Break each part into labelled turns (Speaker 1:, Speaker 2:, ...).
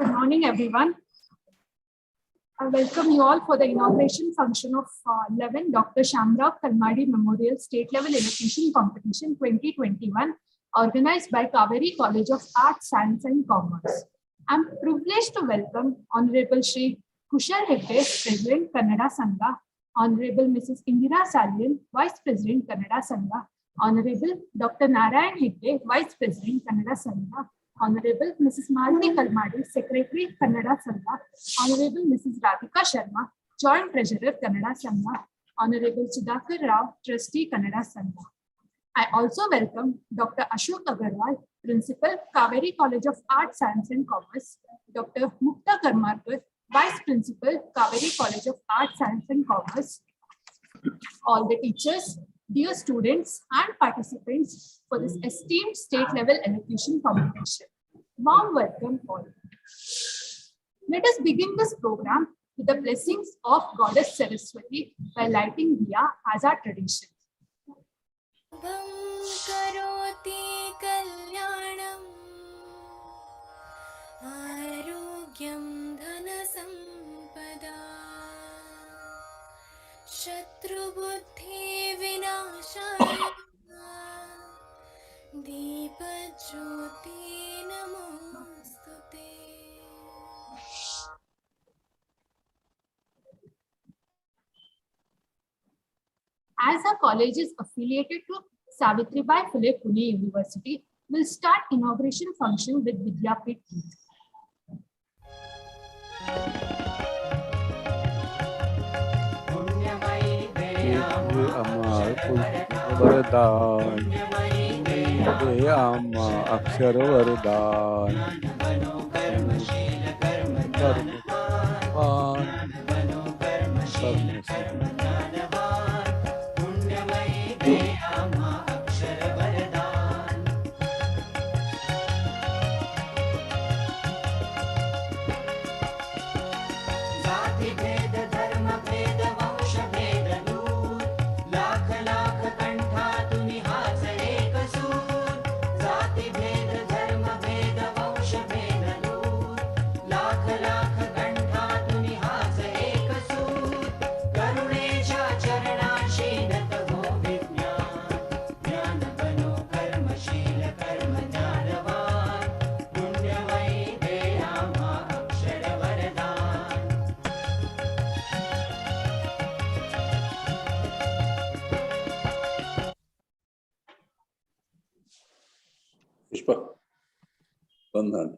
Speaker 1: Good morning, everyone. I welcome you all for the inauguration function of 11 Dr. Shamarao Kalmadi Memorial State Level Elocution Competition 2021, organized by Kaveri College of Arts, Science and Commerce. I am privileged to welcome Honorable Shri Kushal Hegde, President, Kannada Sangha, Honorable Mrs. Indira Salian, Vice President, Kannada Sangha, Honorable Dr. Narayan Hegde, Vice President, Kannada Sangha, Honorable Mrs. Malti Kalmadi, Secretary, Kannada Sangha, Honorable Mrs. Radhika Sharma, Joint Treasurer, Kannada Sangha, Honorable Sudhakar Rao, Trustee, Kannada Sangha. I also welcome Dr. Ashok Agarwal, Principal, Kaveri College of Arts, Science and Commerce, Dr. Mukta Karmarkar, Vice Principal, Kaveri College of Arts, Science and Commerce, all the teachers, dear students and participants for this esteemed state level elocution competition. Warm welcome all. Let us begin this program with the blessings of Goddess Saraswati by lighting diya as our tradition.
Speaker 2: Shatrubuddhi vinashaya Deepajyoti namostute.
Speaker 1: As our college is affiliated to Savitribai Phule Pune University, we'll start inauguration function with Vidyapit Geet.
Speaker 3: वरदान दे अम्मा अक्षर वरदान
Speaker 4: बंधन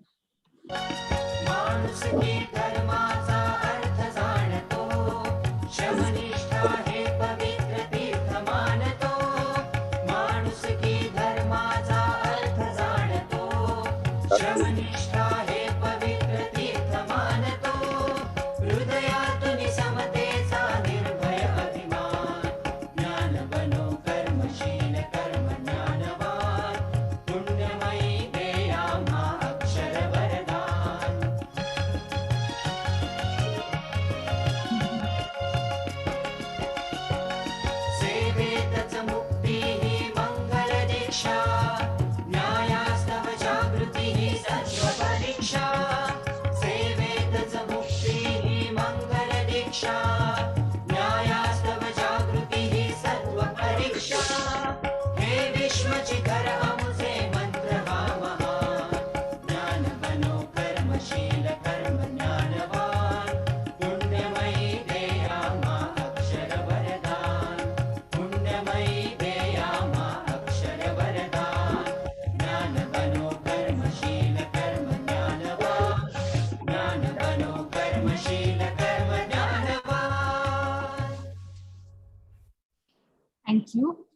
Speaker 1: Thank you.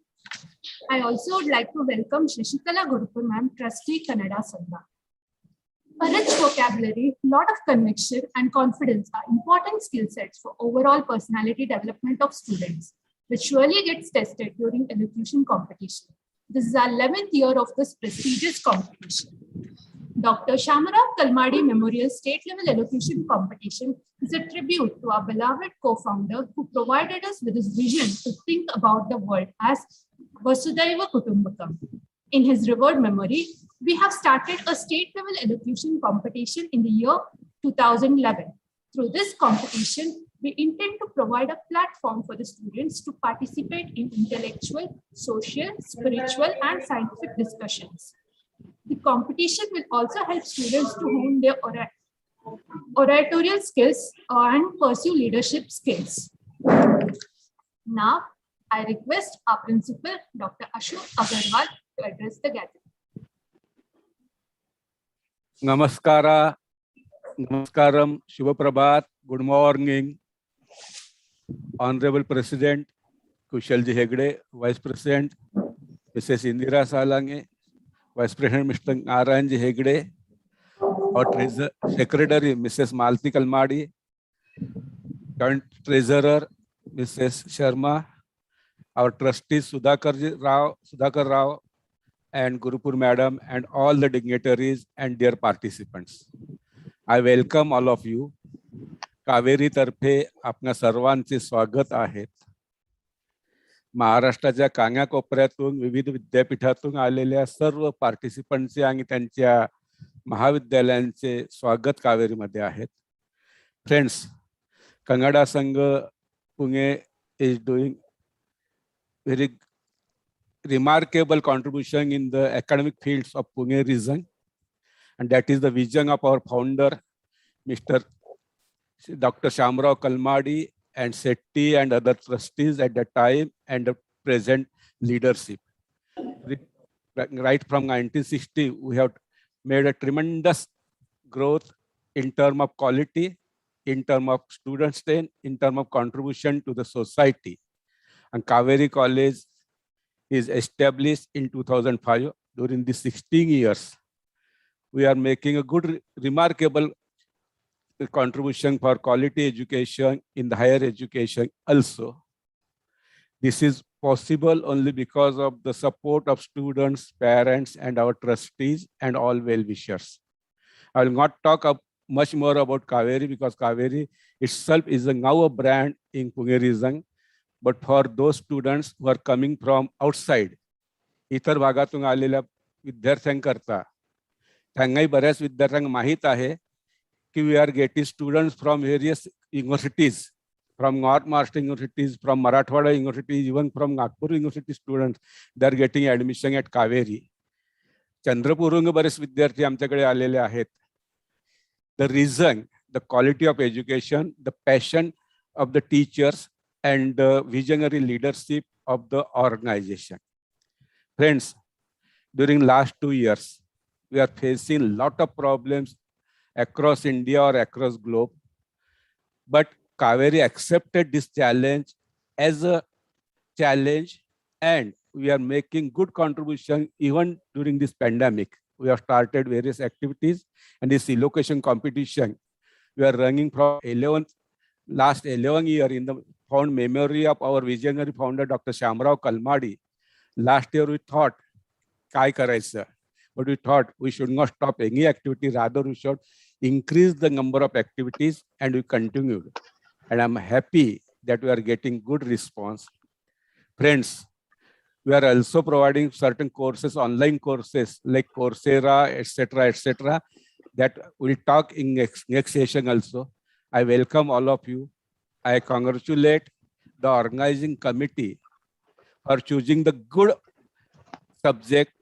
Speaker 1: I also would like to welcome Shashikala Gurupur ma'am, Trustee, Kannada Sangha. A rich vocabulary, lot of conviction and confidence are important skill sets for overall personality development of students, which surely gets tested during elocution competition. This is our 11th year of this prestigious competition. Dr. Shamarao Kalmadi Memorial State Level Elocution Competition is a tribute to our beloved co-founder who provided us with his vision to think about the world as Vasudhaiva Kutumbakam. In his revered memory, we have started a state level elocution competition in the year 2011. Through this competition, we intend to provide a platform for the students to participate in intellectual, social, spiritual, and scientific discussions. The competition will also help students to hone their oratorial skills and pursue leadership skills. Now, I request our principal, Dr. Ashok Agarwal, to address the gathering.
Speaker 3: Namaskara, Namaskaram, Shubha Prabhat, good morning. Honorable President Kushalji Hegde, Vice President Mrs. Indira Salange, Vice President Mr. Narayanji Hegde, our Secretary Mrs. Malti Kalmadi, Joint Treasurer Mrs. Sharma, our trustees Sudhakar Rao and Gurupur Madam, and all the dignitaries and dear participants. I welcome all of you. Kaveri तर्फे आपणा सर्वांचे स्वागत आहेत. महाराष्ट्राच्या कानाकोपऱ्यातून विविध विद्यापीठातून आलेल्या सर्व पार्टिसिपंटचे आणि त्यांच्या महाविद्यालयांचे स्वागत कावेरीमध्ये आहेत. फ्रेंड्स, कन्नडा संघ Pune is doing very remarkable contribution in the academic fields of Pune region, and that is the vision of our founder, Mr. Dr. Shamarao Kalmadi and Setti and other trustees at the time and the present leadership. Right from 1960, we have made a tremendous growth in terms of quality, in terms of student strength, in terms of contribution to the society. And Kaveri College is established in 2005. During the 16 years, we are making a good, remarkable contribution for quality education in the higher education also. This is possible only because of the support of students, parents, and our trustees and all well-wishers. I will not talk much more about Kaveri because Kaveri itself is now a brand in Pune region. But for those students who are coming from outside, इतर भागातून आलेल्या विद्यार्थ्यांकरता त्यांनाही बऱ्याच विद्यार्थ्यांना माहित आहे कि we are getting students from various universities, from North Maharashtra universities, from Marathwada universities, even from Nagpur university students, they are getting admission at Kaveri. चंद्रपूरहून बरेच विद्यार्थी आमच्याकडे आलेले आहेत. The reason, the quality of education, the passion of the teachers, and the visionary leadership of the organization. Friends, during last 2 years, we are facing a lot of problems across India or across globe. But Kaveri accepted this challenge as a challenge, and we are making good contribution even during this pandemic. We have started various activities, and this elocution competition, we are running from last 11 years in the fond memory of our visionary founder, Dr. Shamarao Kalmadi. Last year we thought, काय करायचं? But we thought we should not stop any activity, rather we should increase the number of activities, and we continued. And I'm happy that we are getting good response. Friends, we are also providing certain courses, online courses like Coursera, etc., that we'll talk in next session also. I welcome all of you. I congratulate the organizing committee for choosing the good subject,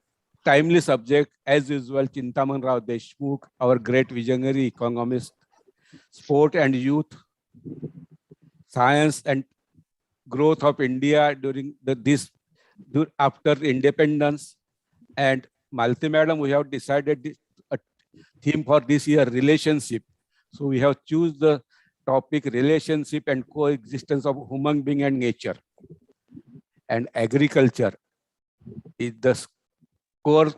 Speaker 3: timely subject, as usual. Chintaman Rao Deshmukh, our great visionary economist, sport and youth, science and growth of India during after independence, and Malti Madam, we have decided a theme for this year, relationship. So we have choose the topic relationship and coexistence of human being and nature. And agriculture is the core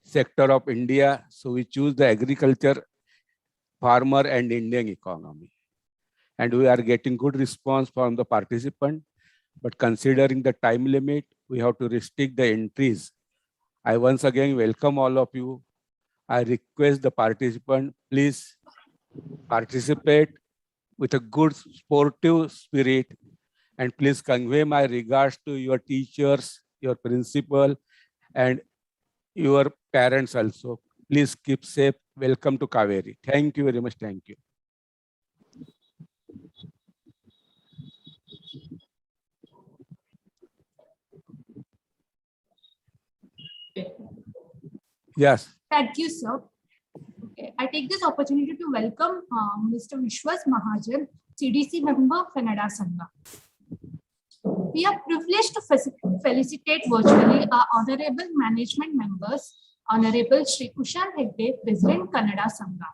Speaker 3: sector of India. So we choose the agriculture, farmer and Indian economy. And we are getting good response from the participant. But considering the time limit, we have to restrict the entries. I once again welcome all of you. I request the participant, please participate with a good sportive spirit, and please convey my regards to your teachers, your principal, and your parents also. Please keep safe. Welcome to Kaveri. Thank you very much. Thank you. Yes.
Speaker 1: Thank you, sir. Okay. I take this opportunity to welcome Mr. Vishwas Mahajan, CDC member, Kannada Sangha. We are privileged to felicitate virtually our honorable management members, Honorable Shri Kushan Hegde, President, Kannada Sangha.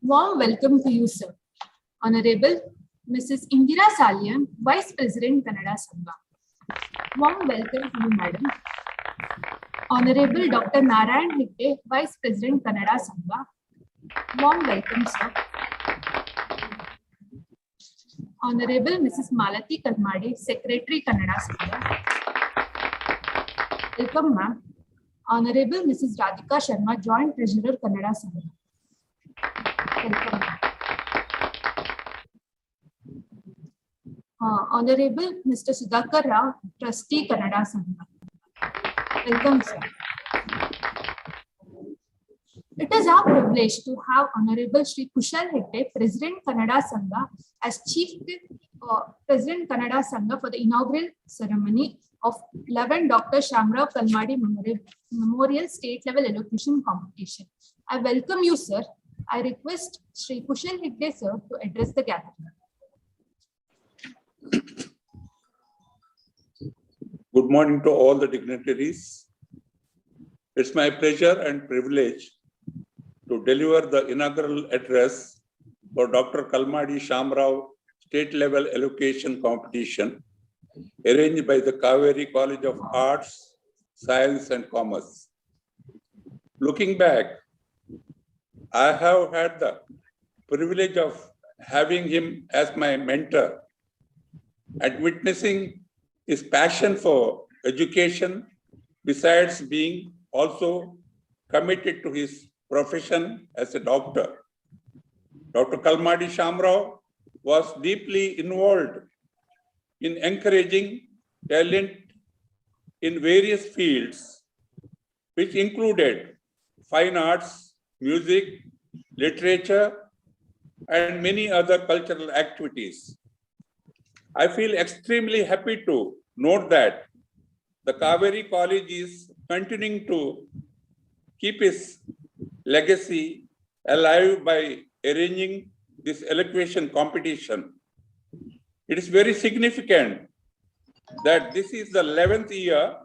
Speaker 1: Warm welcome to you, sir. Honorable Mrs. Indira Salian, Vice President, Kannada Sangha. Warm welcome to you, madam. Honorable Dr. Narayan Hegde, Vice President, Kannada Sangha. Warm welcome, sir. Honorable Mrs. Malati Kalmadi, Secretary, Kannada Sangha. Welcome, ma'am. Honorable Mrs. Radhika Sharma, Joint Treasurer, Kannada Sangha. Welcome, ma'am. Honorable Mr. Sudhakar Rao, Trustee, Kannada Sangha. Welcome, sir. It is our privilege to have Honorable Shri Kushal Hegde, President, Kannada Sangha, as Chief President, Kannada Sangha for the inaugural ceremony of 11 Dr. Shamarao Kalmadi Memorial State Level Elocution Competition. I welcome you, sir. I request Shri Kushal Hegde, sir, to address the gathering.
Speaker 4: Good morning to all the dignitaries. It's my pleasure and privilege to deliver the inaugural address for Dr. Kalmadi Shamarao State Level Elocution Competition arranged by the Kaveri College of Arts, Science and Commerce. Looking back, I have had the privilege of having him as my mentor and witnessing his passion for education, besides being also committed to his profession as a doctor. Dr. Kalmadi Shamarao was deeply involved in encouraging talent in various fields, which included fine arts, music, literature, and many other cultural activities. I feel extremely happy to note that the Kaveri College is continuing to keep his legacy alive by arranging this elocution competition. It is very significant that this is the 11th year,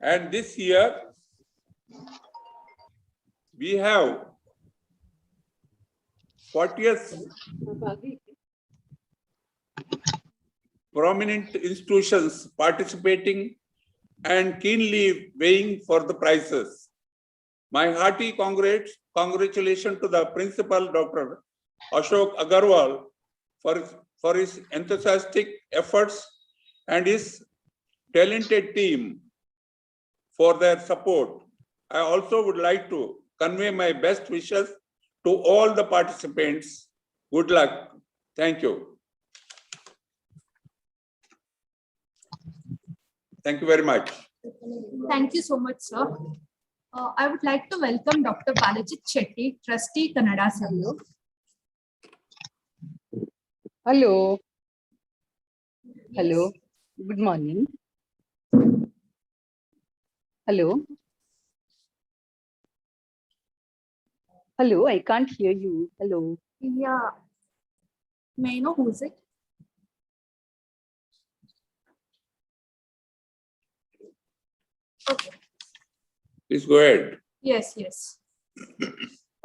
Speaker 4: and this year we have 40th prominent institutions participating and keenly weighing for the prizes. My hearty congratulations to the principal, Dr. Ashok Agarwal, for his enthusiastic efforts and his talented team for their support. I also would like to convey my best wishes to all the participants. Good luck. Thank you. Thank you very much.
Speaker 1: Thank you so much, sir. I would like to welcome Dr. Balajit Shetty, Trustee, Kannada Sangha.
Speaker 5: Hello.
Speaker 1: Yes.
Speaker 5: Hello. Good morning. Hello. Hello. I can't hear you. Hello.
Speaker 1: Yeah. May I know who is it? Okay.
Speaker 4: Please go ahead.
Speaker 1: Yes.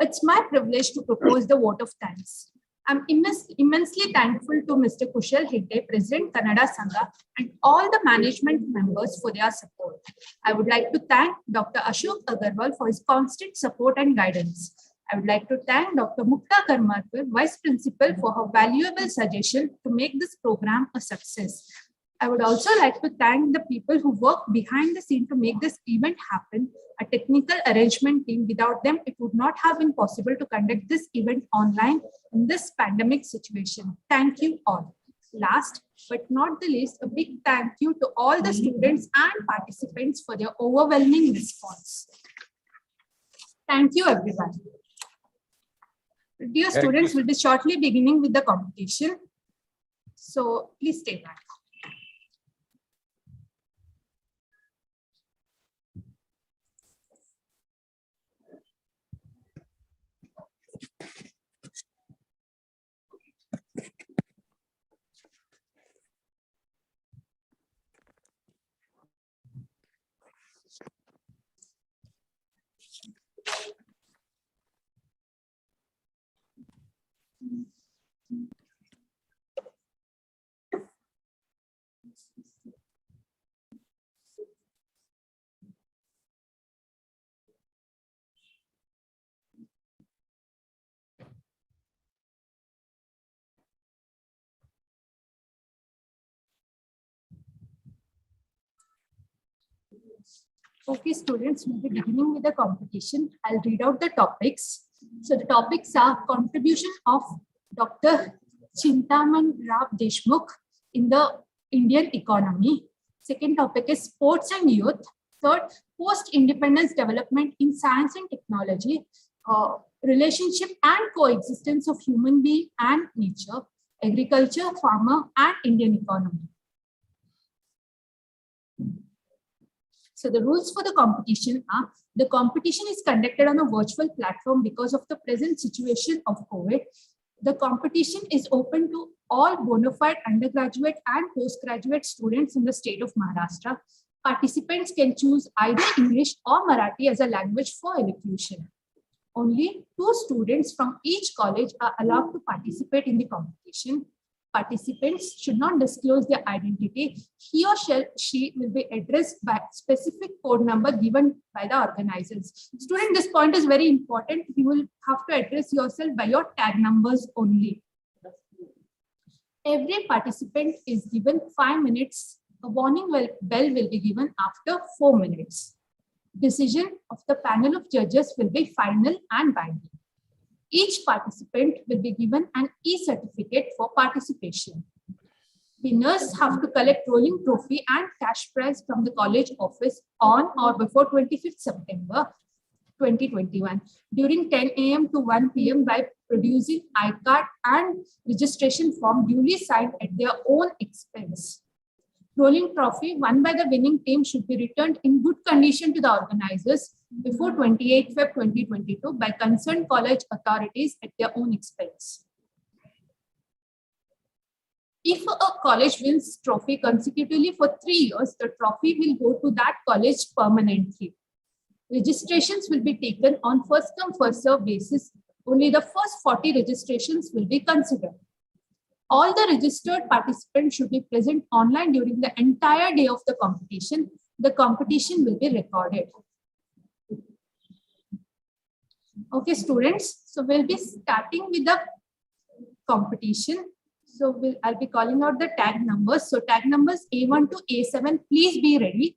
Speaker 1: It's my privilege to propose the vote of thanks. I'm immensely thankful to Mr. Kushal Hegde, President, Kannada Sangha, and all the management members for their support. I would like to thank Dr. Ashok Agarwal for his constant support and guidance. I would like to thank Dr. Mukta Karmarkar, Vice Principal, for her valuable suggestion to make this program a success. I would also like to thank the people who work behind the scene to make this event happen, a technical arrangement team. Without them, it would not have been possible to conduct this event online in this pandemic situation. Thank you all. Last but not the least, a big thank you to all the students and participants for their overwhelming response. Thank you, everyone. Dear students, we'll be shortly beginning with the competition. So please stay back. Okay, students, we'll be beginning with the competition. I'll read out the topics. So the topics are contribution of Dr. Chintaman Rao Deshmukh in the Indian economy. Second topic is sports and youth. Third, post-independence development in science and technology, relationship and coexistence of human being and nature, agriculture, farmer, and Indian economy. So the rules for the competition are, the competition is conducted on a virtual platform because of the present situation of COVID. The competition is open to all bona fide undergraduate and postgraduate students in the state of Maharashtra. Participants can choose either English or Marathi as a language for elocution. Only 2 students from each college are allowed to participate in the competition. Participants should not disclose their identity. He or she will be addressed by specific code number given by the organizers. Student, this point is very important. You will have to address yourself by your tag numbers only. Every participant is given 5 minutes. A warning bell will be given after 4 minutes. Decision of the panel of judges will be final and binding. Each participant will be given an e-certificate for participation. Winners have to collect rolling trophy and cash prize from the college office on or before 25th September 2021 during 10 a.m. to 1 p.m. by producing iCard and registration form duly signed at their own expense. Rolling trophy won by the winning team should be returned in good condition to the organizers before 28 Feb 2022 by concerned college authorities at their own expense. If a college wins trophy consecutively for 3 years, the trophy will go to that college permanently. Registrations will be taken on first come first serve basis. Only the first 40 registrations will be considered. All the registered participants should be present online during the entire day of the competition. The competition will be recorded. Okay, students, so we'll be starting with the competition. So I'll be calling out the tag numbers. So tag numbers A1 to A7, please be ready.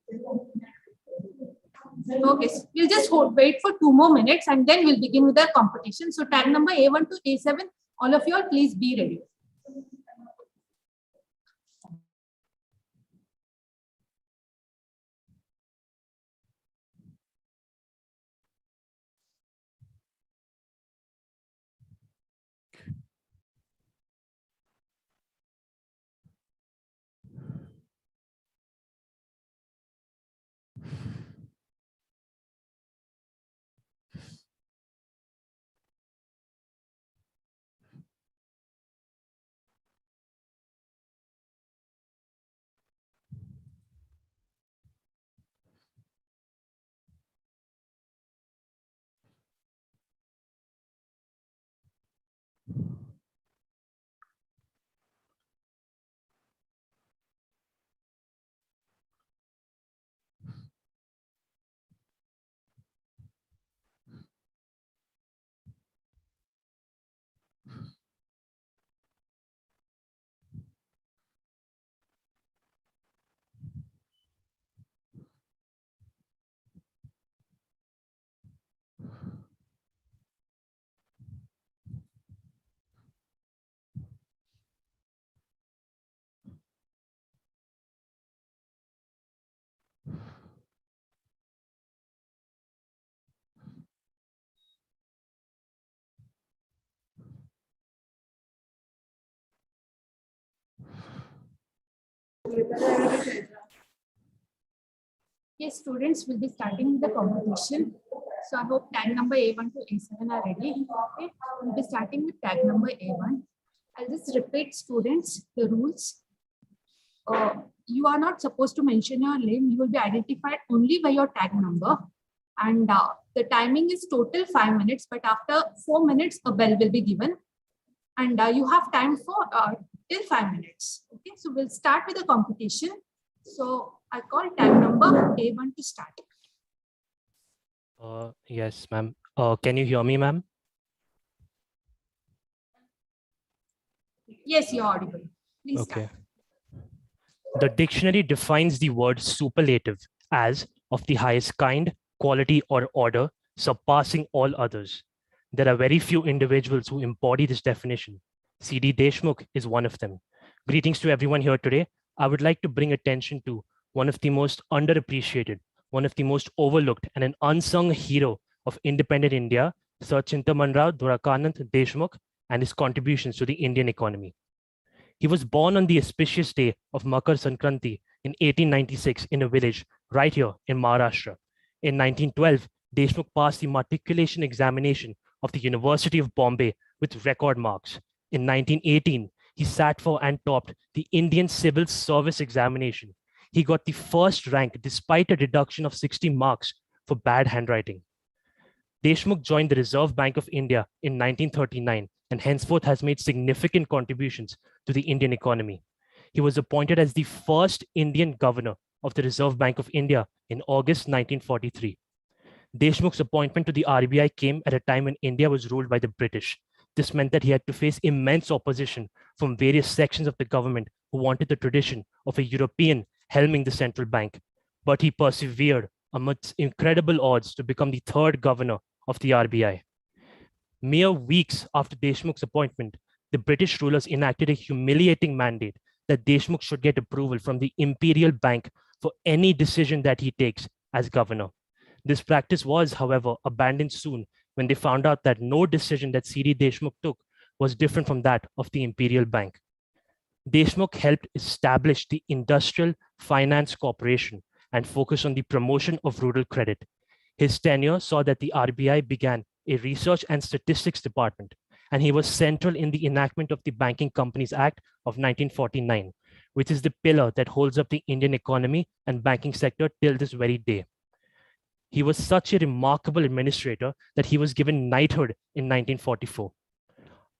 Speaker 1: Okay, so we'll just wait for 2 more minutes and then we'll begin with the competition. So tag number A1 to A7, all of you all please be ready. Yes, students will be starting the competition. So I hope tag number A1 to A7 are ready. Okay, we'll be starting with tag number A1. I'll just repeat, students, the rules. You are not supposed to mention your name. You will be identified only by your tag number. And the timing is total 5 minutes, but after 4 minutes, a bell will be given. And you have time for till 5 minutes. Okay, so we'll start with the competition. So I call tag number A1 to start.
Speaker 6: Yes, ma'am. Can you hear me, ma'am?
Speaker 1: Yes, you're audible. Please
Speaker 6: Okay.
Speaker 1: start.
Speaker 6: The dictionary defines the word superlative as of the highest kind, quality, or order, surpassing all others. There are very few individuals who embody this definition. C.D. Deshmukh is one of them. Greetings to everyone here today. I would like to bring attention to one of the most underappreciated, one of the most overlooked, and an unsung hero of independent India, Sir Chintamanrao Durakanand Deshmukh, and his contributions to the Indian economy. He was born on the auspicious day of Makar Sankranti in 1896 in a village right here in Maharashtra. In 1912, Deshmukh passed the matriculation examination of the University of Bombay with record marks. In 1918, he sat for and topped the Indian Civil Service examination. He got the first rank despite a deduction of 60 marks for bad handwriting. Deshmukh joined the Reserve Bank of India in 1939 and henceforth has made significant contributions to the Indian economy. He was appointed as the first Indian governor of the Reserve Bank of India in August 1943. Deshmukh's appointment to the RBI came at a time when India was ruled by the British. This meant that he had to face immense opposition from various sections of the government who wanted the tradition of a European helming the central bank. But he persevered amidst incredible odds to become the third governor of the RBI. Mere weeks after Deshmukh's appointment, the British rulers enacted a humiliating mandate that Deshmukh should get approval from the Imperial Bank for any decision that he takes as governor. This practice was, however, abandoned soon when they found out that no decision that C.D. Deshmukh took was different from that of the Imperial Bank. Deshmukh helped establish the Industrial Finance Corporation and focused on the promotion of rural credit. His tenure saw that the RBI began a research and statistics department, and he was central in the enactment of the Banking Companies Act of 1949, which is the pillar that holds up the Indian economy and banking sector till this very day. He was such a remarkable administrator that he was given knighthood in 1944.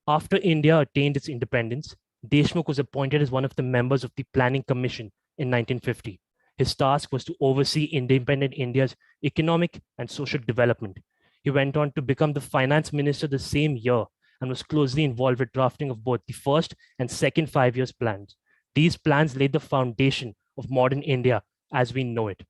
Speaker 6: After India attained its independence, Deshmukh was appointed as one of the members of the Planning Commission in 1950. His task was to oversee independent India's economic and social development. He went on to become the finance minister the same year and was closely involved with drafting of both the first and second 5 years plans. These plans laid the foundation of modern India as we know it.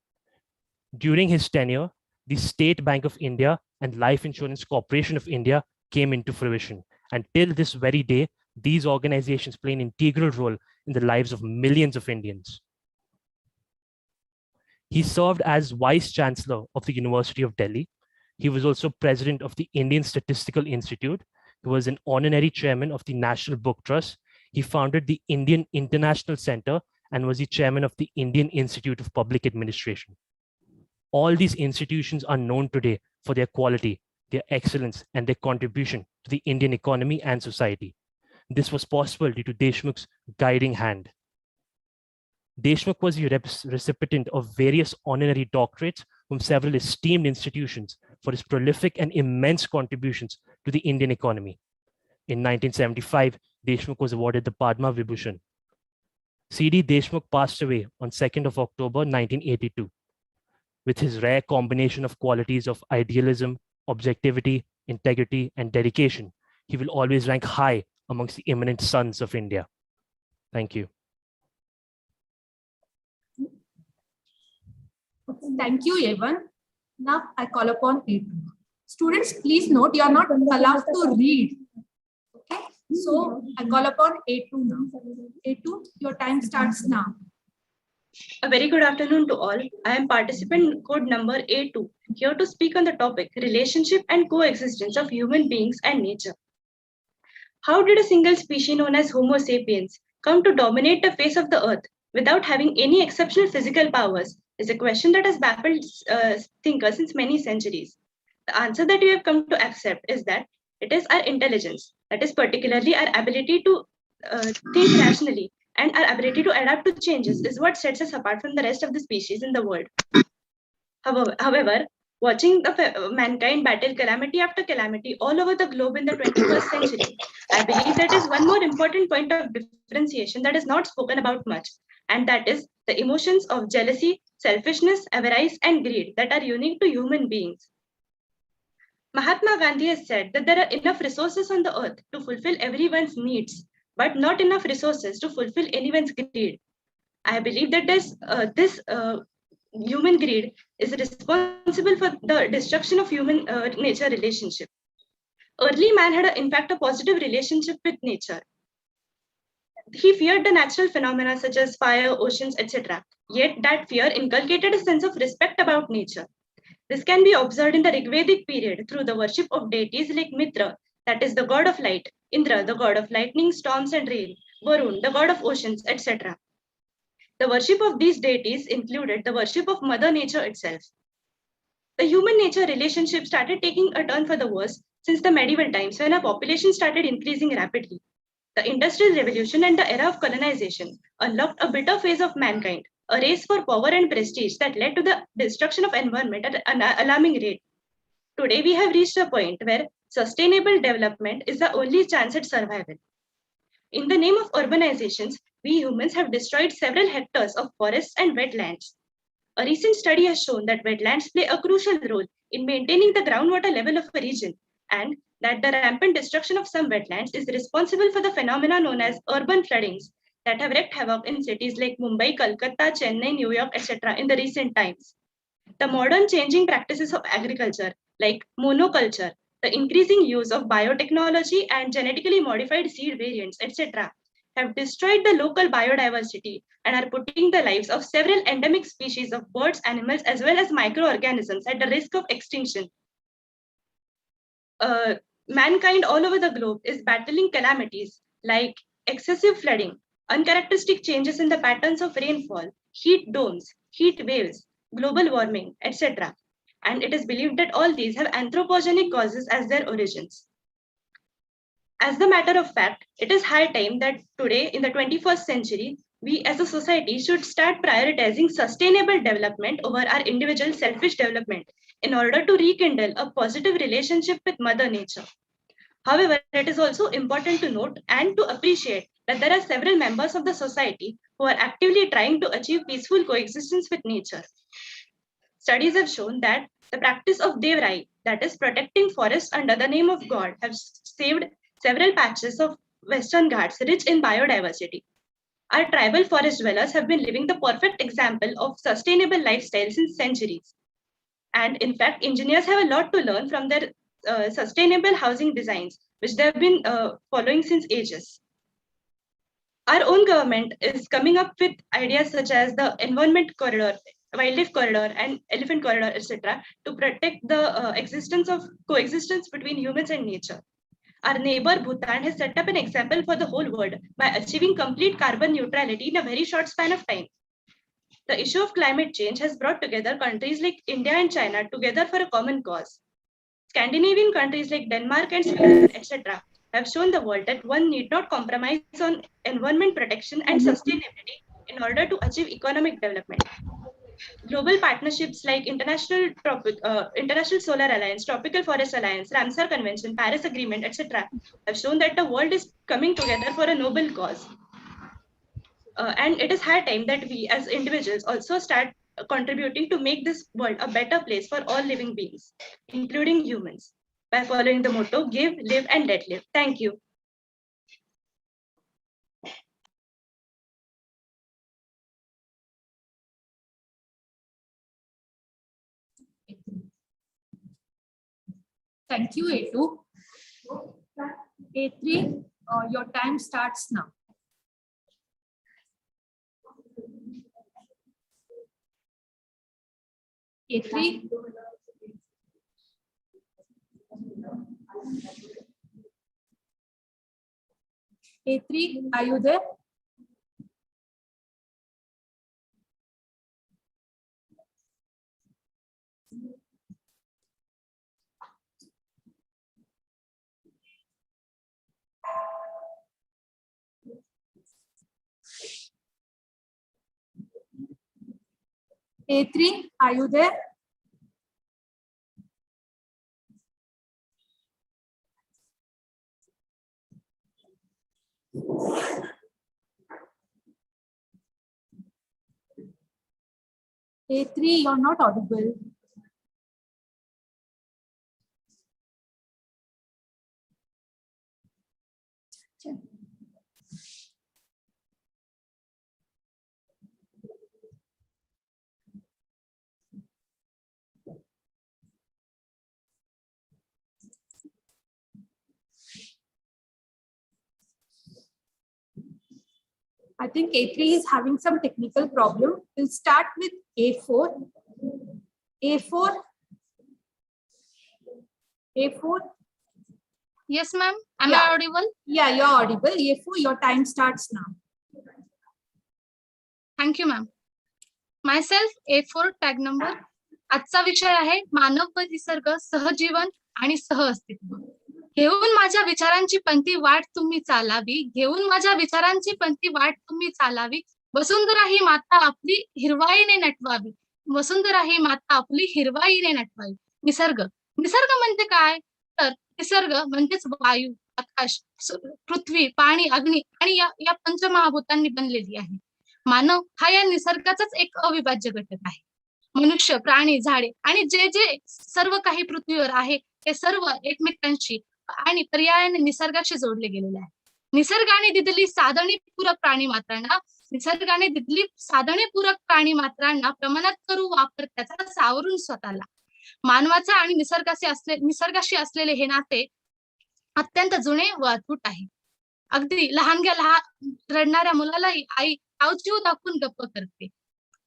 Speaker 6: During his tenure, the State Bank of India and Life Insurance Corporation of India came into fruition. And till this very day, these organizations play an integral role in the lives of millions of Indians. He served as Vice Chancellor of the University of Delhi. He was also president of the Indian Statistical Institute. He was an honorary chairman of the National Book Trust. He founded the Indian International Center and was the chairman of the Indian Institute of Public Administration. All these institutions are known today for their quality, their excellence, and their contribution to the Indian economy and society. This was possible due to Deshmukh's guiding hand. Deshmukh was the recipient of various honorary doctorates from several esteemed institutions for his prolific and immense contributions to the Indian economy. In 1975, Deshmukh was awarded the Padma Vibhushan. C.D. Deshmukh passed away on 2nd of October, 1982. With his rare combination of qualities of idealism, objectivity, integrity, and dedication, he will always rank high amongst the eminent sons of India. Thank you.
Speaker 1: Thank you, A1. Now I call upon A2. Students, please note you are not allowed to read. Okay, so I call upon A2 now. A2, your time starts now.
Speaker 7: A very good afternoon to all. I am participant code number A2, here to speak on the topic relationship and coexistence of human beings and nature. How did a single species known as Homo sapiens come to dominate the face of the earth? without having any exceptional physical powers is a question that has baffled thinkers since many centuries. The answer that we have come to accept is that it is our intelligence, that is particularly our ability to think rationally and our ability to adapt to changes is what sets us apart from the rest of the species in the world. However, watching mankind battle calamity after calamity all over the globe in the 21st century, I believe that is one more important point of differentiation that is not spoken about much, and that is the emotions of jealousy, selfishness, avarice, and greed that are unique to human beings. Mahatma Gandhi has said that there are enough resources on the earth to fulfill everyone's needs, but not enough resources to fulfill anyone's greed. I believe that this human greed is responsible for the destruction of human nature relationship. Early man had, in fact, a positive relationship with nature. He feared the natural phenomena such as fire, oceans, etc. Yet that fear inculcated a sense of respect about nature. This can be observed in the Rigvedic period through the worship of deities like Mitra, that is the god of light, Indra, the god of lightning, storms, and rain, Varun, the god of oceans, etc. The worship of these deities included the worship of Mother Nature itself. The human nature relationship started taking a turn for the worse since the medieval times when our population started increasing rapidly. The Industrial Revolution and the era of colonization unlocked a bitter phase of mankind, a race for power and prestige that led to the destruction of environment at an alarming rate. Today, we have reached a point where sustainable development is the only chance at survival. In the name of urbanizations, we humans have destroyed several hectares of forests and wetlands. A recent study has shown that wetlands play a crucial role in maintaining the groundwater level of a region, and that the rampant destruction of some wetlands is responsible for the phenomena known as urban floodings that have wreaked havoc in cities like Mumbai, Kolkata, Chennai, New York, etc. in the recent times. The modern changing practices of agriculture, like monoculture, the increasing use of biotechnology and genetically modified seed variants, etc., have destroyed the local biodiversity and are putting the lives of several endemic species of birds, animals, as well as microorganisms at the risk of extinction. Mankind all over the globe is battling calamities like excessive flooding, uncharacteristic changes in the patterns of rainfall, heat domes, heat waves, global warming, etc. And it is believed that all these have anthropogenic causes as their origins. As a matter of fact, it is high time that today, in the 21st century, we as a society should start prioritizing sustainable development over our individual selfish development in order to rekindle a positive relationship with Mother Nature. However, it is also important to note and to appreciate that there are several members of the society who are actively trying to achieve peaceful coexistence with nature. Studies have shown that the practice of Devrai, that is protecting forests under the name of God, have saved several patches of Western Ghats rich in biodiversity. Our tribal forest dwellers have been living the perfect example of sustainable lifestyle since centuries. And in fact, engineers have a lot to learn from their sustainable housing designs, which they have been following since ages. Our own government is coming up with ideas such as the environment corridor, wildlife corridor, and elephant corridor, etc., to protect the existence of coexistence between humans and nature. Our neighbor Bhutan has set up an example for the whole world by achieving complete carbon neutrality in a very short span of time. The issue of climate change has brought together countries like India and China together for a common cause. Scandinavian countries like Denmark and Sweden, etc., have shown the world that one need not compromise on environment protection and sustainability in order to achieve economic development. Global partnerships like International Solar Alliance, Tropical Forest Alliance, Ramsar Convention, Paris Agreement, etc., have shown that the world is coming together for a noble cause. And it is high time that we as individuals also start contributing to make this world a better place for all living beings, including humans, by following the motto, give, live, and let live. Thank you.
Speaker 1: Thank you, A2. A3, your time starts now. A3. A3, are you there? A3, are you there? A3, you're not audible. I think A3 is having some technical problem. We'll start with A4. A4. A4.
Speaker 8: Yes, ma'am. Am
Speaker 1: Yeah.
Speaker 8: I audible?
Speaker 1: Yeah, you're audible. A4, your time starts now.
Speaker 8: Thank you, ma'am. Myself, A4 tag number. आजचा विषय आहे मानव व निसर्ग, सहजीवन आणि सहअस्तित्व. घेऊन माझ्या विचारांची पंथी वाट तुम्ही चालावी, घेऊन माझ्या विचारांची पंथी वाट तुम्ही चालावी. वसुंधरा ही माता आपली हिरवाईने नटवावी, वसुंधरा ही माता आपली हिरवाईने नटवावी. निसर्ग. निसर्ग म्हणजे काय? तर निसर्ग म्हणजेच वायू, आकाश, पृथ्वी, पाणी, अग्नी आणि या पंचमहाभूतांनी बनलेली आहे. मानव हा या निसर्गाचाच एक अविभाज्य घटक आहे. मनुष्य, प्राणी, झाडे आणि जे जे सर्व काही पृथ्वीवर आहे ते सर्व एकमेकांशी आणि पर्यायाने निसर्गाशी जोडले गेलेले आहे. निसर्गाने दिलेली साधने पूरक प्राणी मात्रांना, निसर्गाने दिलेली साधने पूरक प्राणी मात्रांना प्रमाणात करू वापर त्याचा सावरून स्वतःला. मानवाचा आणि निसर्गाशी असलेले हे नाते अत्यंत जुने व अतूट आहे. अगदी लहान रडणाऱ्या मुलालाही आई जीव दाखवून गप्प करते.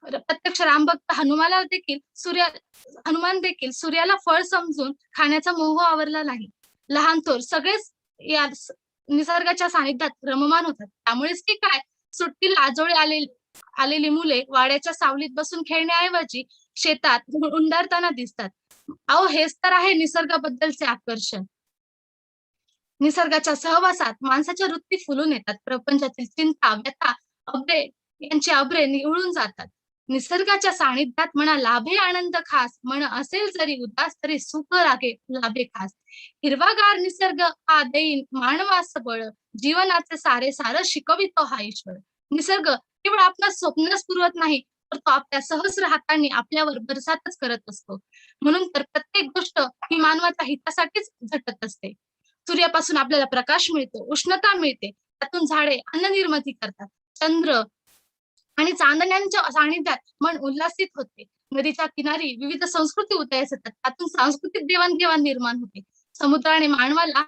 Speaker 8: प्रत्यक्ष रामभक्त हनुमान देखील सूर्याला फळ समजून खाण्याचा मोह आवरला नाही. लहान थोर सगळेच या निसर्गाच्या सानिध्यात रममान होतात. त्यामुळेच की काय, सुट्टीला आजोळे आलेली मुले वाड्याच्या सावलीत बसून खेळण्याऐवजी शेतात उंडारताना दिसतात. अहो, हेच तर आहे निसर्गाबद्दलचे आकर्षण. निसर्गाच्या सहवासात माणसाच्या वृत्ती फुलून येतात. प्रपंचातील चिंता, व्यथा, यांची अब्रे निवळून जातात. निसर्गाच्या सानिध्यात म्हणा लाभे आनंद खास, म्हण असेल जरी उदास तरी सुख लाभे खास. हिरवागार निसर्ग हा देईन मानवास बळ, जीवनाचे सारे सार शिकवितो हा ईश्वर. निसर्ग केवळ आपला स्वप्नच पुरवत नाही, तर तो आपल्या सहस्र हातांनी आपल्यावर बरसातच करत असतो. म्हणून तर प्रत्येक गोष्ट ही मानवाच्या हितासाठीच झटत असते. सूर्यापासून आपल्याला प्रकाश मिळतो, उष्णता मिळते, त्यातून झाडे अन्न निर्मिती करतात. चंद्र आणि चांदण्यांच्या सानिध्यात मन उल्हासित होते. नदीच्या किनारी विविध संस्कृती उदयास येतात, त्यातून सांस्कृतिक देवाणघेवाण निर्माण होते. समुद्राने मानवाला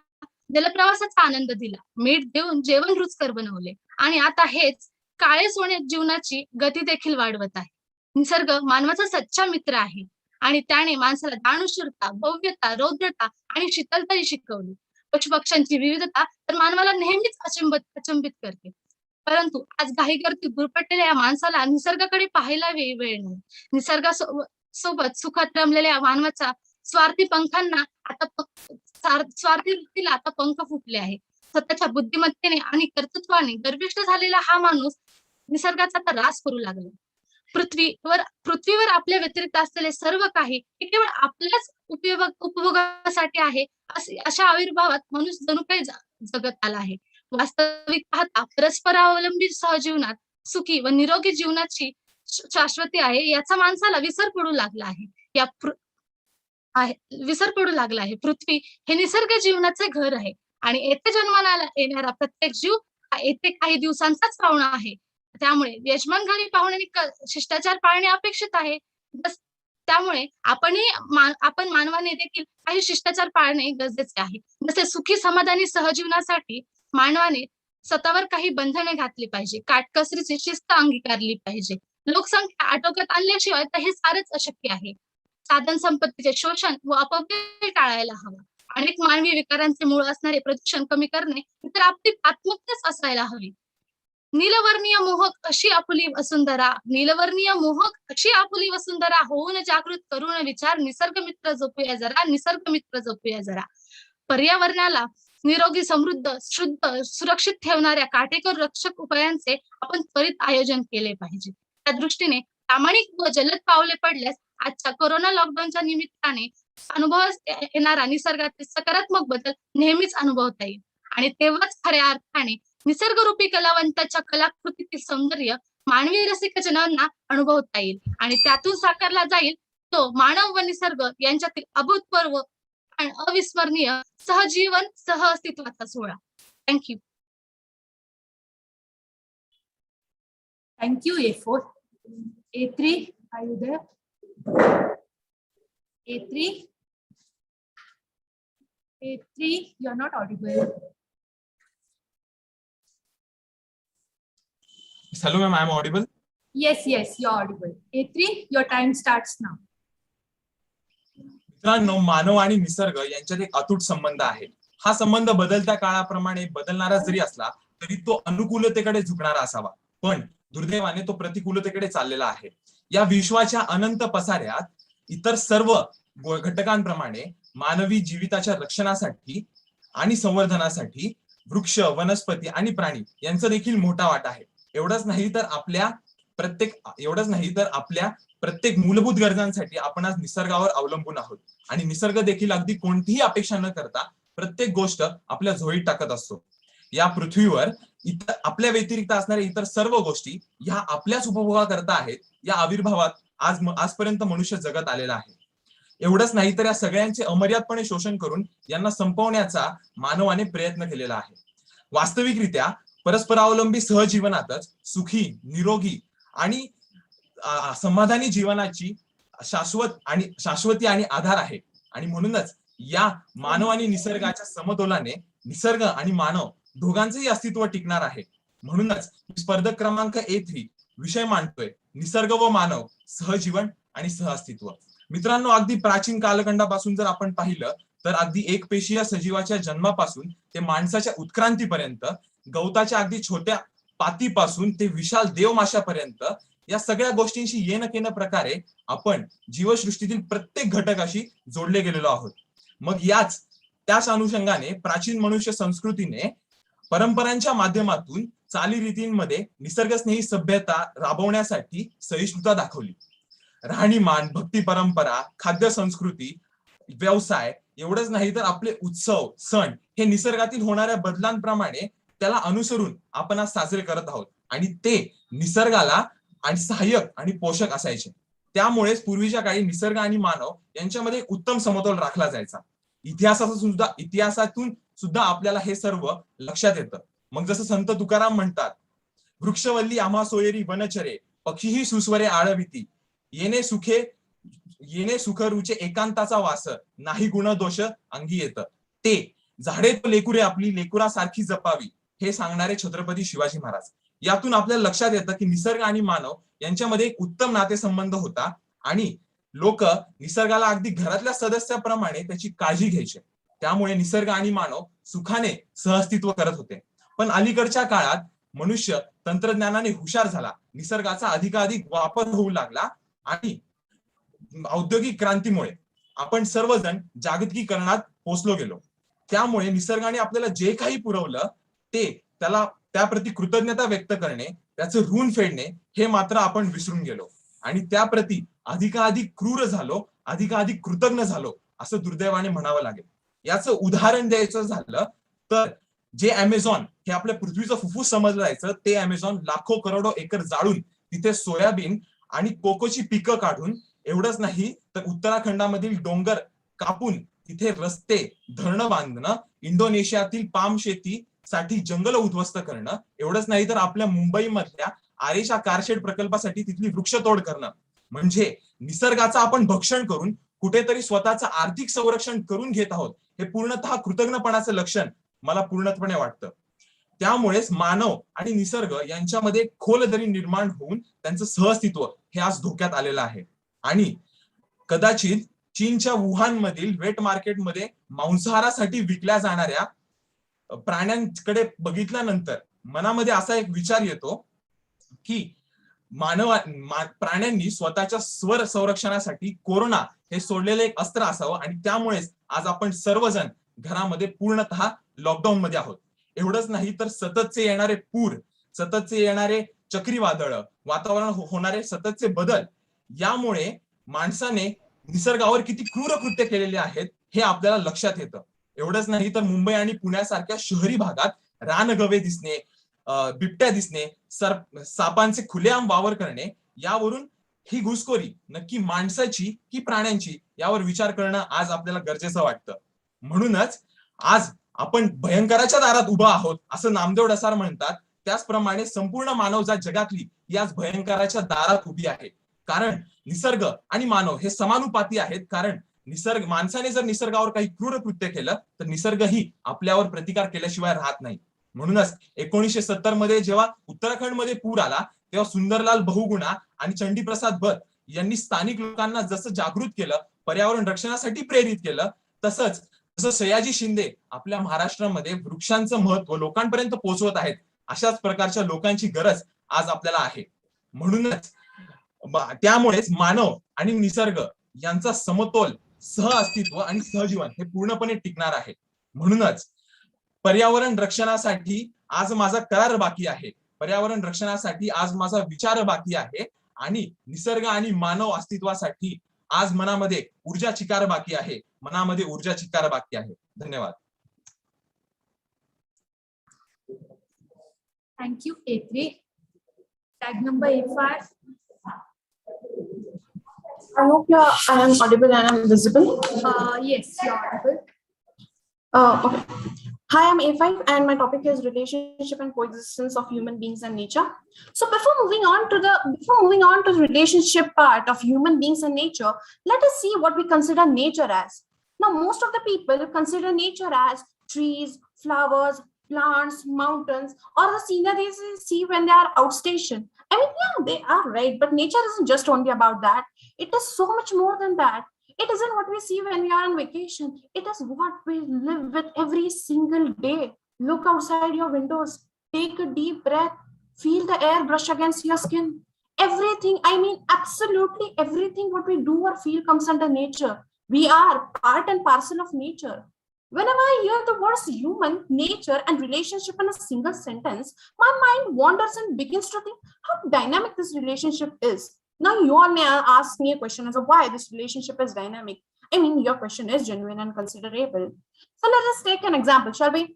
Speaker 8: जलप्रवासाचा आनंद दिला, मीठ देऊन जेवण रुचकर बनवले आणि आता हेच काळे सोने जीवनाची गती देखील वाढवत आहे. निसर्ग मानवाचा सच्चा मित्र आहे आणि त्याने माणसाला दानशूरता, भव्यता, रौद्रता आणि शीतलताही शिकवली. पशुपक्ष्यांची विविधता तर मानवाला नेहमीच अचंबित करते. परंतु आज घाईगर्दीत गुरफटलेल्या या माणसाला निसर्गाकडे पाहायला वेळ नाही. निसर्गासोबत सुखात रमलेल्या मानवाच्या स्वार्थी पंखांना स्वार्थी वृत्तीला आता पंख फुटले आहे. स्वतःच्या बुद्धिमत्तेने आणि कर्तृत्वाने गर्विष्ठ झालेला हा माणूस निसर्गाचा आता रास करू लागला. पृथ्वीवर आपल्या व्यतिरिक्त असलेले सर्व काही हे केवळ आपल्याच उपभोगासाठी आहे, अशा आविर्भावात मनुष्य जणू काही जगत आला आहे. वास्तविक पाहता परस्परावलंबी सहजीवनात सुखी व निरोगी जीवनाची शाश्वती आहे याचा माणसाला विसर पडू लागला आहे. पृथ्वी हे निसर्ग जीवनाचे घर आहे आणि येथे जन्माला येणारा प्रत्येक जीव हा येथे काही दिवसांचाच पाहुणा आहे. त्यामुळे यजमान घरी पाहुण्यांनी शिष्टाचार पाळणे अपेक्षित आहे. त्यामुळे आपण मानवाने देखील काही शिष्टाचार पाळणे गरजेचे आहे. जसे सुखी समाधानी सहजीवनासाठी मानवाने स्वतःवर काही बंधने घातली पाहिजे, काटकसरीची शिस्त अंगीकारली पाहिजे. लोकसंख्या आटोक्यात आणल्याशिवाय तर हे सारच अशक्य आहे. साधन संपत्तीचे शोषण व अपव्यय टाळायला हवा. अनेक मानवी विकारांचे मूळ असणारे प्रदूषण कमी करणे तर आपली प्राथमिकताच असायला हवी. नीलवर्णीय मोहक अशी आपुली वसुंधरा होऊन जागृत करून विचार निसर्ग मित्र जपूया जरा. पर्यावरणाला निरोगी, समृद्ध, शुद्ध, सुरक्षित ठेवणाऱ्या काटेकोर रक्षक उपायांचे आपण त्वरित आयोजन केले पाहिजे. त्या दृष्टीने प्रामाणिक व जलद पावले पडल्यास आजच्या कोरोना लॉकडाऊनच्या निमित्ताने अनुभवास येणारा निसर्गातील सकारात्मक बदल नेहमीच अनुभवता येईल आणि तेव्हाच खऱ्या अर्थाने निसर्गरूपी कलावंताच्या कलाकृतीतील सौंदर्य मानवी रसिकजनांना अनुभवता येईल आणि त्यातून साकारला जाईल तो मानव व निसर्ग यांच्यातील अभूतपूर्व आणि अविस्मरणीय सहजीवन सहअस्तित्वाचा सोहळा. Thank you.
Speaker 1: Thank you, A4. A3, are you there? A3? A3, you're not audible.
Speaker 9: Hello, ma'am, I am audible.
Speaker 1: Yes, you're audible. A3, your time starts now.
Speaker 9: मित्रांनो, मानव आणि निसर्ग यांच्यात एक अतूट संबंध आहे. हा संबंध बदलत्या काळाप्रमाणे बदलणारा जरी असला तरी तो अनुकूलतेकडे झुकणारा असावा, पण दुर्दैवाने तो प्रतिकूलतेकडे चाललेला आहे. या विश्वाच्या अनंत पसाऱ्यात इतर सर्व घटकांप्रमाणे मानवी जीविताच्या रक्षणासाठी आणि संवर्धनासाठी वृक्ष, वनस्पती आणि प्राणी यांचा देखील मोठा वाटा आहे. एवढंच नाही तर आपल्या प्रत्येक मूलभूत गरजांसाठी आपण आज निसर्गावर अवलंबून आहोत आणि निसर्ग देखील अगदी कोणतीही अपेक्षा न करता प्रत्येक गोष्ट आपल्या झोळीत टाकत असतो. या पृथ्वीवर इतर आपल्या व्यतिरिक्त असणाऱ्या इतर सर्व गोष्टी ह्या आपल्याच उपभोगाकरता आहेत. या आविर्भावात आजपर्यंत मनुष्य जगत आलेला आहे. एवढंच नाही तर या सगळ्यांचे अमर्यादपणे शोषण करून यांना संपवण्याचा मानवाने प्रयत्न केलेला आहे. वास्तविकरित्या परस्परावलंबी सहजीवनातच सुखी, निरोगी आणि समाधानी जीवनाची शाश्वती आणि आधार आहे. आणि म्हणूनच या मानव आणि निसर्गाच्या समतोलाने निसर्ग आणि मानव दोघांचेही अस्तित्व टिकणार आहे. म्हणूनच स्पर्धक क्रमांक A3 विषय मांडतोय, निसर्ग व मानव, सहजीवन आणि सहअस्तित्व. मित्रांनो, अगदी प्राचीन कालखंडापासून जर आपण पाहिलं तर अगदी एकपेशीय सजीवाच्या जन्मापासून ते माणसाच्या उत्क्रांतीपर्यंत, गवताच्या अगदी छोट्या पातीपासून ते विशाल देवमाशापर्यंत या सगळ्या गोष्टींशी येणं केनं प्रकारे आपण जीवसृष्टीतील प्रत्येक घटकाशी जोडले गेलेलो आहोत. मग त्याच अनुषंगाने प्राचीन मनुष्य संस्कृतीने परंपरांच्या माध्यमातून चालीरीतींमध्ये निसर्गस्नेही सभ्यता राबवण्यासाठी सहिष्णुता दाखवली. राहणीमान, भक्ती परंपरा, खाद्य संस्कृती, व्यवसाय, एवढंच नाही तर आपले उत्सव, सण हे निसर्गातील होणाऱ्या बदलांप्रमाणे त्याला अनुसरून आपण आज साजरे करत आहोत आणि ते निसर्गाला आणि सहाय्यक आणि पोषक असायचे. त्यामुळेच पूर्वीच्या काळी निसर्ग आणि मानव यांच्यामध्ये उत्तम समतोल राखला जायचा. इतिहासातून सुद्धा आपल्याला हे सर्व लक्षात येतं. मग जसं संत तुकाराम म्हणतात, वृक्षवल्ली आम्हा सोयरी वनचरे, पक्षीही सुस्वरे आळविती, येणे सुख रुचे एकांताचा वास, नाही गुण दोष अंगी येत, ते झाडे तो लेकुरे आपली लेकुरासारखी जपावी, हे सांगणारे छत्रपती शिवाजी महाराज. यातून आपल्याला लक्षात येतं की निसर्ग आणि मानव यांच्यामध्ये एक उत्तम नातेसंबंध होता आणि लोक निसर्गाला अगदी घरातल्या सदस्याप्रमाणे त्याची काळजी घ्यायचे. त्यामुळे निसर्ग आणि मानव सुखाने सहअस्तित्व करत होते. पण अलीकडच्या काळात मनुष्य तंत्रज्ञानाने हुशार झाला, निसर्गाचा अधिकाधिक वापर होऊ लागला आणि औद्योगिक क्रांतीमुळे आपण सर्वजण जागतिकीकरणात पोहोचलो गेलो. त्यामुळे निसर्गाने आपल्याला जे काही पुरवलं त्याप्रती कृतज्ञता व्यक्त करणे, त्याचं ऋण फेडणे हे मात्र आपण विसरून गेलो आणि त्याप्रती अधिकाधिक क्रूर झालो, अधिकाधिक कृतज्ञ झालो असं दुर्दैवाने म्हणावं लागेल. याचं उदाहरण द्यायचं झालं तर जे अमेझॉन हे आपल्या पृथ्वीचं फुफ्फुस समजलं जायचं, ते अमेझॉन लाखो करोडो एकर जाळून तिथे सोयाबीन आणि कोकोची पिकं काढून, एवढंच नाही तर उत्तराखंडामधील डोंगर कापून तिथे रस्ते, धरणं बांधणं, इंडोनेशियातील पाम शेती साठी जंगल उद्ध्वस्त करणं, एवढंच नाही तर आपल्या मुंबईमधल्या आरेच्या कारशेड प्रकल्पासाठी तिथली वृक्षतोड करणं, म्हणजे निसर्गाचं आपण भक्षण करून कुठेतरी स्वतःचं आर्थिक संरक्षण करून घेत आहोत. हे पूर्णतः कृतज्ञपणाचं लक्षण मला पूर्णपणे वाटतं. त्यामुळेच मानव आणि निसर्ग यांच्यामध्ये खोल दरी निर्माण होऊन त्यांचं सहअस्तित्व हे आज धोक्यात आलेलं आहे. आणि कदाचित चीनच्या वुहान मधील वेट मार्केटमध्ये मांसाहारासाठी विकल्या जाणाऱ्या प्राण्यांकडे बघितल्यानंतर मनामध्ये असा एक विचार येतो की प्राण्यांनी स्वतःच्या स्वर संरक्षणासाठी कोरोना हे सोडलेलं एक अस्त्र असावं आणि त्यामुळेच आज आपण सर्वजण घरामध्ये पूर्णतः लॉकडाऊन मध्ये आहोत. एवढंच नाही तर सततचे येणारे पूर, सततचे येणारे चक्रीवादळ, वातावरण होणारे सततचे बदल, यामुळे माणसाने निसर्गावर किती क्रूर कृत्य केलेले आहेत हे आपल्याला लक्षात येतं. एवढंच नाही तर मुंबई आणि पुण्यासारख्या शहरी भागात रानगवे दिसणे, बिबट्या दिसणे, सापांचे खुलेआम वावर करणे, यावरून ही घुसखोरी नक्की माणसाची की प्राण्यांची यावर विचार करणं आज आपल्याला गरजेचं वाटतं. म्हणूनच आज आपण भयंकराच्या दारात उभा आहोत असं नामदेव डसार म्हणतात. त्याचप्रमाणे संपूर्ण मानवजात जगातली ही आज भयंकराच्या दारात उभी आहे. कारण निसर्ग आणि मानव हे समानुपाती आहेत. कारण माणसाने जर निसर्गावर काही क्रूर कृत्य केलं तर निसर्गही आपल्यावर प्रतिकार केल्याशिवाय राहत नाही. म्हणूनच 1970 मध्ये जेव्हा उत्तराखंडमध्ये पूर आला तेव्हा सुंदरलाल बहुगुणा आणि चंडीप्रसाद भट यांनी स्थानिक लोकांना जसं जागृत केलं, पर्यावरण रक्षणासाठी प्रेरित केलं, तसंच सयाजी शिंदे आपल्या महाराष्ट्रामध्ये वृक्षांचं महत्व लोकांपर्यंत पोहोचवत आहेत. अशाच प्रकारच्या लोकांची गरज आज आपल्याला आहे. म्हणूनच त्यामुळेच मानव आणि निसर्ग यांचा समतोल, सहअस्तित्व आणि सहजीवन हे पूर्णपणे टिकणार आहे. म्हणूनच पर्यावरण रक्षणासाठी आज माझा करार बाकी आहे, पर्यावरण रक्षणासाठी आज माझा विचार बाकी आहे, आणि निसर्ग आणि मानव अस्तित्वासाठी आज मनामध्ये ऊर्जा चिकार बाकी आहे, मनामध्ये ऊर्जा चिकार बाकी आहे. धन्यवाद.
Speaker 1: Thank you, A3. Tag number A5.
Speaker 10: I hope I am audible and I'm visible.
Speaker 1: Yes, you're audible.
Speaker 10: Okay. Hi, I'm A5 and my topic is relationship and coexistence of human beings and nature. So before moving on to the relationship part of human beings and nature, let us see what we consider nature as. Now, most of the people consider nature as trees, flowers, plants, mountains, or the scenery they see when they are outstation. I mean, yeah, they are right, but nature isn't just only about that. It is so much more than that. It isn't what we see when we are on vacation. It is what we live with every single day. Look outside your windows, take a deep breath, feel the air brush against your skin. Everything, I mean, absolutely everything what we do or feel comes under nature. We are part and parcel of nature. Whenever I hear the words human, nature, and relationship in a single sentence, my mind wanders and begins to think how dynamic this relationship is. Now, you all may ask me a question as to why this relationship is dynamic. I mean, your question is genuine and considerable. So let us take an example, shall we?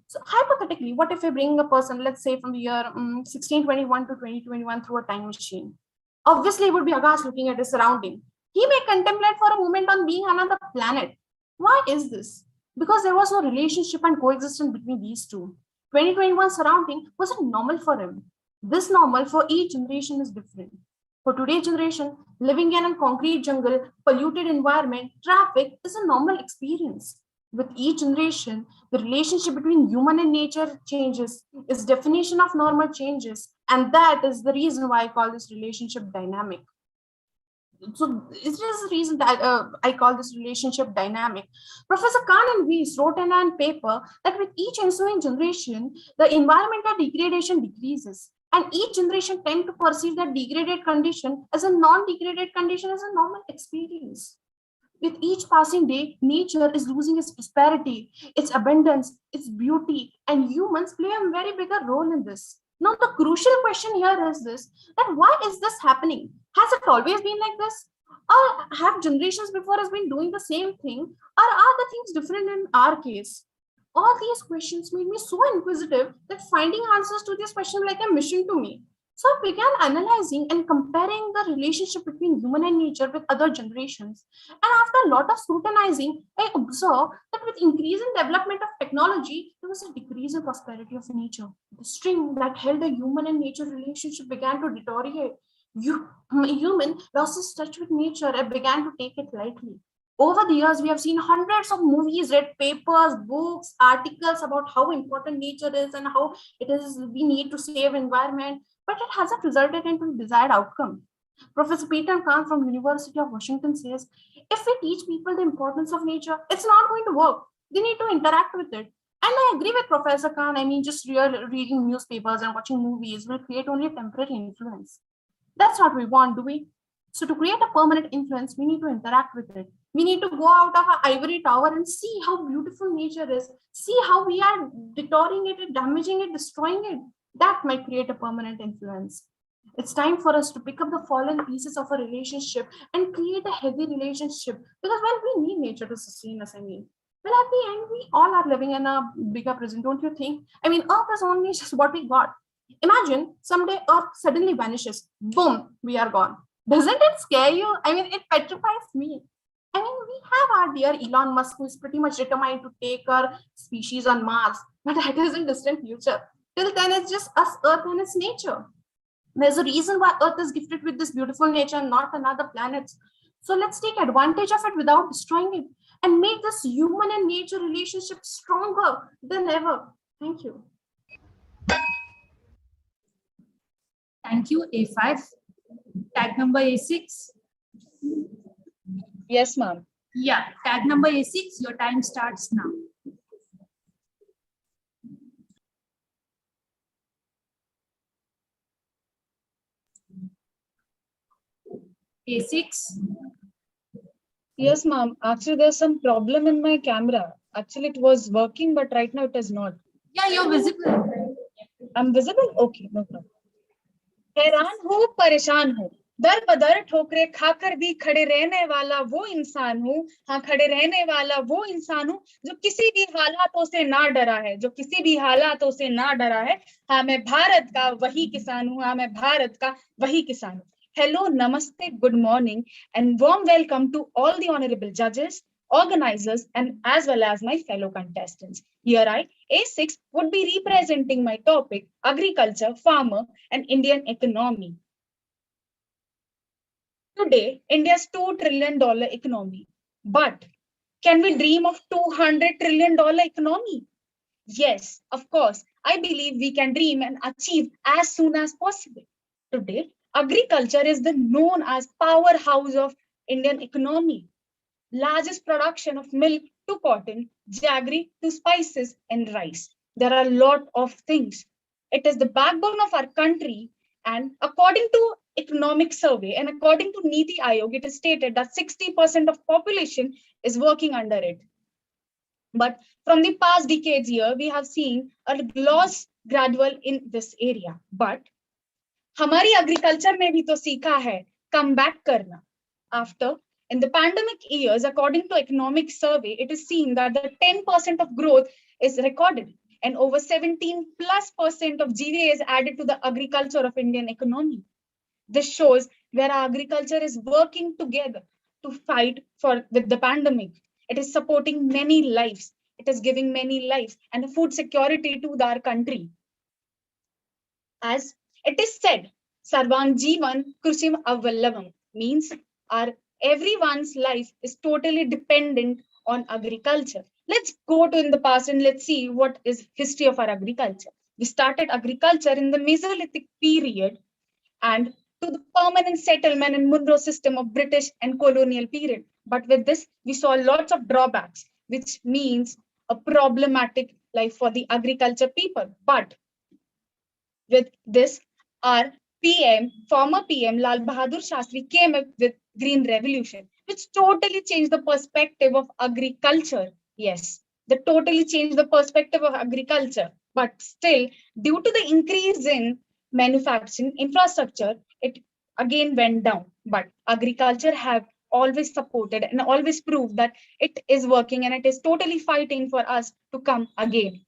Speaker 10: So hypothetically, what if I bring a person, let's say from the year 1621 to 2021 through a time machine? Obviously, he would be aghast looking at his surrounding. He may contemplate for a moment on being on another planet. Why is this? Because there was no relationship and coexistence between these two. 2021 surrounding wasn't normal for him. This normal for each generation is different. For today's generation, living in a concrete jungle, polluted environment, traffic is a normal experience. With each generation, the relationship between human and nature changes, its definition of normal changes, and that is the reason why I call this relationship dynamic. So it is the reason that I call this relationship dynamic. Professor Khan and Weiss wrote in a paper that with each ensuing generation, the environmental degradation decreases, and each generation tend to perceive that degraded condition as a non-degraded condition as a normal experience. With each passing day, nature is losing its prosperity, its abundance, its beauty, and humans play a very bigger role in this. Now, the crucial question here is this, that why is this happening? Has it always been like this? Or have generations before us been doing the same thing? Or are the things different in our case? All these questions made me so inquisitive that finding answers to these questions like a mission to me. So I began analyzing and comparing the relationship between human and nature with other generations. And after a lot of scrutinizing, I observed that with increasing development of technology, there was a decrease in prosperity of nature. The string that held a human and nature relationship began to deteriorate. Human lost his touch with nature and began to take it lightly. Over the years, we have seen hundreds of movies, read papers, books, articles about how important nature is and how it is we need to save environment, but it hasn't resulted into the desired outcome. Professor Peter Khan from University of Washington says, if we teach people the importance of nature, it's not going to work. They need to interact with it. And I agree with Professor Khan. I mean, just reading newspapers and watching movies will create only a temporary influence. That's not what we want, do we? So to create a permanent influence, we need to interact with it. We need to go out of our ivory tower and see how beautiful nature is. See how we are deteriorating it, damaging it, destroying it. That might create a permanent influence. It's time for us to pick up the fallen pieces of a relationship and create a healthy relationship, because, well, we need nature to sustain us. Well, at the end, we all are living in a bigger prison, don't you think? Earth is only just what we got. Imagine someday Earth suddenly vanishes. Boom, we are gone. Doesn't it scare you? It petrifies me. We have our dear Elon Musk, who is pretty much determined to take our species on Mars, but that is in distant future. Till then, it's just us, Earth, and its nature. There's a reason why Earth is gifted with this beautiful nature and not another planets. So let's take advantage of it without destroying it and make this human and nature relationship stronger than ever. Thank you.
Speaker 1: Thank you, A5. Tag number A6.
Speaker 5: Yes, ma'am.
Speaker 1: Yeah, tag number A6, your time starts now. A6.
Speaker 5: Yes, ma'am. Actually, there's some problem in my camera. Actually, it was working, but right now it is not.
Speaker 1: Yeah, you're visible.
Speaker 5: I'm visible? Okay, no problem. हैरान हो, परेशान हो, दर बदर ठोकरे खाकर भी खड़े रहने वाला वो इंसान हूँ। हाँ, खड़े रहने वाला वो इंसान हूँ जो किसी भी हालातों से ना डरा है, जो किसी भी हालातों से ना डरा है। हाँ, मैं भारत का वही किसान हूँ। हाँ, मैं भारत का वही किसान हूँ। Hello, namaste, good morning, and warm welcome to all the honorable judges, organizers, and as well as my fellow contestants. Here I, A6, would be representing my topic, agriculture, farmer, and Indian economy. Today, India's $2 trillion economy. But can we dream of $200 trillion economy? Yes, of course. I believe we can dream and achieve as soon as possible. Today, agriculture is the known as powerhouse of Indian economy. Largest production of milk to cotton, jaggery to spices and rice. There are a lot of things. It is the backbone of our country, and according to economic survey and according to Niti Aayog, it is stated that 60% of population is working under it. But from the past decades here, we have seen a loss gradual in this area. But हमारी agriculture में भी तो सीखा है come back करना. After, in the pandemic years, according to economic survey, it is seen that the 10% of growth is recorded and over 17+% of GVA is added to the agriculture of Indian economy. This shows where our agriculture is working together to fight with the pandemic. It is supporting many lives. It is giving many lives and food security to our country. As it is said, Sarvang Jivan Krushim Avallavam, means our everyone's life is totally dependent on agriculture. Let's go to in the past and let's see what is history of our agriculture. We started agriculture in the Mesolithic period and to the permanent settlement and Monroe system of British and colonial period. But with this, we saw lots of drawbacks, which means a problematic life for the agriculture people. But with this, our PM, former PM Lal Bahadur Shastri came up with Green Revolution, which totally changed the perspective of agriculture. Yes, they totally changed the perspective of agriculture. But still, due to the increase in manufacturing infrastructure, it again went down. But agriculture have always supported and always proved that it is working and it is totally fighting for us to come again.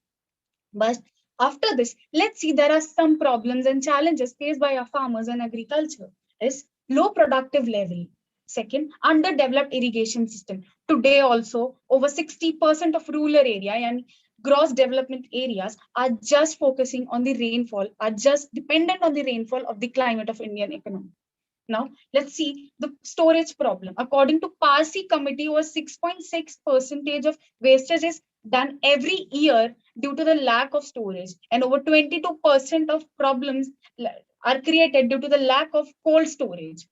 Speaker 5: But after this, let's see there are some problems and challenges faced by our farmers and agriculture. Is low productive level. Second, underdeveloped irrigation system. Today also, over 60% of rural area and gross development areas are just focusing on the rainfall, are just dependent on the rainfall of the climate of Indian economy. Now, let's see the storage problem. According to Parsi committee, over 6.6% of wastage is done every year due to the lack of storage, and over 22% of problems are created due to the lack of cold storage.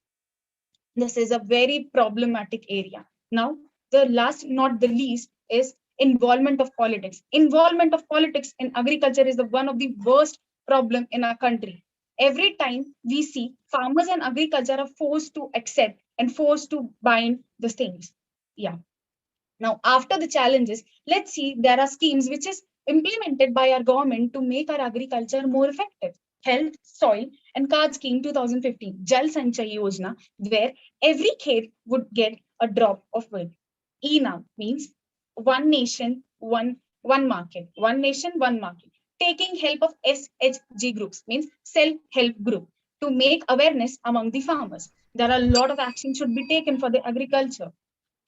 Speaker 5: This is a very problematic area. Now, the last, not the least, is involvement of politics. Involvement of politics in agriculture is one of the worst problem in our country. Every time we see farmers and agriculture are forced to accept and forced to bind the things. Yeah. Now, after the challenges, let's see there are schemes which is implemented by our government to make our agriculture more effective. Health, Soil and Card Scheme 2015, Jal Sanchay Yojana, where every kid would get a drop of water. ENAM means one nation, one market. One nation, one market. Taking help of SHG groups means self-help group to make awareness among the farmers. There are a lot of action should be taken for the agriculture.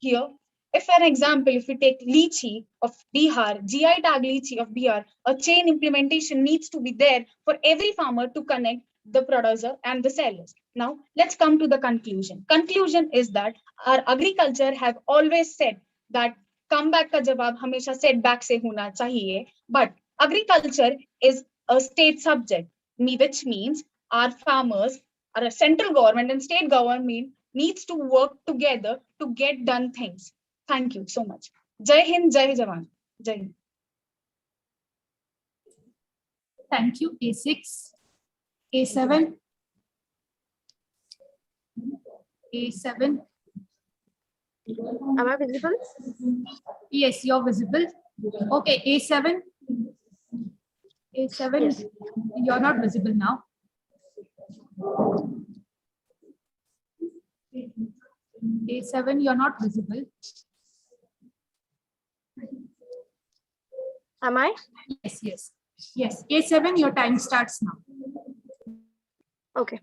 Speaker 5: Here, if an example, if we take lychee of Bihar, GI tag lychee of Bihar, a chain implementation needs to be there for every farmer to connect the producer and the sellers. Now, let's come to the conclusion. Conclusion is that our agriculture have always said that comeback ka jawab hamesha setback se hona chahiye, but agriculture is a state subject, which means our farmers, our central government and state government needs to work together to get done things. Thank you so much. Jai Hind, Jai Jawan. Jai Hind.
Speaker 1: Thank you. A6, A7, A7.
Speaker 11: Am I visible?
Speaker 1: Yes, you're visible. Okay, A7. A7,
Speaker 11: Yes.
Speaker 1: You're not visible now. A7, you're not visible.
Speaker 11: Am I?
Speaker 1: Yes, yes. Yes, A7, your time starts now.
Speaker 11: Okay.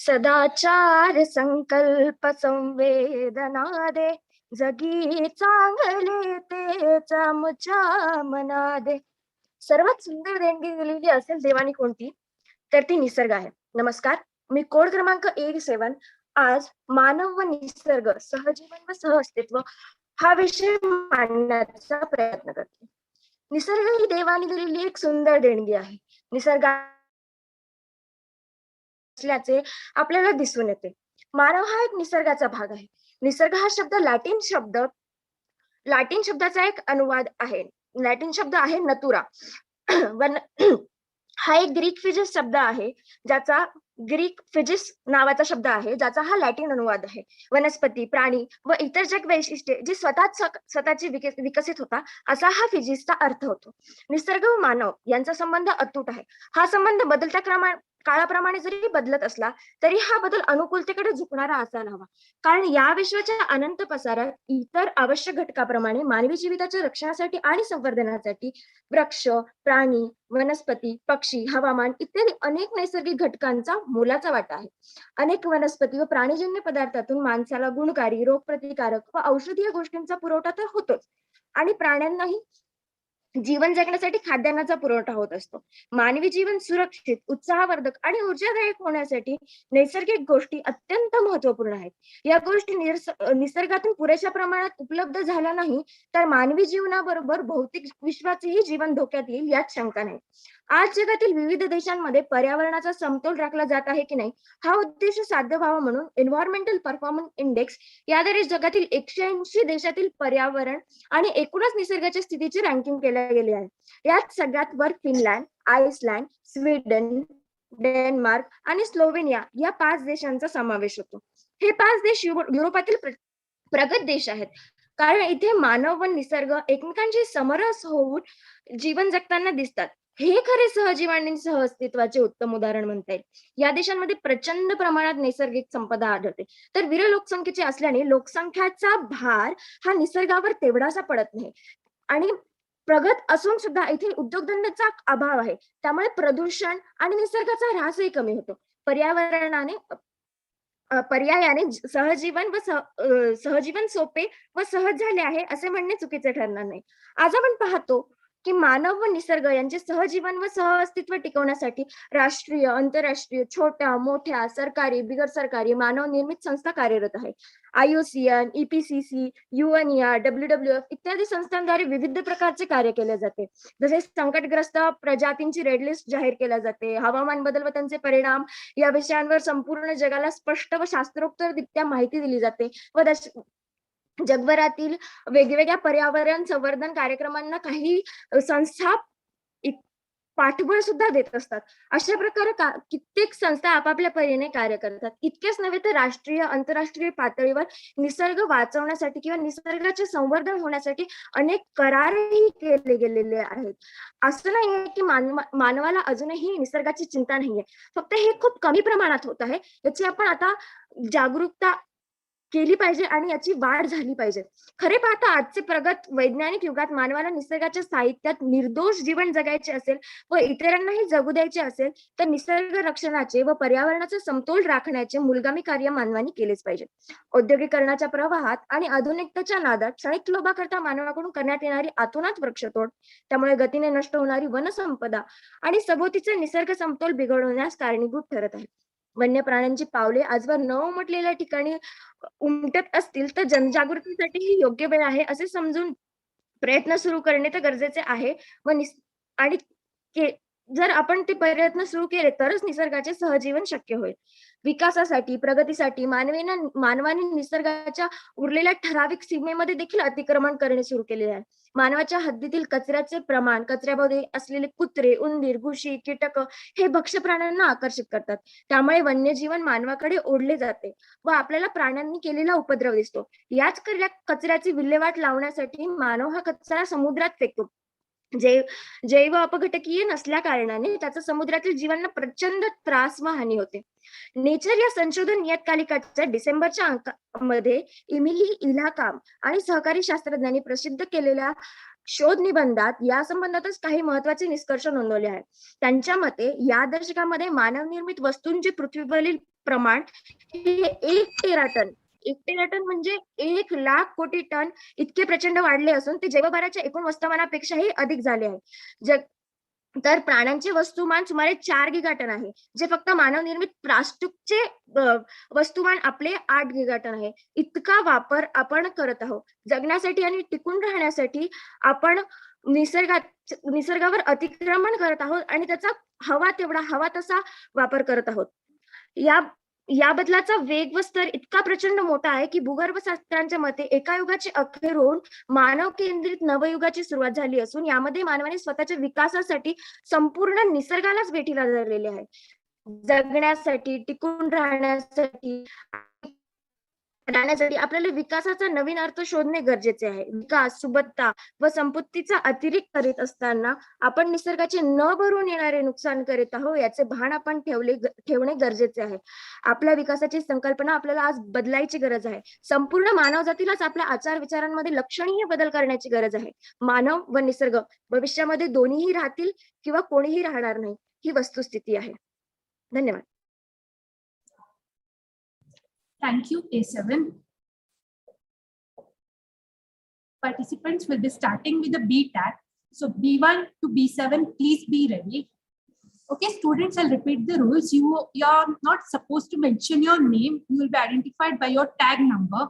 Speaker 11: सदाचार संकल्प संवेदना दे जगी चांगले तेच आमच्या मना दे. सर्वात सुंदर देणगी दिलेली असेल देवानी कोणती, तर ती निसर्ग आहे. नमस्कार, मी कोड क्रमांक 87 आज मानव व निसर्ग सहजीवन व सहअस्तित्व हा विषय मांडण्याचा प्रयत्न करते. निसर्ग ही देवाने दिलेली एक सुंदर देणगी आहे. निसर्ग असल्याचे आपल्याला दिसून येते. मानव हा एक निसर्गाचा भाग आहे. निसर्ग हा शब्द लॅटिन शब्दाचा एक अनुवाद आहे. लॅटिन शब्द आहे नतुरा. हा एक ग्रीक फिजिस शब्द आहे, ज्याचा ग्रीक फिजिस नावाचा शब्द आहे, ज्याचा हा लॅटिन अनुवाद आहे. वनस्पती, प्राणी व इतर जग वैशिष्ट्ये जी स्वतःची विकसित होता, असा हा फिजिसचा अर्थ होतो. निसर्ग व मानव यांचा संबंध अतूट आहे. हा संबंध बदलत्या काळाप्रमाणे जरी बदलत असला तरी हा बदल अनुकूलतेकडे झुकणारा असायला हवा. कारण या विश्वाच्या अनंत पसारात इतर आवश्यक घटकाप्रमाणे मानवी जीविताच्या रक्षणासाठी आणि संवर्धनासाठी वृक्ष, प्राणी, वनस्पती, पक्षी, हवामान इत्यादी अनेक नैसर्गिक घटकांचा मोलाचा वाटा आहे. अनेक वनस्पती व प्राणीजन्य पदार्थातून माणसाला गुणकारी, रोगप्रतिकारक व औषधीय गोष्टींचा पुरवठा तर होतोच, आणि प्राण्यांनाही जीवन जगण्यासाठी खाद्यान्नाचा पुरवठा होत असतो. मानवी जीवन सुरक्षित, उत्साहवर्धक आणि ऊर्जादायक होण्यासाठी नैसर्गिक गोष्टी अत्यंत महत्वपूर्ण आहेत. या गोष्टी निसर्गातून पुरेशा प्रमाणात उपलब्ध झाल्या नाही तर मानवी जीवनाबरोबर भौतिक विश्वाचेही जीवन धोक्यात येईल यात शंका नाही. आज जगातील विविध देशांमध्ये पर्यावरणाचा समतोल राखला जात आहे की नाही हा उद्देश साध्य व्हावा म्हणून एन्व्हायरमेंटल परफॉर्मन्स इंडेक्स याद्वारे जगातील 180 देशातील पर्यावरण आणि एकूणच निसर्गाच्या स्थितीची रँकिंग केले गेले आहे. यात सगळ्यात वर फिनलँड, आइसलँड, स्वीडन, डेन्मार्क आणि स्लोवेनिया या 5 देशांचा समावेश होतो. हे 5 देश युरोपातील प्रगत देश आहेत, कारण इथे मानव व निसर्ग एकमेकांशी समरस होऊन जीवन जगताना दिसतात. हे खरे सहजीवन आणि सहअस्तित्वाचे उत्तम उदाहरण म्हणता येईल. या देशांमध्ये प्रचंड प्रमाणात नैसर्गिक संपदा आढळते, तर विरळ लोकसंख्येचे असल्याने लोकसंख्याचा भार हा निसर्गावर तेवढासा पडत नाही. आणि प्रगत असून सुद्धा इथे उद्योगधंद्याचा अभाव आहे, त्यामुळे प्रदूषण आणि निसर्गाचा ऱ्हासही कमी होतो. पर्यायाने सहजीवन सोपे व सहज झाले आहे असे म्हणणे चुकीचे ठरणार नाही. आज आपण पाहतो की मानव व निसर्ग यांचे सहजीवन व सहअस्तित्व टिकवण्यासाठी राष्ट्रीय, आंतरराष्ट्रीय, छोट्या, मोठ्या, सरकारी, बिगर सरकारी, मानव निर्मित संस्था कार्यरत आहेत. IUCN, EPCC, UNEA, WWF इत्यादी संस्थांद्वारे विविध प्रकारचे कार्य केले जाते. जसे संकटग्रस्त प्रजातींची रेड लिस्ट जाहीर केल्या जाते, हवामान बदल व त्यांचे परिणाम या विषयांवर संपूर्ण जगाला स्पष्ट व शास्त्रोक्तरित्या माहिती दिली जाते व जगभरातील वेगवेगळ्या पर्यावरण संवर्धन कार्यक्रमांना काही संस्था पाठबळ सुद्धा देत असतात. अशा प्रकारे कित्येक संस्था आपापल्या परीने कार्य करतात. इतकेच नव्हे तर राष्ट्रीय आंतरराष्ट्रीय पातळीवर निसर्ग वाचवण्यासाठी किंवा निसर्गाचे संवर्धन होण्यासाठी अनेक करारही केले गेलेले आहेत. असं नाहीये की मानवाला अजूनही निसर्गाची चिंता नाहीये, फक्त हे खूप कमी प्रमाणात होत आहे. याची आपण आता जागरूकता केली पाहिजे आणि याची वाढ झाली पाहिजे. खरे पाहता आजचे प्रगत वैज्ञानिक युगात मानवाला निसर्गाच्या साहित्यात निर्दोष जीवन जगायचे असेल व इतरांनाही जगू द्यायचे असेल तर निसर्ग रक्षणाचे व पर्यावरणाचा समतोल राखण्याचे मूलगामी कार्य मानवाने केलेच पाहिजे. औद्योगिकरणाच्या प्रवाहात आणि आधुनिकतेच्या नादात क्षणिक लोभाकरता मानवाकडून करण्यात येणारी अतोनात वृक्षतोड, त्यामुळे गतीने नष्ट होणारी वनसंपदा आणि सभोवतीचा निसर्ग समतोल बिघडवण्यास कारणीभूत ठरत आहे. वन्य प्राण्यांची पावले आजवर न उमटलेल्या ठिकाणी उमटत असतील तर जनजागृतीसाठी ही योग्य वेळ आहे असे समजून प्रयत्न सुरू करणे तर गरजेचे आहे. आणि जर आपण ते प्रयत्न सुरू केले तरच निसर्गाचे सहजीवन शक्य होईल. विकासासाठी प्रगतीसाठी मानवाने निसर्गाच्या उरलेल्या ठराविक सीमेमध्ये देखील अतिक्रमण करणे सुरू केले आहे. मानवाच्या हद्दीतील कचऱ्याचे प्रमाण, कचऱ्यामध्ये असलेले कुत्रे, उंदीर, घुशी, कीटक हे भक्ष्य प्राण्यांना आकर्षित करतात. त्यामुळे वन्यजीवन मानवाकडे ओढले जाते व आपल्याला प्राण्यांनी केलेला उपद्रव दिसतो. याच कचऱ्याची विल्हेवाट लावण्यासाठी मानव हा कचरा समुद्रात फेकतो. जैव अपघटकीय नसल्या कारणाने त्याचा समुद्रातील जीवांना प्रचंड त्रास व हानी होते. नेचर या संशोधन नियतकालिकाच्या डिसेंबरच्या अंकामध्ये इमिली इलाकाम आणि सहकारी शास्त्रज्ञांनी प्रसिद्ध केलेल्या शोध निबंधात या संबंधातच काही महत्वाचे निष्कर्ष नोंदवले आहेत. त्यांच्या मते या दशकामध्ये मानवनिर्मित वस्तूंचे पृथ्वीवरील प्रमाण हे 1 टेराटन म्हणजे 1,00,000 कोटी टन इतके प्रचंड वाढले असून ते जैवभाराच्या एकूण वस्तुमानापेक्षाही अधिक झाले आहे. तर प्राण्यांचे वस्तुमान सुमारे 4 गिगाटन आहे, जे फक्त मानवनिर्मित प्लास्टिकचे वस्तुमान आपले 8 गिगाटन आहे. इतका वापर आपण करत आहोत. जगण्यासाठी आणि टिकून राहण्यासाठी आपण निसर्गावर अतिक्रमण करत आहोत आणि त्याचा हवा तसा वापर करत आहोत. या बदलाचा वेग व स्तर इतका प्रचंड मोठा आहे की भूगर्भशास्त्रांच्या मते एका युगाचे अखेर होऊन मानव केंद्रित नवयुगाची सुरुवात झाली असून यामध्ये मानवाने स्वतःच्या विकासासाठी संपूर्ण निसर्गालाच वेठीला धरलेले आहे. जगण्यासाठी, टिकून राहण्यासाठी आपल्याला विकासाचा नवीन अर्थ शोधणे गरजेचे आहे. विकास, सुबत्ता व संपत्तीचा अतिरेक करीत असताना आपण निसर्गाचे न भरून येणारे नुकसान करीत आहोत याचे भान आपण ठेवणे गरजेचे आहे. आपल्या विकासाची संकल्पना आपल्याला आज बदलायची गरज आहे. संपूर्ण मानवजातीलाच आपल्या आचार विचारांमध्ये लक्षणीय बदल करण्याची गरज आहे. मानव व निसर्ग भविष्यामध्ये दोन्हीही राहतील किंवा कोणीही राहणार नाही, ही वस्तुस्थिती आहे. धन्यवाद.
Speaker 1: Thank you, A7. Participants will be starting with the B tag. So B1 to B7, please be ready. Okay, students, I'll repeat the rules. You are not supposed to mention your name. You will be identified by your tag number.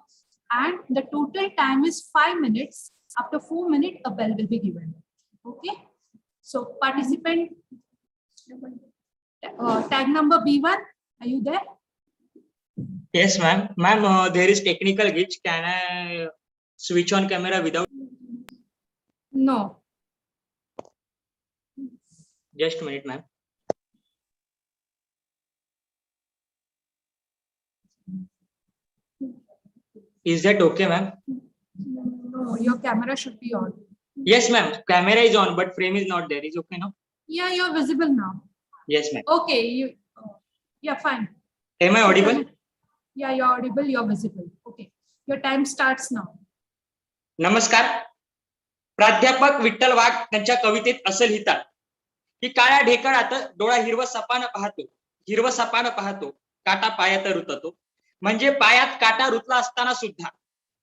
Speaker 1: And the total time is 5 minutes. After 4 minutes, a bell will be given. Okay, so participant, tag number B1, are you there?
Speaker 12: Yes, ma'am. Ma'am, there is technical glitch. Can I switch on camera without?
Speaker 1: No.
Speaker 12: Just a minute, ma'am. Is that okay, ma'am?
Speaker 1: No, your camera should be on.
Speaker 12: Yes, ma'am. Camera is on, but frame is not there. Is okay now?
Speaker 1: Yeah, you're visible now.
Speaker 12: Yes, ma'am.
Speaker 1: Okay, yeah, fine.
Speaker 12: Am I audible?
Speaker 1: Yeah, you're audible, you're visible. Okay, your time starts now.
Speaker 12: नमस्कार. प्राध्यापक विठ्ठल वाघ त्यांच्या कवितेत असं लिहितात की काळ्या ढेकळात डोळा हिरवं सपानं पाहतो, काटा पायात रुततो. म्हणजे पायात काटा रुतला असताना सुद्धा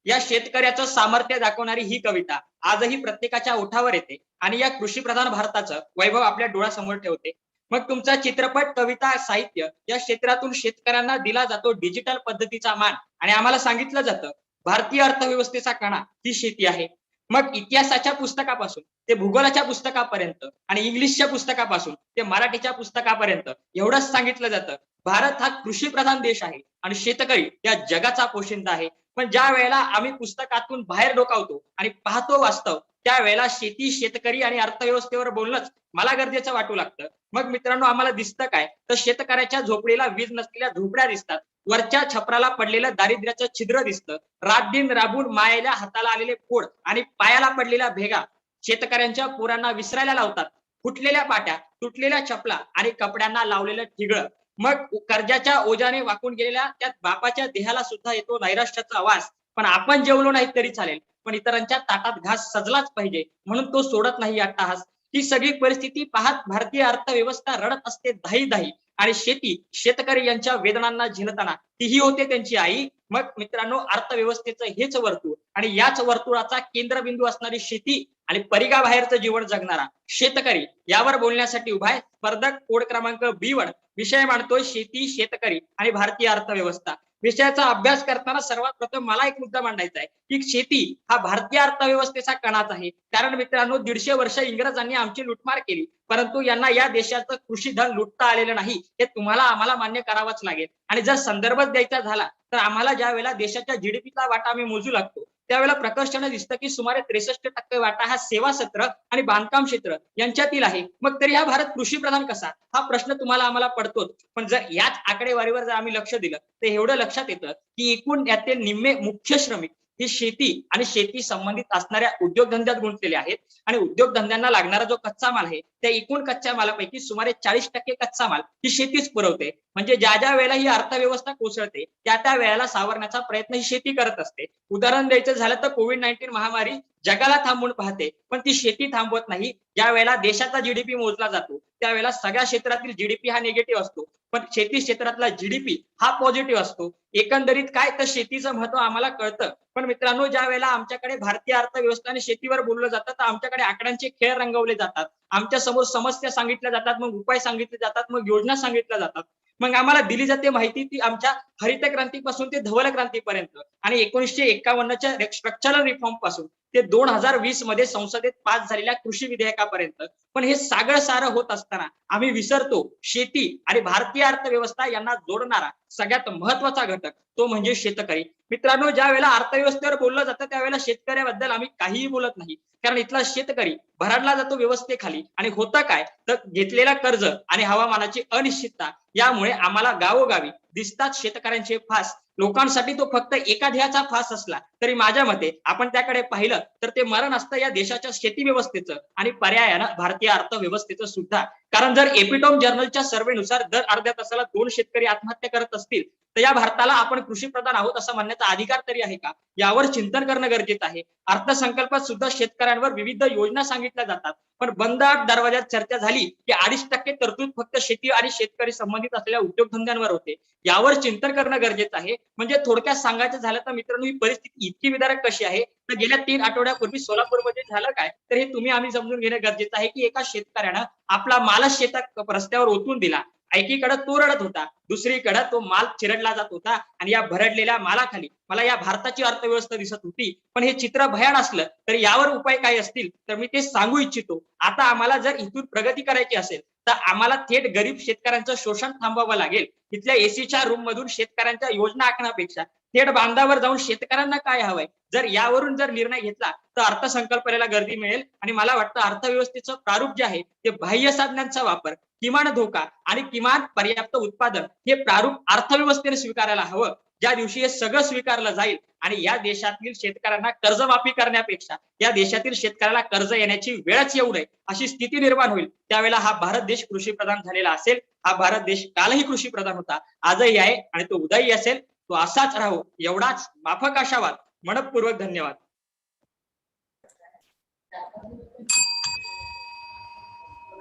Speaker 12: या शेतकऱ्याचं सामर्थ्य दाखवणारी ही कविता आजही प्रत्येकाच्या ओठावर येते आणि या कृषीप्रधान भारताचं वैभव आपल्या डोळ्यासमोर ठेवते. मग तुमचा चित्रपट, कविता, साहित्य या क्षेत्रातून शेतकऱ्यांना दिला जातो डिजिटल पद्धतीचा मान आणि आम्हाला सांगितलं जातं भारतीय अर्थव्यवस्थेचा कणा ही शेती आहे. मग इतिहासाच्या पुस्तकापासून ते भूगोलाच्या पुस्तकापर्यंत आणि इंग्लिशच्या पुस्तकापासून ते मराठीच्या पुस्तकापर्यंत एवढंच सांगितलं जातं भारत हा कृषीप्रधान देश आहे आणि शेतकरी या जगाचा पोशिंदा आहे. पण ज्या वेळेला आम्ही पुस्तकातून बाहेर डोकावतो आणि पाहतो वास्तव, त्यावेळेला शेती, शेतकरी आणि अर्थव्यवस्थेवर बोलणंच मला गरजेचं वाटू लागतं. मग मित्रांनो, आम्हाला दिसतं काय, तर शेतकऱ्याच्या झोपडीला वीज नसलेल्या झोपड्या दिसतात, वरच्या छपराला पडलेलं दारिद्र्याचं छिद्र दिसतं, रात दिन राबून मायेल्या हाताला आलेले फोड आणि पायाला पडलेल्या भेगा शेतकऱ्यांच्या पोरांना विसरायला लावतात. फुटलेल्या पाट्या, तुटलेल्या चपला आणि कपड्यांना लावलेलं ठिगळं. मग कर्जाच्या ओझ्याने वाकून गेलेल्या त्या बापाच्या देहाला सुद्धा येतो नैराश्याचा वास. पण आपण जेवलो नाही तरी चालेल, पण इतरांच्या ताटात घास सजलाच पाहिजे, म्हणून तो सोडत नाही अट्टाहास. ही सगळी परिस्थिती पाहत भारतीय अर्थव्यवस्था रडत असते धाई धाई, आणि शेती, शेतकरी यांच्या वेदनांना झेलताना तीही होते त्यांची आई. मग मित्रांनो, अर्थव्यवस्थेचं हेच वर्तुळ आणि याच वर्तुळाचा केंद्रबिंदू असणारी शेती आणि परिघाबाहेरचं जीवन जगणारा शेतकरी, यावर बोलण्यासाठी उभा आहे स्पर्धक कोड क्रमांक B1. विषय मांडतोय शेती, शेतकरी आणि भारतीय अर्थव्यवस्था. विषयाचा अभ्यास करताना सर्वात प्रथम मला एक मुद्दा मांडायचा आहे की शेती हा भारतीय अर्थव्यवस्थेचा कणाच आहे. कारण मित्रांनो, 150 वर्ष इंग्रजांनी आमची लुटमार केली, परंतु यांना या देशाचं कृषी धन लुटता आलेलं नाही, हे तुम्हाला आम्हाला मान्य करावंच लागेल. आणि जर संदर्भ द्यायचा झाला तर आम्हाला ज्या वेळेला देशाच्या जीडीपीचा वाटा आम्ही मोजू लागतो, त्यावेळेला प्रकर्षाने दिसतं की सुमारे 63% वाटा हा सेवा क्षेत्र आणि बांधकाम क्षेत्र यांच्यातील आहे. मग तरी हा भारत कृषी प्रधान कसा, हा प्रश्न तुम्हाला आम्हाला पडतोच. पण जर याच आकडेवारीवर जर आम्ही लक्ष दिलं तर एवढं लक्षात येतं की एकूण यातील निम्मे मुख्य श्रमिक ही शेती आणि शेती संबंधित असणाऱ्या उद्योगधंद्यात गुंतलेले आहेत. आणि उद्योगधंद्यांना लागणारा जो कच्चा माल आहे, त्या एकूण कच्च्या मालापैकी सुमारे 40% कच्चा माल ही शेतीच पुरवते. म्हणजे ज्या ज्या वेळेला ही अर्थव्यवस्था कोसळते त्या त्या वेळेला सावरण्याचा प्रयत्न ही शेती करत असते. उदाहरण द्यायचं झालं तर कोविड-19 महामारी जगाला थांबवून पाहते, पण ती शेती थांबवत नाही. ज्या वेळेला देशाचा जीडीपी मोजला जातो त्यावेळेला सगळ्या क्षेत्रातील जीडीपी हा निगेटिव्ह असतो, पण शेती क्षेत्रातला जीडीपी हा पॉझिटिव्ह असतो. एकंदरीत काय, तर शेतीचं महत्व आम्हाला कळतं. पण मित्रांनो, ज्या वेळेला आमच्याकडे भारतीय अर्थव्यवस्था आणि शेतीवर बोललं जातं तर आमच्याकडे आकड्यांचे खेळ रंगवले जातात, आमच्या समोर समस्या सांगितल्या जातात, मग उपाय सांगितले जातात, मग योजना सांगितल्या जातात. मग आम्हाला दिली जाते माहिती ती आमच्या हरित क्रांतीपासून ते धवल क्रांतीपर्यंत आणि 1951च्या स्ट्रक्चरल रिफॉर्म पासून ते 2020 मध्ये संसदेत पास झालेल्या कृषी विधेयकापर्यंत. पण हे सगळं सारं होत असताना आम्ही विसरतो शेती आणि भारतीय अर्थव्यवस्था यांना जोडणारा सगळ्यात महत्वाचा घटक, तो म्हणजे शेतकरी. मित्रांनो, ज्या वेळेला अर्थव्यवस्थेवर बोललं जातं त्यावेळेला शेतकऱ्याबद्दल आम्ही काहीही बोलत नाही, कारण इथला शेतकरी भरडला जातो व्यवस्थेखाली. आणि होतं काय, तर घेतलेला कर्ज आणि हवामानाची अनिश्चितता यामुळे आम्हाला गावोगावी दिसतात शेतकऱ्यांचे फास. लोकांसाठी तो फक्त एका ध्येयाचा फास असला तरी माझ्या मते आपण त्याकडे पाहिलं तर ते मरण असतं या देशाच्या शेती व्यवस्थेचं आणि पर्यायानं भारतीय अर्थव्यवस्थेचं सुद्धा. कारण जर एपिटॉम जर्नलच्या सर्वेनुसार दर अर्ध्या तासाला 2 शेतकरी आत्महत्या करत असतील तर या भारताला आपण कृषी प्रधान आहोत असं म्हणण्याचा अधिकार तरी आहे का, यावर चिंतन करणं गरजेचं आहे. अर्थसंकल्पात सुद्धा शेतकऱ्यांवर विविध योजना सांगितल्या जातात, पण बंद दरवाज्यात चर्चा झाली की 2.5% तरतूद फक्त शेती आणि शेतकरी संबंधित असलेल्या उद्योगधंद्यांवर होते. यावर चिंतन करणं गरजेचं आहे. म्हणजे थोडक्यात सांगायचं झालं तर मित्रांनो, ही परिस्थिती इतकी विदारक कशी आहे, तर गेल्या 3 आठवड्यापूर्वी सोलापूरमध्ये झालं काय, तर हे तुम्ही आम्ही समजून घेणं गरजेचं आहे की एका शेतकऱ्यानं आपला मालच शेतात रस्त्यावर ओतून दिला. एकीकडे तो रडत होता, दुसरीकडे तो माल चिरडला जात होता आणि या भरडलेल्या मालाखाली मला या भारताची अर्थव्यवस्था दिसत होती. पण हे चित्र भयान असलं तर यावर उपाय काय असतील तर मी ते सांगू इच्छितो. आता आम्हाला जर इथून प्रगती करायची असेल तर आम्हाला थेट गरीब शेतकऱ्यांचं शोषण थांबवावं लागेल. इथल्या एसीच्या रूम मधून शेतकऱ्यांच्या योजना आखण्यापेक्षा थेट बांधावर जाऊन शेतकऱ्यांना काय हवंय, जर यावरून जर निर्णय घेतला तर अर्थसंकल्पनेला गर्दी मिळेल. आणि मला वाटतं अर्थव्यवस्थेचं प्रारूप जे आहे ते बाह्य साधनांचा वापर, किमान धोका आणि किमान पर्याप्त उत्पादन हे प्रारूप अर्थव्यवस्थेने स्वीकारायला हवं. ज्या दिवशी हे सगळं स्वीकारलं जाईल आणि या देशातील शेतकऱ्यांना कर्जमाफी करण्यापेक्षा या देशातील शेतकऱ्याला कर्ज येण्याची वेळच येऊ नये अशी स्थिती निर्माण होईल, त्यावेळेला हा भारत देश कृषी प्रधान झालेला असेल. हा भारत देश कालही कृषी प्रधान होता, आजही आहे आणि तो उद्याही असेल. तो असाच राहो एवढाच माफक आशावाद. मनपूर्वक धन्यवाद.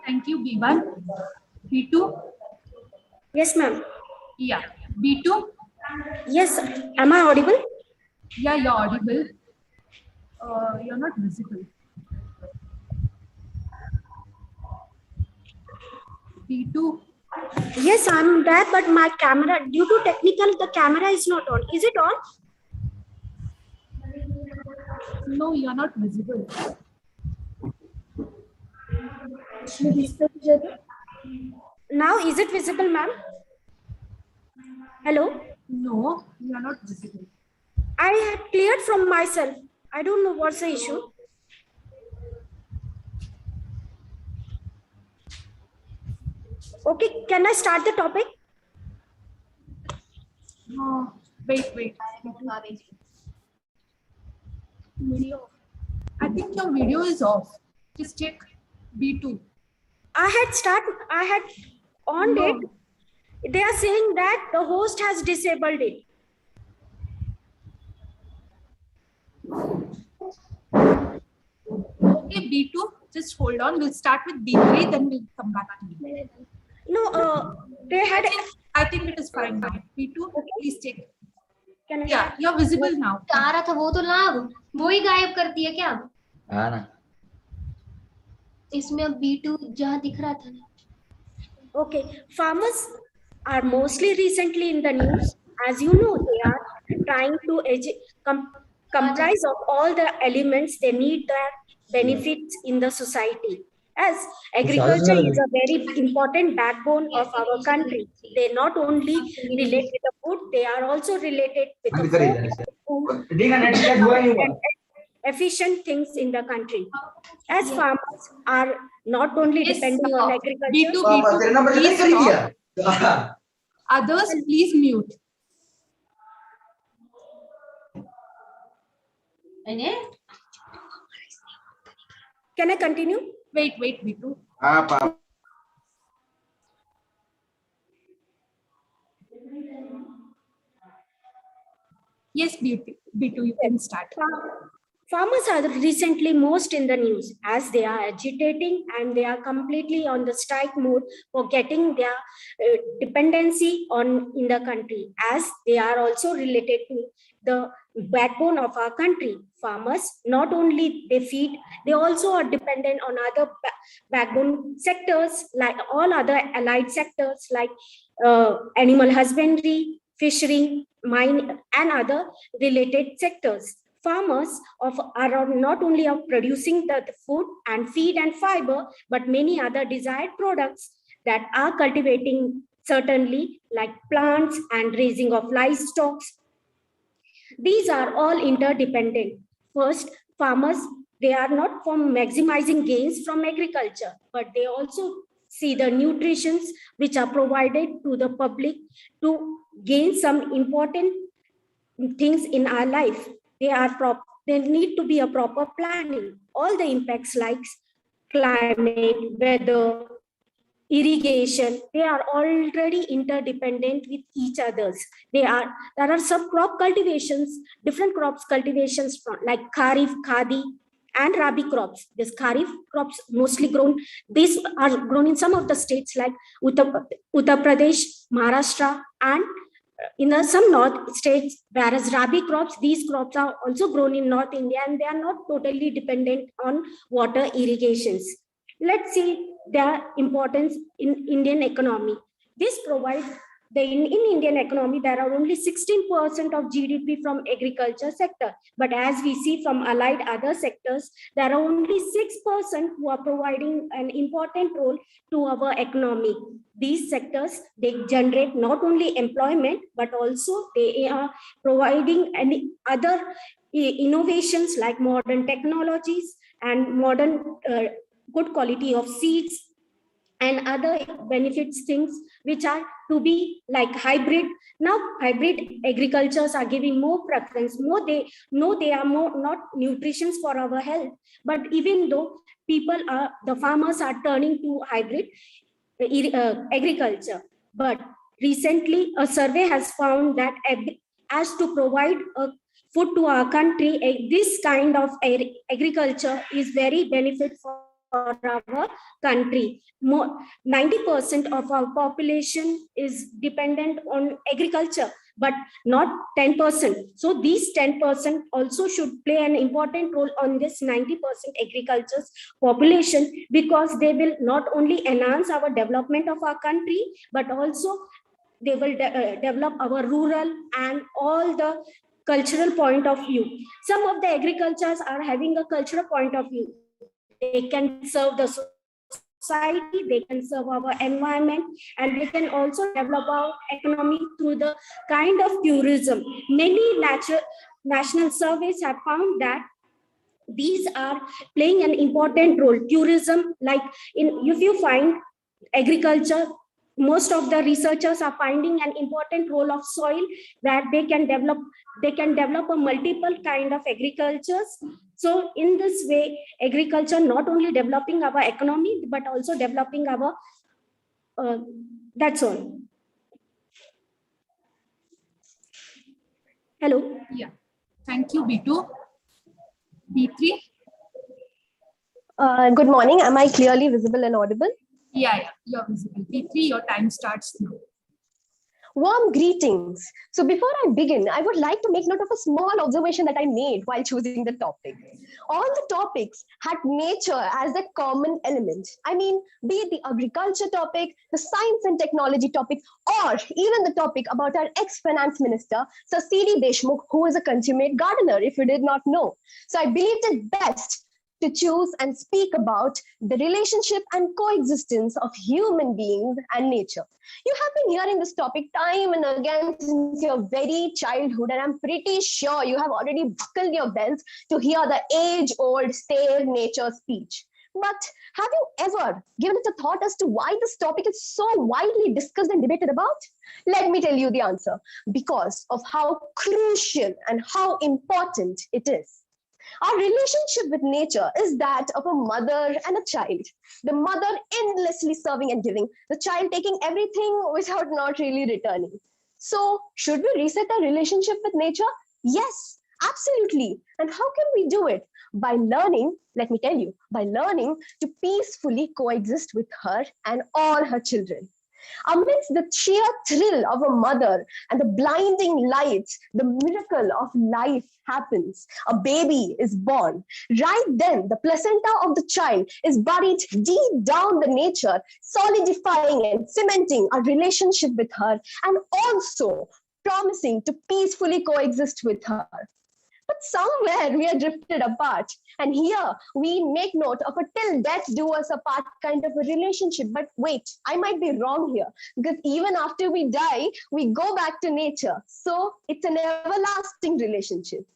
Speaker 1: Thank you, B1. B2?
Speaker 11: Yes, ma'am.
Speaker 1: Yeah. B2?
Speaker 11: Yes, am I audible?
Speaker 1: Yeah, you're audible. You're not visible. B2?
Speaker 11: Yes, I'm there, but my camera, due to technical, the camera is not on. Is it on?
Speaker 1: No, you're not visible.
Speaker 11: Now, is it visible, ma'am? Hello?
Speaker 1: No, you're not visible.
Speaker 11: I had cleared from myself. I don't know what's the issue. Okay, can I start the topic?
Speaker 1: No, wait. Video. I think your video is off. Just check B2.
Speaker 11: I had on
Speaker 1: No.
Speaker 11: it. They are saying that the host has disabled it.
Speaker 1: Okay, B2, just hold on. We'll start with B3, then we'll come back to you.
Speaker 11: No, they had.
Speaker 1: I think it is fine now. B2, please check.
Speaker 11: Can I?
Speaker 1: Yeah, you're visible now.
Speaker 13: आ रहा था वो तो लाभ वो ही गायब कर दिया क्या अब?
Speaker 14: हाँ ना
Speaker 13: इसमें अब B2 जहाँ दिख रहा था.
Speaker 11: Okay, farmers are mostly recently in the news. As you know, they are trying to comprise of all the elements they need their benefits in the society. As agriculture is a very important backbone of our country. They not only relate with the food, they are also related with the food and efficient things in the country. As farmers are not only depending on agriculture.
Speaker 1: B2, please stop. Others, please mute.
Speaker 11: Can I continue?
Speaker 1: Wait, B2. Yes, B2, you can start.
Speaker 11: Farmers are recently most in the news as they are agitating and they are completely on the strike mode for getting their dependency on in the country, as they are also related to the backbone of our country. Farmers not only they feed, they also are dependent on other backbone sectors like all other allied sectors like animal husbandry, fishery, mine, and other related sectors. Farmers are not only of producing the food and feed and fiber, but many other desired products that are cultivating certainly like plants and raising of livestock. These are all interdependent. First, farmers, they are not from maximizing gains from agriculture, but they also see the nutritions which are provided to the public to gain some important things in our life. There need to be a proper planning. All the impacts like climate, weather, irrigation, they are already interdependent with each others. There are some crop cultivations, different crops cultivations like Kharif, Khadi, and Rabi crops. These Kharif crops mostly grown. These are grown in some of the states like Uttar Pradesh, Maharashtra, and in some north states, whereas Rabi crops, these crops are also grown in North India and they are not totally dependent on water irrigations. Let's see their importance in Indian economy. This provides in Indian economy, there are only 16% of GDP from agriculture sector. But as we see from allied other sectors, there are only 6% who are providing an important role to our economy. These sectors, they generate not only employment, but also they are providing any other innovations like modern technologies and modern good quality of seeds and other benefits things which are to be like hybrid. Now hybrid agricultures are giving more preference, they are more not nutritions for our health, but even though the farmers are turning to hybrid agriculture, but recently a survey has found that as to provide food to our country, this kind of agriculture is very benefit for our country. 90% of our population is dependent on agriculture, but not 10%. So these 10% also should play an important role on this 90% agriculture population, because they will not only enhance our development of our country, but also they will develop our rural and all the cultural point of view. Some of the agricultures are having a cultural point of view. They can serve the society, they can serve our environment, and they can also develop our economy through the kind of tourism. Many
Speaker 14: national surveys have found that these are playing an important role. Tourism, like if you find agriculture, most of the researchers are finding an important role of soil, where they can develop a multiple kind of agricultures. So in this way, agriculture not only developing our economy, but also developing our that's all. Hello.
Speaker 1: Yeah. Thank you, B2. B3.
Speaker 15: Good morning. Am I clearly visible and audible?
Speaker 1: Yeah, you're visible. B3, your time starts now.
Speaker 15: Warm greetings. So before I begin, I would like to make note of a small observation that I made while choosing the topic. All the topics had nature as a common element. I mean, be it the agriculture topic, the science and technology topic, or even the topic about our ex-finance minister, Sir C.D. Deshmukh, who is a consummate gardener, if you did not know. So I believed it best to choose and speak about the relationship and coexistence of human beings and nature. You have been hearing this topic time and again since your very childhood, and I'm pretty sure you have already buckled your belts to hear the age-old stare nature speech. But have you ever given it a thought as to why this topic is so widely discussed and debated about? Let me tell you the answer. Because of how crucial and how important it is. Our relationship with nature is that of a mother and a child. The mother endlessly serving and giving, the child taking everything without not really returning. So, should we reset our relationship with nature? Yes, absolutely. And how can we do it? By learning, let me tell you, by learning to peacefully coexist with her and all her children. Amidst the sheer thrill of a mother and the blinding lights, the miracle of life happens. A baby is born. Right then, the placenta of the child is buried deep down the nature, solidifying and cementing a relationship with her and also promising to peacefully coexist with her. But somewhere we are drifted apart. And here we make note of a till death do us apart kind of a relationship. But wait, I might be wrong here, because even after we die, we go back to nature. So it's an everlasting relationship.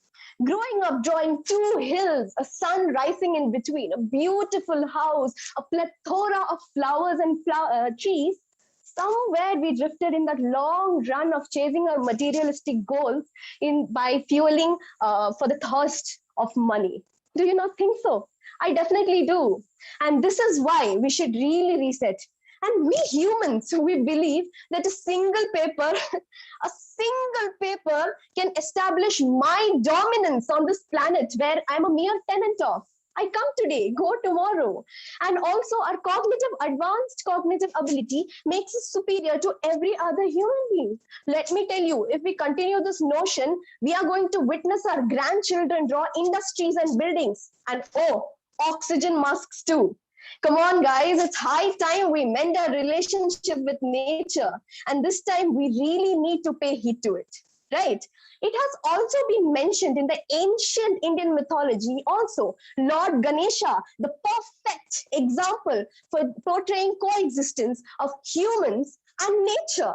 Speaker 15: Growing up, drawing two hills, a sun rising in between, a beautiful house, a plethora of flowers and trees, somewhere we drifted in that long run of chasing our materialistic goals by fueling for the thirst of money. Do you not think so? I definitely do. And this is why we should really reset. And we humans, we believe that a single paper can establish my dominance on this planet where I'm a mere tenant of. I come today, go tomorrow. And also our advanced cognitive ability makes us superior to every other human being. Let me tell you, if we continue this notion, we are going to witness our grandchildren draw industries and buildings. And oxygen masks too. Come on, guys, it's high time we mend our relationship with nature. And this time we really need to pay heed to it, right? It has also been mentioned in the ancient Indian mythology also. Lord Ganesha, the perfect example for portraying coexistence of humans and nature.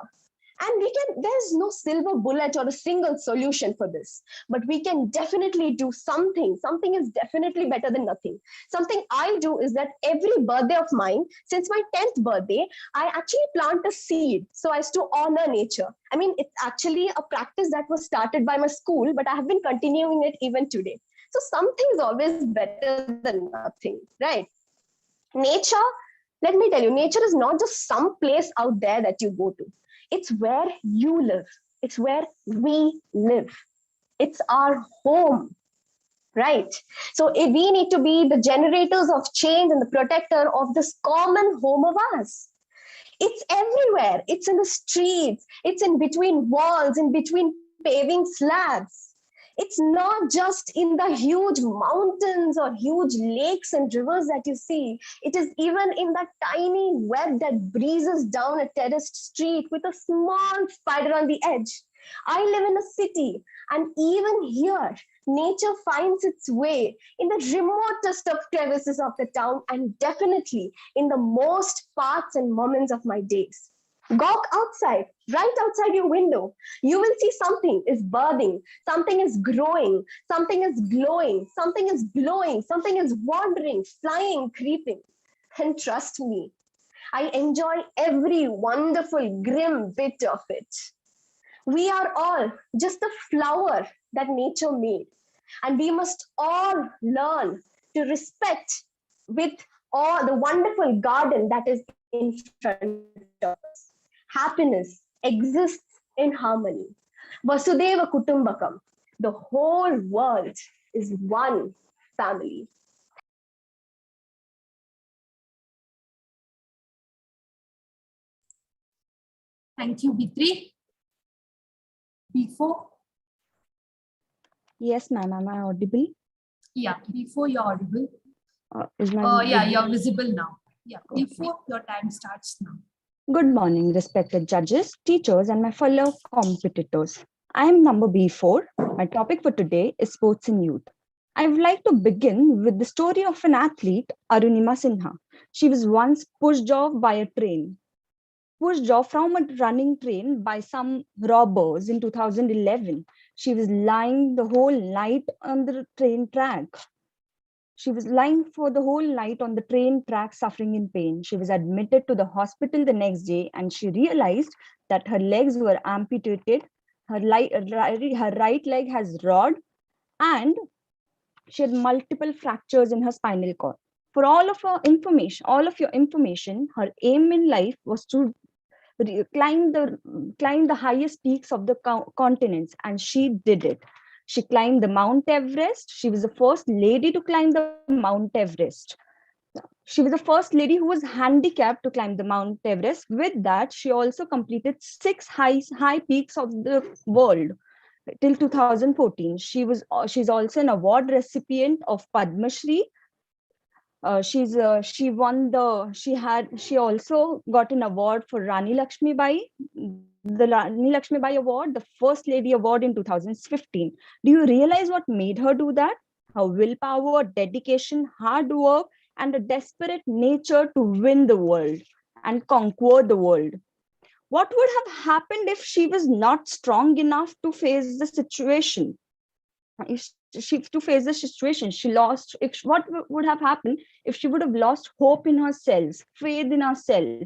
Speaker 15: And there's no silver bullet or a single solution for this, but we can definitely do something. Something is definitely better than nothing. Something I do is that every birthday of mine, since my 10th birthday, I actually plant a seed so as to honor nature. I mean, it's actually a practice that was started by my school, but I have been continuing it even today. So something is always better than nothing, right? Nature, let me tell you, nature is not just some place out there that you go to. It's where you live. It's where we live. It's our home, right? So we need to be the generators of change and the protector of this common home of ours. It's everywhere. It's in the streets. It's in between walls, in between paving slabs. It's not just in the huge mountains or huge lakes and rivers that you see. It is even in that tiny web that breezes down a terraced street with a small spider on the edge. I live in a city, and even here, nature finds its way in the remotest of crevices of the town, and definitely in the most parts and moments of my days. Walk outside, right outside your window. You will see something is birthing, something is growing, something is glowing, something is blowing, something is wandering, flying, creeping. And trust me, I enjoy every wonderful, grim bit of it. We are all just the flower that nature made, and we must all learn to respect with all the wonderful garden that is in front of us. Happiness exists in harmony. Vasudeva Kutumbakam. The whole world is one family.
Speaker 1: Thank you, B3. B4.
Speaker 16: Yes, ma'am. Am I audible?
Speaker 1: Yeah, B4, you're audible.
Speaker 16: Is my
Speaker 1: Yeah, you're visible now. Yeah, B4, your time starts now.
Speaker 16: Good morning, respected judges, teachers, and my fellow competitors. I am number B4. My topic for today is sports in youth. I would like to begin with the story of an athlete, Arunima Sinha. She was once pushed off by a train. Pushed off from a running train by some robbers in 2011. She was lying the whole night on the train track. She was lying for the whole night on the train track, suffering in pain. She was admitted to the hospital the next day, and she realized that her legs were amputated. Her right leg has rod, and she had multiple fractures in her spinal cord. For all of your information, her aim in life was to climb the highest peaks of the continents, and she did it. She climbed the Mount Everest. She was the first lady to climb the Mount Everest. She was the first lady who was handicapped to climb the Mount Everest. With that, she also completed 6 high peaks of the world till 2014. She's also an award recipient of Padma Shri. She also got an award for Rani Lakshmi Bai, the Rani Lakshmi Bai Award, the First Lady Award in 2015. Do you realize what made her do that? Her willpower, dedication, hard work, and a desperate nature to win the world and conquer the world. What would have happened if she was not strong enough to face the situation? What would have happened if she would have lost hope in herself, faith in herself?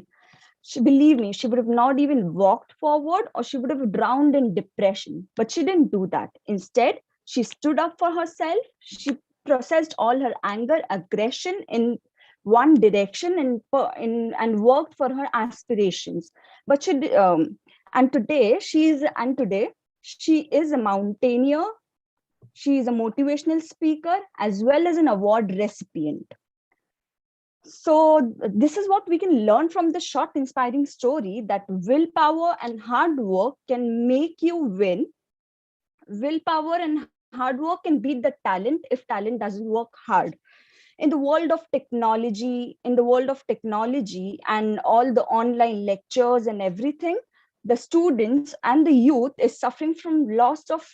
Speaker 16: Believe me, she would have not even walked forward, or she would have drowned in depression. But she didn't do that. Instead, she stood up for herself. She processed all her anger, aggression in one direction, and worked for her aspirations. But today she is a mountaineer. She is a motivational speaker as well as an award recipient. So this is what we can learn from the short, inspiring story, that willpower and hard work can make you win. Willpower and hard work can beat the talent if talent doesn't work hard. In the world of technology and all the online lectures and everything, the students and the youth is suffering from lots of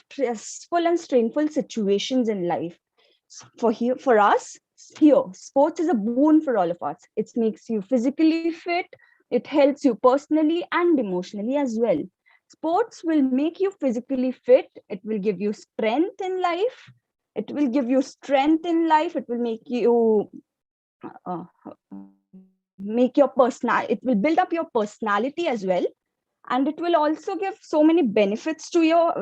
Speaker 16: stressful and strainful situations in life. For us here, sports is a boon for all of us. It makes you physically fit. It helps you personally and emotionally as well. Sports will make you physically fit. It will give you strength in life. It will give you strength in life. It will make you it will build up your personality as well. And it will also give so many benefits to your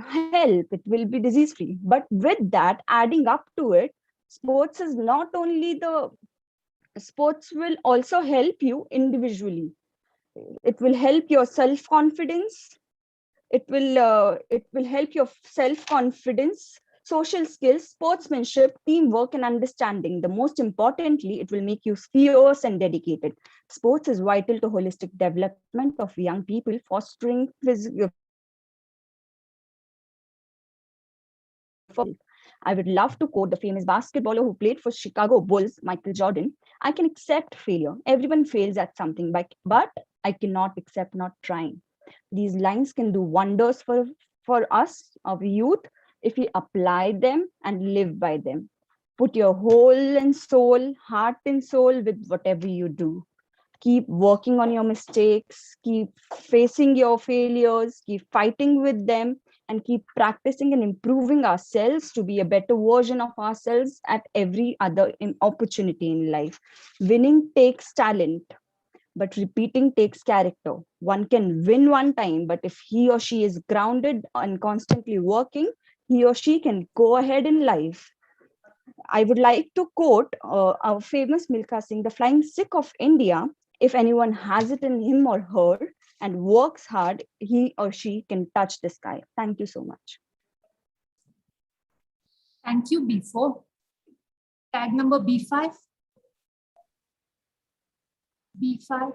Speaker 16: health. It will be disease free. But with that, adding up to it, sports will also help you individually. It will help your self-confidence. It will help your self-confidence, social skills, sportsmanship, teamwork, and understanding. The most importantly, it will make you fierce and dedicated. Sports is vital to holistic development of young people, fostering physical. I would love to quote the famous basketballer who played for Chicago Bulls, Michael Jordan. I can accept failure. Everyone fails at something, but I cannot accept not trying. These lines can do wonders for us, our youth, if we apply them and live by them. Put your whole and soul, heart and soul with whatever you do. keep working on your mistakes, keep facing your failures, keep fighting with them, and keep practicing and improving ourselves to be a better version of ourselves at every other opportunity in life. Winning takes talent, but repeating takes character. One can win one time, but if he or she is grounded and constantly working, he or she can go ahead in life. I would like to quote our famous Milkha Singh, the flying Sikh of India. If anyone has it in him or her and works hard, he or she can touch the sky. Thank you so much.
Speaker 1: Thank you, B4. Tag number B5. B5.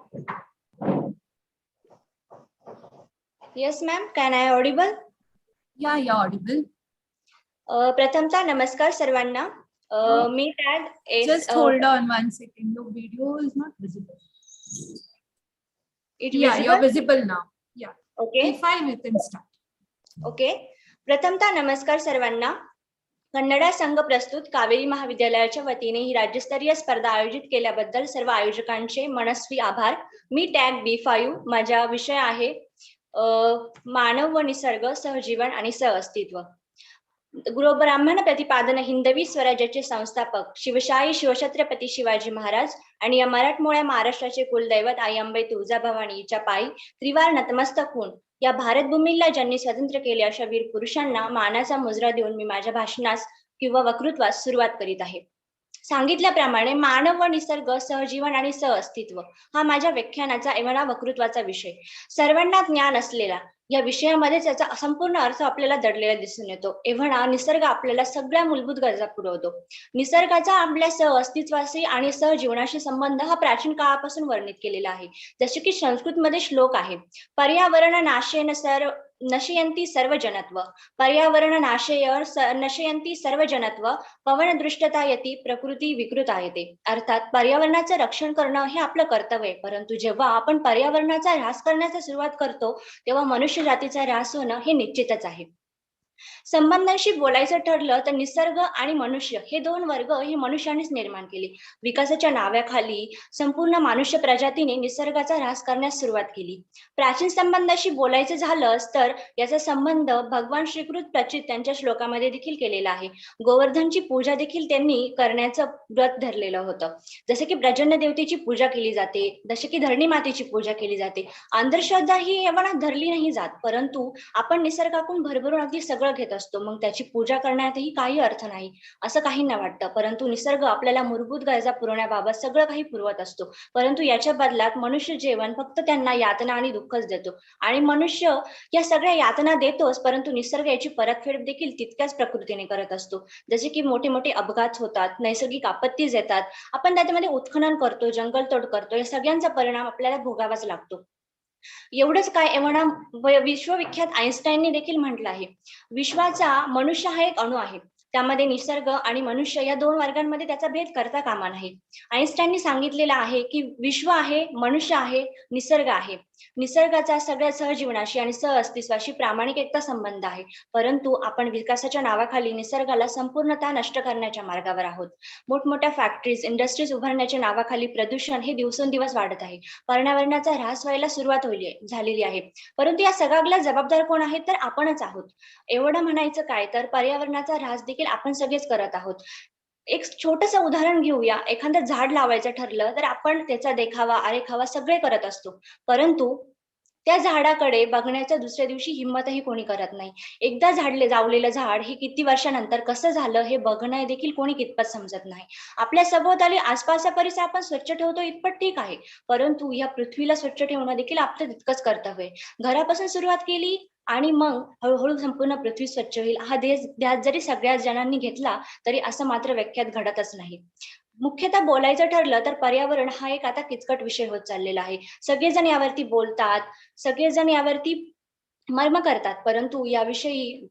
Speaker 11: Yes, ma'am. Can I audible?
Speaker 1: Yeah, you're audible.
Speaker 11: प्रथमतः नमस्कार सर्वांना. मी tag
Speaker 1: Just hold on 1 second. Your video is not visible. You're visible now. Yeah.
Speaker 11: Okay.
Speaker 1: B5 you can start.
Speaker 11: Okay. प्रथमतः नमस्कार सर्वांना. कन्नडा संघ प्रस्तुत कावेरी महाविद्यालयाच्या वतीने ही राज्यस्तरीय स्पर्धा आयोजित केल्याबद्दल सर्व आयोजकांचे मनस्वी आभार. मी टॅग B5. माझा विषय आहे मानव व निसर्ग, सहजीवन आणि सहअस्तित्व. गुरुब्राह्मण प्रतिपादन हिंदवी स्वराज्याचे संस्थापक शिवशाही शिवछत्रपती शिवाजी महाराज आणि या मराठमोळ्या महाराष्ट्राचे कुलदैवत आई अंबे तुळजाभवानी हिच्या पायी त्रिवार नतमस्तक होऊन या भारतभूमीला ज्यांनी स्वतंत्र केले अशा वीर पुरुषांना मानाचा मुजरा देऊन मी माझ्या भाषणास किंवा वक्तृत्वास सुरुवात करीत आहे. सांगितल्याप्रमाणे मानव व निसर्ग, सहजीवन आणि सहअस्तित्व हा माझ्या व्याख्यानाचा एवढा वक्तृत्वाचा विषय. सर्वांना ज्ञान असलेला या विषयामध्ये त्याचा संपूर्ण अर्थ आपल्याला दडलेला दिसून येतो. एव्हणा निसर्ग आपल्याला सगळ्या मूलभूत गरजा पुरवतो. निसर्गाचा आपल्या सहअस्तित्वाशी आणि सहजीवनाशी संबंध हा प्राचीन काळापासून वर्णित केलेला आहे. जसे की संस्कृतमध्ये श्लोक आहे, पर्यावरण नाशेन नशयंती सर्व जनत्व, पर्यावरण नाशय नशयंती सर्व जनत्व, पवन दृष्टतायती प्रकृती विकृतायते. अर्थात पर्यावरणाचं रक्षण करणं हे आपलं कर्तव्य आहे, परंतु जेव्हा आपण पर्यावरणाचा ऱ्हास करण्याचा सुरुवात करतो तेव्हा मनुष्य जातीचा ऱ्हास होणं हे निश्चितच आहे. संबंधांशी बोलायचं ठरलं तर निसर्ग आणि मनुष्य हे दोन वर्ग हे मनुष्यानेच निर्माण केले. विकासाच्या नावाखाली संपूर्ण मनुष्य प्रजातीने निसर्गाचा ऱ्हास करण्यास सुरुवात केली. प्राचीन संबंधाशी बोलायचं झालंच तर याचा संबंध भगवान श्रीकृत प्रचित त्यांच्या श्लोकामध्ये देखील केलेला आहे. गोवर्धनची पूजा देखील त्यांनी करण्याचं व्रत धरलेलं होतं. जसे की प्रजन्य देवतेची पूजा केली जाते, जसे की धरणी मातेची पूजा केली जाते. अंधश्रद्धा ही एवढा धरली नाही जात, परंतु आपण निसर्गाकडून भरभरून अगदी सगळं घेत असतो, मग त्याची पूजा करण्यातही काही अर्थ नाही असं काहींना वाटतं. परंतु निसर्ग आपल्याला मूलभूत गरजा पुरवण्याबाबत सगळं काही पुरवत असतो, परंतु याच्या बदलात मनुष्य जीवन फक्त त्यांना यातना आणि दुःखच देतो. आणि मनुष्य या सगळ्या यातना देतोच, परंतु निसर्ग याची परतफेड देखील तितक्याच प्रकृतीने करत असतो. जसे की मोठे मोठे अपघात होतात, नैसर्गिक आपत्ती येतात, आपण त्याच्यामध्ये उत्खनन करतो, जंगलतोड करतो, या सगळ्यांचा परिणाम आपल्याला भोगावाच लागतो. एवढंच काय, एवढा विश्वविख्यात आईन्स्टाईनने देखील म्हटलं आहे, विश्वाचा मनुष्य हा एक अणु आहे, त्यामध्ये निसर्ग आणि मनुष्य या दोन वर्गांमध्ये त्याचा भेद करता कामा नये. आईन्स्टाईनने सांगितलेलं आहे की विश्व आहे, मनुष्य आहे, निसर्ग आहे. निसर्गाचा सगळ्या सहजीवनाशी आणि सहअस्तित्वाशी प्रामाणिक एकता संबंध आहे, परंतु आपण विकासाच्या नावाखाली निसर्गाला संपूर्णतः नष्ट करण्याच्या मार्गावर आहोत. मोठमोठ्या फॅक्टरीज, इंडस्ट्रीज उभारण्याच्या नावाखाली प्रदूषण हे दिवसेंदिवस वाढत आहे. पर्यावरणाचा ऱ्हास व्हायला सुरुवात झालेली आहे, परंतु या सगळ्याला जबाबदार कोण आहेत तर आपणच आहोत. एवढं म्हणायचं काय तर पर्यावरणाचा ऱ्हास देखील आपण सगळेच करत आहोत. एक छोटंसं उदाहरण घेऊया. एखादं झाड लावायचं ठरलं तर आपण त्याचा देखावा, आरेखावा सगळे करत असतो, परंतु त्या झाडाकडे बघण्याच्या दुसऱ्या दिवशी हिंमतही कोणी करत नाही. एकदा लावलेलं झाड हे किती वर्षानंतर कसं झालं हे बघणं देखील कोणी कितपत समजत नाही. आपल्या सभोवताली आसपासचा परिसर आपण स्वच्छ ठेवतो इतपत ठीक आहे, परंतु या पृथ्वीला स्वच्छ ठेवणं देखील आपलं तितकंच कर्तव्य आहे. घरापासून सुरुवात केली आणि मग हळूहळू संपूर्ण पृथ्वी स्वच्छ होईल. हा ध्यास जरी सगळ्या जणांनी घेतला तरी असं मात्र वाक्यात घडतच नाही. मुख्यतः बोलायचं ठरलं तर पर्यावरण हा एक आता किचकट विषय होत चाललेला आहे. सगळेजण यावरती बोलतात, सगळेजण यावरती मर्म करतात, परंतु याविषयी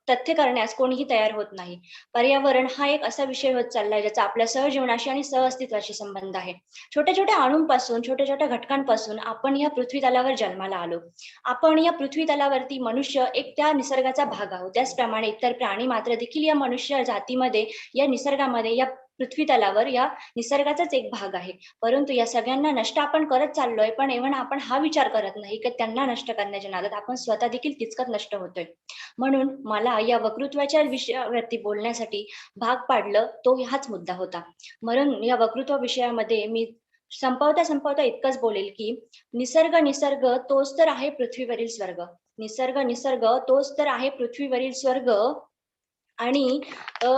Speaker 11: तथ्य करण्यास कोणीही तयार होत नाही. पर्यावरण हा एक असा विषय होत चाललाय ज्याचा आपल्या सहजीवनाशी आणि सहअस्तित्वाशी संबंध आहे. छोट्या छोट्या अणूंपासून, छोट्या छोट्या घटकांपासून आपण या पृथ्वी तलावर जन्माला आलो. आपण या पृथ्वी तलावरती मनुष्य एक त्या निसर्गाचा भाग आहोत. त्याचप्रमाणे इतर प्राणी मात्र देखील या मनुष्य जातीमध्ये, या निसर्गामध्ये, या
Speaker 17: पृथ्वी तलावर या निसर्गाचाच एक भाग आहे. परंतु या सगळ्यांना नष्ट आपण करत चाललोय, पण एव्हा आपण हा विचार करत नाही की त्यांना नष्ट करण्याच्या नादात आपण स्वतः देखील तितकंच नष्ट होतोय. म्हणून मला या वक्तृत्वाच्या विषयावरती बोलण्यासाठी भाग पाडलं तो हाच मुद्दा होता. म्हणून या वक्तृत्व विषयामध्ये मी संपवता इतकंच बोलेल की निसर्ग तोच तर आहे पृथ्वीवरील स्वर्ग. निसर्ग तोच तर आहे पृथ्वीवरील स्वर्ग. आणि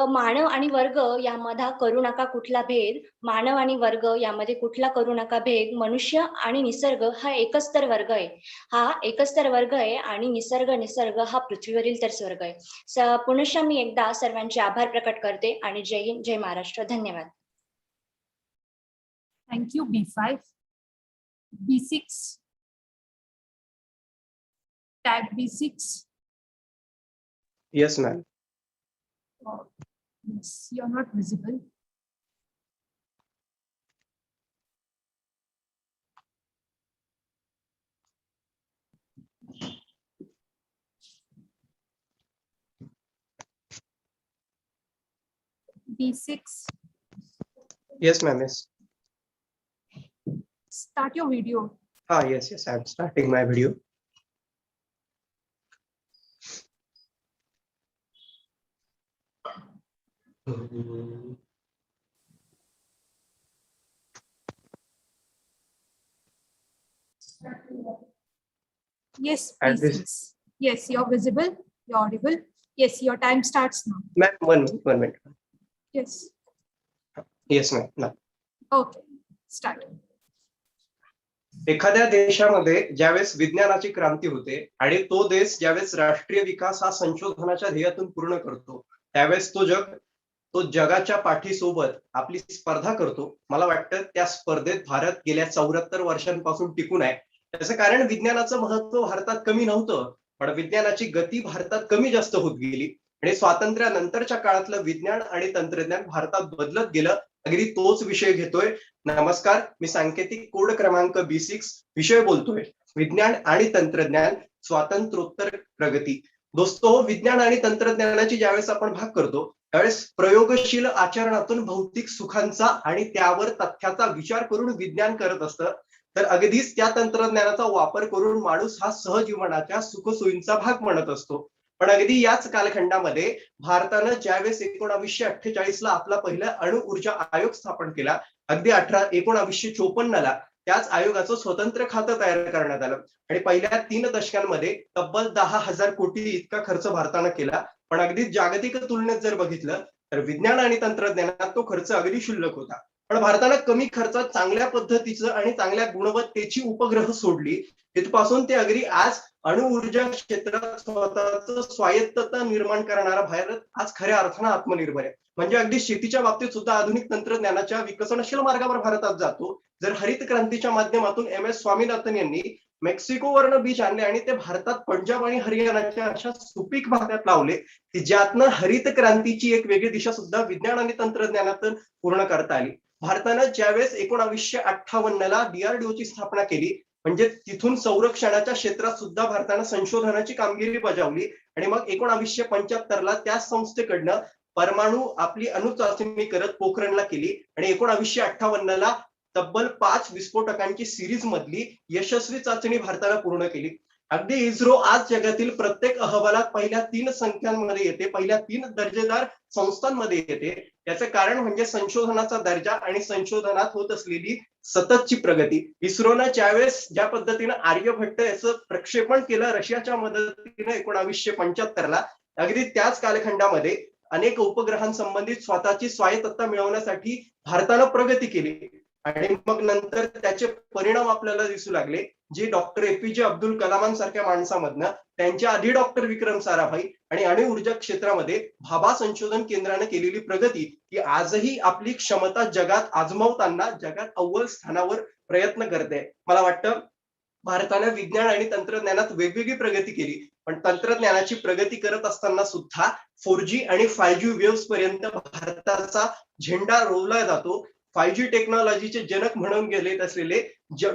Speaker 17: मानव आणि वर्ग यामध्ये करू नका कुठला भेद. मानव आणि वर्ग यामध्ये कुठला करू नका भेद. मनुष्य आणि निसर्ग हा एकच तर वर्ग आहे. हा एकच तर वर्ग आहे आणि निसर्ग हा पृथ्वीवरील तर स्वर्ग आहे. पुनश्च मी एकदा सर्वांचे आभार प्रकट करते आणि जय हिंद, जय महाराष्ट्र. धन्यवाद.
Speaker 1: Thank you, B5. B6. Tag B6.
Speaker 18: Yes, ma'am.
Speaker 1: Yes, you're not visible. B6.
Speaker 18: Yes, ma'am. Yes.
Speaker 1: Start your video.
Speaker 18: Yes. I'm starting my video.
Speaker 1: Yes, please. Yes, you're visible. You're audible. Yes, your time starts now.
Speaker 18: Ma'am, one minute.
Speaker 1: Yes.
Speaker 18: Yes, ma'am. No.
Speaker 1: Okay, start.
Speaker 18: एखाद्या देशामध्ये ज्यावेळेस विज्ञानाची क्रांती होते आणि तो देश ज्यावेळेस राष्ट्रीय विकास हा संशोधनाच्या ध्येयातून पूर्ण करतो, त्यावेळेस तो जगाच्या पाठीसोबत आपली स्पर्धा करतो. मला वाटतं त्या स्पर्धेत भारत गेल्या 74 वर्षांपासून टिकून आहे. त्याचं कारण विज्ञानाचं महत्व भारतात कमी नव्हतं, पण विज्ञानाची गती भारतात कमी जास्त होत गेली आणि स्वातंत्र्यानंतरच्या काळातलं विज्ञान आणि तंत्रज्ञान भारतात बदलत गेलं. अगदी तोच विषय घेतोय. नमस्कार, मी सांकेतिक कोड क्रमांक B6 विषय बोलतोय, विज्ञान आणि तंत्रज्ञान स्वातंत्र्योत्तर प्रगती. दोस्तो, विज्ञान आणि तंत्रज्ञानाची ज्यावेळेस आपण भाग करतो त्यावेळेस प्रयोगशील आचरणातून भौतिक सुखांचा आणि त्यावर तथ्याचा विचार करून विज्ञान करत असतं, तर अगदीच त्या तंत्रज्ञानाचा वापर करून माणूस हा सहजीवनाच्या सुखसोयींचा भाग म्हणत असतो. पण अगदी याच कालखंडामध्ये भारतानं ज्यावेळेस 1948ला आपला पहिला अणु ऊर्जा आयोग स्थापन केला, अगदी 1954ला त्याच आयोगाचं स्वतंत्र खातं तयार करण्यात आलं आणि पहिल्या 3 दशकांमध्ये तब्बल 10,000 कोटी इतका खर्च भारतानं केला. पण अगदी जागतिक तुलनेत जर बघितलं तर विज्ञान आणि तंत्रज्ञानात तो खर्च अगदी क्षुल्लक होता. पण भारतानं कमी खर्चात चांगल्या पद्धतीचं आणि चांगल्या गुणवत्तेची उपग्रह सोडली. तिथपासून ते अगदी आज अणु ऊर्जा क्षेत्रात स्वतःचं स्वायत्तता निर्माण करणारा भारत आज खऱ्या अर्थानं आत्मनिर्भर आहे. म्हणजे अगदी शेतीच्या बाबतीत सुद्धा आधुनिक तंत्रज्ञानाच्या विकसनशील मार्गावर भारतात जातो. जर हरित क्रांतीच्या माध्यमातून MS स्वामीनाथन यांनी मेक्सिकोवरनं बीज आणले आणि ते भारतात पंजाब आणि हरियाणाच्या अशा सुपीक भागात लावले की ज्यातनं हरित क्रांतीची एक वेगळी दिशा सुद्धा विज्ञान आणि तंत्रज्ञानातून पूर्ण करता आली. भारतानं ज्यावेळेस 1958ला DRDOची स्थापना केली, म्हणजे तिथून संरक्षणाच्या क्षेत्रात सुद्धा भारतानं संशोधनाची कामगिरी बजावली आणि मग 1975ला त्या संस्थेकडनं परमाणु आपली अणुचाचणी करत पोखरणला केली आणि 1958ला तब्बल 5 विस्फोटकांची सिरीज मधली यशस्वी चाचणी भारताला पूर्ण केली. अगदी इस्रो आज जगातील प्रत्येक अहवालात पहिल्या 3 संख्यांमध्ये येते, पहिल्या 3 दर्जेदार संस्थांमध्ये येते. याचं कारण म्हणजे संशोधनाचा दर्जा आणि संशोधनात होत असलेली सततची प्रगती. इस्रोनं ज्या पद्धतीनं आर्यभट्ट याचं प्रक्षेपण केलं रशियाच्या मदतीने 1975ला, अगदी त्याच कालखंडामध्ये अनेक उपग्रहांसंबंधित स्वतःची स्वायत्तता मिळवण्यासाठी भारतानं प्रगती केली आणि मग नंतर त्याचे परिणाम आपल्याला दिसू लागले, जे डॉक्टर APJ अब्दुल कलामांसारख्या माणसामधनं त्यांच्या आधी डॉक्टर विक्रम साराभाई आणि अणु ऊर्जा क्षेत्रामध्ये भाभा संशोधन केंद्राने केलेली प्रगती ही आजही आपली क्षमता जगात आजमावताना जगात अव्वल स्थानावर प्रयत्न करते. मला वाटतं भारतानं विज्ञान आणि तंत्रज्ञानात वेगवेगळी प्रगती केली, पण तंत्रज्ञानाची प्रगती करत असताना सुद्धा 4G आणि 5G वेव्स पर्यंत भारताचा झेंडा रोवला जातो. 5G टेक्नॉलॉजीचे जनक म्हणून गेले असलेले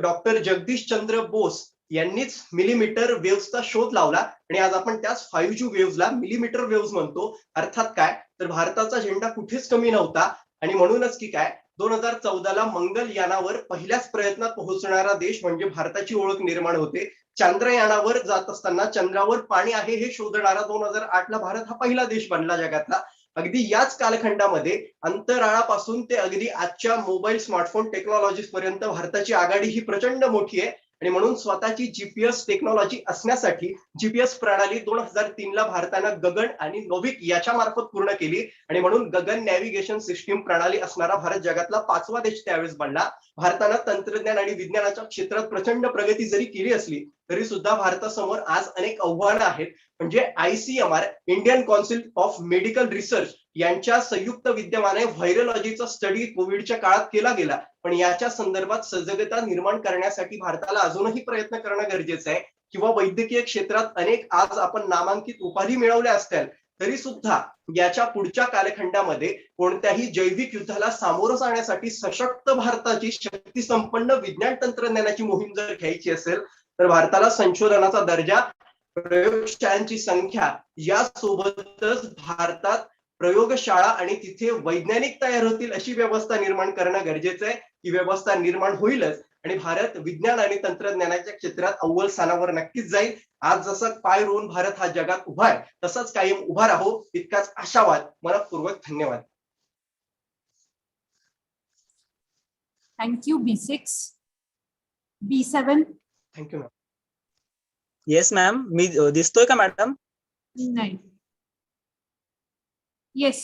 Speaker 18: डॉक्टर जगदीश चंद्र बोस यांनीच मिलीमीटर वेव्हचा शोध लावला आणि आज आपण त्याच 5G वेव्हला मिलीमीटर वेव्ह म्हणतो. अर्थात काय तर भारताचा झेंडा कुठेच कमी नव्हता. आणि म्हणूनच की काय 2014ला मंगल यानावर पहिल्याच प्रयत्नात पोहोचणारा देश म्हणजे भारताची ओळख निर्माण होते. चंद्रयानावर जात असताना चंद्रावर पाणी आहे हे शोधणारा 2008ला भारत हा पहिला देश बनला जगातला. अगदी याच कालखंडामध्ये अंतराळापासून ते अगदी आजच्या मोबाईल स्मार्टफोन टेक्नॉलॉजीज पर्यंत भारताची आघाडी ही प्रचंड मोठी आहे. आणि म्हणून स्वतःची जीपीएस टेक्नॉलॉजी असण्यासाठी जीपीएस प्रणाली 2003ला भारतानं गगन आणि नोविक याच्या मार्फत पूर्ण केली. आणि म्हणून गगन नॅव्हिगेशन सिस्टीम प्रणाली असणारा भारत जगातला 5वा देश त्यावेळेस बनला. भारतानं तंत्रज्ञान आणि विज्ञानाच्या क्षेत्रात प्रचंड प्रगती जरी केली असली तरी सुद्धा भारतासमोर आज अनेक आव्हानं आहेत. म्हणजे ICMR Indian council of medical research यांच्या संयुक्त विद्यमाने व्हायरोलॉजीचा स्टडी कोविडच्या काळात केला गेला. पण याच्या संदर्भात सजगता निर्माण करण्यासाठी भारताला अजूनही प्रयत्न करणं गरजेचं आहे. किंवा वैद्यकीय क्षेत्रात अनेक आज आपण नामांकित उपाधी मिळवल्या असतील तरी सुद्धा याच्या पुढच्या कालखंडामध्ये कोणत्याही जैविक युद्धाला सामोरं जाण्यासाठी सशक्त भारताची शक्ती संपन्न विज्ञान तंत्रज्ञानाची मोहीम जर घ्यायची असेल तर भारताला संशोधनाचा दर्जा, प्रयोगशाळांची संख्या यासोबतच भारतात प्रयोगशाळा आणि तिथे वैज्ञानिक तयार होतील अशी व्यवस्था निर्माण करणं गरजेचं आहे. ही व्यवस्था निर्माण होईलच आणि भारत विज्ञान आणि तंत्रज्ञानाच्या क्षेत्रात अव्वल स्थानावर नक्कीच जाईल. आज जसं पाय रोवून भारत हा जगात उभा आहे तसंच कायम उभा राहो इतकाच आशावाद. मनपूर्वक धन्यवाद.
Speaker 1: Thank you. B6. B7.
Speaker 18: Thank you ma'am.
Speaker 19: Yes ma'am, मी दिसतोय का मॅडम?
Speaker 1: नाही. Yes.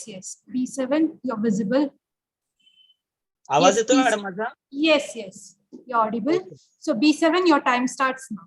Speaker 1: B7, you're visible.
Speaker 19: आवाज
Speaker 1: Yes,
Speaker 19: येतोय
Speaker 1: please.
Speaker 19: मॅडम माझा?
Speaker 1: Yes. You're audible. So B7, your time starts now.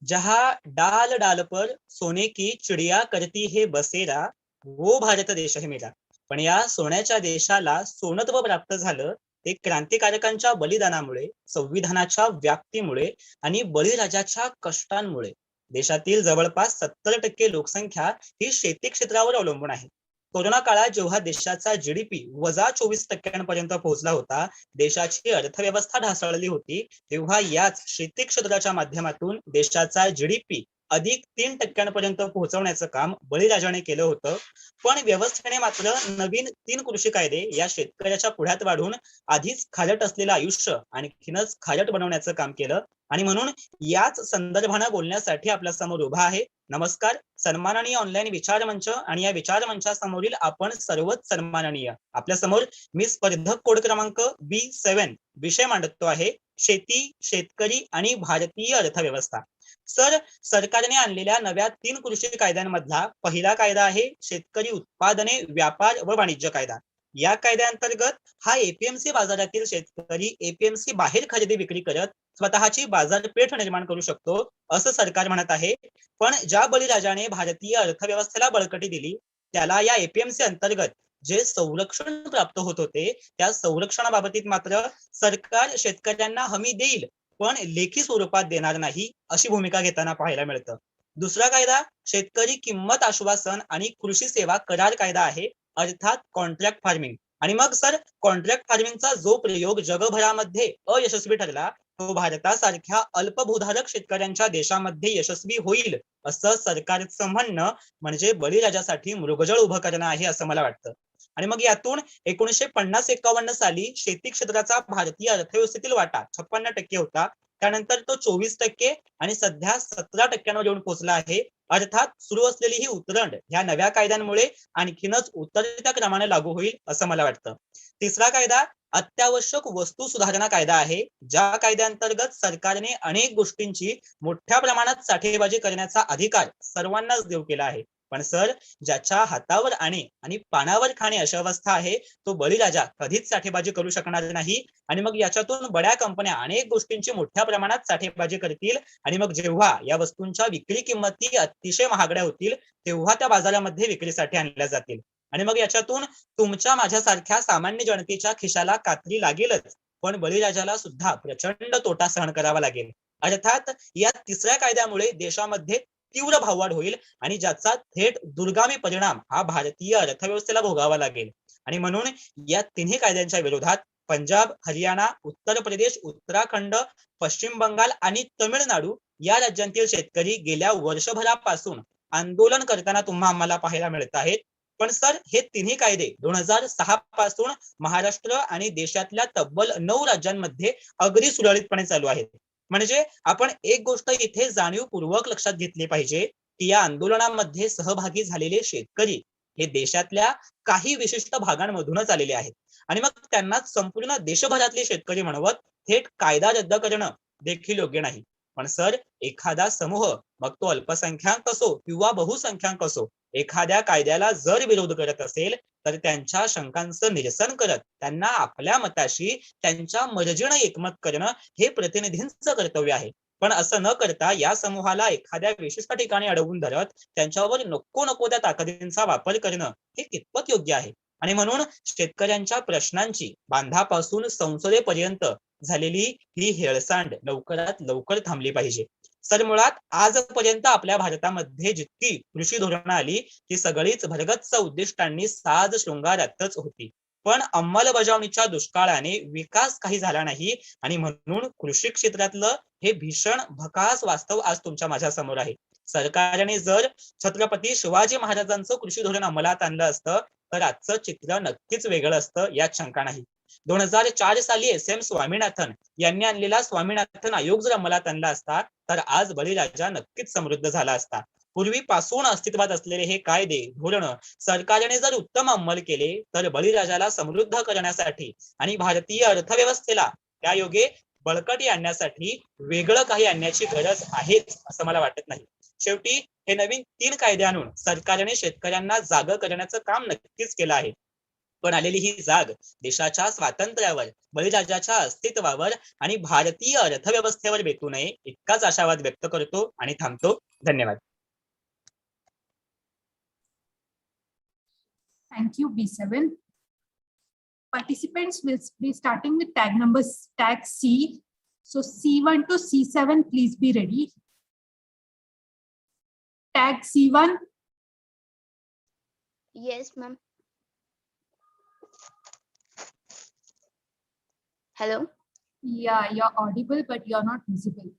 Speaker 19: जहाँ डाल डाल पर सोने की चिड़िया करती है बसेरा, वो भारत देश आहे मेरा. पण या सोन्याच्या देशाला सोनत्व प्राप्त झालं ते क्रांतिकारकांच्या बलिदानामुळे, संविधानाच्या व्याप्तीमुळे आणि बळीराजाच्या कष्टांमुळे. देशातील जवळपास 70% लोकसंख्या ही शेती क्षेत्रावर अवलंबून आहे. कोरोना काळात जेव्हा देशाचा GDP -24% पोहोचला होता, देशाची अर्थव्यवस्था ढासळली होती, तेव्हा याच शेती क्षेत्राच्या माध्यमातून देशाचा GDP अधिक 3% पोहोचवण्याचं काम बळीराजाने केलं होतं. पण व्यवस्थेने मात्र नवीन 3 कृषी कायदे या शेतकऱ्याच्या पुढ्यात वाढून आधीच खालट असलेलं आयुष्य आणखीनच खालट बनवण्याचं काम केलं. आणि म्हणून याच संदर्भानं बोलण्यासाठी आपल्या समोर उभा आहे. नमस्कार. सन्माननीय ऑनलाईन विचार मंच आणि या विचार मंचासमोरील आपण सर्वच सन्माननीय. आपल्या समोर मी स्पर्धक कोड क्रमांक B7 विषय मांडतो आहे शेती, शेतकरी आणि भारतीय अर्थव्यवस्था. सर, सरकारने आणलेल्या नव्या 3 कृषी कायद्यांमधला पहिला कायदा आहे शेतकरी उत्पादने व्यापार व वाणिज्य कायदा. या कायद्याअंतर्गत हा APMC बाजारातील शेतकरी APMC बाहेर खरेदी विक्री करत स्वतःची बाजारपेठ निर्माण करू शकतो असं सरकार म्हणत आहे. पण ज्या बळीराजाने भारतीय अर्थव्यवस्थेला बळकटी दिली त्याला या APMC अंतर्गत जे संरक्षण प्राप्त होत होते त्या संरक्षणाबाबतीत मात्र सरकार शेतकऱ्यांना हमी देईल पण लेखी स्वरूपात देणार नाही अशी भूमिका घेताना पाहायला मिळतं. दुसरा कायदा शेतकरी किंमत आश्वासन आणि कृषी सेवा करार कायदा आहे, अर्थात कॉन्ट्रॅक्ट फार्मिंग. आणि मग सर, कॉन्ट्रॅक्ट फार्मिंगचा जो प्रयोग जगभरामध्ये अयशस्वी ठरला तो भारतासारख्या अल्पभूधारक शेतकऱ्यांच्या देशामध्ये यशस्वी होईल असं सरकारचं म्हणणं म्हणजे बळीराजासाठी मृगजळ उभं करणं आहे असं मला वाटतं. आणि मग यातून 1950-51 साली शेती क्षेत्राचा भारतीय अर्थव्यवस्थेतील वाटा 56% होता. त्यानंतर तो 24% आणि सध्या 17% येऊन पोहोचला आहे. अर्थात सुरू असलेली ही उतरंड ह्या नव्या कायद्यांमुळे आणखीनच उतरत्या क्रमाने लागू होईल असं मला वाटतं. तिसरा कायदा अत्यावश्यक वस्तू सुधारणा कायदा आहे. ज्या कायद्याअंतर्गत सरकारने अनेक गोष्टींची मोठ्या प्रमाणात साठेबाजी करण्याचा अधिकार सर्वांनाच देऊ केला आहे. पण सर, ज्याच्या हातावर आणे आणि पानावर खाणे अशी अवस्था आहे तो बळीराजा कधीच साठेबाजी करू शकणार नाही. आणि मग याच्यातून बड्या कंपन्या अनेक गोष्टींची मोठ्या प्रमाणात साठेबाजी करतील आणि मग जेव्हा या वस्तूंच्या विक्री किंमती अतिशय महागड्या होतील तेव्हा त्या बाजारामध्ये विक्रीसाठी आणल्या जातील. आणि मग याच्यातून तुमच्या माझ्यासारख्या सामान्य जनतेच्या खिशाला कात्री लागेलच, पण बळीराजाला सुद्धा प्रचंड तोटा सहन करावा लागेल. अर्थात या तिसऱ्या कायद्यामुळे देशामध्ये तीव्र भाववाढ होईल आणि ज्याचा थेट दुर्गामी परिणाम हा भारतीय अर्थव्यवस्थेला भोगावा लागेल. आणि म्हणून या तिन्ही कायद्यांच्या विरोधात पंजाब, हरियाणा, उत्तर प्रदेश, उत्तराखंड, पश्चिम बंगाल आणि तमिळनाडू या राज्यांतील शेतकरी गेल्या वर्षभरापासून आंदोलन करताना तुम्हा आम्हाला पाहायला मिळत आहेत. पण सर हे तिन्ही कायदे 2006 पासून महाराष्ट्र आणि देशातल्या तब्बल 9 राज्यांमध्ये अगदी सुरळीतपणे चालू आहेत. म्हणजे आपण एक गोष्ट इथे जाणीवपूर्वक लक्षात घेतली पाहिजे की या आंदोलनामध्ये सहभागी झालेले शेतकरी हे देशातल्या काही विशिष्ट भागांमधूनच आलेले आहेत आणि मग त्यांना संपूर्ण देशभरातले शेतकरी म्हणवत थेट कायदा रद्द करणं देखील योग्य नाही. पण सर एखादा समूह, मग तो अल्पसंख्याक असो किंवा बहुसंख्याक असो, एखाद्या कायद्याला जर विरोध करत असेल तर त्यांच्या शंकांचं निरसन करत त्यांना आपल्या मताशी त्यांच्या मर्जीनं एकमत करणं हे प्रतिनिधींचं कर्तव्य आहे. पण असं न करता या समूहाला एखाद्या विशिष्ट ठिकाणी अडवून धरत त्यांच्यावर नको त्या ताकदींचा वापर करणं हे कितपत योग्य आहे. आणि म्हणून शेतकऱ्यांच्या प्रश्नांची बांधापासून संसदेपर्यंत झालेली ही हेळसांड लवकरात लवकर थांबली पाहिजे. सर मुळात आजपर्यंत आपल्या भारतामध्ये जितकी कृषी धोरणं आली ती सगळीच भरगच्च उद्दिष्टांनी साज शृंगारातच होती. पण अंमलबजावणीच्या दुष्काळाने विकास काही झाला नाही आणि म्हणून कृषी क्षेत्रातलं हे भीषण भकास वास्तव आज तुमच्या माझ्या समोर आहे. सरकारने जर छत्रपती शिवाजी महाराजांचं कृषी धोरण अंमलात आणलं असतं तर आजचं चित्र नक्कीच वेगळं असतं, यात शंका नाही. 2004 साली SM स्वामीनाथन यांनी आणलेला स्वामीनाथन आयोग जर अंमलात आणला असता तर आज बळीराजा नक्कीच समृद्ध झाला असता. पूर्वीपासून अस्तित्वात असलेले हे कायदे धोरण सरकारने जर उत्तम अंमल केले तर बळीराजाला समृद्ध करण्यासाठी आणि भारतीय अर्थव्यवस्थेला त्या योगे बळकटी आणण्यासाठी वेगळं काही आणण्याची गरज आहेच असं मला वाटत नाही. शेवटी हे नवीन 3 कायदे आणून सरकारने शेतकऱ्यांना जाग करण्याचं काम नक्कीच केलं आहे. पण आलेली ही जाग देशाच्या स्वातंत्र्यावर, बळीराजाच्या अस्तित्वावर आणि भारतीय अर्थव्यवस्थेवर बेतू नये इतकाच आशावाद व्यक्त करतो आणि थांबतो. धन्यवाद.
Speaker 1: Thank you, B7. Participants will be starting with tag C. So C1 to C7, please be ready. Tag C1.
Speaker 11: Yes, ma'am. Hello?
Speaker 1: Yeah, you're audible, but you're not visible.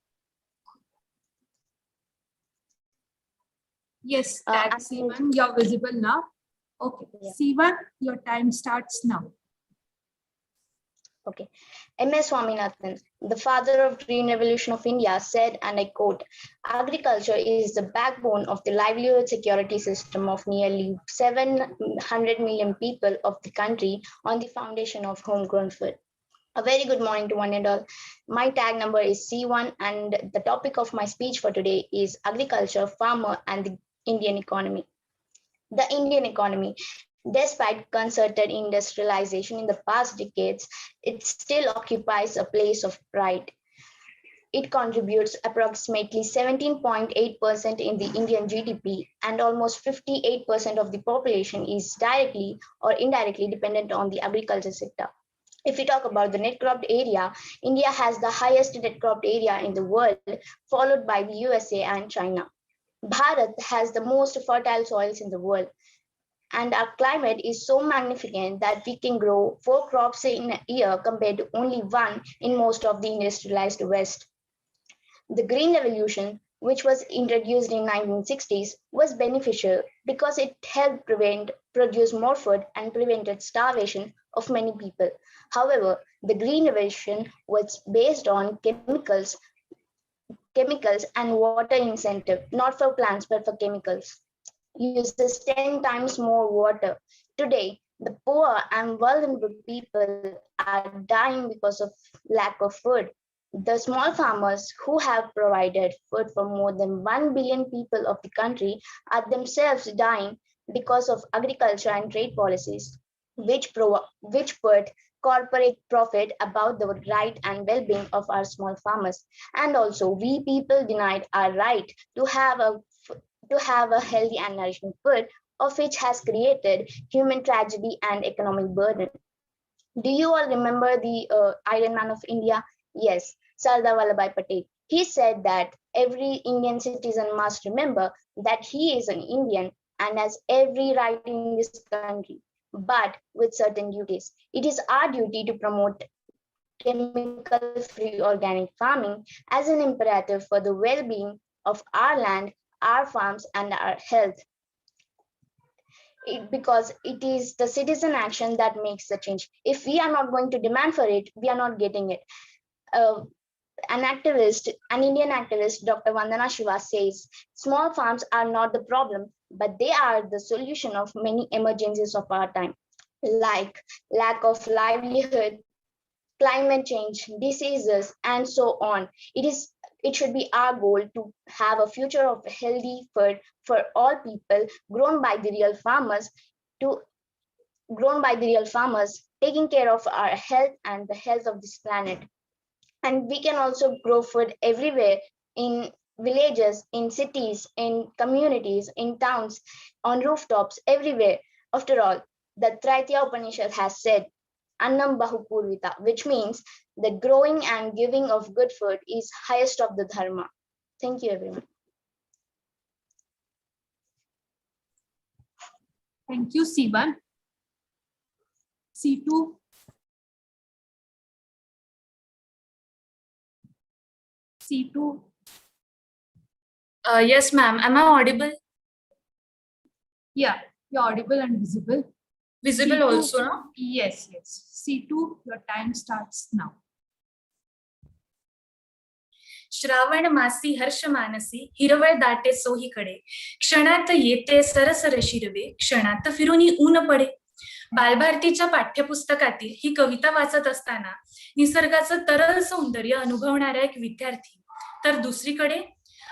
Speaker 1: Yes, tag C1, you're visible now. Okay, yeah. C1, your time starts now.
Speaker 11: Okay. M.S. Swaminathan, the father of Green Revolution of India, said, and I quote, "Agriculture is the backbone of the livelihood security system of nearly 700 million people of the country on the foundation of homegrown food." A very good morning to one and all. My tag number is C1 and the topic of my speech for today is agriculture, farmer and the Indian economy. The Indian economy, despite concerted industrialization in the past decades, it still occupies a place of pride. It contributes approximately 17.8% in the Indian GDP, and almost 58% of the population is directly or indirectly dependent on the agriculture sector. If we talk about the net cropped area, India has the highest net cropped area in the world, followed by the USA and China. Bharat has the most fertile soils in the world, and our climate is so magnificent that we can grow 4 crops in a year compared to only 1 in most of the industrialized West. The Green Revolution, which was introduced in 1960s, was beneficial because it helped produce more food and prevented starvation of many people. However, the Green Revolution was based on chemicals and water incentive, not for plants, but for chemicals. Uses 10 times more water. Today, the poor and vulnerable people are dying because of lack of food. The small farmers who have provided food for more than 1 billion people of the country are themselves dying because of agriculture and trade policies, which put corporate profit above the right and well-being of our small farmers. And also, we people denied our right to have a healthy and nourishing food, of which has created human tragedy and economic burden. Do you all remember the Iron Man of India? Yes, Sardar Vallabhbhai Patel. He said that every Indian citizen must remember that he is an Indian and has every right in this country, but with certain duties. It is our duty to promote chemical-free organic farming as an imperative for the well-being of our land, our farms, and our health. because it is the citizen action that makes the change. If we are not going to demand for it, we are not getting it. An Indian activist, Dr. Vandana Shiva, says small farms are not the problem, but they are the solution of many emergencies of our time, like lack of livelihood, climate change, diseases, and so on. It should be our goal to have a future of healthy food for all people, grown by the real farmers, taking care of our health and the health of this planet. And we can also grow food everywhere, in villages, in cities, in communities, in towns, on rooftops, everywhere. After all, the Traitya Upanishad has said, Annam Bahupurvita, which means the growing and giving of good food is highest of the dharma. Thank you, everyone.
Speaker 1: Thank you, C1. C2. C2.
Speaker 20: Yes, ma'am. Am I audible?
Speaker 1: Yeah, you're audible and visible.
Speaker 20: Visible
Speaker 1: C2,
Speaker 20: also, no?
Speaker 1: Yes, yes. C2, your time starts now.
Speaker 20: Shravan मासी हर्ष मानसी हिरवळ दाटे सोहीकडे क्षणात येते सरसर शिरवे क्षणात फिरूनी ऊन पडे. बालभारतीच्या पाठ्यपुस्तकातील ही कविता वाचत असताना निसर्गाचं तरल सौंदर्य अनुभवणारा एक विद्यार्थी, तर दुसरीकडे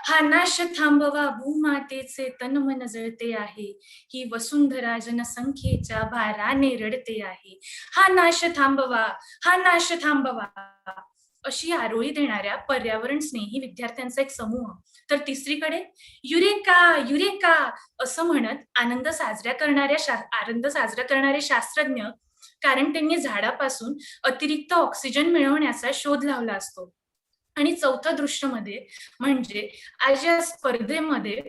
Speaker 20: हा नाश थांबवा भूमातेचे तन मन जळते आहे, ही वसुंधरा जनसंख्येच्या भाराने रडते आहे. हा नाश थांबवा, हा नाश थांबवा अशी आरोळी देणाऱ्या पर्यावरण स्नेही विद्यार्थ्यांचा एक समूह, तर तिसरीकडे युरेका युरेका असं म्हणत आनंद साजरा करणारे शास्त्रज्ञ, कारण त्यांनी झाडापासून अतिरिक्त ऑक्सिजन मिळवण्याचा शोध लावला असतो. आणि चौथं दृश्य मध्ये म्हणजे आज या स्पर्धेमध्ये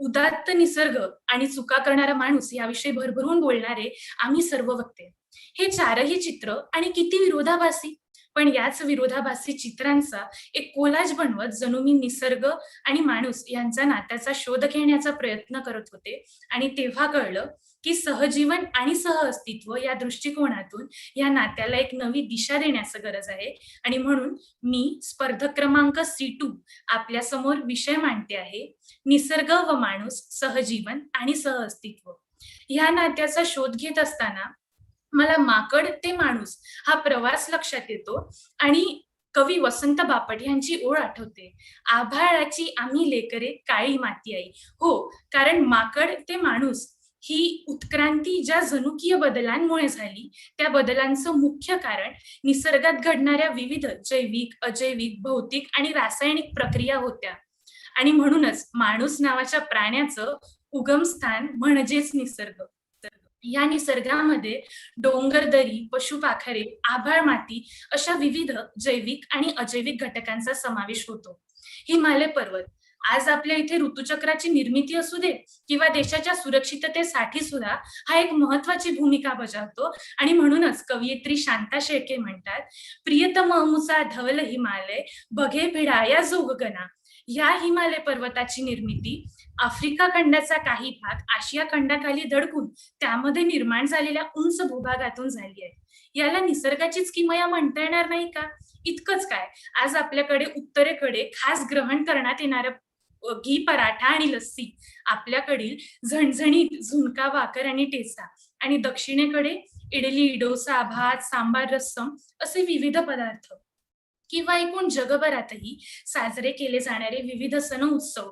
Speaker 20: उदात्त निसर्ग आणि चुका करणारा माणूस याविषयी भरभरून बोलणारे आम्ही सर्व वक्ते. हे चारही चित्र आणि किती विरोधाभासी, पण याच विरोधाभासी चित्रांचा एक कोलाज बनवत जणू मी निसर्ग आणि माणूस यांचा नात्याचा शोध घेण्याचा प्रयत्न करत होते. आणि तेव्हा कळलं की सहजीवन आणि सहअस्तित्व या दृष्टिकोनातून या नात्याला एक नवी दिशा देण्याची गरज आहे. आणि म्हणून मी स्पर्धक क्रमांक C2 आपल्या समोर विषय मांडते आहे, निसर्ग व माणूस, सहजीवन आणि सहअस्तित्व. या नात्याचा शोध घेत असताना मला माकड ते माणूस हा प्रवास लक्षात येतो आणि कवी वसंत बापट यांची ओळ आठवते, आभाळाची आम्ही लेकरे काळी माती आई. हो, कारण माकड ते माणूस ही उत्क्रांती ज्या जनुकीय बदलांमुळे झाली, त्या बदलांचं मुख्य कारण निसर्गात घडणाऱ्या विविध जैविक, अजैविक, भौतिक आणि रासायनिक प्रक्रिया होत्या. आणि म्हणूनच माणूस नावाच्या प्राण्याचं उगमस्थान म्हणजेच निसर्ग. या निसर्गामध्ये डोंगर, दरी, पशुपाखरे, आभाळ, माती अशा विविध जैविक आणि अजैविक घटकांचा समावेश होतो. हिमालय पर्वत आज आपल्या इथे ऋतुचक्राची निर्मिती असू दे किंवा देशाच्या सुरक्षिततेसाठी सुद्धा हा एक महत्वाची भूमिका बजावतो. आणि म्हणूनच कवयित्री शांता शेळके म्हणतात, प्रियतम अमुचा धवल हिमालय बघे भिडाया जोगगना. या हिमालय पर्वताची निर्मिती आफ्रिका खंडाचा काही भाग आशिया खंडाखाली धडकून त्यामध्ये निर्माण झालेल्या उंच भूभागातून झाली आहे. याला निसर्गाचीच किमया म्हणता येणार नाही का? इतकंच काय, आज आपल्याकडे उत्तरेकडे खास ग्रहण करण्यात येणाऱ्या घी पराठा आणि लस्सी, आपल्याकडील झणझणीत झुणका भाकर आणि ठेचा, आणि दक्षिणेकडे इडली, डोसा, भात, सांबार, रस्सम असे विविध पदार्थ, किंवा एकूण जगभरातही साजरे केले जाणारे विविध सण उत्सव,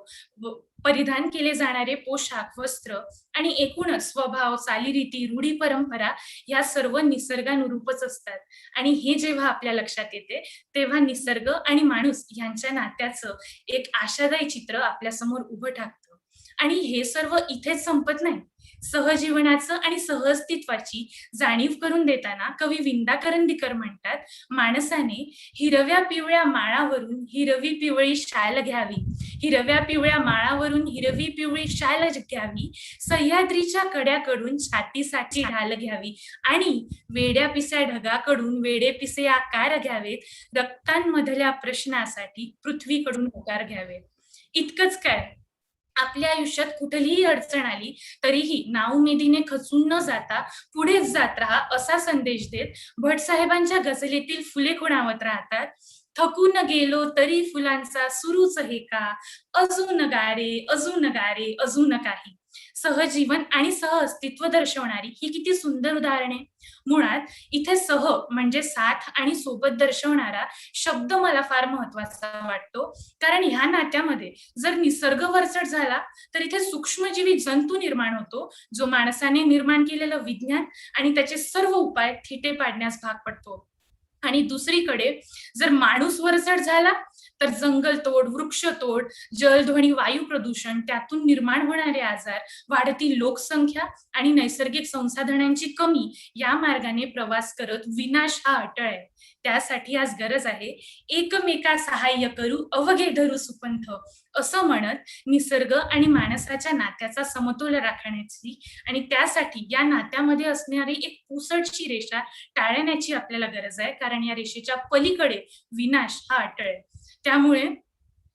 Speaker 20: परिधान केले जाणारे पोशाख, वस्त्र आणि एकूणच स्वभाव, चालीरीती, रूढी, परंपरा या सर्व निसर्गानुरूपच असतात. आणि हे जेव्हा आपल्या लक्षात येते तेव्हा निसर्ग आणि माणूस यांच्या नात्याचं एक आशादायी चित्र आपल्या समोर उभं टाकतं. आणि हे सर्व इथेच संपत नाही. सहजीवनाचं आणि सहअस्तित्वाची जाणीव करून देताना कवी विंदा करंदीकर म्हणतात, माणसाने हिरव्या पिवळ्या माळावरून हिरवी पिवळी शाल घ्यावी, हिरव्या पिवळ्या माळावरून हिरवी पिवळी शाल घ्यावी, सह्याद्रीच्या कड्याकडून छातीसाठी ढाल घ्यावी, आणि वेड्या पिस्या ढगाकडून वेडे पिसे आकार घ्यावेत, रक्तांमधल्या प्रश्नासाठी पृथ्वीकडून होकार घ्यावेत. इतकंच काय, आपल्या आयुष्यात कुठलीही अडचण आली तरीही नाउमेदीने खचून न जाता पुढेच जात राहा असा संदेश देत भटसाहेबांच्या गझलेतील फुले खुणावत राहतात. थकून गेलो तरी फुलांचा सुरूच हे का, अजून गारे अजून गारे अजून काही. सहजीवन आणि सहअस्तित्व दर्शवणारी ही किती सुंदर उदाहरणे. मुळात इथे सह म्हणजे साथ आणि सोबत दर्शवणारा शब्द मला फार महत्वाचा वाटतो, कारण ह्या नात्यामध्ये जर निसर्ग वरचढ झाला तर इथे सूक्ष्मजीवी जंतू निर्माण होतो, जो माणसाने निर्माण केलेलं विज्ञान आणि त्याचे सर्व उपाय थिटे पाडण्यास भाग पडतो. आणि दुसरीकडे जर माणूस वरचढ झाला तर जंगलतोड, वृक्षतोड, जलध्वनी, वायू प्रदूषण, त्यातून निर्माण होणारे आजार, वाढती लोकसंख्या आणि नैसर्गिक संसाधनांची कमी या मार्गाने प्रवास करत विनाश हा अटळ आहे. त्यासाठी आज गरज आहे एकमेका सहाय्य करू अवघे धरू सुपंथ असं म्हणत निसर्ग आणि माणसाच्या नात्याचा समतोल राखण्याची आणि त्यासाठी या नात्यामध्ये असणारी एक पुसटशी रेषा टाळण्याची आपल्याला गरज आहे, कारण या रेषेच्या पलीकडे विनाश हा अटळ आहे. त्यामुळे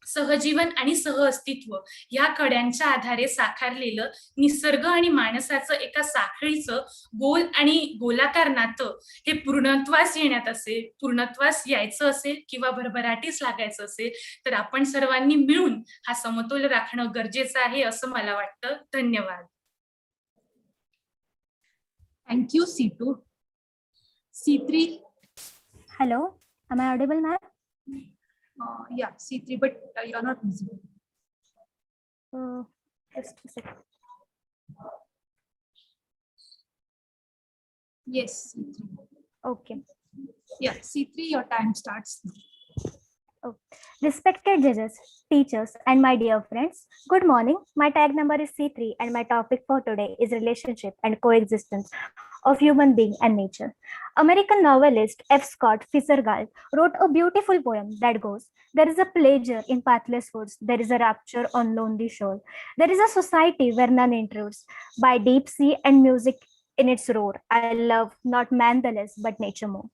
Speaker 20: सहजीवन आणि सहअस्तित्व या कड्यांच्या आधारे साकारलेलं निसर्ग आणि माणसाचं एका साखळीचं गोल आणि गोलाकार नातं हे पूर्णत्वास यायचं असेल किंवा भरभराटीस लागायचं असेल तर आपण सर्वांनी मिळून हा समतोल राखणं गरजेचं आहे असं मला वाटतं. धन्यवाद.
Speaker 1: Thank you C2. C3.
Speaker 21: Hello, am I audible, ma'am?
Speaker 1: Yeah, C3, but you're not visible.
Speaker 21: Just a second.
Speaker 1: Yes, C3.
Speaker 21: Okay.
Speaker 1: Yeah, C3, your time starts.
Speaker 21: Oh. Respected judges, teachers, and my dear friends, good morning. My tag number is C3 and my topic for today is relationship and coexistence of human being and nature. American novelist F. Scott Fitzgerald wrote a beautiful poem that goes, there is a pleasure in pathless woods, there is a rapture on lonely shore, there is a society where none intrudes, by deep sea and music in its roar, I love not man the less but nature more.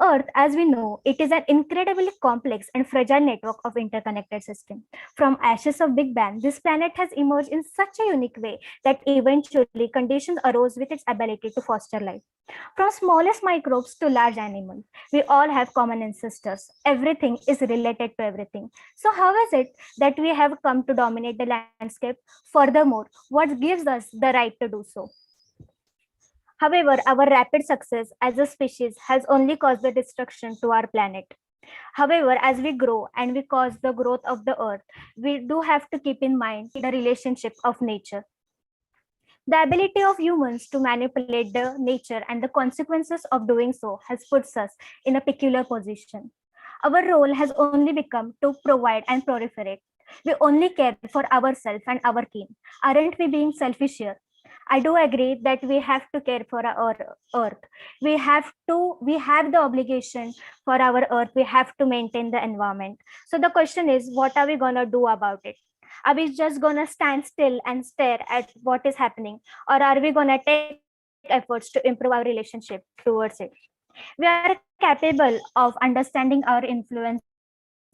Speaker 21: Earth, as we know, it is an incredibly complex and fragile network of interconnected systems. From ashes of Big Bang, this planet has emerged in such a unique way that eventually conditions arose with its ability to foster life. From smallest microbes to large animals, we all have common ancestors. Everything is related to everything. So how is it that we have come to dominate the landscape? Furthermore, what gives us the right to do so? However, our rapid success as a species has only caused the destruction to our planet. However, as we grow and we cause the growth of the earth, we do have to keep in mind the relationship of nature. The ability of humans to manipulate the nature and the consequences of doing so has put us in a peculiar position. Our role has only become to provide and proliferate. We only care for ourselves and our kin. Aren't we being selfish here? I do agree that we have to care for our earth. We have the obligation for our earth. We have to maintain the environment. So the question is, what are we gonna do about it? Are we just gonna stand still and stare at what is happening? Or are we gonna take efforts to improve our relationship towards it? We are capable of understanding our influence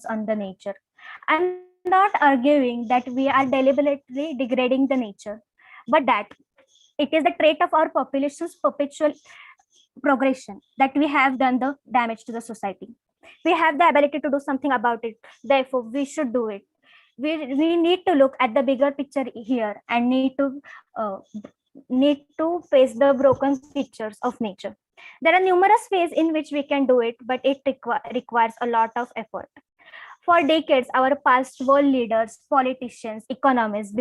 Speaker 21: on the nature. I'm not arguing that we are deliberately degrading the nature, but that it is the trait of our population's perpetual progression that we have done the damage to the society. We have the ability to do something about it. Therefore, we should do it. We need to look at the bigger picture here and need to face the broken pictures of nature. There are numerous ways in which we can do it, but it requires a lot of effort. For decades, our past world leaders, politicians, economists,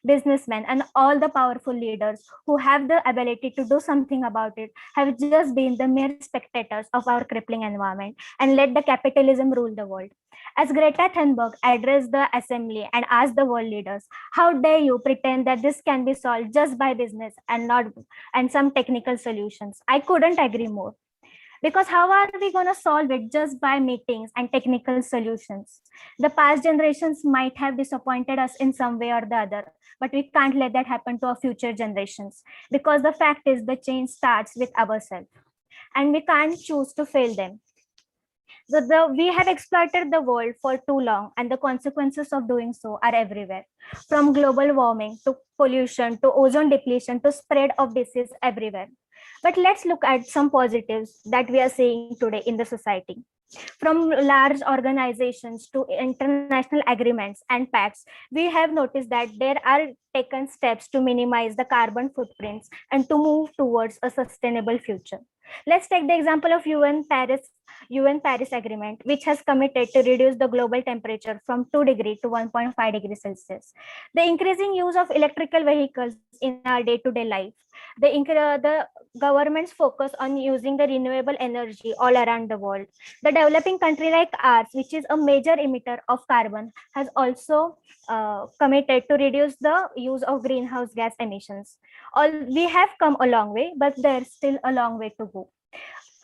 Speaker 21: businessmen, and all the powerful leaders who have the ability to do something about it have just been the mere spectators of our crippling environment and let the capitalism rule the world. As Greta Thunberg addressed the assembly and asked the world leaders, how dare you pretend that this can be solved just by business and some technical solutions? I couldn't agree more. Because how are we going to solve it just by meetings and technical solutions? The past generations might have disappointed us in some way or the other, but we can't let that happen to our future generations. Because the fact is the change starts with ourselves and we can't choose to fail them. So we have exploited the world for too long, and the consequences of doing so are everywhere. From global warming to pollution to ozone depletion to spread of disease everywhere. But let's look at some positives that we are seeing today in the society. From large organizations to international agreements and pacts, we have noticed that there are taken steps to minimize the carbon footprints and to move towards a sustainable future. Let's take the example of UN Paris Agreement, which has committed to reduce the global temperature from 2 degrees to 1.5 degrees Celsius. The increasing use of electrical vehicles in our day-to-day life, the government's focus on using the renewable energy all around the world. The developing country like ours, which is a major emitter of carbon, has also committed to reduce the use of greenhouse gas emissions. We have come a long way, but there's still a long way to go.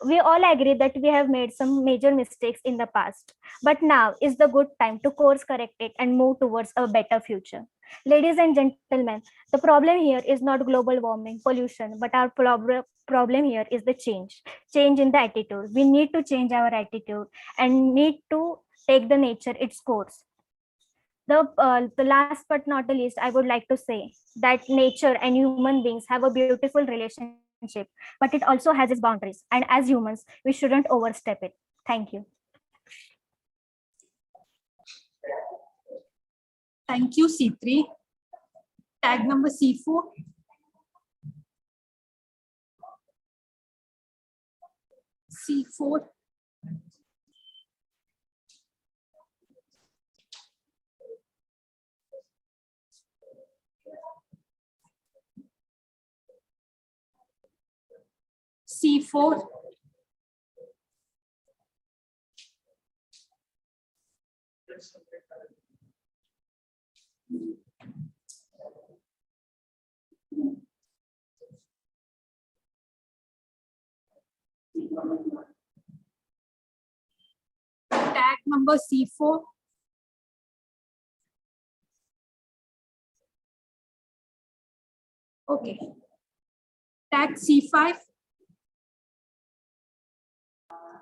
Speaker 21: We all agree that we have made some major mistakes in the past, but now is the good time to course correct it and move towards a better future. Ladies and gentlemen, the problem here is not global warming, pollution, but our problem here is the change in the attitude. We need to change our attitude and need to take the nature its course. The last but not the least, I would like to say that nature and human beings have a beautiful relationship, but it also has its boundaries. And as humans, we shouldn't overstep it. Thank you.
Speaker 1: Thank you, C3. Tag number C4. C4. C4. Tag number C4. Okay. Tag C5.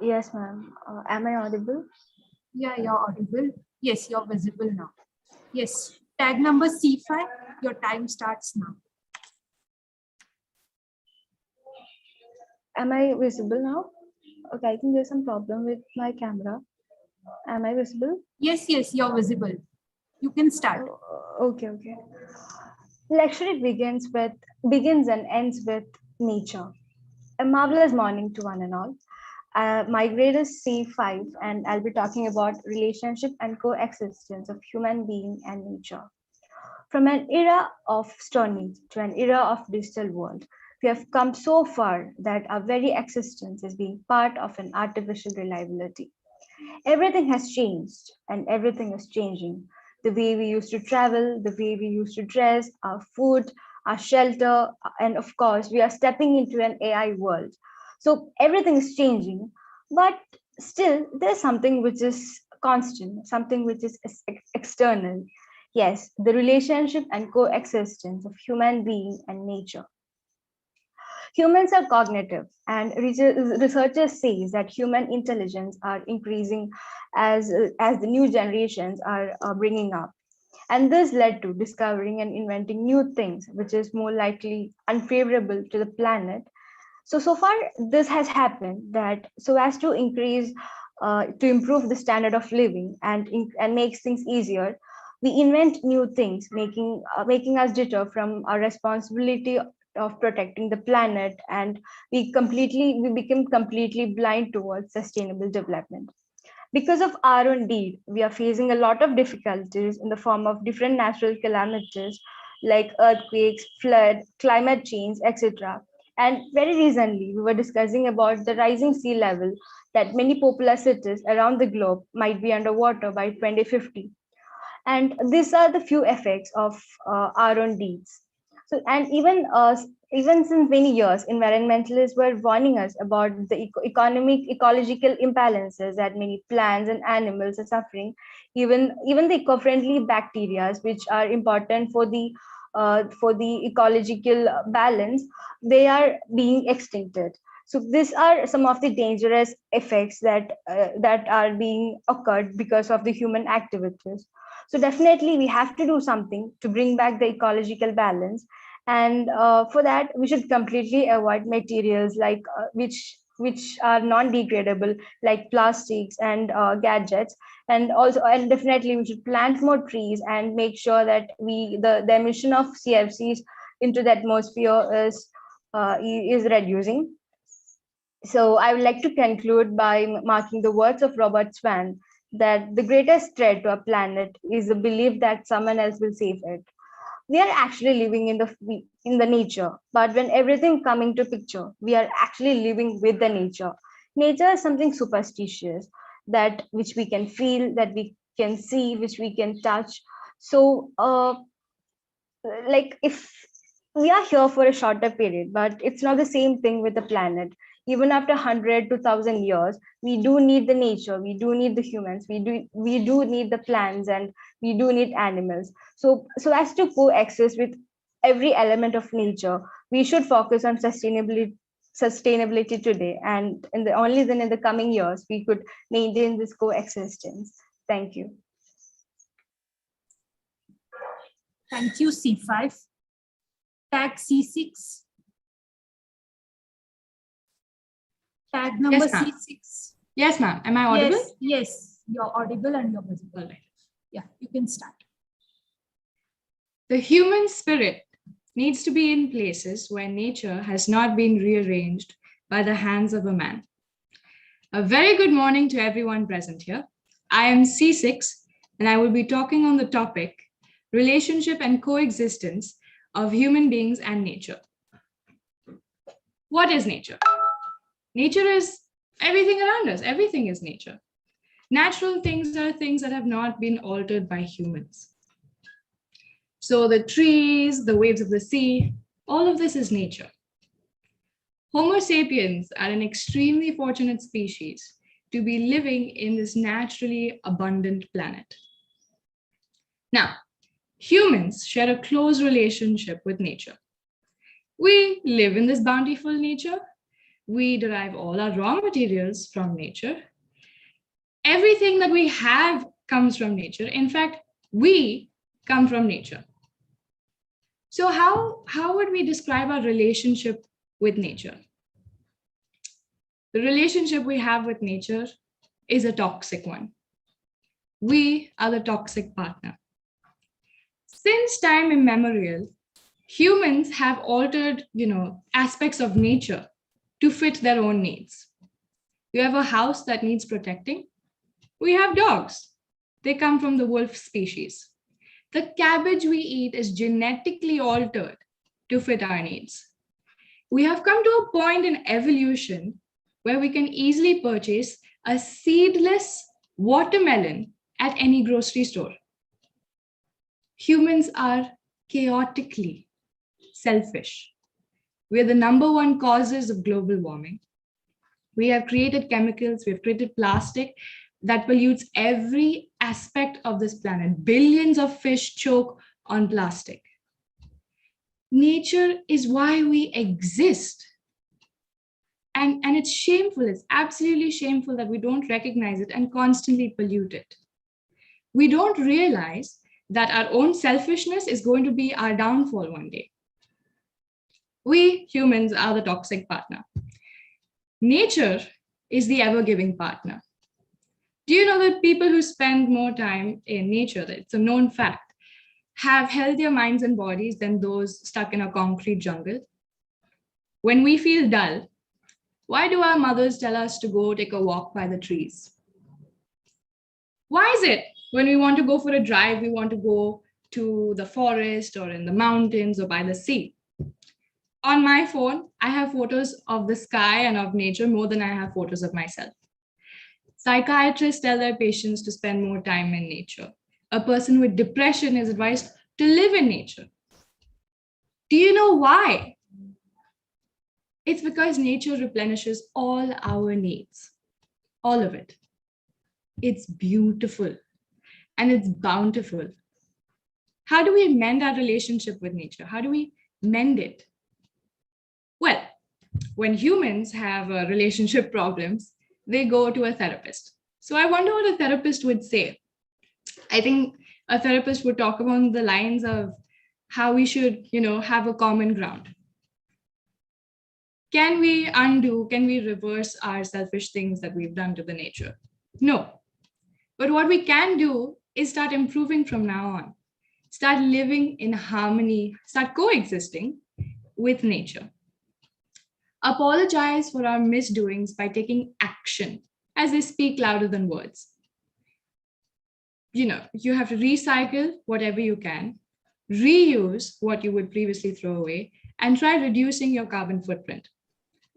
Speaker 21: Yes, ma'am. Am I audible?
Speaker 1: Yeah, you're audible. Yes, you're visible now. Yes. Tag number C5. Your time starts now.
Speaker 21: Am I visible now? Okay, I think there's some problem with my camera. Am I visible?
Speaker 1: Yes, you're visible. You can start.
Speaker 21: Okay. Lecture begins and ends with nature. A marvelous morning to one and all. My grade is C5, and I'll be talking about relationship and coexistence of human being and nature. From an era of Stone Age to an era of digital world, we have come so far that our very existence is being part of an artificial reliability. Everything has changed, and everything is changing. The way we used to travel, the way we used to dress, our food, our shelter, and of course, we are stepping into an AI world. So everything is changing, but still there's something which is constant, something which is external. Yes, the relationship and coexistence of human being and nature. Humans are cognitive, and researchers say that human intelligence are increasing as the new generations are bringing up. And this led to discovering and inventing new things, which is more likely unfavorable to the planet. So far, this has happened that so as to improve the standard of living and makes things easier, we invent new things, making us deter from our responsibility of protecting the planet, and we become completely blind towards sustainable development. Because of our own deed, we are facing a lot of difficulties in the form of different natural calamities like earthquakes, flood, climate change, etc. And very recently, we were discussing about the rising sea level, that many popular cities around the globe might be underwater by 2050. And these are the few effects of our own deeds. So, and even since many years, environmentalists were warning us about the ecological imbalances that many plants and animals are suffering. Even the eco-friendly bacteria, which are important for the ecological balance, they are being extincted.
Speaker 2: So these are some of the dangerous effects that are being occurred because of the human activities. So definitely we have to do something to bring back the ecological balance, and for that we should completely avoid materials like which are non-degradable, like plastics and gadgets, and definitely we should plant more trees and make sure that the emission of CFCs into the atmosphere is reducing. So I would like to conclude by marking the words of Robert Swan, that the greatest threat to our planet is the belief that someone else will save it. We are actually living in the nature, but when everything coming to picture, we are actually living with the nature. Nature is something superstitious, that which we can feel, that we can see, which we can touch. So like if we are here for a shorter period, but it's not the same thing with the planet. Even after 100 to 1,000 years, we do need the nature, we do need the humans, we do need the plants, and we do need animals. So as to coexist with every element of nature, we should focus on sustainability today, and only then in the coming years we could maintain this coexistence. Thank you.
Speaker 1: Thank you, C5. Tag C6. Tag number
Speaker 22: Yes, ma'am.
Speaker 1: C6.
Speaker 22: Yes, ma'am. Am I audible?
Speaker 1: Yes, you're audible and you're visible.
Speaker 22: All right.
Speaker 1: Yeah, you can start.
Speaker 22: The human spirit needs to be in places where nature has not been rearranged by the hands of a man. A very good morning to everyone present here. I am C6, and I will be talking on the topic relationship and coexistence of human beings and nature. What is nature? Nature is everything around us. Everything is nature. Natural things are things that have not been altered by humans. So the trees, the waves of the sea, all of this is nature. Homo sapiens are an extremely fortunate species to be living in this naturally abundant planet. Now, humans share a close relationship with nature. We live in this bountiful nature. We derive all our raw materials from nature. Everything that we have comes from nature. In fact, we come from nature. So how would we describe our relationship with nature? The relationship we have with nature is a toxic one. We are the toxic partner. Since time immemorial, humans have altered, aspects of nature to fit their own needs. You have a house that needs protecting. We have dogs. They come from the wolf species. The cabbage we eat is genetically altered to fit our needs. We have come to a point in evolution where we can easily purchase a seedless watermelon at any grocery store. Humans are chaotically selfish. We're the #1 causes of global warming. We have created chemicals, we have created plastic that pollutes every aspect of this planet. Billions of fish choke on plastic. Nature is why we exist. And it's shameful, it's absolutely shameful that we don't recognize it and constantly pollute it. We don't realize that our own selfishness is going to be our downfall one day. We humans are the toxic partner. Nature is the ever-giving partner. Do you know that people who spend more time in nature, that it's a known fact, have healthier minds and bodies than those stuck in a concrete jungle? When we feel dull, why do our mothers tell us to go take a walk by the trees? Why is it when we want to go for a drive, we want to go to the forest or in the mountains or by the sea? On my phone, I have photos of the sky and of nature more than I have photos of myself. Psychiatrists tell their patients to spend more time in nature. A person with depression is advised to live in nature. Do you know why? It's because nature replenishes all our needs, all of it. It's beautiful and it's bountiful. How do we mend our relationship with nature? How do we mend it? Well, when humans have relationship problems, they go to a therapist. So I wonder what a therapist would say. I think a therapist would talk about the lines of how we should, have a common ground. Can we undo, can we reverse our selfish things that we've done to the nature? No. But what we can do is start improving from now on. Start living in harmony, start coexisting with nature. Apologize for our misdoings by taking action, as they speak louder than words. You have to recycle whatever you can, reuse what you would previously throw away, and try reducing your carbon footprint.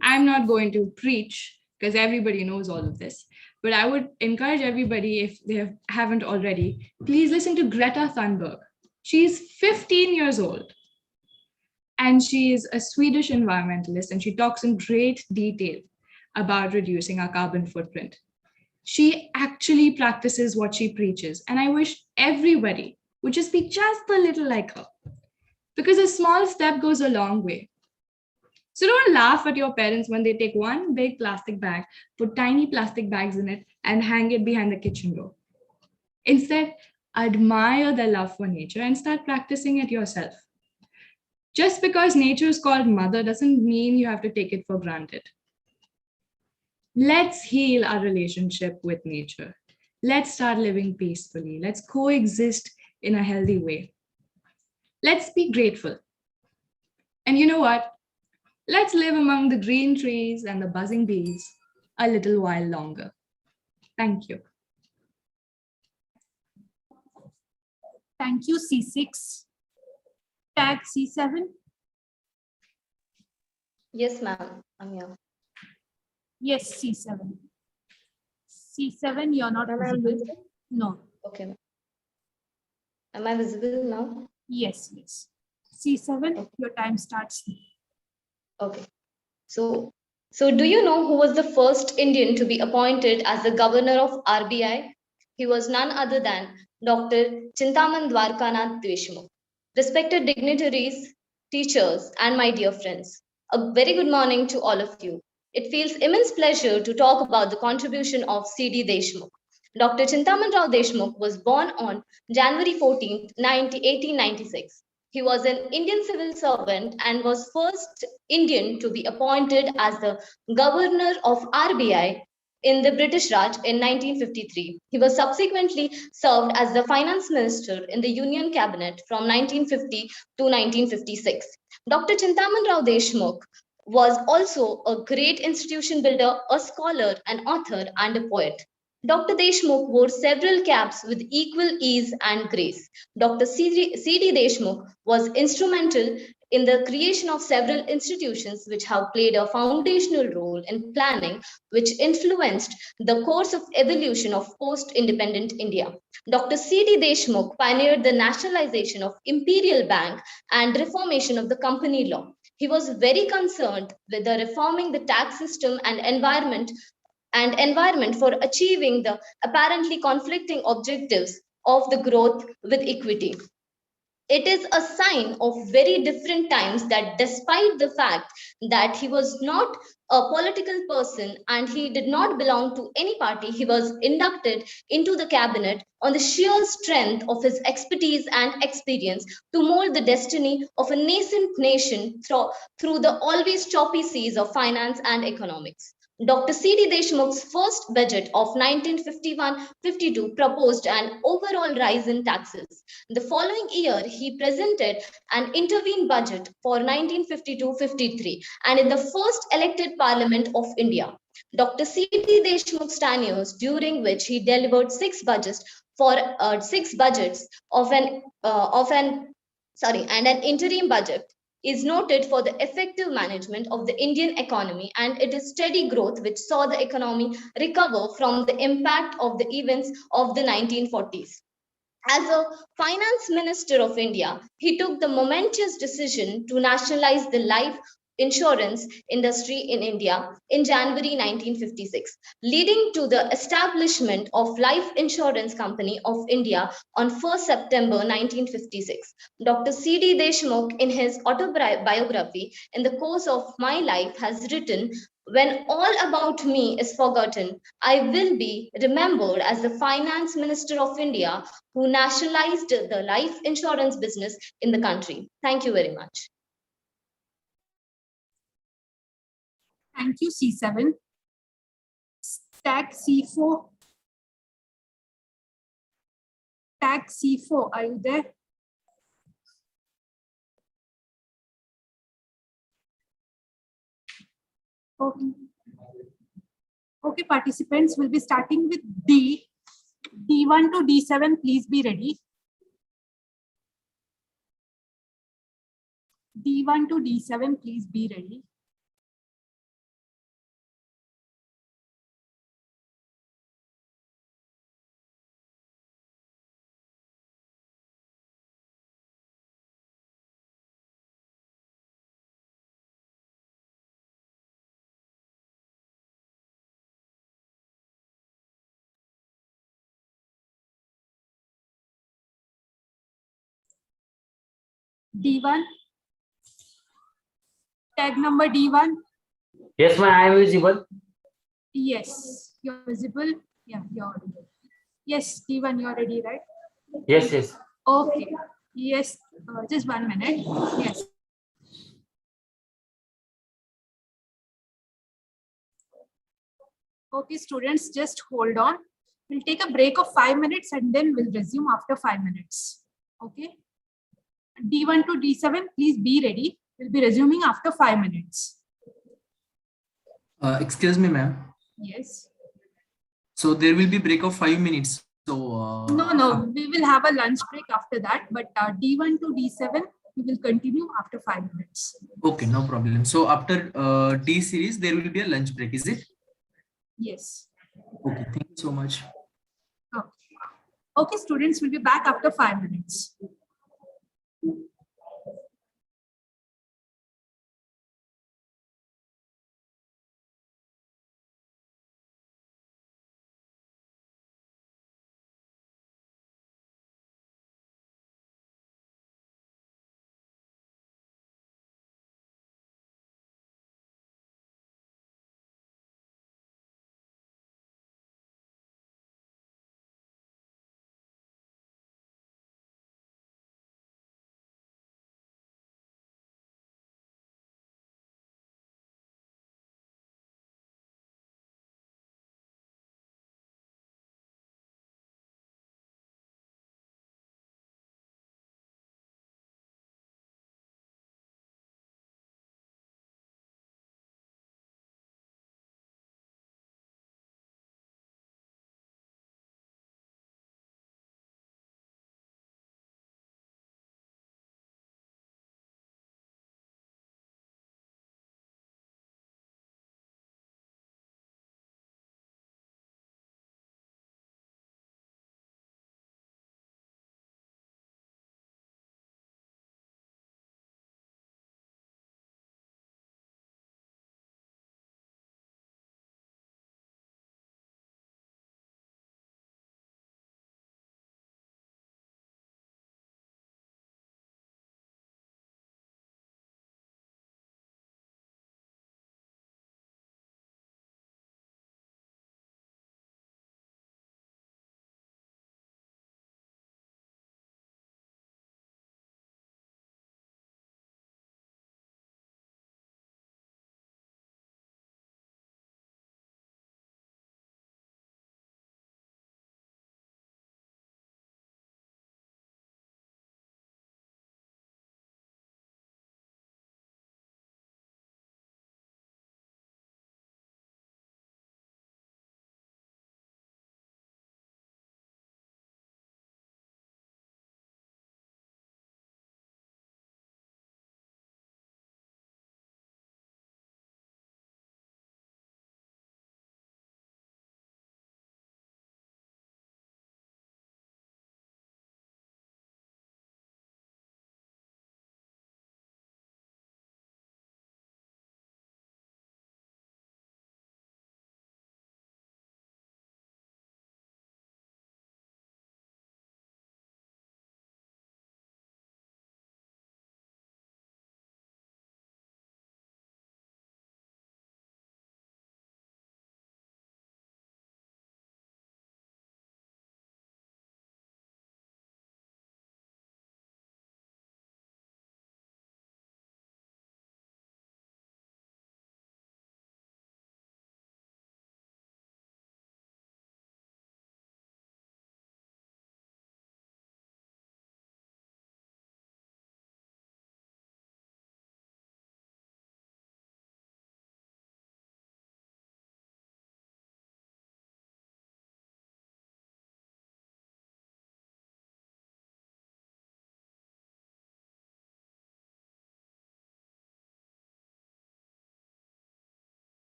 Speaker 22: I'm not going to preach because everybody knows all of this, but I would encourage everybody, if they haven't already, please listen to Greta Thunberg. She's 15 years old and she is a Swedish environmentalist, and she talks in great detail about reducing our carbon footprint. She actually practices what she preaches, and I wish everybody would just be just a little like her, because a small step goes a long way. So don't laugh at your parents when they take one big plastic bag, put tiny plastic bags in it, and hang it behind the kitchen door. Instead, admire their love for nature and start practicing it yourself. Just because nature is called mother doesn't mean you have to take it for granted. Let's heal our relationship with nature. Let's start living peacefully. Let's coexist in a healthy way. Let's be grateful. And you know what? Let's live among the green trees and the buzzing bees a little while longer. Thank you.
Speaker 1: Thank you, C6. Tag C7.
Speaker 17: Yes, ma'am. I'm here.
Speaker 1: Yes, C7. C7, you're not visible. No.
Speaker 17: Okay. Am I visible now?
Speaker 1: Yes, yes. C7, okay. Your time starts.
Speaker 17: Okay. So do you know who was the first Indian to be appointed as the governor of RBI? He was none other than Dr. Chintaman Dwarkanath Deshmukh. Respected dignitaries, teachers, and my dear friends, a very good morning to all of you. It feels immense pleasure to talk about the contribution of C.D. Deshmukh. Dr. Chintaman Rao Deshmukh was born on January 14, 1896. He was an Indian civil servant and was first Indian to be appointed as the governor of RBI in the British Raj in 1953. He was subsequently served as the finance minister in the Union cabinet from 1950 to 1956. Dr. Chintaman Rao Deshmukh was also a great institution builder, a scholar, an author, and a poet. Dr. Deshmukh wore several caps with equal ease and grace. Dr. C.D. Deshmukh was instrumental in the creation of several institutions which have played a foundational role in planning, which influenced the course of evolution of post-independent India. Dr. C.D. Deshmukh pioneered the nationalization of Imperial Bank and reformation of the company law. He was very concerned with the reforming the tax system and environment for achieving the apparently conflicting objectives of the growth with equity. It is a sign of very different times that despite the fact that he was not a political person and he did not belong to any party, he was inducted into the cabinet on the sheer strength of his expertise and experience to mold the destiny of a nascent nation through the always choppy seas of finance and economics. Dr. C.D. Deshmukh's first budget of 1951-52 proposed an overall rise in taxes. The following year, he presented an intervened budget for 1952-53 and in the first elected Parliament of India. Dr. C.D. Deshmukh's tenures, during which he delivered six budgets and an interim budget, is noted for the effective management of the Indian economy and its steady growth, which saw the economy recover from the impact of the events of the 1940s. As a finance minister of India, he took the momentous decision to nationalize the life
Speaker 3: insurance industry in India in January 1956, leading to the establishment of Life Insurance Company of India on 1st September 1956. Dr. C.D. Deshmukh, in his autobiography, In the Course of My Life, has written, "When all about me is forgotten, I will be remembered as the Finance Minister of India who nationalized the life insurance business in the country." Thank you very much.
Speaker 1: Thank you, C7. Tag C4. Tag C4, are you there? Okay. Okay, participants, will be starting with D. D1 to D7, please be ready. D1 to D7, please be ready. D1. Tag number D1.
Speaker 4: Yes, ma'am, I am visible.
Speaker 1: Yes, you're visible. Yeah, you're audible. Yes, D1, you're ready, right?
Speaker 4: Yes, yes.
Speaker 1: Okay. Yes, just 1 minute. Yes. Okay, students, just hold on. We'll take a break of 5 minutes and then we'll resume after 5 minutes. Okay. D1 to D7, please be ready. We'll be resuming after 5 minutes.
Speaker 23: Excuse me, ma'am.
Speaker 1: Yes.
Speaker 23: So there will be break of 5 minutes. So
Speaker 1: No, we will have a lunch break after that. But D1 to D7, we will continue after 5 minutes.
Speaker 23: Okay, no problem. So after D series, there will be a lunch break, is it?
Speaker 1: Yes.
Speaker 23: Okay, thank you so much.
Speaker 1: Okay, students will be back after 5 minutes.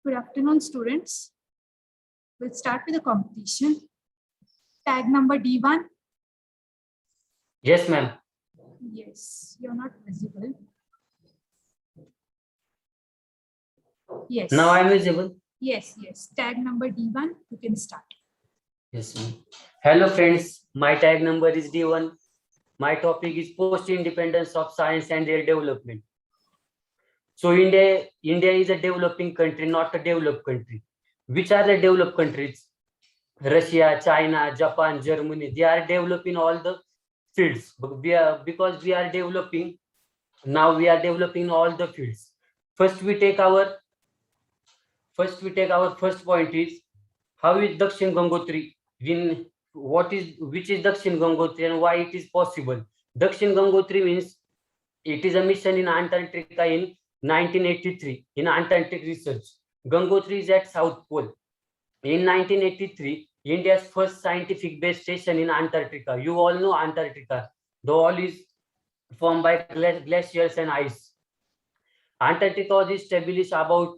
Speaker 1: Good afternoon, students. We'll start with the competition. Tag number D1.
Speaker 4: Yes, ma'am.
Speaker 1: Yes, you're not visible. Yes.
Speaker 4: Now I'm visible.
Speaker 1: Yes, yes. Tag number D1, you can start.
Speaker 4: Yes, ma'am. Hello, friends. My tag number is D1. My topic is post-independence of science and their development. So India is a developing country, not a developed country. Which are the developed countries? Russia, China, Japan, Germany. They are developing all the fields. But because we are developing, now we are developing all the fields. First we take our first point is, how is Dakshin Gangotri? Which is Dakshin Gangotri and why it is possible? Dakshin Gangotri means it is a mission in Antarctica in 1983 in Antarctic research. Gangotri is at South Pole. In 1983, India's first scientific base station in Antarctica. You all know Antarctica. The wall is formed by glaciers and ice. Antarctica was established about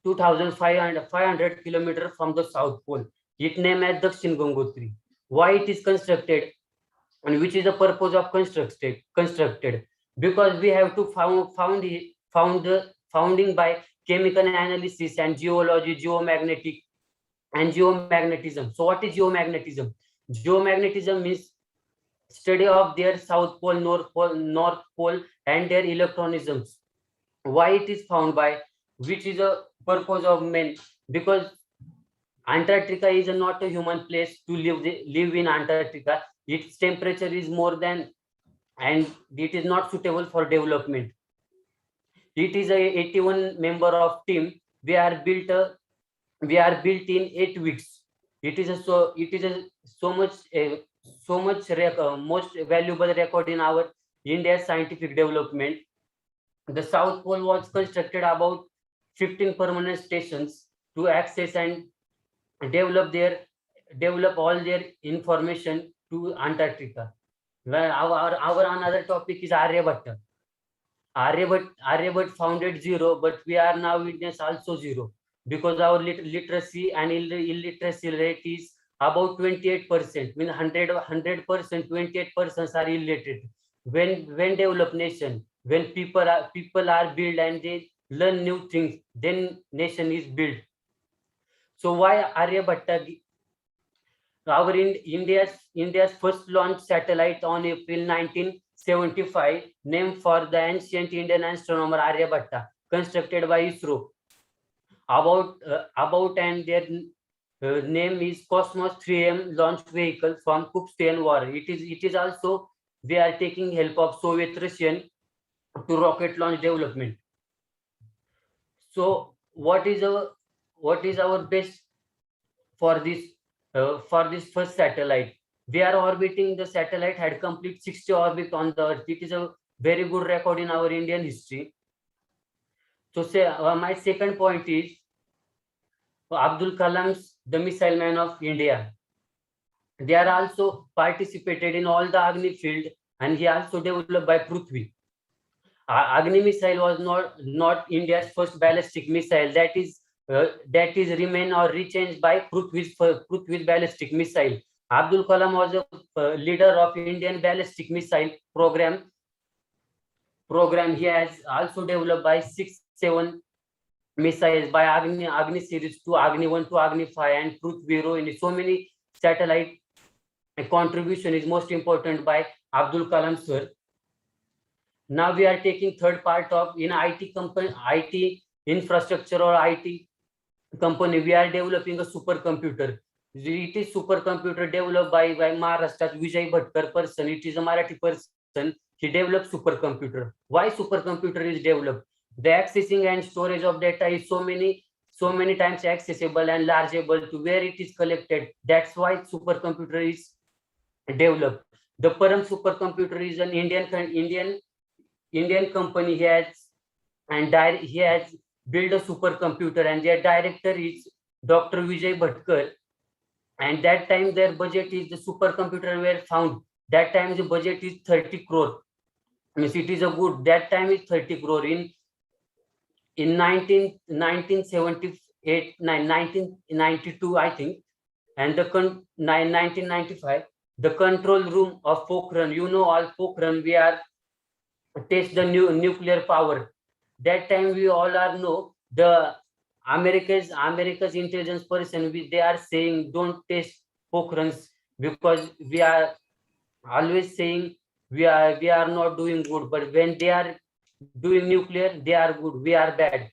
Speaker 4: 2,500 kilometers from the South Pole. It named as Dakshin Gangotri. Why it is constructed and which is the purpose of constructed? Because we have to found the founding by chemical analysis and geology, geomagnetism. So what is geomagnetism? Geomagnetism is study of their South Pole, North Pole and their electronisms. Why it is found by, which is a purpose of men? Because Antarctica is not a human place to live in Antarctica. Its temperature is more than, and it is not suitable for development. It is a 81 member of team. We are built in 8 weeks. It is so much most valuable record in our India's scientific development. The South Pole was constructed about 15 permanent stations to access and develop all their information to Antarctica. Well, our another topic is Aryabhatta. Aryabhatta founded zero, but we are now witness also zero because our literacy and illiteracy rate is about 28%. Mean 100%, 28% are illiterate. When developed nation, when people are built and they learn new things, then nation is built. So why Aryabhatta? Our India's first launched satellite on April 1975, named for the ancient Indian astronomer Aryabhatta, constructed by ISRO. And their name is Cosmos 3M launch vehicle from Kuxtien War. It is also we are taking help of Soviet Russian to rocket launch development. So what is our best for this first satellite? We are orbiting, the satellite had complete 60 orbit on the Earth. It is a very good record in our Indian history. So my second point is Abdul Kalam's the missile man of India. They are also participated in all the Agni field, and he also developed by Prithvi. Agni missile was not India's first ballistic missile. That is remain or rechanged by Prithvi's ballistic missile. Abdul Kalam was a leader of Indian ballistic missile program. He has also developed by 6-7 missiles by Agni series to Agni 1 to Agni 5 and Prithvi in so many satellite. A contribution is most important by Abdul Kalam sir. Now we are taking third part of in IT company, IT infrastructure or IT company. We are developing a supercomputer. It is supercomputer developed by Maharashtra's Vijay Bhatkar person. It is a Marathi person. He developed supercomputer. Why supercomputer is developed? The accessing and storage of data is so many times accessible and largeable to where it is collected. That's why supercomputer is developed. The Param supercomputer is an Indian company. He has built a supercomputer, and their director is Dr. Vijay Bhatkar. And that time their budget is, the supercomputer were found. That time the budget is 30 crore. Means it is a good. That time is 30 crore. in 1978, 1992, I think, and 1995, the control room of Pokhran, all Pokhran, we are test the new nuclear power. That time we all are know the America's intelligence person, they are saying don't test Pokhrans because we are always saying we are not doing good, but when they are doing nuclear, they are good, we are bad.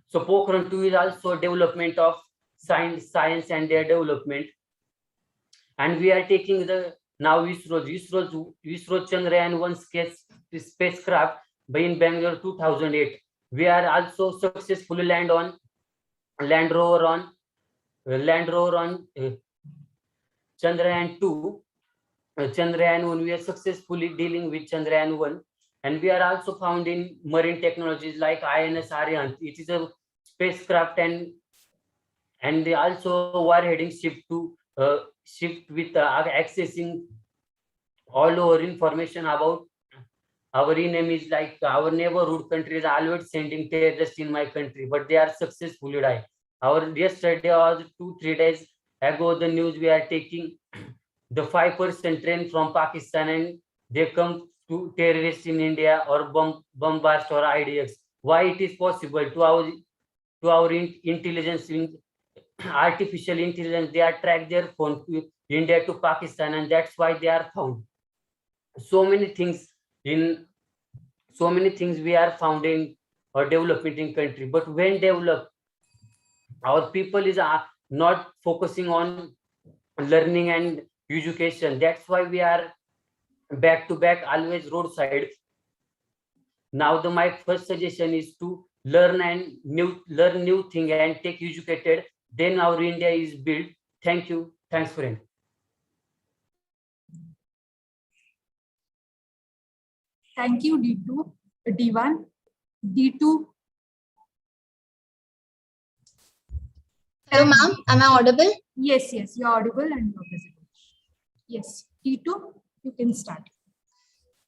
Speaker 4: So Pokhran 2 is also development of science and their development. And we are taking the now ISRO Chandrayaan 1 spacecraft in Bangalore 2008. We are also successfully land rover on Chandrayaan 2. Chandrayaan 1, we are successfully dealing with Chandrayaan 1, and we are also found in marine technologies like INS Arihant. It is a spacecraft and they also warheading ship with accessing all over information about our enemies, like our neighborhood countries always sending terrorists in my country, but they are successfully die. Yesterday or 2-3 days ago, the news we are taking the 5% train from Pakistan and they come to terrorists in India or bombast or IDX. Why it is possible to our intelligence, artificial intelligence, they are track their phone to India to Pakistan, and that's why they are found. So many things we are founding or developing in country, but when developed, our people is not focusing on learning and education. That's why we are back to back always roadside. Now my first suggestion is to learn new thing and take educated, then our India is built. Thank you. Thanks, friend.
Speaker 1: Thank you, D2, D1, D2.
Speaker 6: Hello, ma'am. Am I audible?
Speaker 1: Yes, you're audible and you're visible. Yes, D2, you can start.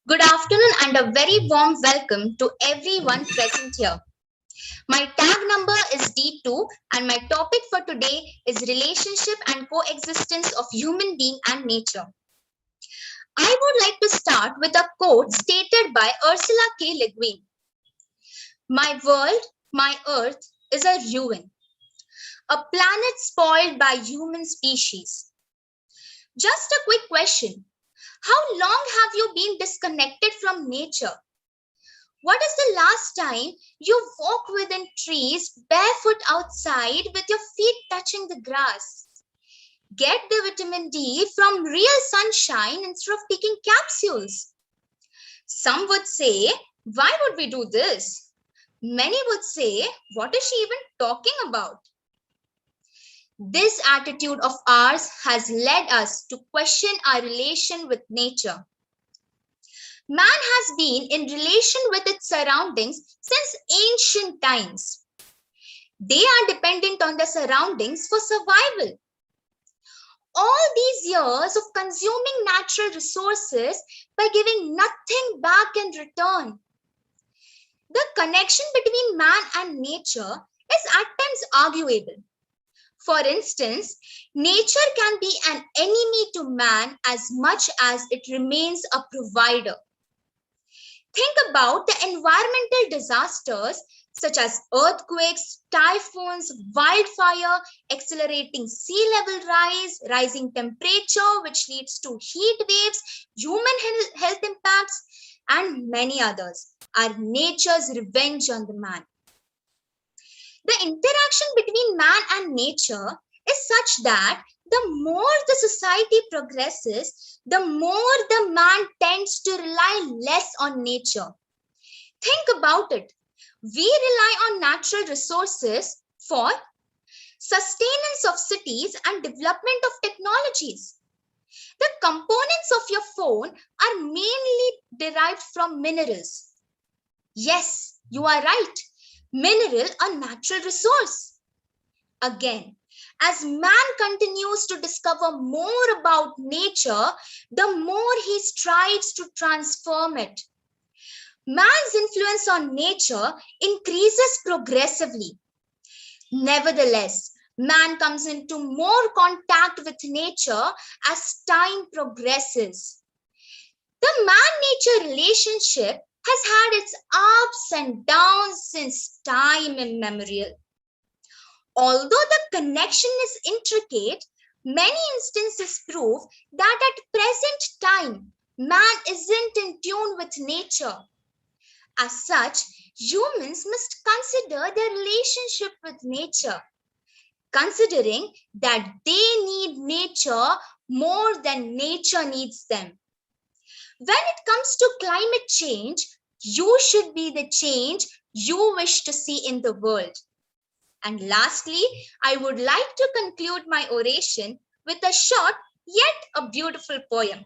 Speaker 6: Good afternoon and a very warm welcome to everyone present here. My tag number is D2 and my topic for today is relationship and coexistence of human being and nature. I would like to start with a quote stated by Ursula K. Le Guin. My world, my earth is a ruin, a planet spoiled by human species. Just a quick question. How long have you been disconnected from nature? What is the last time you walked within trees barefoot outside with your feet touching the grass? Get the vitamin D from real sunshine instead of taking capsules. Some would say, why would we do this? Many would say, what is she even talking about? This attitude of ours has led us to question our relation with nature. Man has been in relation with its surroundings since ancient times. They are dependent on the surroundings for survival. All these years of consuming natural resources by giving nothing back in return. The connection between man and nature is at times arguable. For instance, nature can be an enemy to man as much as it remains a provider. Think about the environmental disasters such as earthquakes, typhoons, wildfire, accelerating sea level rise, rising temperature which leads to heat waves, human health impacts, and many others are nature's revenge on the man. The interaction between man and nature is such that the more the society progresses, the more the man tends to rely less on nature. Think about it. We rely on natural resources for sustenance of cities and development of technologies. The components of your phone are mainly derived from minerals. Yes, you are right. Mineral, a natural resource. Again, as man continues to discover more about nature, the more he strives to transform it. man's influence on nature increases progressively. Nevertheless, man comes into more contact with nature as time progresses. The man-nature relationship has had its ups and downs since time immemorial. Although the connection is intricate, many instances prove that at present time, man isn't in tune with nature. As such, humans must consider their relationship with nature, considering that they need nature more than nature needs them. When it comes to climate change, you should be the change you wish to see in the world. And lastly, I would like to conclude my oration with a short yet a beautiful poem.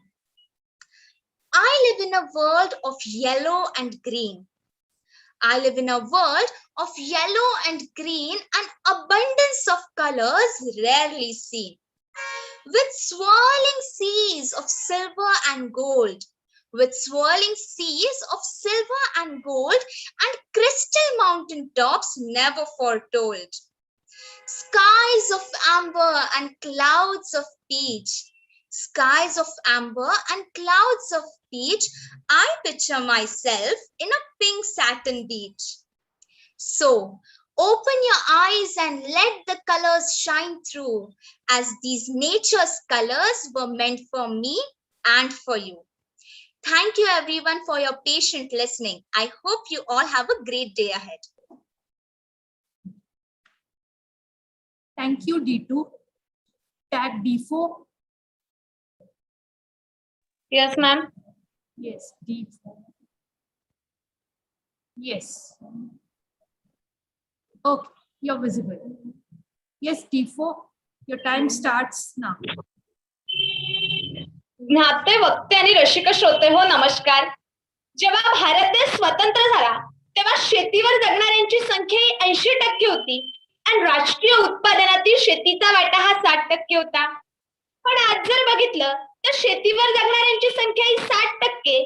Speaker 6: I live in a world of yellow and green. I live in a world of yellow and green, an abundance of colors rarely seen. With swirling seas of silver and gold, with swirling seas of silver and gold, and crystal mountain tops never foretold. Skies of amber and clouds of peach, skies of amber and clouds of peach, I picture myself in a pink satin beach. So, open your eyes and let the colors shine through, as these nature's colors were meant for me and for you. Thank you everyone for your patient listening. I hope you all have a great day ahead.
Speaker 1: Thank you, D2. Tag D4.
Speaker 7: Yes, ma'am.
Speaker 1: Yes, D4. Yes. Okay, you're visible. Yes, D4. Your time starts now.
Speaker 7: ज्ञाते वक्ते आणि रसिक श्रोते हो, नमस्कार. जेव्हा भारत देश स्वतंत्र झाला तेव्हा शेतीवर जगणाऱ्यांची संख्या ही 80% होती आणि राष्ट्रीय उत्पादनातील शेतीचा वाटा हा 60% होता. पण आज जर बघितलं तर शेतीवर जगणाऱ्यांची संख्या ही 60%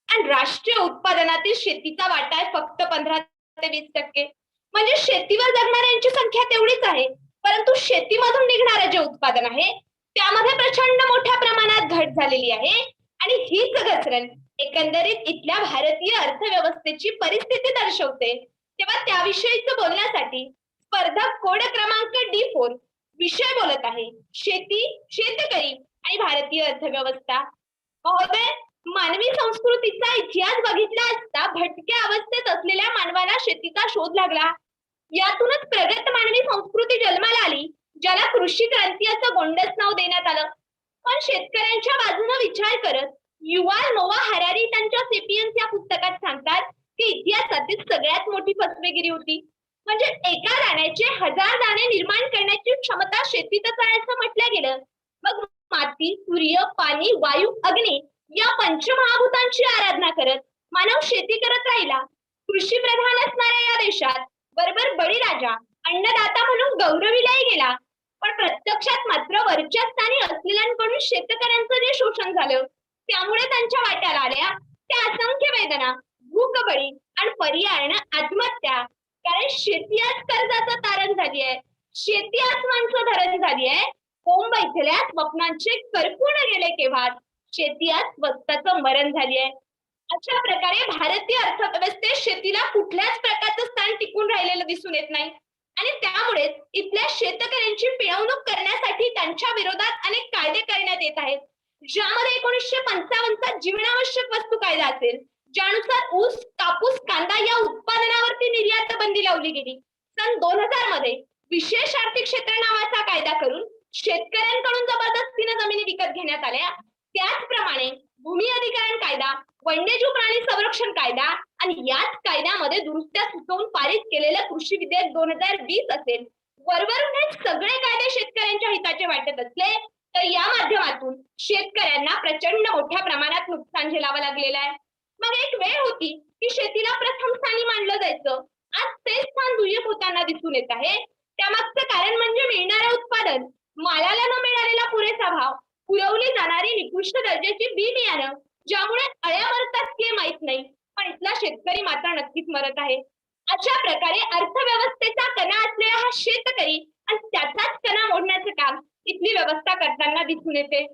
Speaker 7: आणि राष्ट्रीय उत्पादनातील शेतीचा वाटा आहे फक्त 15 ते 20%. म्हणजे शेतीवर जगणाऱ्यांची संख्या तेवढीच आहे, परंतु शेतीमधून निघणारे जे उत्पादन आहे त्यामध्ये प्रचंड मोठ्या प्रमाणात घट झालेली आहे. आणि हीच घसरण एकंदरीत इथल्या भारतीय अर्थव्यवस्थेची परिस्थिती दर्शवते. तेव्हा त्याविषयीच बोलण्यासाठी स्पर्धक कोड क्रमांक D4 विषय बोलत आहे शेती, शेतकरी आणि भारतीय अर्थव्यवस्था. महोदय, मानवी संस्कृतीचा इतिहास बघितला असता भटक्या अवस्थेत असलेल्या मानवाला शेतीचा शोध लागला. यातूनच प्रगत मानवी संस्कृती जन्माला आली, ज्याला कृषी क्रांती असं गोंडस नाव देण्यात आलं. पण शेतकऱ्यांच्या बाजूने विचार करत युवाल नोवा हरारी त्यांच्या सेपियन्स या पुस्तकात सांगतात की इतिहासातील सगळ्यात मोठी फसवेगिरी होती. म्हणजे एका दाण्याचे 1000 दाणे निर्माण करण्याची क्षमता शेतीतच आहे असं म्हटलं गेलं. मग माती, सूर्य, पाणी, वायू, अग्नी या पंचमहाभूतांची आराधना करत मानव शेती करत राहिला. कृषी प्रधान असणाऱ्या या देशात बरोबर बळीराजा अन्नदाता म्हणून गौरविलाही गेला. पण प्रत्यक्षात मात्र वरच्या स्थानी असलेल्यांकडून शेतकऱ्यांचं जे शोषण झालं त्यामुळे त्यांच्या वाट्याला आल्या त्या असंख्य वेदना, भूकबळी आणि पर्यायानं आत्महत्या. कारण शेती आज कर्जाचं तारण झाली आहे, शेती आज माणसं धरण झाली आहे. कोंब इथल्या स्वप्नांचे करपून गेले केव्हा, शेती आज स्वस्ताचं मरण झाली आहे. अशा प्रकारे भारतीय अर्थव्यवस्थेत शेतीला कुठल्याच प्रकारचं स्थान टिकून राहिलेलं दिसून येत नाही. आणि त्यामुळे इथल्या शेतकऱ्यांची पिळवणूक करण्यासाठी त्यांच्या विरोधात अनेक कायदे करण्यात येत आहेत, ज्यामध्ये 1955चा जीवनावश्यक वस्तू कायदा असेल, ज्यानुसार ऊस, कापूस, कांदा या उत्पादनावरती निर्यात बंदी लावली गेली. सन 2000 मध्ये विशेष आर्थिक क्षेत्र नावाचा कायदा करून शेतकऱ्यांकडून जबरदस्तीने जमिनी विकत घेण्यात आल्या. त्याचप्रमाणे भूमी अधिकरण कायदा, वन्यजीव प्राणी संरक्षण कायदा आणि याच कायद्यामध्ये दुरुस्त्या सुचवून पारित केलेलं कृषी विधेयक 2020 असेल. वरवरून हे सगळे कायदे शेतकऱ्यांच्या हिताचे वाटत असले तर या माध्यमातून शेतकऱ्यांना प्रचंड मोठ्या प्रमाणात नुकसान झेलावं लागलेलं आहे. मग एक वेळ होती की शेतीला प्रथम स्थानी मानलं जायचं, आज ते स्थान दुय्यम होताना दिसून येत आहे. त्यामागचं कारण म्हणजे मिळणारं उत्पादन, मालाला न मिळालेला पुरेसा भाव, पुरवली जाणारी निकृष्ट दर्जाची बी बियाणं, ज्यामुळे अळ्या मरतात हे माहित नाही पण पण इथला शेतकरी मात्र नक्कीच मरत आहे. अशा प्रकारे अर्थव्यवस्थेचा कणा असलेला हा शेतकरी आणि त्याचाच कणा मोडण्याचं काम इथली व्यवस्था करताना दिसून येते.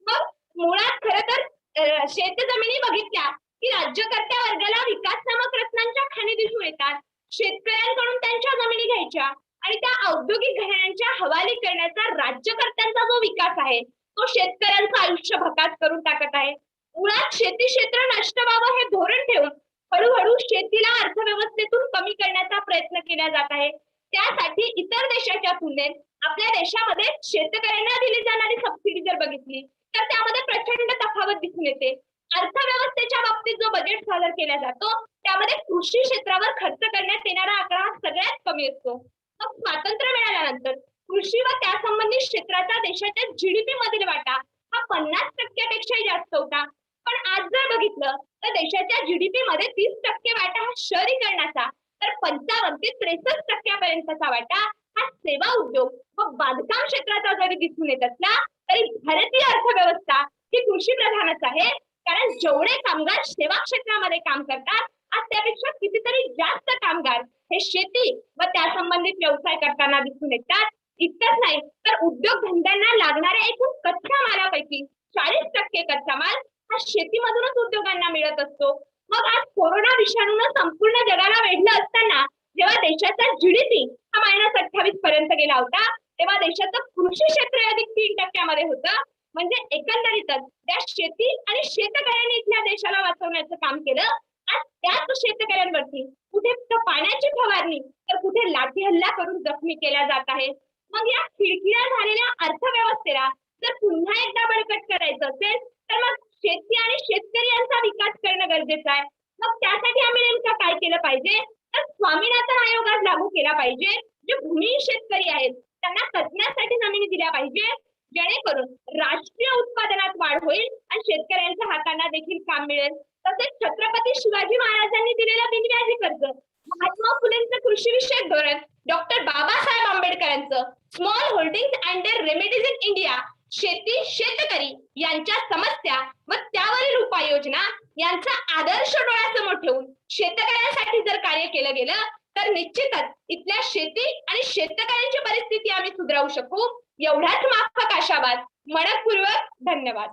Speaker 7: मग मुळात खरं तर शेतजमिनी बघितल्या की राज्यकर्त्या वर्गाला विकास नामक रत्नांच्या खाणी दिसून येतात. शेतकऱ्यांकडून त्यांच्या जमिनी घ्यायच्या आणि त्या औद्योगिक घराण्यांच्या हवाली करण्याचा राज्यकर्त्यांचा जो विकास आहे तो शेतकऱ्यांचं आयुष्य भकास करून टाकत आहे. मुळात शेती क्षेत्र नष्ट व्हावं हे धोरण ठेवून हळूहळू शेतीला अर्थव्यवस्थेतून कमी करण्याचा प्रयत्न केला जात आहे. त्यासाठी इतर देशाच्या तुलनेत आपल्या देशामध्ये शेतकऱ्यांना दिली जाणारी सबसिडी जर बघितली तर त्यामध्ये प्रचंड तफावत दिसून येते. अर्थव्यवस्थेच्या बाबतीत जो बजेट सादर केला जातो त्यामध्ये कृषी क्षेत्रावर खर्च करण्यात येणारा आकडा हा सगळ्यात कमी असतो. मग स्वातंत्र्य मिळाल्यानंतर कृषी व त्यासंबंधित क्षेत्राचा देशाच्या जीडीपी मधील वाटा हा 50% जास्त होता. पण आज जर बघितलं तर देशाच्या जीडीपी मध्ये 30% वाटा हा शहरीकरणाचा तर 55 ते 63% वाटा हा सेवा उद्योग व बांधकाम क्षेत्राचा जरी दिसून येत असला तरी भारतीय अर्थव्यवस्था ही कृषी प्रधानच आहे. कारण जेवढे कामगार सेवा क्षेत्रामध्ये काम करतात आज त्यापेक्षा कितीतरी जास्त कामगार हे शेती व त्यासंबंधित व्यवसाय करताना दिसून येतात. इतकंच नाही तर उद्योगधंद्यांना लागणाऱ्या एकूण कच्च्या मालापैकी 40% कच्चा माल हा शेतीमधूनच उद्योगांना मिळत असतो. मग आज कोरोना विषाणूनं संपूर्ण जगाला वेढलं असताना जेव्हा देशाचा जीडीपी हा -28 पर्यंत गेला होता तेव्हा देशाचं कृषी क्षेत्र अधिक 3% होतं. म्हणजे एकंदरीतच त्या शेती आणि शेतकऱ्यांनी इथल्या देशाला वाचवण्याचं काम केलं. आज त्याच शेतकऱ्यांवरती कुठे पाण्याची फवारणी तर कुठे लाठी हल्ला करून जखमी केला जात आहे. मग या खिळखिळा झालेल्या अर्थव्यवस्थेला जर पुन्हा एकदा बळकट करायचं असेल तर मग शेती आणि शेतकरी यांचा विकास करणं गरजेचं आहे. मग त्यासाठी आम्ही नेमकं काय केलं पाहिजे तर स्वामीनाथन आयोग आज लागू केला पाहिजे. जे भूमिहीन शेतकरी आहेत त्यांना कचण्यासाठी जमिनी दिल्या पाहिजे जेणेकरून राष्ट्रीय उत्पादनात वाढ होईल आणि शेतकऱ्यांच्या हातांना देखील काम मिळेल. तसेच छत्रपती शिवाजी महाराजांनी दिलेलं बिनव्याजी कर्ज, महात्मा फुलेंचं कृषी विषयक धोरण, डॉक्टर बाबासाहेब आंबेडकरांचं small holding and their remedies in India, शेती शेतकरी यांच्या समस्या व त्यावरील उपाययोजना यांचा आदर्श डोळ्यासमोर ठेवून शेतकऱ्यांसाठी जर कार्य केलं गेलं तर निश्चितच इथल्या शेती आणि शेतकऱ्यांची परिस्थिती आम्ही सुधारू शकू. एवढाच माफक आशावाद. मनपूर्वक धन्यवाद.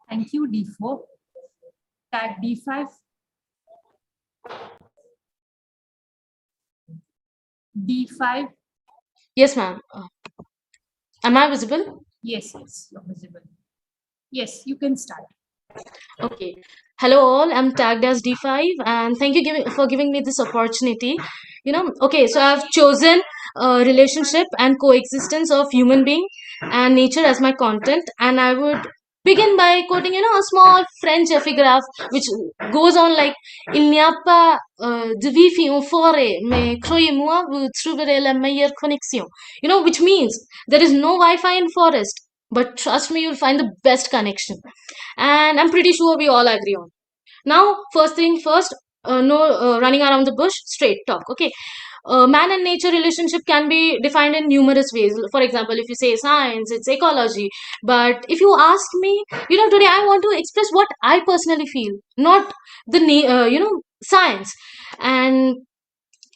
Speaker 1: Thank you, D4. Tag D5. D5.
Speaker 8: Yes, ma'am. Am I visible?
Speaker 1: Yes, you're visible. Yes, you can start.
Speaker 8: Okay. Hello all, I'm tagged as D5 and thank you for giving me this opportunity. Okay, so I've chosen relationship and coexistence of human being and nature as my content, and I would begin by quoting a small French epigraph which goes on like il n'y a pas de wifi en forêt mais croyez-moi vous trouverez la meilleure connexion, which means there is no Wi-Fi in forest but trust me you'll find the best connection, and I'm pretty sure we all agree on. Now, first thing first, no running around the bush, straight talk. Okay, man and nature relationship can be defined in numerous ways. For example, if you say science, it's ecology. But if you ask me, today I want to express what I personally feel, not the science. And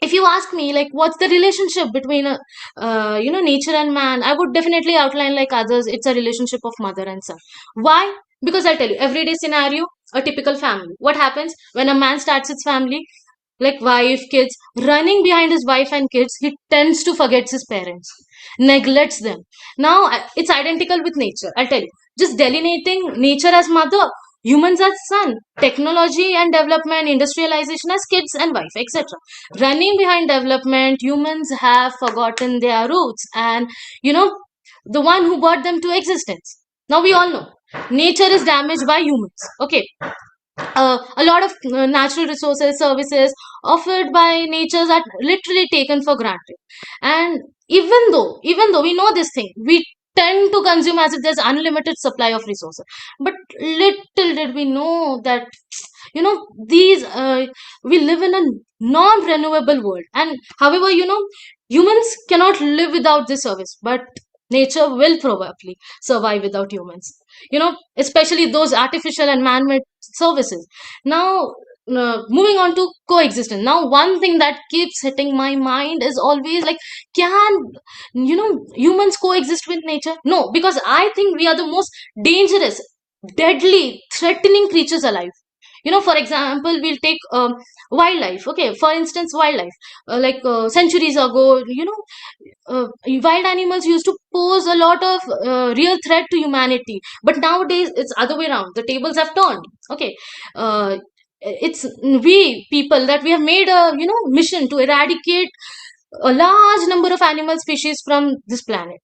Speaker 8: if you ask me like what's the relationship between nature and man, I would definitely outline like others. It's a relationship of mother and son. Why? Because I'll tell you, everyday scenario, a typical family. What happens when a man starts his family? Like wife, kids, running behind his wife and kids, he tends to forget his parents, neglects them. Now it's identical with nature. I'll tell you, just delineating nature as mother, humans as son, technology and development, industrialization as kids and wife, etc. Running behind development, humans have forgotten their roots and the one who brought them to existence. Now we all know nature is damaged by humans. Okay, a lot of natural resources, services offered by natures are literally taken for granted. And even though we know this thing, we tend to consume as if there's unlimited supply of resources. But little did we know that these we live in a non-renewable world, and however humans cannot live without this service, but nature will probably survive without humans, especially those artificial and man-made services. Now, moving on to coexistence. Now, one thing that keeps hitting my mind is always like, can humans coexist with nature? No, because I think we are the most dangerous, deadly, threatening creatures alive. For example, we'll take wildlife. Okay, for instance, wildlife, centuries ago, wild animals used to pose a lot of real threat to humanity, but nowadays it's other way around. The tables have turned. Okay, it's we people that we have made a mission to eradicate a large number of animal species from this planet.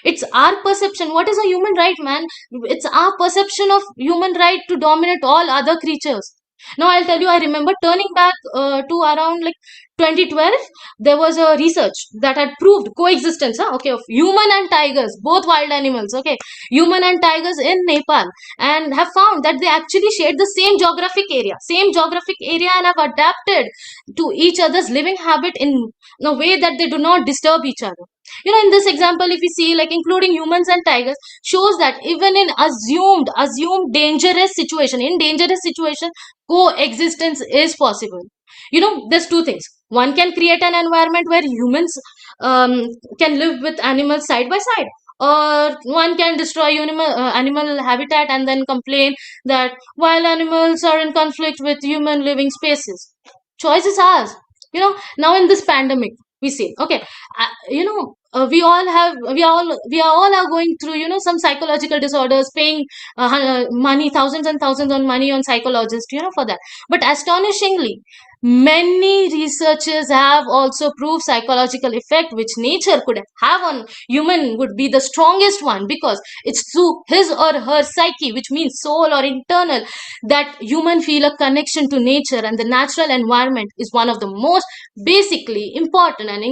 Speaker 8: It's our perception. What is a human right, man? It's our perception of human right to dominate all other creatures. Now I'll tell you, I remember turning back to around like 2012. There was a research that had proved coexistence, okay, of human and tigers, both wild animals, okay, human and tigers in Nepal, and have found that they actually share the same geographic area, and have adapted to each other's living habit in a way that they do not disturb each other. In this example, if we see, like, including humans and tigers, shows that even in assumed dangerous situation, in dangerous situation, coexistence is possible. There's two things. One can create an environment where humans can live with animals side by side, or one can destroy animal habitat and then complain that wild animals are in conflict with human living spaces. Choice is ours. Now in this pandemic, we see, okay, we all are going through some psychological disorders, paying money, thousands and thousands on money on psychologists, for that. But astonishingly, many researchers have also proved psychological effect which nature could have on human would be the strongest one, because it's through his or her psyche, which means soul or internal, that human feel a connection to nature, and the natural environment is one of the most basically important and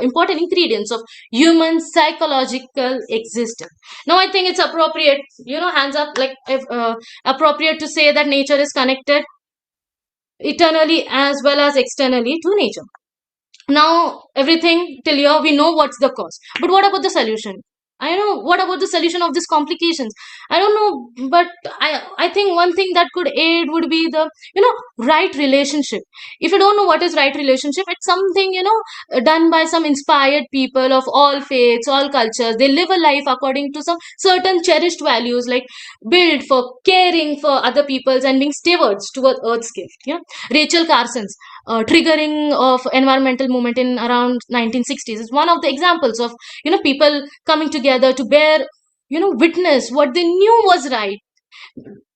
Speaker 8: important ingredients of human psychological existence. Now I think it's appropriate, hands up, like, if appropriate to say that nature is connected eternally as well as externally to nature. Now everything till here we know what's the cause, but what about the solution? I know what about the solution of these complications. I don't know, but I think one thing that could aid would be the right relationship. If you don't know what is right relationship, it's something done by some inspired people of all faiths, all cultures. They live a life according to some certain cherished values, like build for caring for other peoples and being stewards toward earth's gift. Rachel Carson's triggering of environmental movement in around 1960s is one of the examples of people coming together to bear witness what they knew was right.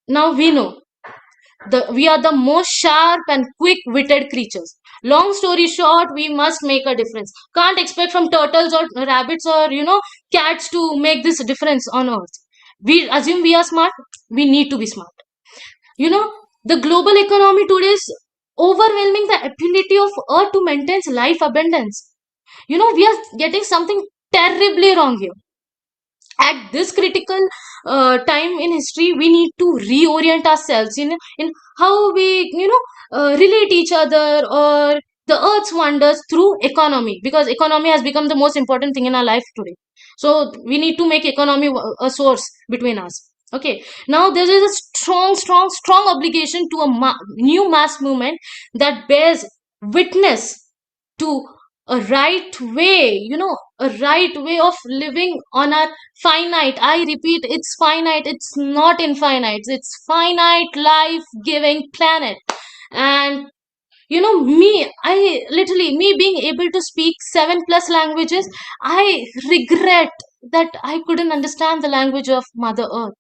Speaker 8: Now we know we are the most sharp and quick-witted creatures. Long story short, we must make a difference. Can't expect from turtles or rabbits or cats to make this difference on earth. We assume we are smart. We need to be smart. The global economy today is overwhelming the ability of earth to maintain life abundance. We are getting something terribly wrong here. At this critical time in history, we need to reorient ourselves in how we relate each other or the earth's wonders through economy, because economy has become the most important thing in our life today. So we need to make economy a source between us. Okay, now there is a strong obligation to a new mass movement that bears witness to a right way, a right way of living on our finite, I repeat, it's finite, it's not infinite, it's finite life giving planet. And me being able to speak 7+ languages, I regret that I couldn't understand the language of Mother Earth.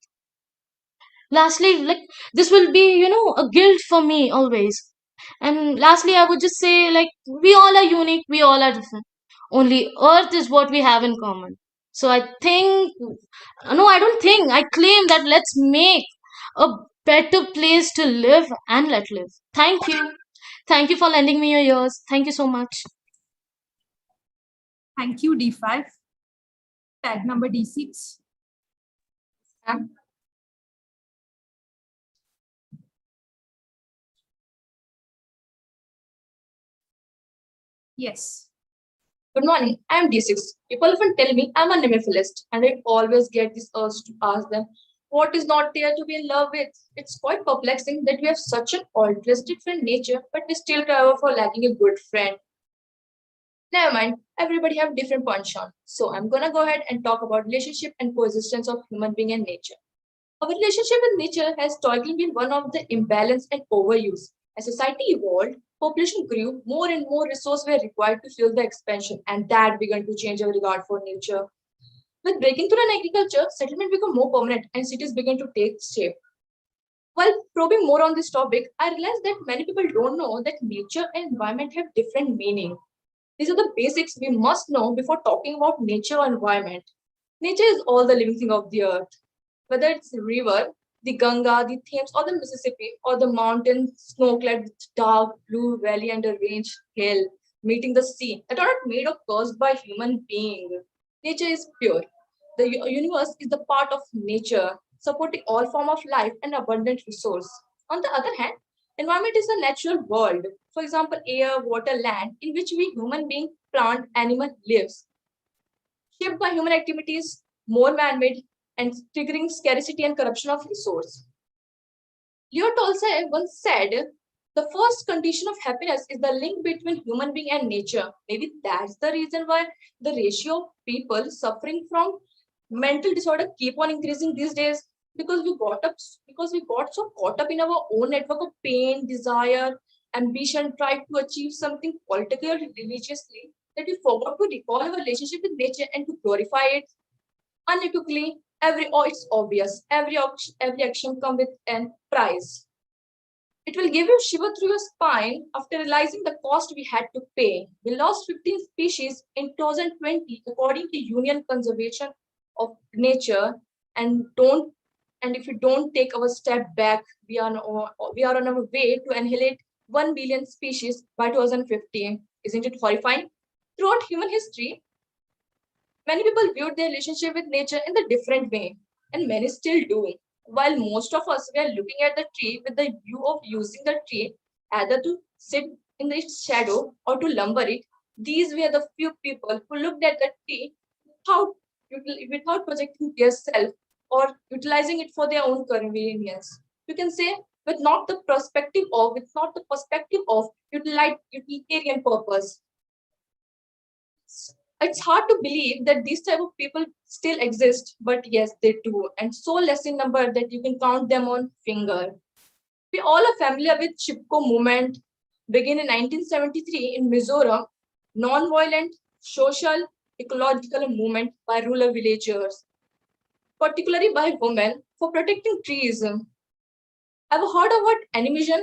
Speaker 8: Lastly, like, this will be a guilt for me always. And lastly, I would just say, like, we all are unique, we all are different, only earth is what we have in common. So I think, no, I don't think, I claim that let's make a better place to live and let live. Thank you for lending me your ears. Thank you so much.
Speaker 1: Thank you, D5. Tag number D6. Yes.
Speaker 5: Good morning, I am D6. People often tell me I'm a nemephilist, and I always get this urge to ask them, what is not there to be in love with? It's quite perplexing that we have such an altruistic friend nature, but we still cry for lacking a good friend. Never mind, everybody have different punch on. So I'm gonna go ahead and talk about relationship and coexistence of human being and nature. Our relationship with nature has historically been one of the imbalance and overuse. As society evolved, population grew, more and more resources were required to fuel the expansion, and that began to change our regard for nature. With breaking through in agriculture, settlement became more permanent and cities began to take shape. While probing more on this topic, I realized that many people don't know that nature and environment have different meaning. These are the basics we must know before talking about nature or environment. Nature is all the living thing of the earth. Whether it's the river, the Ganga, the Thames, or the Mississippi, or the mountain snow-clad with dark blue valley and a range hill meeting the sea that are not made or caused by human being. Nature is pure. The universe is the part of nature, supporting all form of life and abundant resource. On the other hand, environment is a natural world. For example, air, water, land, in which we human being, plant, animal lives. Shaped by human activities, more man-made, and triggering scarcity and corruption of resource. Leo Tolstoy once said, the first condition of happiness is the link between human being and nature. Maybe that's the reason why the ratio of people suffering from mental disorder keep on increasing these days because we got so caught up in our own network of pain, desire, ambition, tried to achieve something politically or religiously that we forgot to recall our relationship with nature and to glorify it unequivocally. It's obvious. Every action comes with a price. It will give you shiver through your spine after realizing the cost we had to pay. We lost 15 species in 2020, according to Union Conservation of Nature, and don't. And if we don't take our step back, we are on our way to annihilate 1 billion species by 2050. Isn't it horrifying? Throughout human history, many people viewed their relationship with nature in a different way, and many still do. While most of us were looking at the tree with the view of using the tree either to sit in its shadow or to lumber it, these were the few people who looked at the tree without, without projecting their self or utilizing it for their own convenience. You can say with not the perspective of utilitarian purpose. It's hard to believe that these type of people still exist, but yes, they do, and so less in number that you can count them on finger. We all are familiar with Chipko movement, began in 1973 in Mizoram, non-violent social ecological movement by rural villagers, particularly by women, for protecting trees. Have you heard about animism?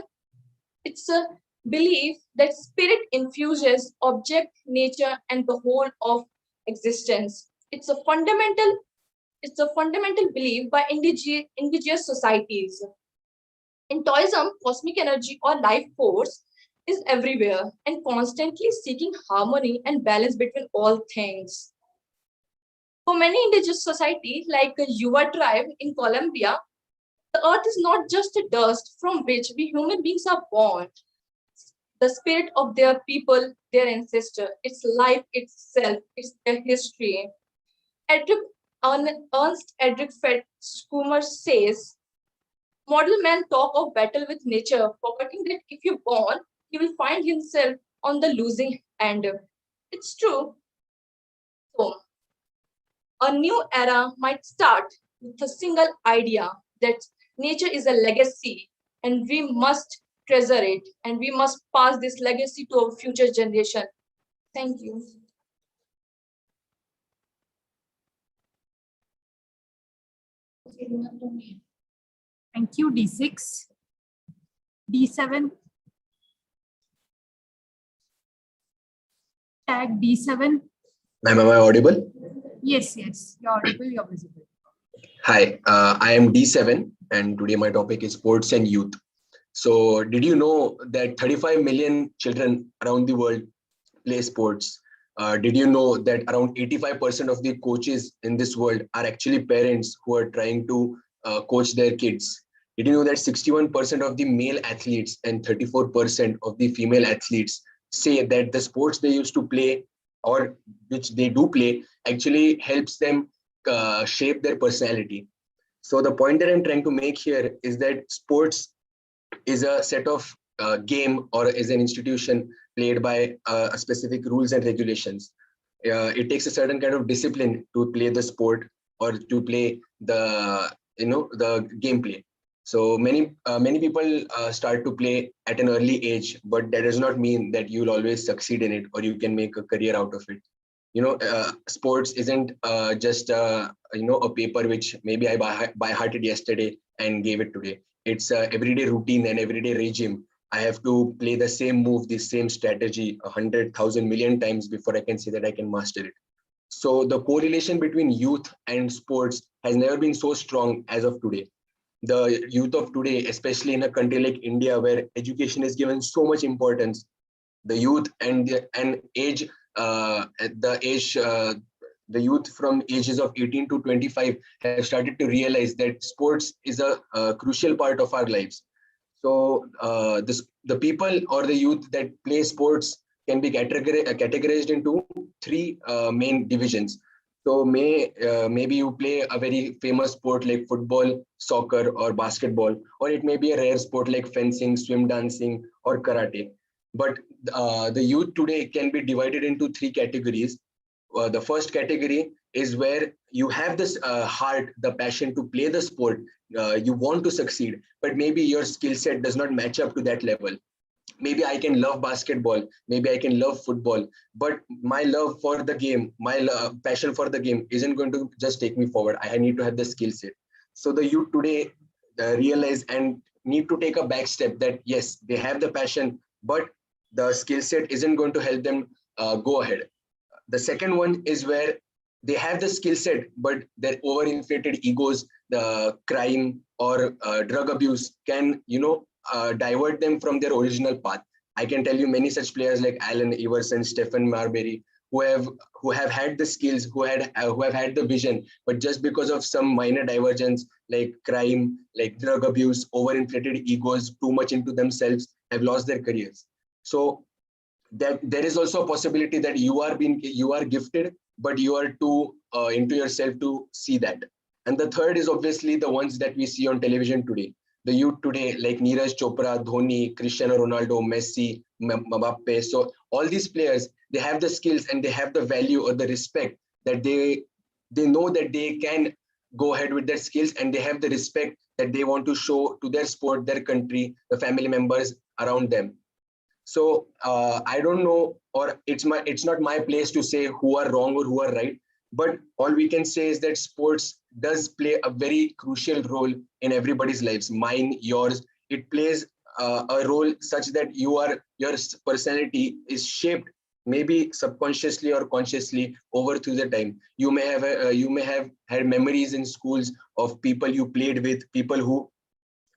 Speaker 5: It's a belief that spirit infuses object, nature, and the whole of existence. It's a fundamental belief by indigenous societies. In Taoism, cosmic energy or life force is everywhere and constantly seeking harmony and balance between all things. For many indigenous societies, like the Yuva tribe in Colombia, the earth is not just a dust from which we human beings are born. The spirit of their people, their ancestor, its life itself, it's their history. Ernst Edric Schumer says, model man talk of battle with nature, forgetting that if you born, he will find himself on the losing end. It's true. So, a new era might start with a single idea that nature is a legacy and we must treasure it and we must pass this legacy to our future generation. Thank you.
Speaker 1: Thank you, D6. D7. Tag D7.
Speaker 9: Ma'am, am I audible?
Speaker 1: Yes, you're audible, you're visible.
Speaker 9: Hi, I am D7 and today my topic is sports and youth. So did you know that 35 million children around the world play sports? Did you know that around 85% of the coaches in this world are actually parents who are trying to coach their kids? Did you know that 61% of the male athletes and 34% of the female athletes say that the sports they used to play or which they do play actually helps them shape their personality. So the point that I'm trying to make here is that sports is a set of game or is an institution played by a specific rules and regulations. It takes a certain kind of discipline to play the sport or to play the the gameplay. So many people start to play at an early age, but that does not mean that you'll always succeed in it or you can make a career out of it. Sports isn't just a paper which maybe I by hearted yesterday and gave it today. It's a everyday routine and everyday regime. I have to play the same move, the same strategy 100,000 million times before I can say that I can master it. So the correlation between youth and sports has never been so strong as of today. The youth of today, especially in a country like India, where education is given so much importance, the youth and age, at the age, the youth from ages of 18 to 25 have started to realize that sports is a crucial part of our lives. So the people or the youth that play sports can be categorized into three main divisions. So maybe you play a very famous sport like football, soccer, or basketball, or it may be a rare sport like fencing, swim dancing, or karate. But the youth today can be divided into three categories. The first category is where you have this heart, the passion to play the sport. You want to succeed, but maybe your skill set does not match up to that level. Maybe I can love basketball, maybe I can love football, but my love for the game, my passion for the game isn't going to just take me forward. I need to have the skill set. So the youth today realize and need to take a back step that yes, they have the passion, but the skill set isn't going to help them go ahead. The second one is where they have the skill set, but their overinflated egos, the crime or drug abuse can, divert them from their original path. I can tell you many such players like Allen Iverson, Stephen Marbury, who have had the skills, who have had the vision, but just because of some minor divergence like crime, like drug abuse, overinflated egos, too much into themselves, have lost their careers. So that there is also a possibility that you are gifted, but you are too into yourself to see that. And the third is obviously the ones that we see on television today. The youth today, like Neeraj Chopra, Dhoni, Cristiano Ronaldo, Messi, Mbappe. So all these players, they have the skills and they have the value or the respect that they know that they can go ahead with their skills, and they have the respect that they want to show to their sport, their country, the family members around them. So I don't know, or it's not my place to say who are wrong or who are right. But all we can say is that sports does play a very crucial role in everybody's lives, mine, yours. It plays a role such that your personality is shaped, maybe subconsciously or consciously, over through the time. You may have had memories in schools of people you played with, people who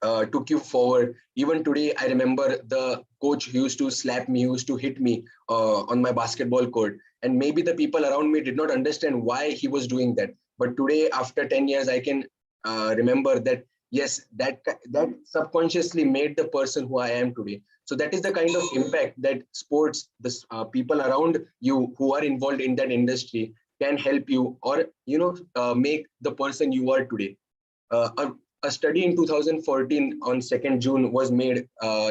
Speaker 9: took you forward. Even today, I remember the coach who used to slap me, who used to hit me on my basketball court. And maybe the people around me did not understand why he was doing that. But today, after 10 years, I can remember that, yes, that subconsciously made the person who I am today. So that is the kind of impact that sports, the people around you who are involved in that industry can help you, or, make the person you are today. A study in 2014 on 2nd June was made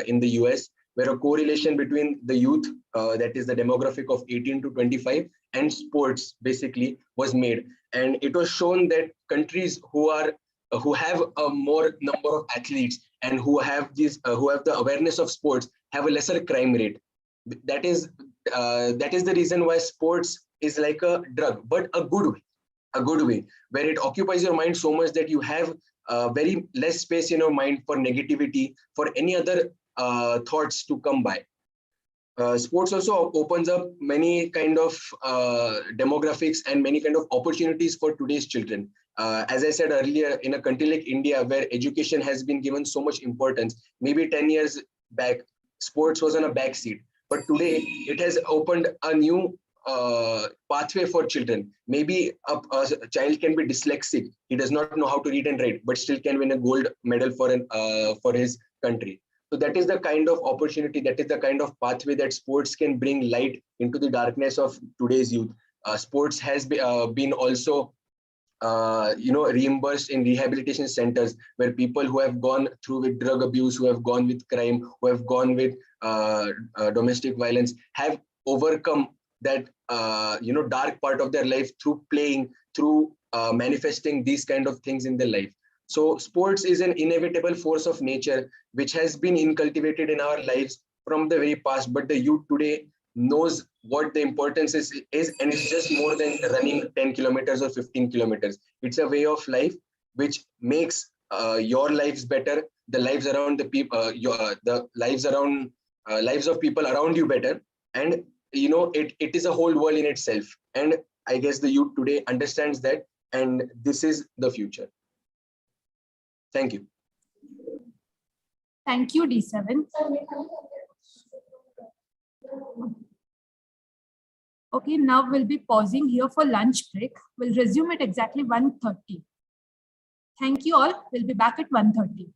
Speaker 9: in the US, where a correlation between the youth, that is the demographic of 18 to 25, and sports basically was made. And it was shown that countries who have a more number of athletes and who have the awareness of sports have a lesser crime rate. That is the reason why sports is like a drug, but a good way, where it occupies your mind so much that you have very less space in your mind for negativity, for any other thoughts to come by. Sports also opens up many kind of demographics and many kind of opportunities for today's children. As I said earlier, in a country like India, where education has been given so much importance, maybe 10 years back, sports was on a back seat. But today, it has opened a new pathway for children. Maybe a child can be dyslexic. He does not know how to read and write, but still can win a gold medal for his country. So that is the kind of opportunity, that is the kind of pathway that sports can bring light into the darkness of today's youth. Sports has been also reimbursed in rehabilitation centers, where people who have gone through with drug abuse, who have gone with crime, who have gone with domestic violence, have overcome that dark part of their life through playing, through manifesting these kind of things in their life. So sports is an inevitable force of nature which has been inculcated in our lives from the very past, but the youth today knows what the importance is, and it's just more than running 10 kilometers or 15 kilometers. It's a way of life which makes your lives better, the lives around the people, the lives around lives of people around you better, and it is a whole world in itself. And I guess the youth today understands that, and this is the future. Thank you.
Speaker 1: Thank you, D7. Okay, now we'll be pausing here for lunch break. We'll resume at exactly 1:30. Thank you all. We'll be back at 1:30.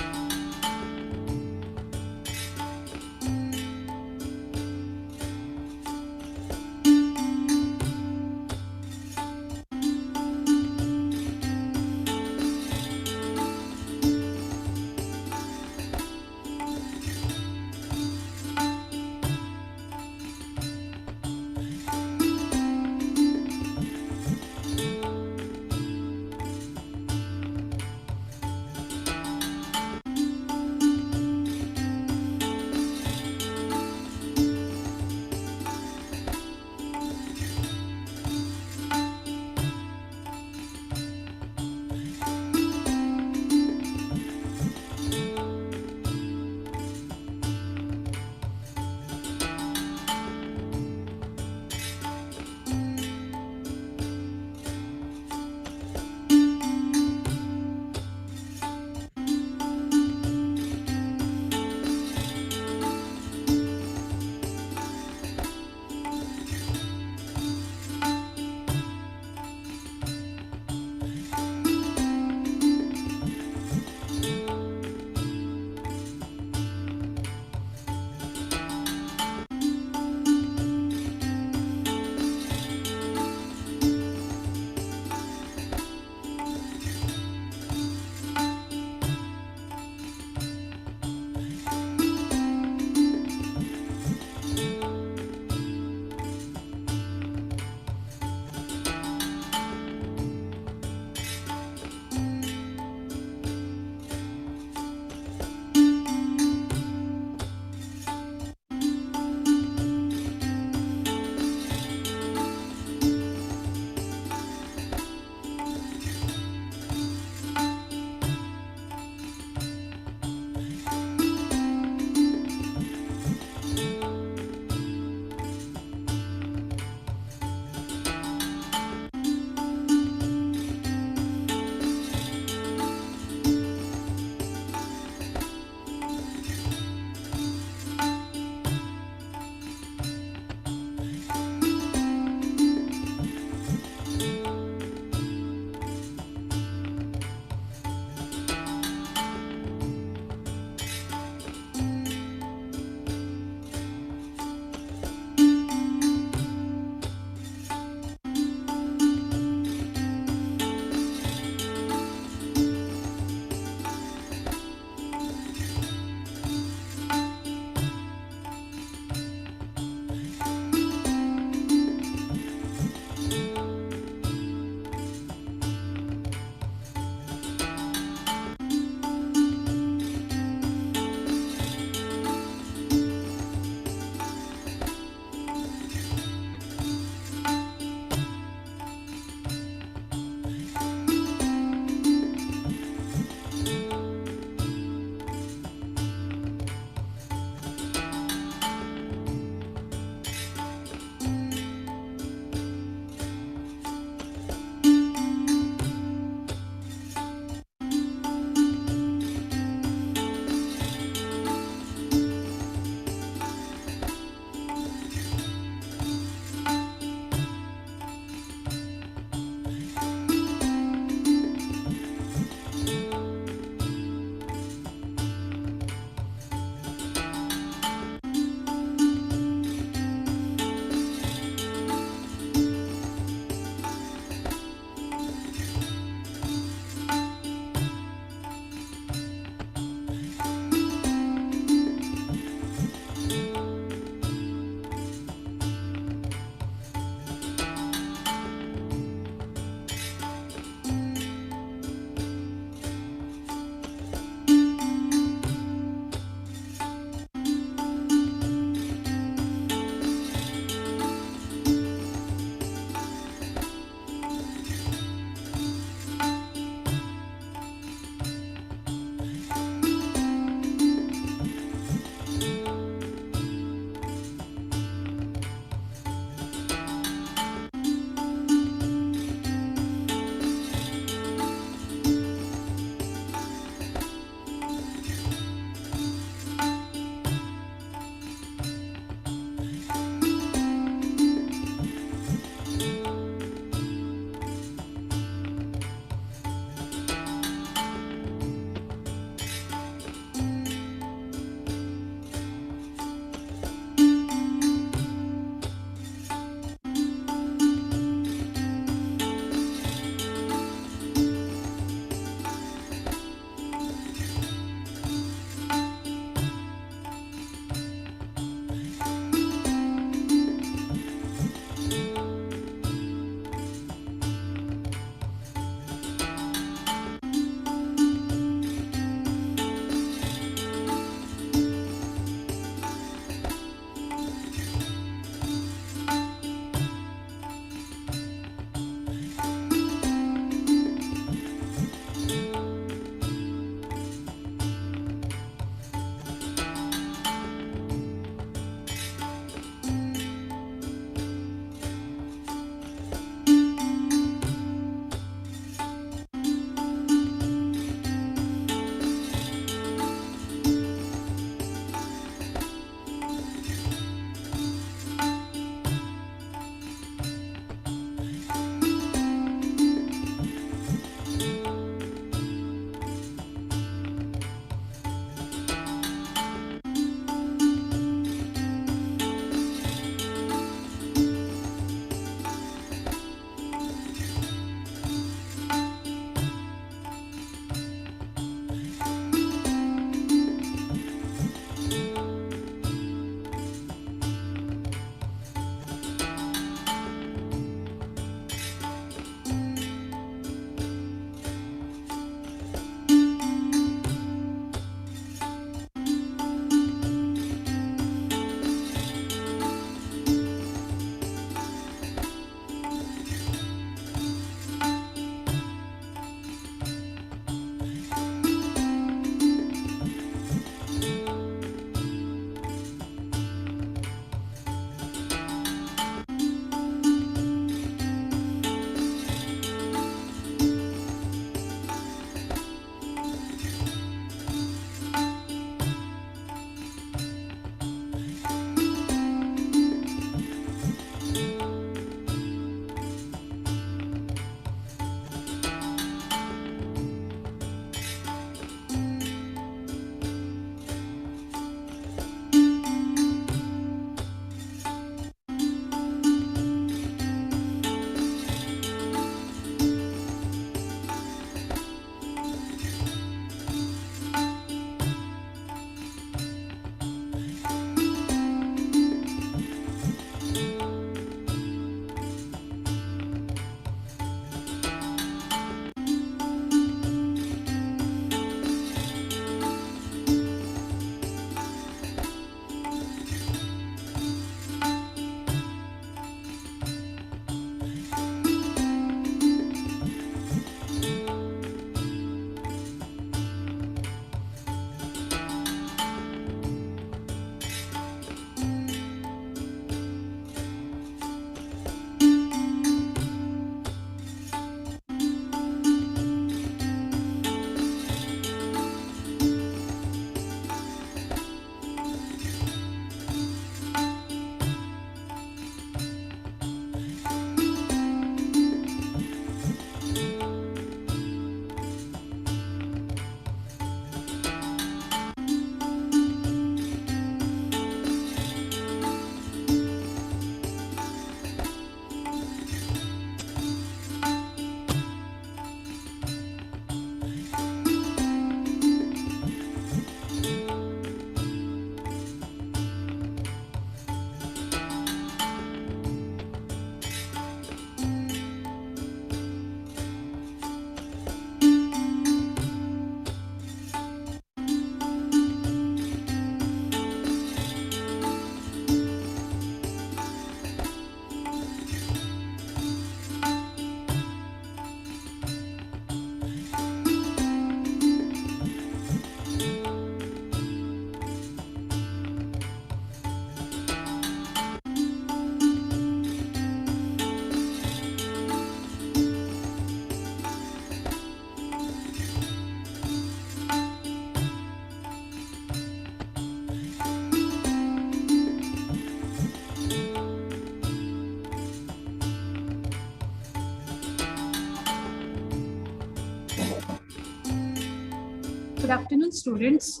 Speaker 1: Good afternoon, students.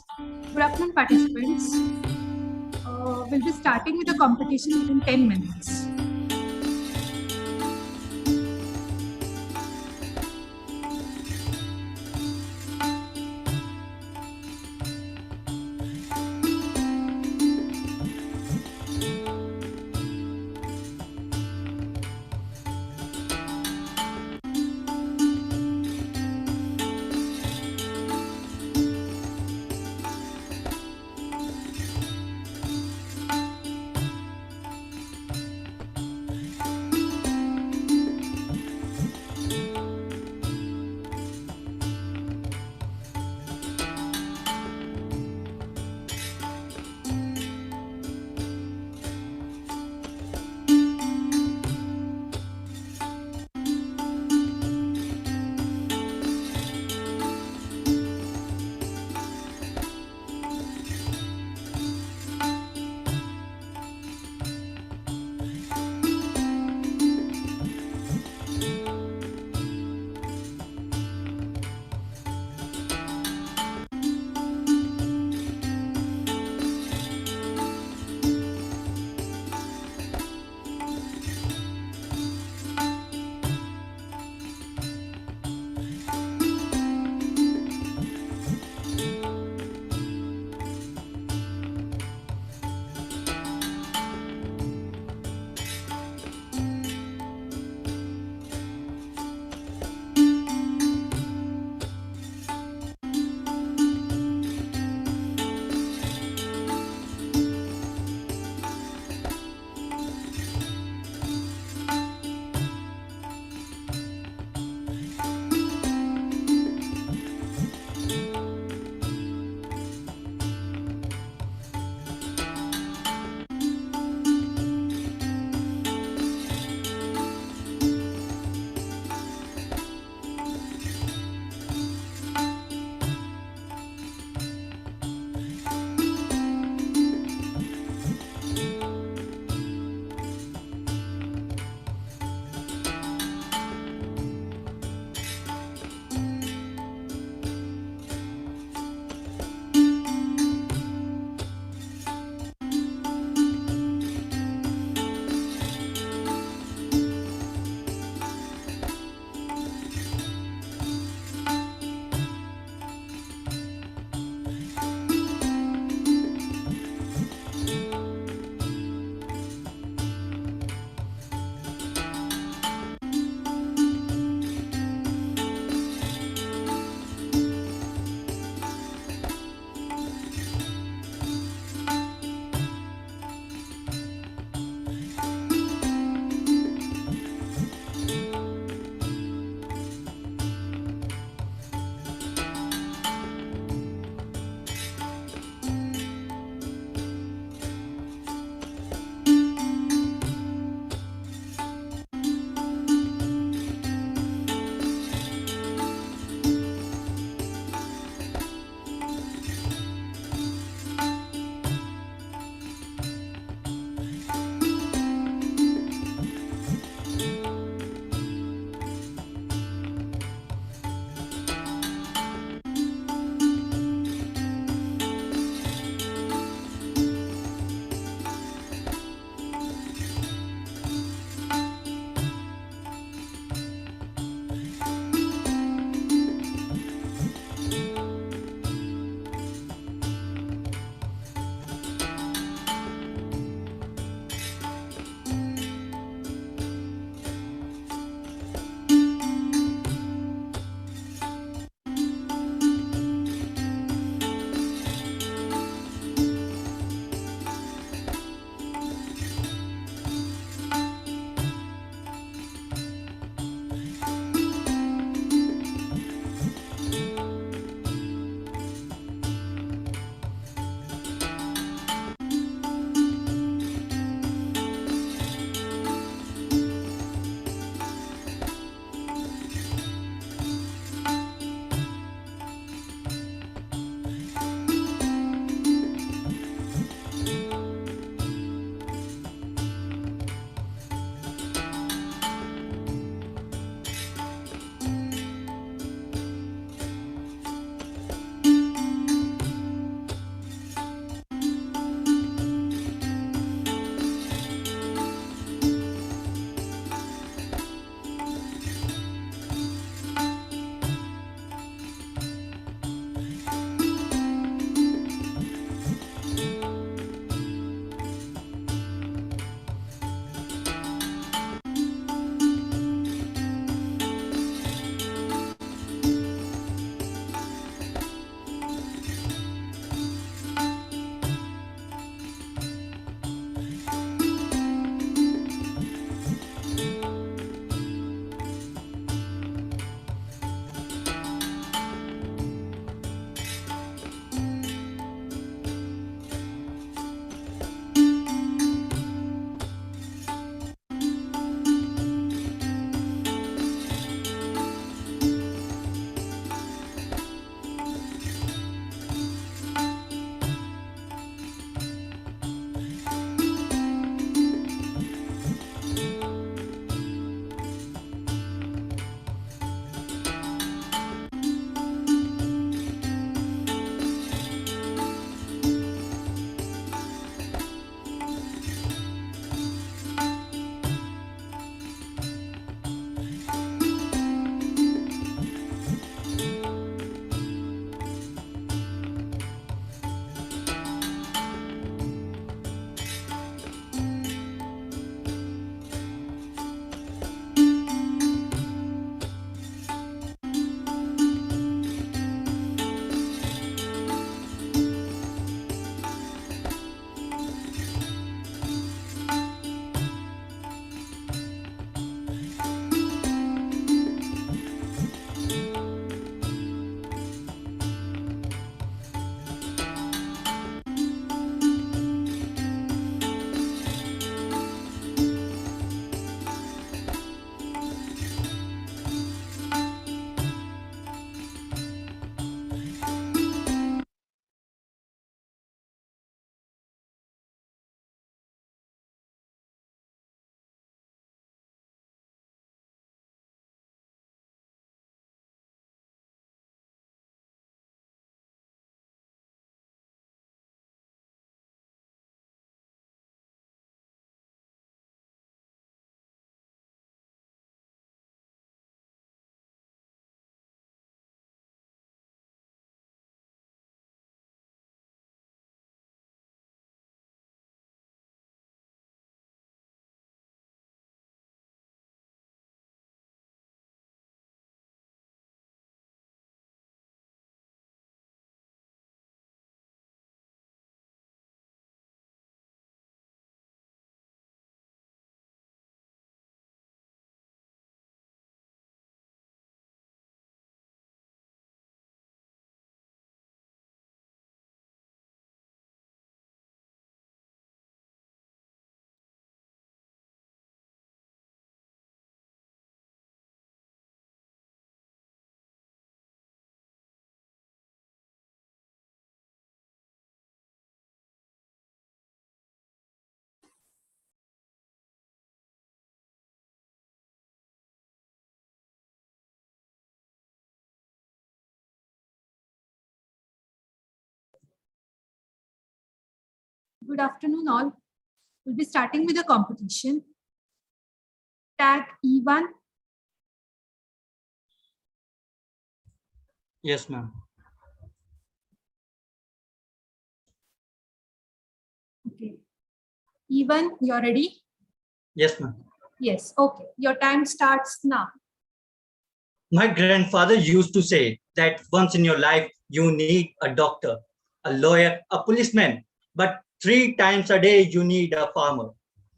Speaker 1: Good afternoon, participants. We'll be starting with the competition within 10 minutes. Good afternoon, all. We'll be starting with the competition. Tag E1.
Speaker 19: Yes, ma'am.
Speaker 1: Okay. E1, you're ready?
Speaker 19: Yes, ma'am.
Speaker 1: Yes. Okay. Your time starts now.
Speaker 19: My grandfather used to say that once in your life, you need a doctor, a lawyer, a policeman, but 3 times a day, you need a farmer.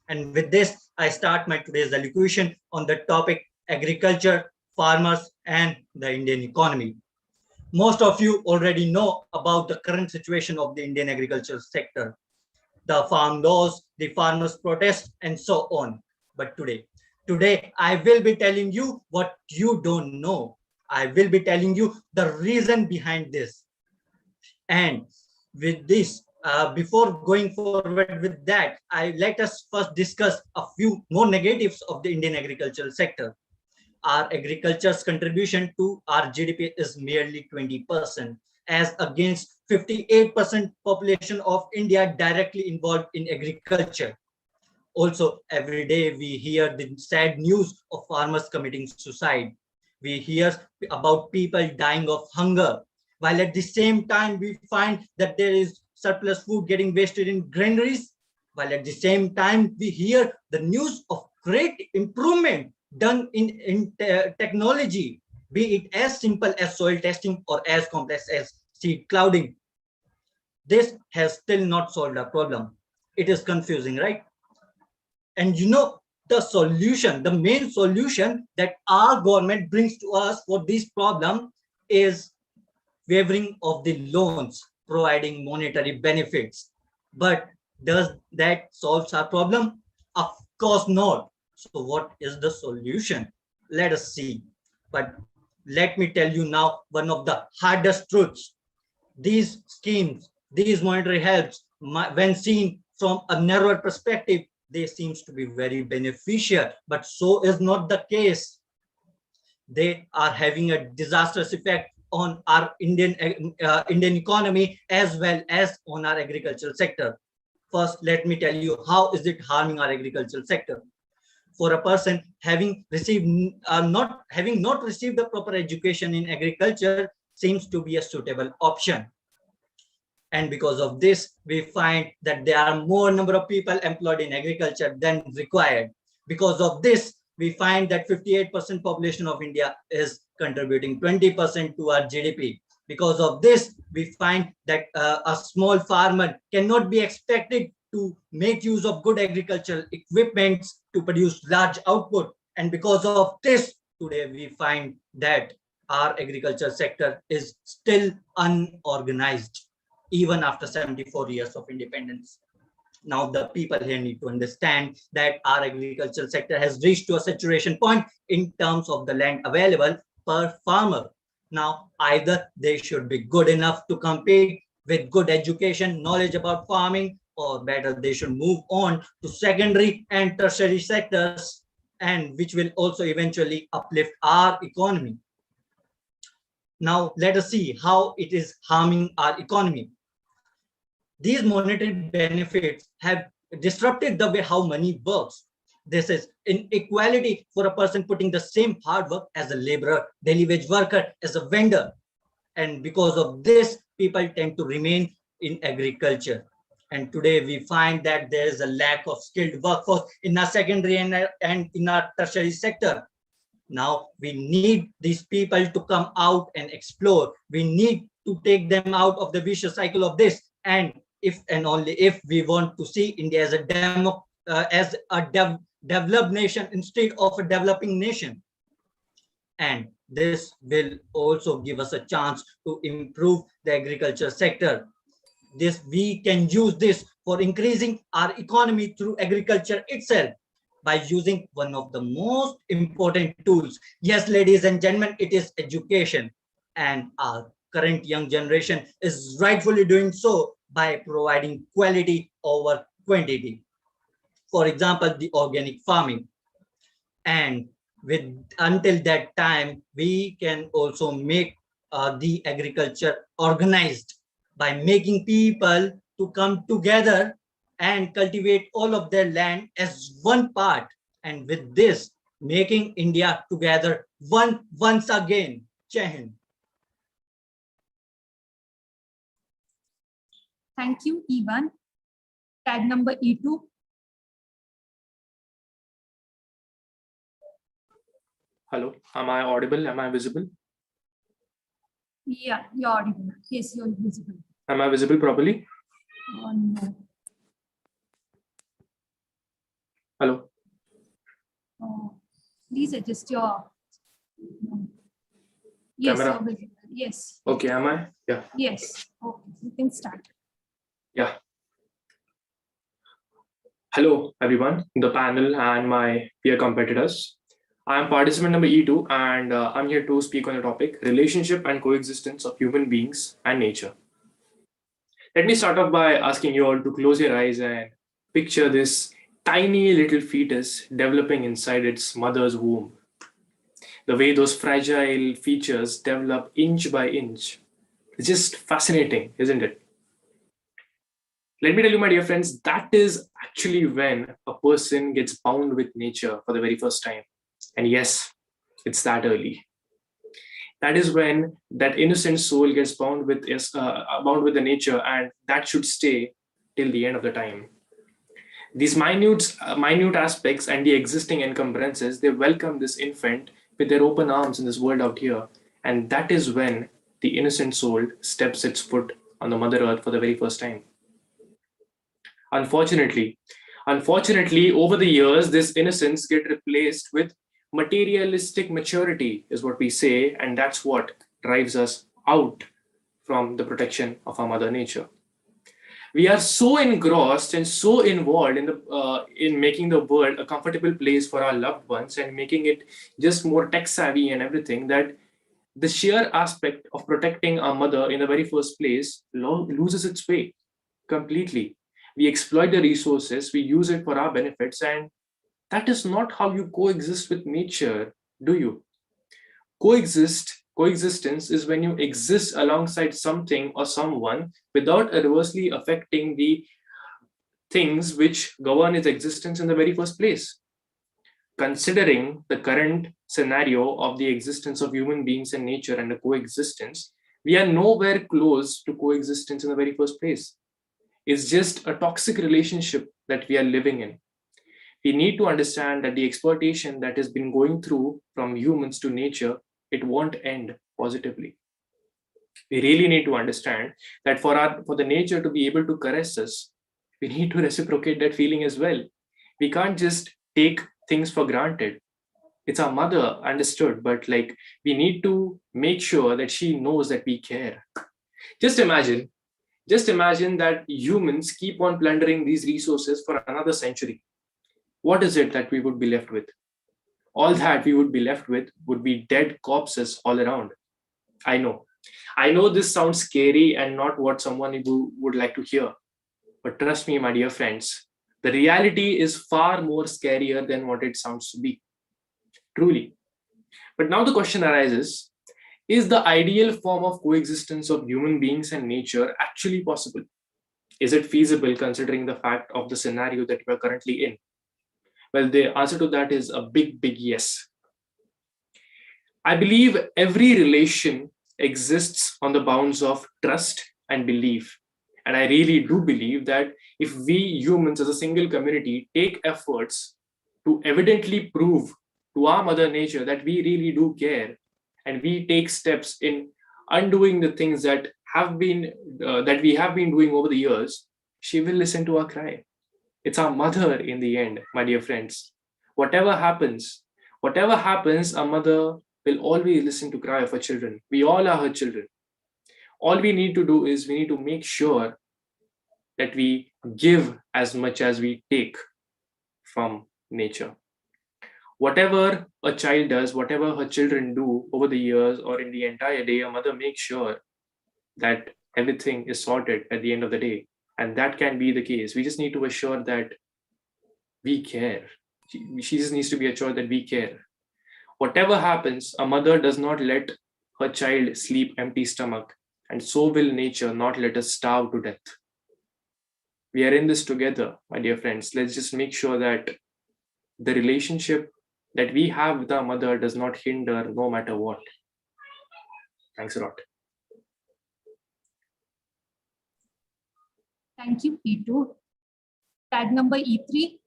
Speaker 19: And with this, I start my today's elocution on the topic agriculture, farmers, and the Indian economy. Most of you already know about the current situation of the Indian agricultural sector, the farm laws, the farmers' protests, and so on. But today, I will be telling you what you don't know. I will be telling you the reason behind this. And with this, before going forward with that, let us first discuss a few more negatives of the Indian agricultural sector. Our agriculture's contribution to our GDP is merely 20%, as against 58% population of India directly involved in agriculture. Also, every day we hear the sad news of farmers committing suicide. We hear about people dying of hunger, while at the same time we find that there is surplus food getting wasted in granaries, while at the same time we hear the news of great improvement done in technology, be it as simple as soil testing or as complex as seed clouding. This has still not solved our problem. It is confusing, right? And you know, the solution, the main solution that our government brings to us for this problem is waiving of the loans, providing monetary benefits. But does that solve our problem? Of course not. So what is the solution? Let us see. But let me tell you now one of the hardest truths. These schemes, these monetary helps, when seen from a narrower perspective, they seems to be very beneficial, but so is not the case. They are having a disastrous effect on our Indian economy as well as on our agricultural sector. First, let me tell you how is it harming our agricultural sector. For a person having not received the proper education in agriculture seems to be a suitable option. And because of this, we find that there are more number of people employed in agriculture than required. Because of this, we find that 58% population of India is contributing 20% to our GDP. Because of this, we find that a small farmer cannot be expected to make use of good agricultural equipment to produce large output. And because of this, today we find that our agriculture sector is still unorganized, even after 74 years of independence. Now, the people here need to understand that our agricultural sector has reached to a saturation point in terms of the land available per farmer. Now, either they should be good enough to compete with good education, knowledge about farming, or better, they should move on to secondary and tertiary sectors, and which will also eventually uplift our economy. Now, let us see how it is harming our economy. These monetary benefits have disrupted the way how money works. This is inequality for a person putting the same hard work as a laborer, daily wage worker, as a vendor. And because of this, people tend to remain in agriculture. And today we find that there is a lack of skilled workforce in our secondary and in our tertiary sector. Now we need these people to come out and explore. We need to take them out of the vicious cycle of this. And if and only if we want to see India as a developed nation instead of a developing nation. And this will also give us a chance to improve the agriculture sector. We can use this for increasing our economy through agriculture itself by using one of the most important tools. Yes, ladies and gentlemen, it is education. And our current young generation is rightfully doing so by providing quality over quantity. For example, the organic farming. And until that time, we can also make the agriculture organized by making people to come together
Speaker 10: and cultivate all of their land as one part. And with this, making India together once again. Jai Hind.
Speaker 1: Thank you, Ivan. Tag number E2.
Speaker 12: Hello, am I audible? Am I visible?
Speaker 1: Yeah, you're audible. Yes, you're visible.
Speaker 12: Am I visible properly?
Speaker 1: No.
Speaker 12: Hello.
Speaker 1: Please adjust your yes,
Speaker 12: Camera.
Speaker 1: you're visible. Yes.
Speaker 12: Okay, am I? Yeah.
Speaker 1: Yes. Okay, you can start.
Speaker 12: Yeah. Hello, everyone, the panel and my peer competitors. I am participant number E2, and I'm here to speak on the topic relationship and coexistence of human beings and nature. Let me start off by asking you all to close your eyes and picture this tiny little fetus developing inside its mother's womb. The way those fragile features develop inch by inch. It's just fascinating, isn't it? Let me tell you, my dear friends, that is actually when a person gets bound with nature for the very first time. And yes, it's that early. That is when that innocent soul gets bound with the nature, and that should stay till the end of the time. These minute aspects and the existing encumbrances, they welcome this infant with their open arms in this world out here. And that is when the innocent soul steps its foot on the Mother Earth for the very first time. Unfortunately, over the years, this innocence get replaced with materialistic maturity, is what we say, and that's what drives us out from the protection of our Mother Nature. We are so engrossed and so involved in making the world a comfortable place for our loved ones and making it just more tech savvy and everything, that the sheer aspect of protecting our mother in the very first place loses its way completely. We exploit the resources, we use it for our benefits, and that is not how you coexist with nature, do you? Coexistence is when you exist alongside something or someone without adversely affecting the things which govern its existence in the very first place. Considering the current scenario of the existence of human beings and nature and the coexistence, we are nowhere close to coexistence in the very first place. It's just a toxic relationship that we are living in. We need to understand that the exploitation that has been going through from humans to nature, it won't end positively. We really need to understand that for the nature to be able to caress us, we need to reciprocate that feeling as well. We can't just take things for granted. It's our mother, understood, but like we need to make sure that she knows that we care. Just imagine that humans keep on plundering these resources for another century. What is it that we would be left with? All that we would be left with would be dead corpses all around. I know this sounds scary and not what someone would like to hear. But trust me, my dear friends, the reality is far more scarier than what it sounds to be. Truly. But now the question arises, is the ideal form of coexistence of human beings and nature actually possible? Is it feasible considering the fact of the scenario that we are currently in? Well, the answer to that is a big, big yes. I believe every relation exists on the bounds of trust and belief. And I really do believe that if we humans as a single community take efforts to evidently prove to our Mother Nature that we really do care, and we take steps in undoing the things that we have been doing over the years, she will listen to our cry. It's our mother in the end, my dear friends. Whatever happens, our mother will always listen to cry of her children. We all are her children. All we need to do is we need to make sure that we give as much as we take from nature. Whatever a child does, whatever her children do over the years or in the entire day, a mother makes sure that everything is sorted at the end of the day. And that can be the case. We just need to assure that we care. She just needs to be assured that we care. Whatever happens, a mother does not let her child sleep empty stomach, and so will nature not let us starve to death. We are in this together, my dear friends. Let's just make sure that the relationship that we have with our mother does not hinder no matter what. Thanks a lot.
Speaker 1: Thank you, P2. Tag number E3.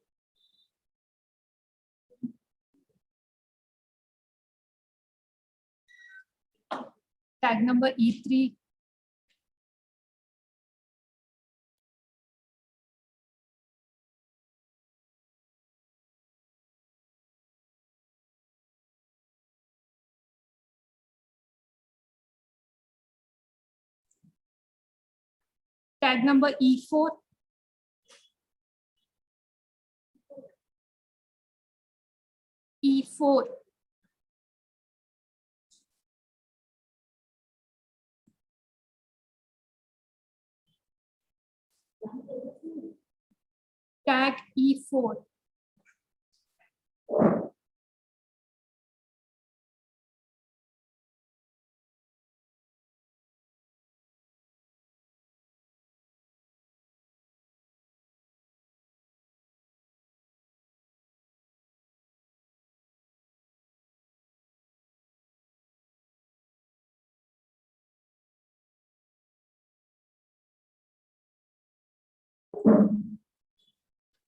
Speaker 1: Tag number E3. Tag number E4. E4. Tag E4.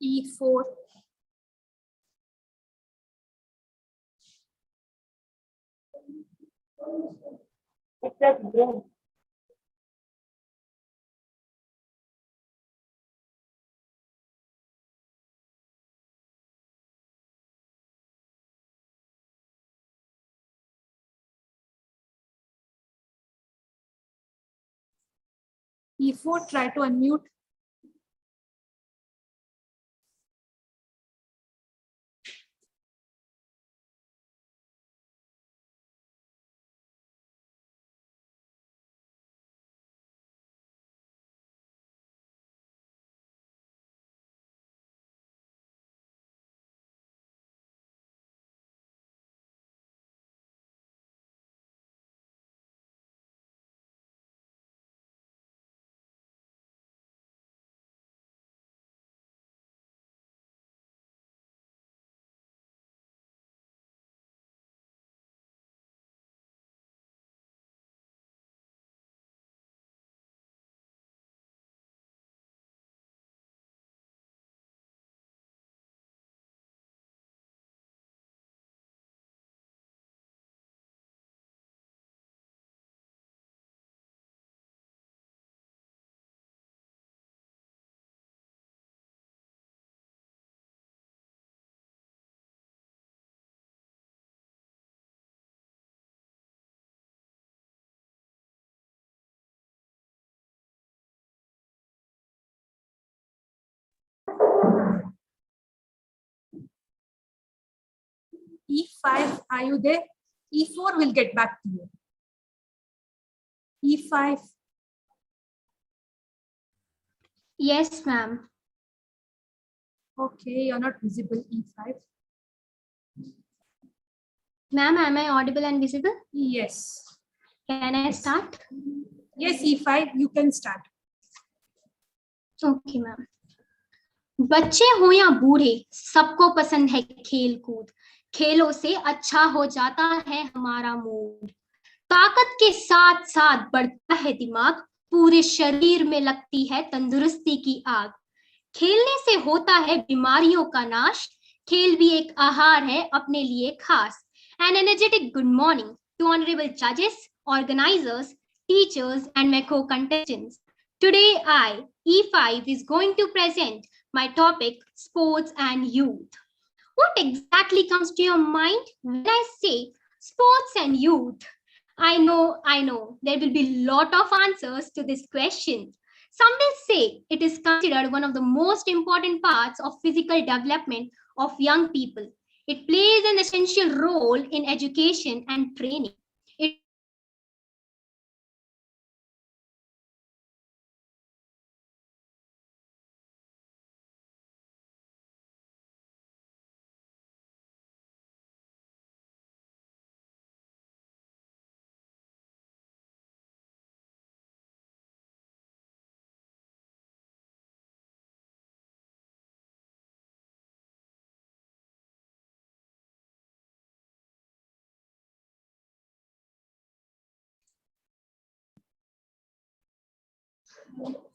Speaker 1: E4. E4, try to unmute. E5, are you there? E4 will get back to you. E5.
Speaker 21: Yes, ma'am.
Speaker 1: Okay, you're not visible. E5.
Speaker 21: Ma'am, am I audible and visible?
Speaker 1: Yes.
Speaker 21: Can I start?
Speaker 1: Yes, E5, you can start.
Speaker 21: Okay, ma'am. बच्चे हो या बूढ़े सबको पसंद है खेल कूद खेलों से अच्छा हो जाता है हमारा मूड ताकत के साथ साथ बढ़ता है दिमाग पूरे शरीर में लगती है तंदुरुस्ती की आग खेलने से होता है बीमारियों का नाश खेल भी एक आहार है अपने लिए खास An energetic good morning to honorable judges, organizers, teachers and my co-contestants. Today I, E5, is going to present my topic, sports and youth. What exactly comes to your mind when I say sports and youth? I know, there will be a lot of answers to this question. Some will say it is considered one of the most important parts of physical development of young people. It plays an essential role in education and training. It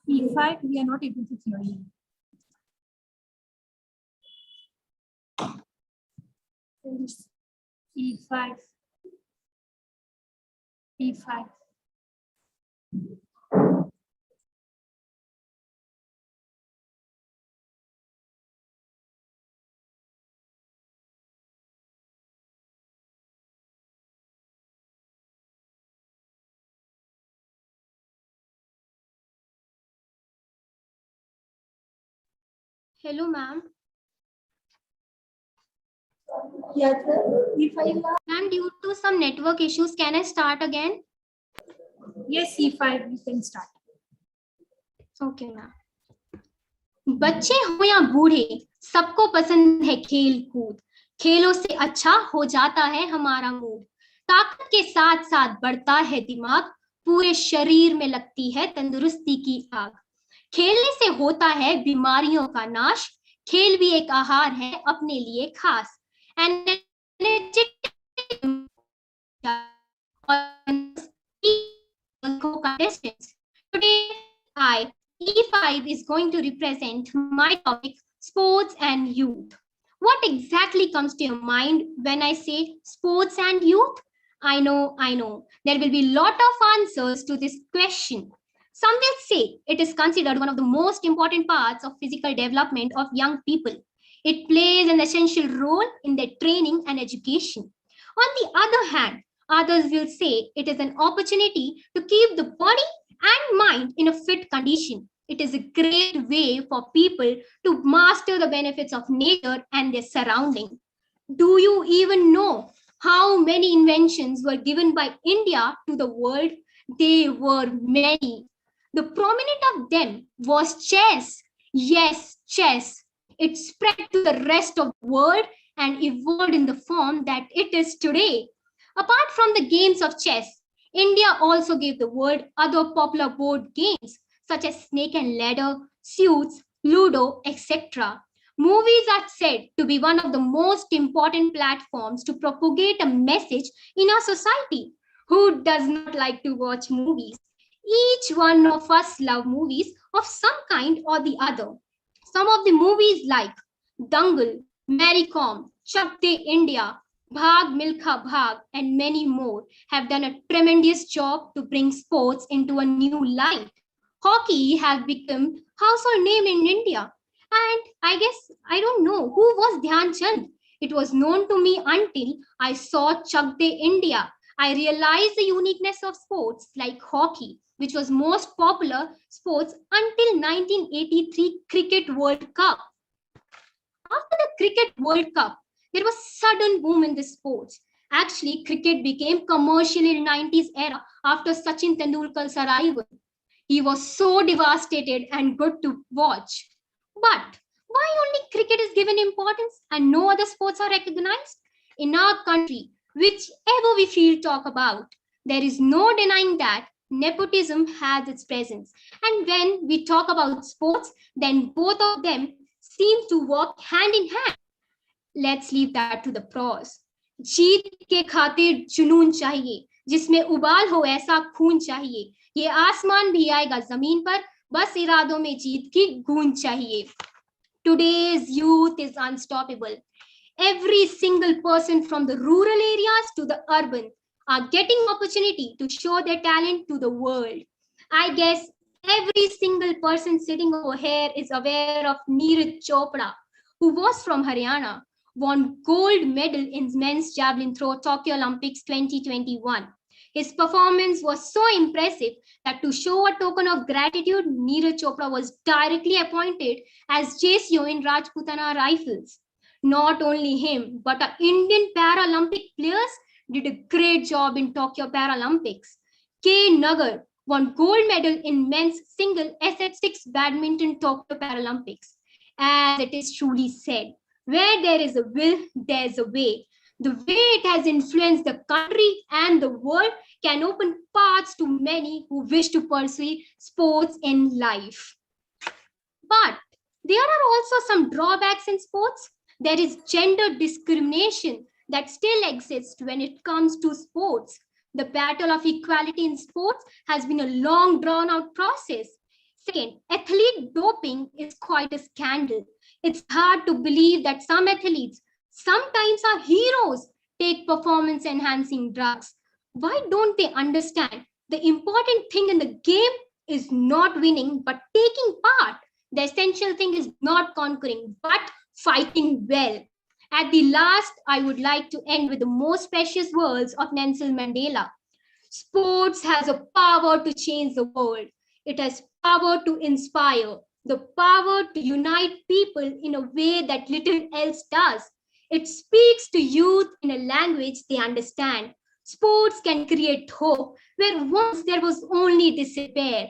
Speaker 1: E5, we are not able to hear you. E5. E5.
Speaker 13: Hello, ma'am.
Speaker 1: Yes, E5.
Speaker 13: Ma'am, due to some network issues, can I start again?
Speaker 1: Yes, E5, you can start.
Speaker 13: Okay, ma'am. बच्चे हो या बूढ़े, सबको पसंद है खेल कूद। खेलों से अच्छा हो जाता है हमारा मूड। ताकत के साथ साथ बढ़ता है दिमाग, पूरे शरीर में लगती है तंदुरुस्ती की आग। खेलने से होता है बीमारियों का नाश, खेल भी एक आहार है अपने लिए खास। Today, E5 is going to represent my topic, sports and youth. What exactly comes to your mind when I say sports and youth? I know. There will be a lot of answers to this question. Some will say it is considered one of the most important parts of physical development of young people. It plays an essential role in their training and education. On the other hand, others will say it is an opportunity to keep the body and mind in a fit condition. It is a great way for people to master the benefits of nature and their surrounding. Do you even know how many inventions were given by India to the world? They were many. The prominent of them was chess. Yes, chess. It spread to the rest of the world and evolved in the form that it is today. Apart from the games of chess, India also gave the world other popular board games such as Snake and Ladder, Suits, Ludo, etc. Movies are said to be one of the most important platforms to propagate a message in our society. Who does not like to watch movies? Each one of us love movies of some kind or the other. Some of the movies like Dangal, Mary Kom, Chak De India, Bhag Milkha Bhag, and many more have done a tremendous job to bring sports into a new light. Hockey has become household name in India. And I guess I don't know who was Dhyan Chand. It was known to me until I saw Chak De India. I realized the uniqueness of sports like hockey, which was most popular sports until 1983 Cricket World Cup. After the Cricket World Cup, there was sudden boom in the sports. Actually, cricket became commercial in 90s era after Sachin Tendulkar's arrival. He was so devastated and good to watch. But why only cricket is given importance and no other sports are recognized? In our country, whichever we feel talk about, there is no denying that nepotism has its presence. And when we talk about sports, then both of them seem to work hand in hand. Let's leave that to the pros. जीत के खातिर जुनून चाहिए, जिसमें उबाल हो ऐसा खून चाहिए. ये आसमान भी आएगा जमीन पर, बस इरादों में जीत की गूंज चाहिए. Today's youth is unstoppable. Every single person from the rural areas to the urban are getting opportunity to show their talent to the world. I guess every single person sitting over here is aware of Neeraj Chopra, who was from Haryana, won gold medal in men's javelin throw Tokyo Olympics 2021. His performance was so impressive that to show a token of gratitude, Neeraj Chopra was directly appointed as JCO in Rajputana Rifles. Not only him, but our Indian Paralympic players did a great job in Tokyo Paralympics. K. Nagar won gold medal in men's single SF6 badminton Tokyo Paralympics. As it is truly said, where there is a will, there is a way. The way it has influenced the country and the world can open paths to many who wish to pursue sports in life. But there are also some drawbacks in sports. There is gender discrimination that still exists when it comes to sports. The battle of equality in sports has been a long drawn out process. Second, athlete doping is quite a scandal. It's hard to believe that some athletes, sometimes are heroes, take performance enhancing drugs. Why don't they understand? The important thing in the game is not winning but taking part. The essential thing is not conquering but fighting well. At the last, I would like to end with the most precious words of Nelson Mandela. Sports has a power to change the world. It has power to inspire, the power to unite people in a way that little else does. It speaks to youth in a language they understand. Sports can create hope where once there was only despair.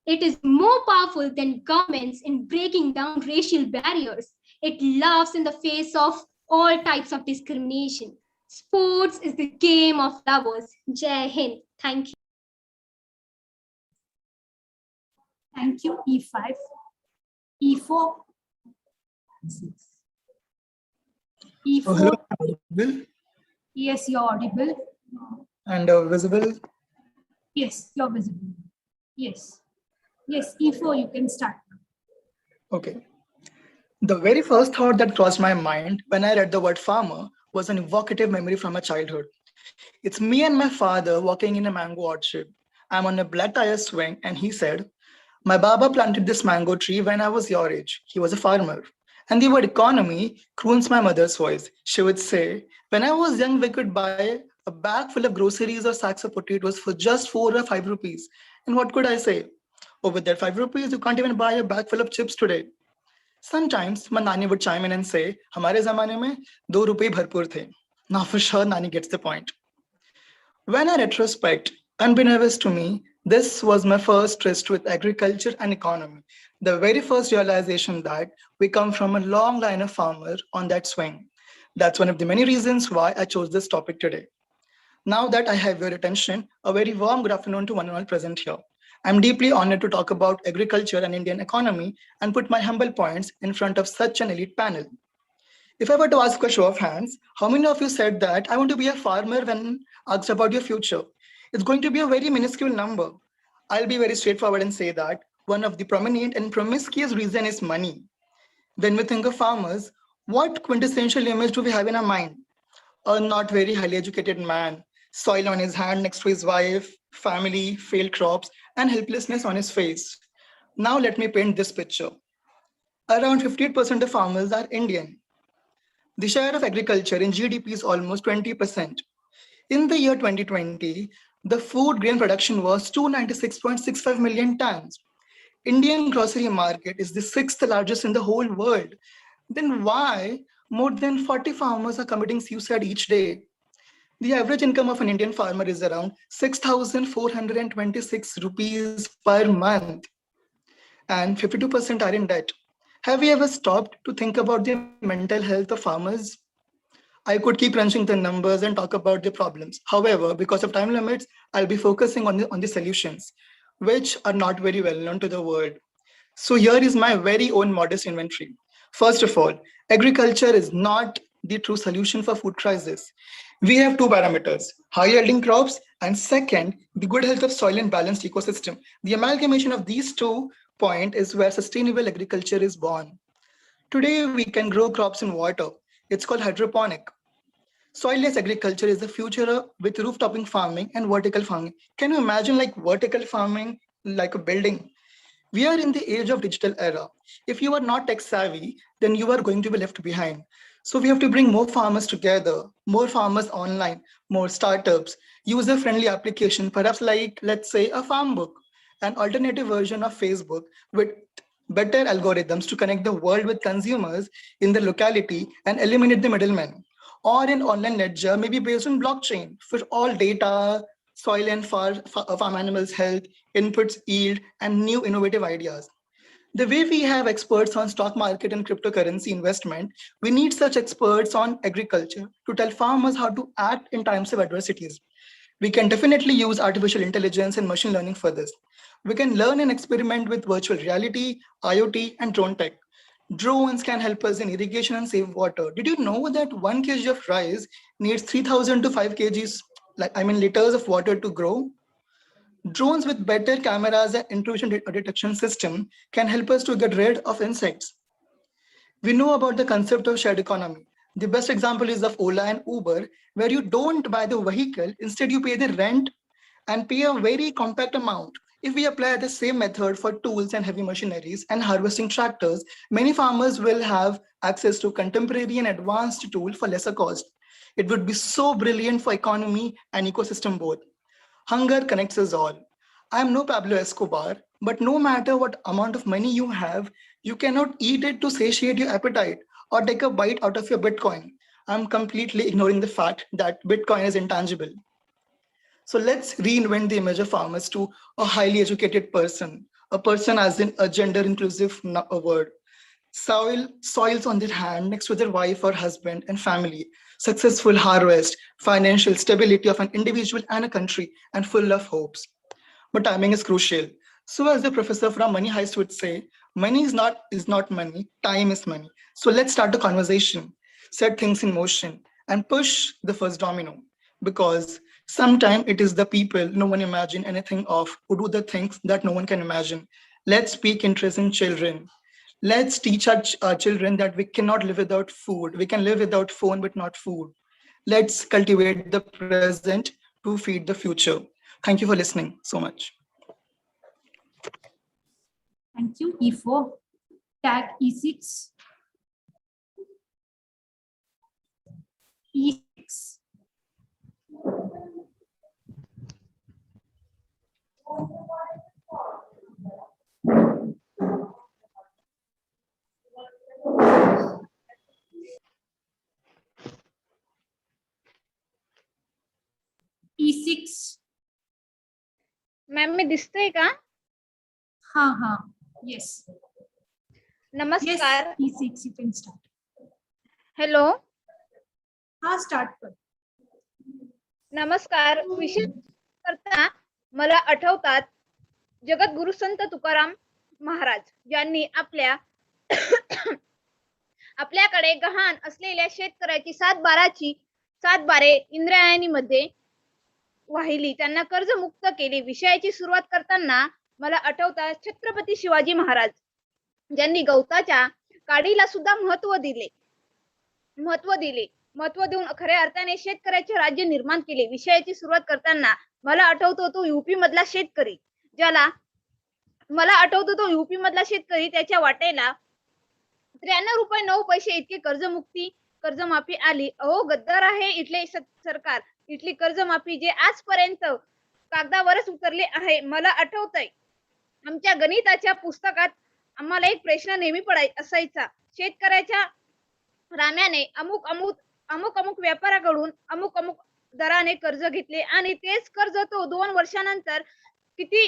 Speaker 13: It is more powerful than governments in breaking down racial barriers. It laughs in the face of all types of discrimination. Sports is the game of lovers. Jai Hind. Thank you.
Speaker 1: Thank you. E5. E4. E4.
Speaker 14: Hello, audible
Speaker 1: Yes, you're audible.
Speaker 14: and visible.
Speaker 1: Yes, you're visible. Yes. Yes, E4, you can start.
Speaker 14: Okay. The very first thought that crossed my mind when I read the word farmer was an evocative memory from my childhood. It's me and my father walking in a mango orchard. I'm on a black tire swing, and he said, "My Baba planted this mango tree when I was your age." He was a farmer. And the word economy croons my mother's voice. She would say, "When I was young, we could buy a bag full of groceries or sacks of potatoes for just 4 or 5 rupees. And what could I say? Oh, with that 5 rupees, you can't even buy a bag full of chips today." Sometimes my Nani would chime in and say, "Hamare zamane mein 2 rupees bharpur the." Now for sure, Nani gets the point. When I retrospect, unbeknownst to me, this was my first tryst with agriculture and economy. The very first realization that we come from a long line of farmers on that swing. That's one of the many reasons why I chose this topic today. Now that I have your attention, a very warm good afternoon to one and all present here. I'm deeply honored to talk about agriculture and Indian economy and put my humble points in front of such an elite panel. If I were to ask a show of hands, how many of you said that I want to be a farmer when asked about your future? It's going to be a very minuscule number. I'll be very straightforward and say that one of the prominent and promiscuous reason is money. When we think of farmers, what quintessential image do we have in our mind? A not very highly educated man, soil on his hand next to his wife, family, failed crops, and helplessness on his face. Now let me paint this picture. Around 58% of farmers are Indian. The share of agriculture in GDP is almost 20%. In the year 2020, the food grain production was 296.65 million tons. Indian grocery market is the sixth largest in the whole world. Then why more than 40 farmers are committing suicide each day? The average income of an Indian farmer is around 6,426 rupees per month, and 52% are in debt. Have we ever stopped to think about the mental health of farmers? I could keep crunching the numbers and talk about the problems. However, because of time limits, I'll be focusing on the solutions, which are not very well known to the world. So here is my very own modest inventory. First of all, agriculture is not the true solution for food crisis. We have two parameters, high yielding crops, and second, the good health of soil and balanced ecosystem. The amalgamation of these 2 points is where sustainable agriculture is born. Today, we can grow crops in water. It's called hydroponic. Soilless agriculture is the future with roof-topping farming and vertical farming. Can you imagine like vertical farming like a building? We are in the age of digital era. If you are not tech savvy, then you are going to be left behind. So we have to bring more farmers together, more farmers online, more startups, user-friendly application, perhaps like, let's say, a farm book, an alternative version of Facebook with better algorithms to connect the world with consumers in the locality and eliminate the middlemen. Or an online ledger, maybe based on blockchain for all data, soil and farm animals' health, inputs, yield, and new innovative ideas. The way we have experts on stock market and cryptocurrency investment, we need such experts on agriculture to tell farmers how to act in times of adversities. We can definitely use artificial intelligence and machine learning for this. We can learn and experiment with virtual reality, IoT, and drone tech. Drones can help us in irrigation and save water. Did you know that 1 kg of rice needs 3,000 to 5 kgs, liters of water to grow? Drones with better cameras and intrusion detection system can help us to get rid of insects. We know about the concept of shared economy. The best example is of Ola and Uber, where you don't buy the vehicle, instead you pay the rent and pay a very compact amount. If we apply the same method for tools and heavy machineries and harvesting tractors, many farmers will have access to contemporary and advanced tools for lesser cost. It would be so brilliant for economy and ecosystem both. Hunger connects us all. I am no Pablo Escobar, but no matter what amount of money you have, you cannot eat it to satiate your appetite or take a bite out of your Bitcoin. I'm completely ignoring the fact that Bitcoin is intangible. So let's reinvent the image of farmers to a highly educated person, a person as in a gender inclusive word. Soils on their hand next to their wife or husband and family, successful harvest, financial stability of an individual and a country, and full of hopes. But timing is crucial. So as the professor from Money Heist would say, money is not money, time is money. So let's start the conversation, set things in motion, and push the first domino. Because sometimes it is the people no one imagine anything of who do the things that no one can imagine. Let's speak interest in children. Let's teach our children that we cannot live without food. We can live without phone, but not food. Let's cultivate the present to feed the future. Thank you for listening so much.
Speaker 1: Thank you. E4, tag E6. E6. E6.
Speaker 7: Ma'am मी दिसतोय का?
Speaker 1: हाँ, yes.
Speaker 7: नमस्कार.
Speaker 1: Yes, E6 you can start.
Speaker 7: Hello.
Speaker 1: हाँ, start कर.
Speaker 7: नमस्कार. विषय करता मला आठवतात जगद्गुरु संत तुकाराम महाराज यांनी आपल्याकडे गहाण असलेल्या शेतकऱ्याची 7/12 इंद्रायणीमध्ये वाहिली, त्यांना कर्जमुक्त केले. विषयाची सुरुवात करताना मला आठवतात छत्रपती शिवाजी महाराज ज्यांनी गवताच्या काडीला सुद्धा महत्व देऊन खऱ्या अर्थाने शेतकऱ्याचे राज्य निर्माण केले. विषयाची सुरुवात करताना मला आठवतो तो युपी मधला शेतकरी त्याच्या वाटेला 93 रुपये 9 पैसे इतके कर्जमाफी आली. अहो गद्दार आहे इथले सरकार, इथली कर्जमाफी जे आजपर्यंत कागदावरच उतरले आहे. मला आठवतंय आमच्या गणिताच्या पुस्तकात आम्हाला एक प्रश्न नेहमी असायचा. शेतकऱ्याच्या राम्याने अमुक व्यापाऱ्याकडून अमुक दराने कर्ज घेतले आणि तेच कर्ज तो 2 वर्षानंतर किती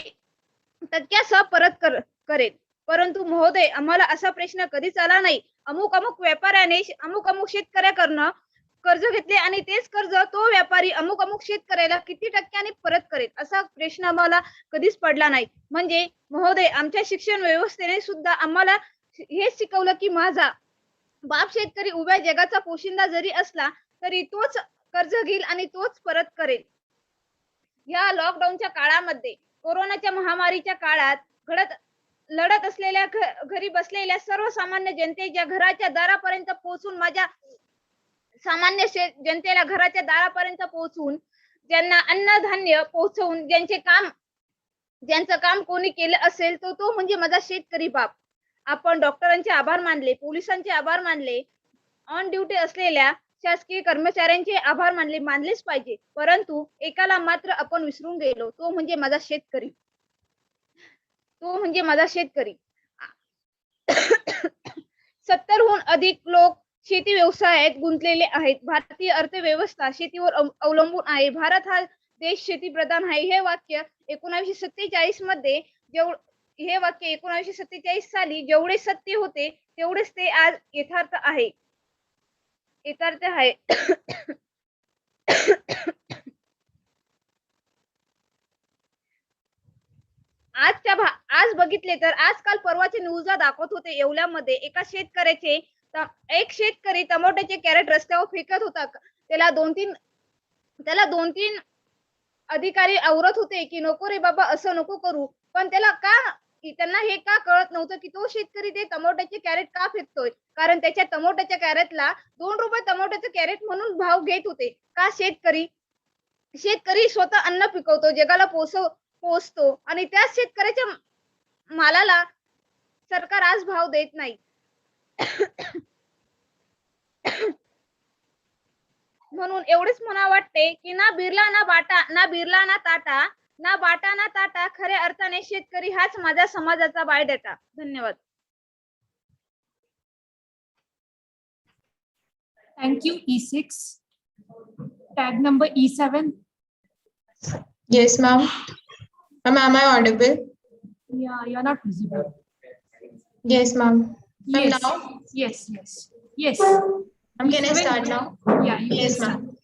Speaker 7: टक्क्यासह परत करेल. परंतु महोदय आम्हाला असा प्रश्न कधीच आला नाही. अमुक व्यापाऱ्याने अमुक शेतकऱ्याकडनं कर्ज घेतले आणि तेच कर्ज तो व्यापारी अमुक शेतकऱ्याला किती टक्क्याने परत करेल असा प्रश्न आम्हाला कधीच पडला नाही. म्हणजे महोदय आमच्या शिक्षण व्यवस्थेने सुद्धा आम्हाला हेच शिकवलं की माझा बाप शेतकरी उभ्या जगाचा पोशिंदा जरी असला तरी तोच कर्ज घेईल आणि तोच परत करेल. या लॉकडाऊनच्या काळामध्ये, कोरोनाच्या महामारीच्या काळात लढत असलेल्या घरी बसलेल्या सर्वसामान्य जनतेच्या घराच्या दारापर्यंत पोहोचून माझ्या सामान्य जनतेला घराच्या दारापर्यंत पोहोचून ज्यांना अन्नधान्य पोहोचवून ज्यांचं काम कोणी केलं असेल तो म्हणजे माझा शेतकरी बाप. आपण डॉक्टरांचे आभार मानले, पोलिसांचे आभार मानले, ऑन ड्युटी असलेल्या शासकीय कर्मचाऱ्यांचे आभार मानलेच पाहिजे. परंतु एकाला मात्र आपण विसरून गेलो, तो म्हणजे माझा शेतकरी. 70हून अधिक लोक शेती व्यवसायात गुंतलेले आहेत. भारतीय अर्थव्यवस्था शेतीवर अवलंबून आहे. भारत हा देश शेतीप्रधान आहे. हे वाक्य 1947 साली जेवढे सत्य होते तेवढेच ते आज यथार्थ आहे. आज बघितले तर आजकाल परवाचे न्यूजला दाखवत होते येवल्यामध्ये एक शेतकरी टमाट्याचे कॅरेट रस्त्यावर फेकत होता. त्याला दोन तीन
Speaker 15: अधिकारी आवरत होते की नको रे बाबा असं नको करू, पण त्यांना हे का कळत नव्हतं की तो शेतकरी ते टमाट्याचे कॅरेट का फेकतोय, कारण त्याच्या टमाट्याच्या कॅरेटला 2 रुपये टमाट्याचं कॅरेट म्हणून भाव घेत होते. का शेतकरी स्वतः अन्न पिकवतो, जगाला पोचतो आणि त्याच शेतकऱ्याच्या मालाला सरकार आज भाव देत नाही. म्हणून एवढेच मला वाटते की ना बिरला ना बाटा, ना बिरला ना ताटा, ना बाटा ना ताटा, खऱ्या अर्थाने शेतकरी हाच माझ्या समाजाचा बायोडेटा. धन्यवाद.
Speaker 1: Thank you, E6. Tag number E7.
Speaker 16: Yes, ma'am. Am I audible?
Speaker 1: Yeah, you're not visible.
Speaker 16: Yes, ma'am.
Speaker 1: Yes.
Speaker 16: Now?
Speaker 1: Yes. Yes.
Speaker 16: Can I start now?
Speaker 1: Yeah, you
Speaker 16: Yes,
Speaker 1: can start.
Speaker 16: ma'am.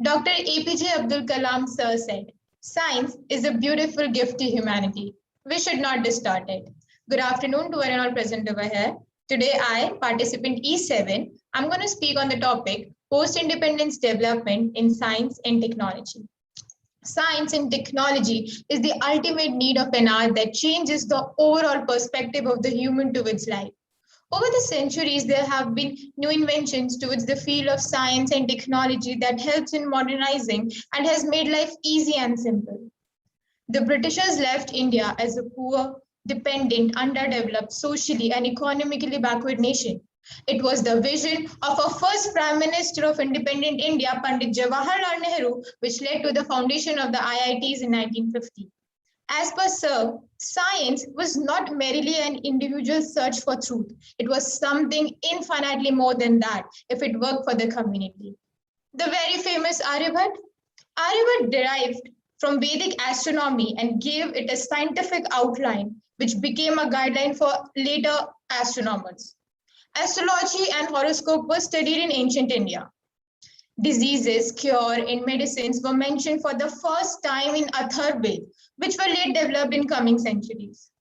Speaker 16: Dr. APJ Abdul Kalam sir said, "Science is a beautiful gift to humanity. We should not distort it." Good afternoon to everyone present over here. Today I, participant E7, I'm going to speak on the topic post-independence development in science and technology. Science and technology is the ultimate need of an hour that changes the overall perspective of the human towards life. Over the centuries, there have been new inventions towards the field of science and technology that helps in modernizing and has made life easy and simple. The Britishers left India as a poor, dependent, underdeveloped, socially and economically backward nation. It was the vision of our first Prime Minister of independent India, Pandit Jawaharlal Nehru, which led to the foundation of the IITs in 1950. As per Sir, science was not merely an individual search for truth. It was something infinitely more than that if it worked for the community. The very famous Aryabhat derived from Vedic astronomy and gave it a scientific outline, which became a guideline for later astronomers. Astrology and horoscope were studied in ancient India. Diseases, cure, and medicines were mentioned for the first time in Atharvaved, which were later developed in coming centuries.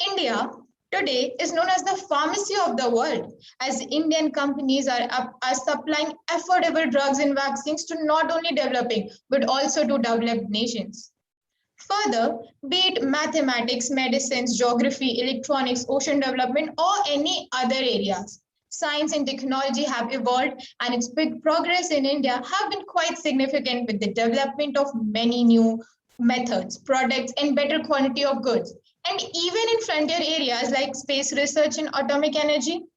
Speaker 16: India today is known as the pharmacy of the world, as Indian companies are supplying affordable drugs and vaccines to not only developing, but also to developed nations. Further, be it mathematics, medicines, geography, electronics, ocean development, or any other areas, science and technology have evolved, and its big progress in India have been quite significant with the development of many new methods, products, and better quantity of goods. And even in frontier areas like space research and atomic energy.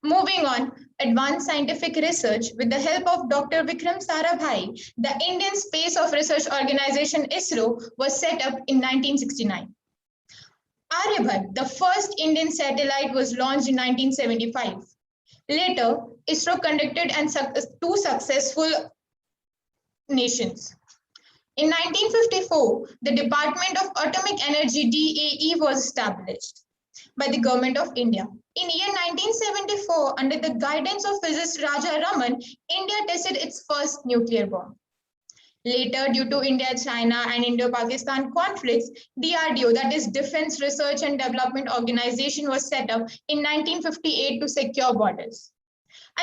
Speaker 16: Moving on, advanced scientific research with the help of Dr. Vikram Sarabhai, the Indian Space of Research Organization ISRO was set up in 1969. Aryabhat, the first Indian satellite, was launched in 1975. Later, ISRO conducted two successful nations. In 1954, the Department of Atomic Energy DAE was established by the Government of India. In year 1974, under the guidance of physicist Raja Raman, India tested its first nuclear bomb. Later, due to India-China and Indo-Pakistan conflicts, DRDO, that is Defense Research and Development Organization, was set up in 1958 to secure borders.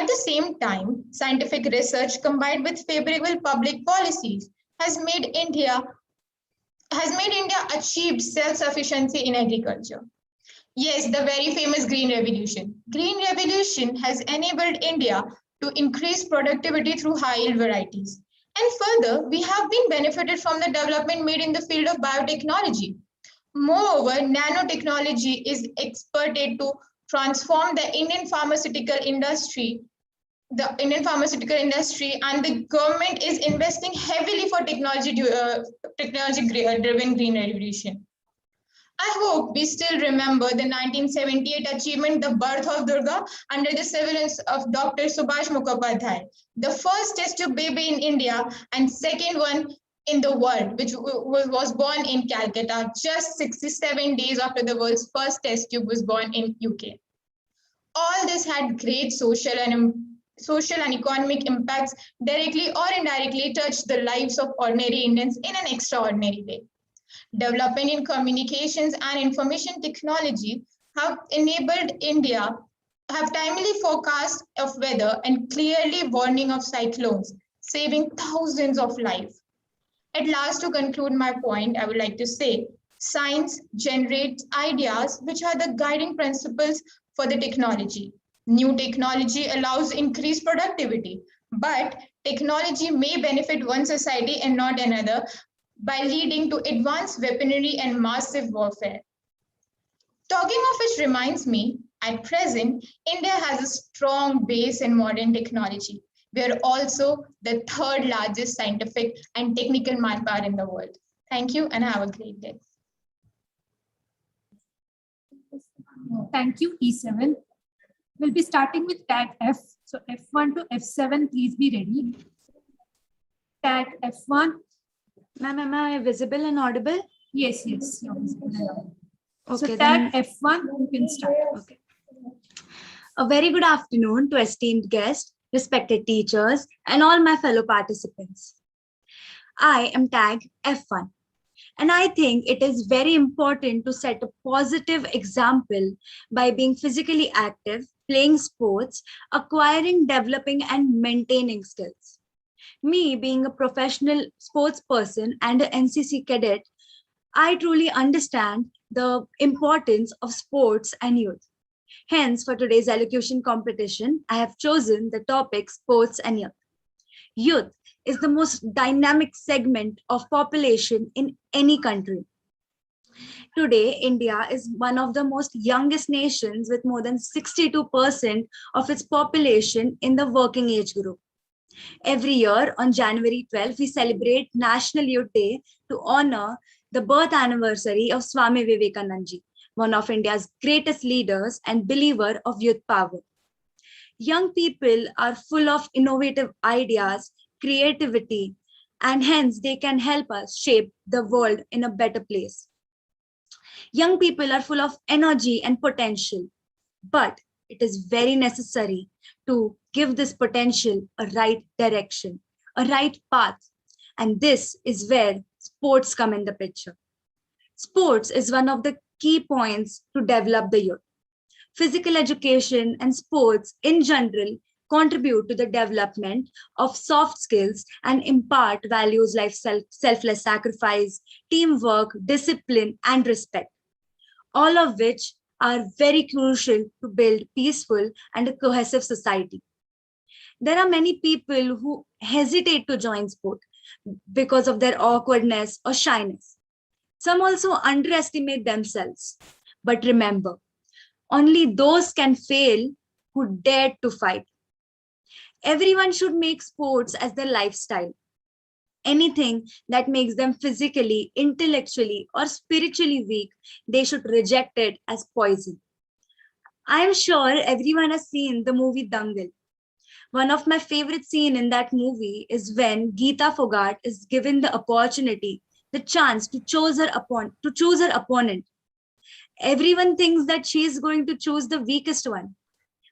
Speaker 16: At the same time, scientific research combined with favorable public policies has made India achieve self-sufficiency in agriculture. Yes, the very famous Green Revolution. Green Revolution has enabled India to increase productivity through high-yield varieties. And further, we have been benefited from the development made in the field of biotechnology. Moreover, nanotechnology is expected to transform the Indian pharmaceutical industry. And the government is investing heavily for technology-driven green revolution. I hope we still remember the 1978 achievement, the birth of Durga, under the surveillance of Dr. Subhash Mukhopadhyay, the first test tube baby in India and second one in the world, which was born in Calcutta just 67 days after the world's first test tube was born in UK. All this had great social and economic impacts, directly or indirectly touched the lives of ordinary Indians in an extraordinary way. Development in communications and information technology have enabled India have timely forecast of weather and clearly warning of cyclones, saving thousands of lives. At last, to conclude my point, I would like to say science generates ideas which are the guiding principles for the technology. New technology allows increased productivity, but technology may benefit one society and not another by leading to advanced weaponry and massive warfare. Talking of which reminds me, at present, India has a strong base in modern technology. We are also the third largest scientific and technical manpower in the world. Thank you and have a great day.
Speaker 1: Thank you, E7. We'll be starting with tag F. So F1 to F7, please be ready. Tag F1.
Speaker 2: Ma'am, am I visible and audible?
Speaker 1: Yes, you're visible and audible.
Speaker 2: Okay,
Speaker 1: so tag F1, you can start.
Speaker 2: Okay. A very good afternoon to esteemed guests, respected teachers, and all my fellow participants. I am tag F1, and I think it is very important to set a positive example by being physically active, playing sports, acquiring, developing, and maintaining skills. Me being a professional sports person and an NCC cadet, I truly understand the importance of sports and youth. Hence, for today's elocution competition, I have chosen the topic sports and youth. Youth is the most dynamic segment of population in any country. Today, India is one of the most youngest nations with more than 62% of its population in the working age group. Every year on January 12th, we celebrate National Youth Day to honor the birth anniversary of Swami Vivekananda ji, one of India's greatest leaders and believer of youth power. Young people are full of innovative ideas, creativity, and hence they can help us shape the world in a better place. Young people are full of energy and potential, but it is very necessary to give this potential a right direction, a right path. And this is where sports come in the picture. Sports is one of the key points to develop the youth. Physical education and sports in general contribute to the development of soft skills and impart values like selfless sacrifice, teamwork, discipline, and respect, all of which are very crucial to build peaceful and a cohesive society. There are many people who hesitate to join sport because of their awkwardness or shyness. Some also underestimate themselves. But remember, only those can fail who dare to fight. Everyone should make sports as their lifestyle. Anything that makes them physically, intellectually, or spiritually weak, they should reject it as poison. I am sure everyone has seen the movie Dangal. One of my favorite scenes in that movie is when Geeta Fogart is given the opportunity, the chance to choose her opponent. Everyone thinks that she is going to choose the weakest one.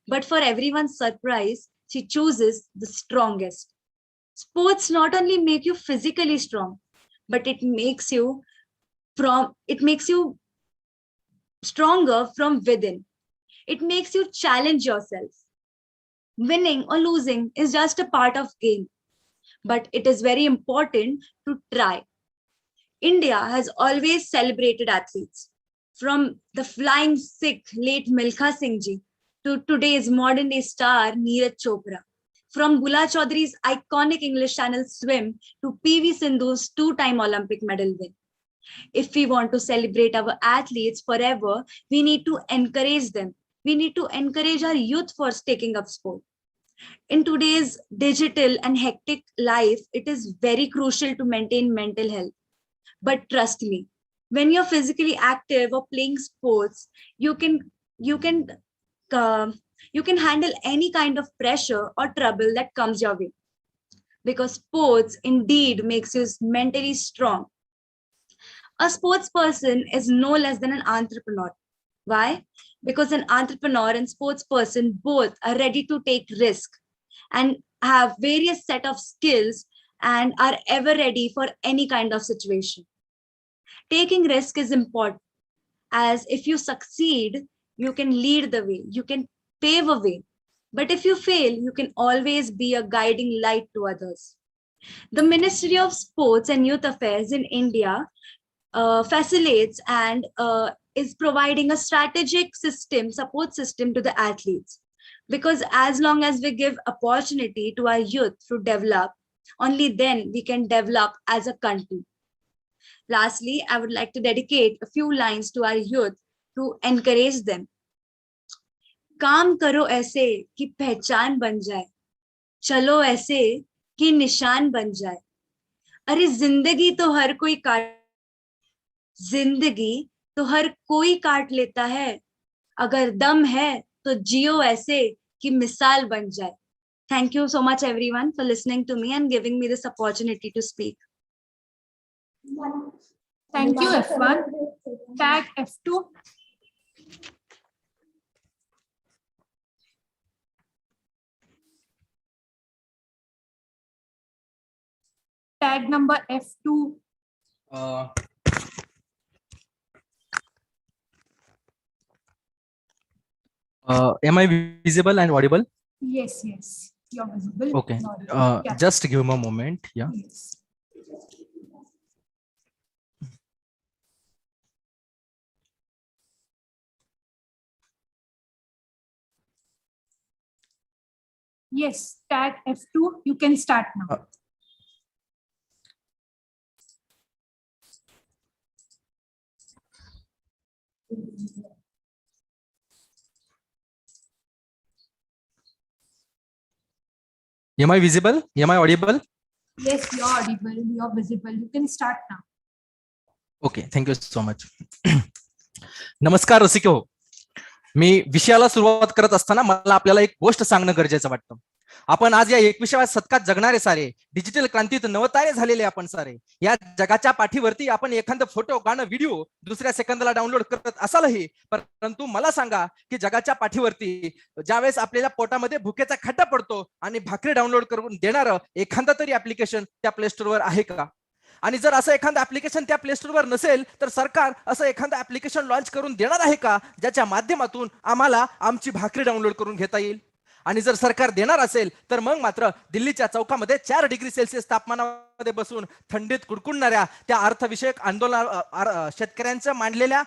Speaker 2: But for everyone's surprise, she chooses the strongest. Sports not only make you physically strong, but it makes you stronger from within. It makes you challenge yourself. Winning or losing is just a part of game, but it is very important to try. India has always celebrated athletes, from the flying Sikh late Milkha Singh ji to today's modern day star Neeraj Chopra, from Bula Chaudhary's iconic English Channel swim to PV Sindhu's two-time Olympic medal win. If we want to celebrate our athletes forever, we need to encourage them. We need to encourage our youth for taking up sport. In today's digital and hectic life, it is very crucial to maintain mental health. But trust me, when you're physically active or playing sports, you can handle any kind of pressure or trouble that comes your way, because sports indeed makes you mentally strong. A sports person is no less than an entrepreneur. Why? Because an entrepreneur and sports person both are ready to take risk and have various set of skills and are ever ready for any kind of situation. Taking risk is important, as if you succeed, you can lead the way, you can pave a way. But if you fail, you can always be a guiding light to others.
Speaker 11: The Ministry of Sports and Youth Affairs in India facilitates and is providing a strategic support system to the athletes. Because as long as we give opportunity to our youth to develop, only then we can develop as a country. Lastly, I would like to dedicate a few lines to our youth to encourage them. काम करो ऐसे कि पहचान बन जाए, चलो ऐसे कि निशान बन जाए. अरे जिंदगी तो हर कोई काट लेता है, अगर दम है तो जियो ऐसे कि मिसाल बन जाए. Thank you so much everyone for listening to me and giving me this opportunity to speak.
Speaker 1: Thank you, F1. Tag F2. Tag number F2.
Speaker 18: Am I visible and audible?
Speaker 1: Yes, you're visible.
Speaker 18: Okay.
Speaker 1: Yeah.
Speaker 18: Just give me a moment. Yeah.
Speaker 1: Yes. Yes, tag F2. You can start now.
Speaker 18: Am I visible? Am I audible?
Speaker 1: Yes, you're audible. You're visible. You can start now.
Speaker 18: Okay. Thank you so much. नमस्कार रसिको. मी विषयाला सुरुवात करत असताना मला आपल्याला एक गोष्ट सांगणं गरजेचं वाटतं. आपण आज या 21व्या शतकात जगणारे सारे, डिजिटल क्रांतीत नवतारे झालेले आपण सारे, या जगाच्या पाठीवरती आपण एखादं फोटो, गाणं, व्हिडिओ दुसऱ्या सेकंदाला डाउनलोड करत असालही, परंतु मला सांगा की जगाच्या पाठीवरती ज्यावेळेस आपल्याला पोटामध्ये भुकेचा खड्डा पडतो आणि भाकरी डाउनलोड करून देणारं एखादं तरी ऍप्लिकेशन त्या प्ले स्टोअरवर आहे का? आणि जर असं एखादं ऍप्लिकेशन त्या प्ले स्टोअरवर नसेल तर सरकार असं एखादं ऍप्लिकेशन लॉन्च करून देणार आहे का ज्याच्या माध्यमातून आम्हाला आमची भाकरी डाउनलोड करून घेता येईल? आणि जर सरकार देणार असेल तर मग मात्र दिल्लीच्या चौकामध्ये 4 डिग्री सेल्सिअस तापमानामध्ये बसून थंडीत कुडकुडणाऱ्या त्या अर्थविषयक आंदोलन शेतकऱ्यांच्या मांडलेल्या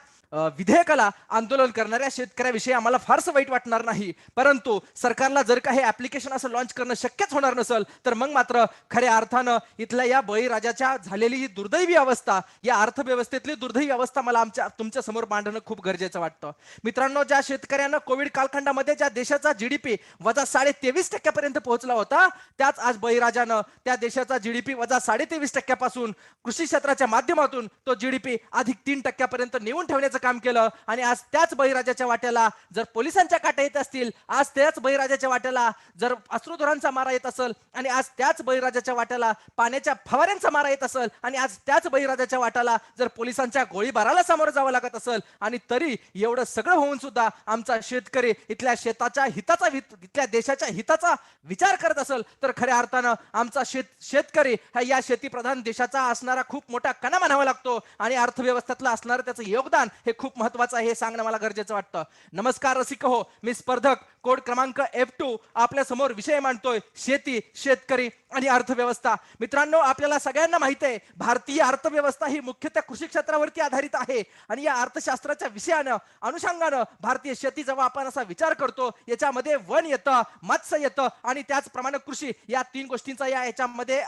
Speaker 18: विधेयकाला आंदोलन करणाऱ्या शेतकऱ्याविषयी आम्हाला फारसं वाईट वाटणार नाही. परंतु सरकारला जर का हे ऍप्लिकेशन असं लॉन्च करणं शक्यच होणार नसेल तर मग मात्र खऱ्या अर्थानं इथल्या या बळीराजाच्या झालेली ही दुर्दैवी अवस्था, या अर्थव्यवस्थेतली दुर्दैवी अवस्था मला तुमच्या समोर मांडणं खूप गरजेचं वाटतं. मित्रांनो, ज्या शेतकऱ्यांना कोविड कालखंडामध्ये ज्या देशाचा GDP वजा 23.5% पोहोचला होता, त्याच आज बळीराजानं त्या देशाचा GDP वजा 23.5% कृषी क्षेत्राच्या माध्यमातून तो GDP अधिक 3% नेऊन ठेवण्याचं काम केलं. आणि आज त्याच बळीराजाच्या वाट्याला जर पोलिसांच्या काट्या येत असतील, आज त्याच बळीराजाच्या वाट्याला जर अश्रुधुरांचा मारा येत असेल, आणि आज त्याच बळीराजाच्या वाट्याला पाण्याच्या फवाऱ्यांचा मारा येत असेल, आणि आज त्याच बळीराजाच्या वाट्याला जर पोलिसांच्या गोळीबाराला सामोरं जावं लागत असेल, आणि तरी एवढं सगळं होऊन सुद्धा आमचा शेतकरी इथल्या शेताच्या हिताचा, इथल्या देशाच्या हिताचा विचार करत असेल, तर खऱ्या अर्थानं आमचा शेतकरी हा या शेतीप्रधान देशाचा असणारा खूप मोठा कणा म्हणावा लागतो. आणि अर्थव्यवस्थेतलं असणारं त्याचं योगदान हे खूप महत्वाचं आहे, हे सांगणं मला गरजेचं वाटतं. नमस्कार रसिक हो, मी स्पर्धक कोड क्रमांक F2 आपल्या समोर विषय मांडतोय, शेती, शेतकरी आणि अर्थव्यवस्था. मित्रांनो, आपल्याला सगळ्यांना माहिती आहे भारतीय अर्थव्यवस्था ही मुख्यतः कृषी क्षेत्रावरती आधारित आहे. आणि या अर्थशास्त्राच्या विषयानं अनुषंगानं भारतीय शेती जेव्हा आपण असा विचार करतो, याच्यामध्ये वन येतं, मत्स्य येतं आणि त्याचप्रमाणे कृषी, या 3 गोष्टींचा याच्यामध्ये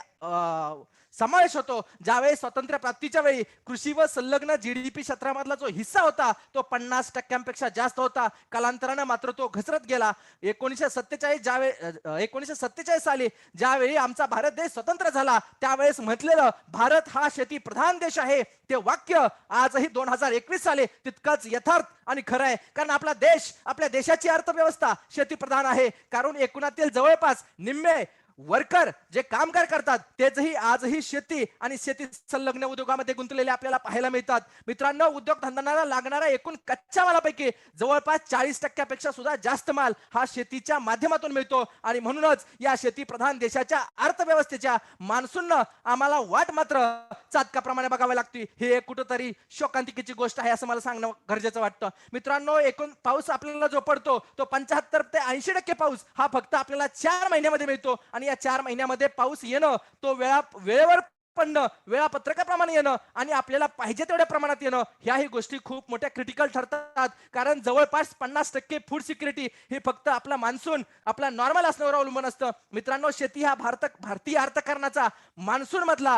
Speaker 18: समावेश होतो. ज्यावेळेस स्वातंत्र्य प्राप्तीच्या वेळी कृषी व संलग्न GDP क्षेत्रामधला जो हिस्सा होता तो 50% जास्त होता. कालांतरानं मात्र तो घसरत गेला. 1947 साली ज्यावेळी आमचा भारत देश स्वतंत्र झाला, त्यावेळेस म्हटलेलं भारत हा शेती प्रधान देश आहे, ते वाक्य आजही 2021 साली तितकंच यथार्थ आणि खरं आहे. कारण आपला देश, आपल्या देशाची अर्थव्यवस्था शेती प्रधान आहे. कारण एकूणातील जवळपास निम्मे वर्कर जे कामगार करतात तेचही आजही शेती आणि शेती संलग्न उद्योगामध्ये गुंतलेले आपल्याला पाहायला मिळतात. मित्रांनो, उद्योगधंद्यांना लागणारा एकूण कच्च्या मालापैकी जवळपास 40% सुद्धा जास्त माल हा शेतीच्या माध्यमातून मिळतो. आणि म्हणूनच या शेती प्रधान देशाच्या अर्थव्यवस्थेच्या मान्सूननं आम्हाला वाट मात्र चातकाप्रमाणे बघावी लागते. हे कुठंतरी शोकांतिकेची गोष्ट आहे असं मला सांगणं गरजेचं वाटतं. मित्रांनो, एकूण पाऊस आपल्याला जो पडतो तो 75 ते 80% पाऊस हा फक्त आपल्याला 4 महिन्यामध्ये मिळतो. आणि आणि या 4 महिन्यामध्ये पाऊस येणं, तो वेळेवर पडणं, वेळापत्रकाप्रमाणे येणं आणि आपल्याला पाहिजे तेवढ्या प्रमाणात येणं, ह्याही गोष्टी खूप मोठ्या क्रिटिकल ठरतात. कारण जवळपास 50% फूड सिक्युरिटी ही फक्त आपला मान्सून, आपला नॉर्मल असण्यावर अवलंबून असतं. मित्रांनो, शेती हा भारतीय अर्थकारणाचा मान्सून मधला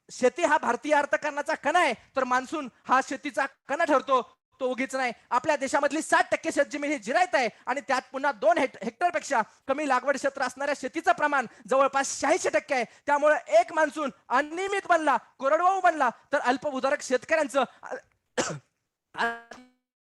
Speaker 18: शेती हा भारतीय अर्थकारणाचा कणा आहे, तर मान्सून हा शेतीचा कणा ठरतो. तो उगीच नाही. आपल्या देशामधली 60% शेतजमीन ही जिरायत आहे आणि त्यात पुन्हा 2 हेक्टरपेक्षा कमी लागवड क्षेत्र असणाऱ्या शेतीचं प्रमाण जवळपास 86% आहे. त्यामुळे एक मान्सून अनियमित बनला, कोरडवाहू बनला तर अल्पभूधारक शेतकऱ्यांचं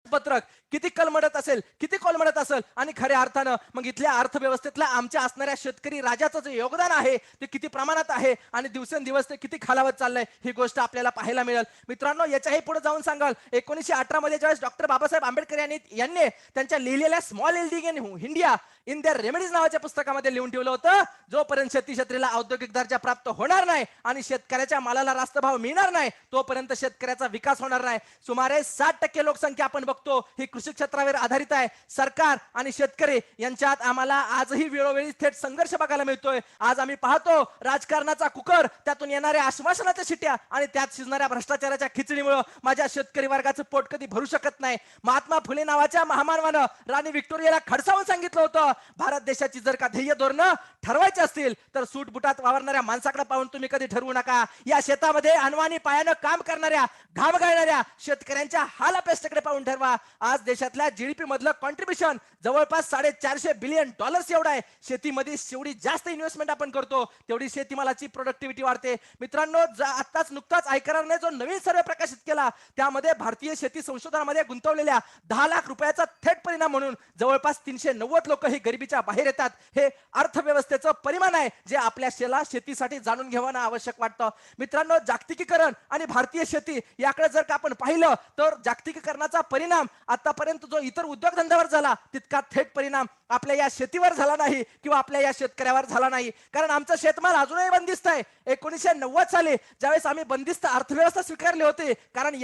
Speaker 18: पत्रक किती कलमडत असेल, किती कोलमडत असेल आणि खऱ्या अर्थानं मग इथल्या अर्थव्यवस्थेतल्या आमच्या असणाऱ्या शेतकरी राजाचं जे योगदान आहे ते किती प्रमाणात आहे आणि दिवसेंदिवस ते किती खालावत चाललंय ही गोष्ट आपल्याला पाहायला मिळेल. मित्रांनो, याच्याही पुढे जाऊन सांगाल 1918 मध्ये ज्यावेळेस डॉक्टर बाबासाहेब आंबेडकर यांनी त्यांच्या लिहिलेल्या small yielding in India in their remedies नावाच्या पुस्तकामध्ये लिहून ठेवलं होतं, जोपर्यंत शेती क्षेत्राला औद्योगिक दर्जा प्राप्त होणार नाही आणि शेतकऱ्याच्या मालाला रास्त भाव मिळणार नाही तोपर्यंत शेतकऱ्याचा विकास होणार नाही. सुमारे 60% लोकसंख्या आपण बघतो ही कृषी क्षेत्रावर आधारित आहे. सरकार आणि शेतकरी यांच्यात आम्हाला आजही वेळोवेळी थेट संघर्ष बघायला मिळतोय. आज आम्ही पाहतो राजकारणाचा कुकर, त्यातून येणाऱ्या आश्वासनाच्या शिट्या आणि त्यात शिजणाऱ्या भ्रष्टाचाराच्या खिचडीमुळे माझ्या शेतकरी वर्गाचं पोट कधी भरू शकत नाही. महात्मा फुले नावाच्या महामानवानं राणी व्हिक्टोरियाला खडसावून सांगितलं होतं, भारत देशाची जर का ध्येय धोरणं ठरवायची असतील तर सूटबुटात वावरणाऱ्या माणसाकडे पाहून तुम्ही कधी ठरवू नका. या शेतामध्ये अनवाणी पायानं काम करणाऱ्या, घाम गाळणाऱ्या शेतकऱ्यांच्या हालअपेष्टेकडे पाहून ठरवा. आज देशातल्या जीडीपी मधलं कॉन्ट्रीब्युशन जवळपास $450 बिलियन एवढं आहे. शेतीमध्ये जेवढी जास्त इन्व्हेस्टमेंट आपण करतो तेवढी शेतीमालाची प्रोडक्टिव्हिटी वाढते. मित्रांनो, आताच नुकताच आयकराने जो नवीन सर्वे प्रकाशित केला त्यामध्ये भारतीय शेती संशोधनामध्ये गुंतवलेल्या 10 लाख रुपयाचा थेट परिणाम म्हणून जवळपास 390 लोक ही गरिबीच्या बाहेर येतात. हे अर्थव्यवस्थेचं परिमाण आहे जे आपल्या शेतीसाठी जाणून घेणं आवश्यक वाटतं. मित्रांनो, जागतिकीकरण आणि भारतीय शेती याकडे जर का आपण पाहिलं तर जागतिकीकरणाचा परिणाम आतापर्यंत जो इतर उद्योगधंद्यावर झाला तितका थेट परिणाम आपल्या या शेतीवर झाला नाही किंवा आपल्या या शेतकऱ्यावर झाला नाही. कारण आमचा शेतमाल अजूनही बंदिस्त आहे. 1990 साली ज्यावेळेस आम्ही बंदिस्त अर्थव्यवस्था स्वीकारली होती, कारण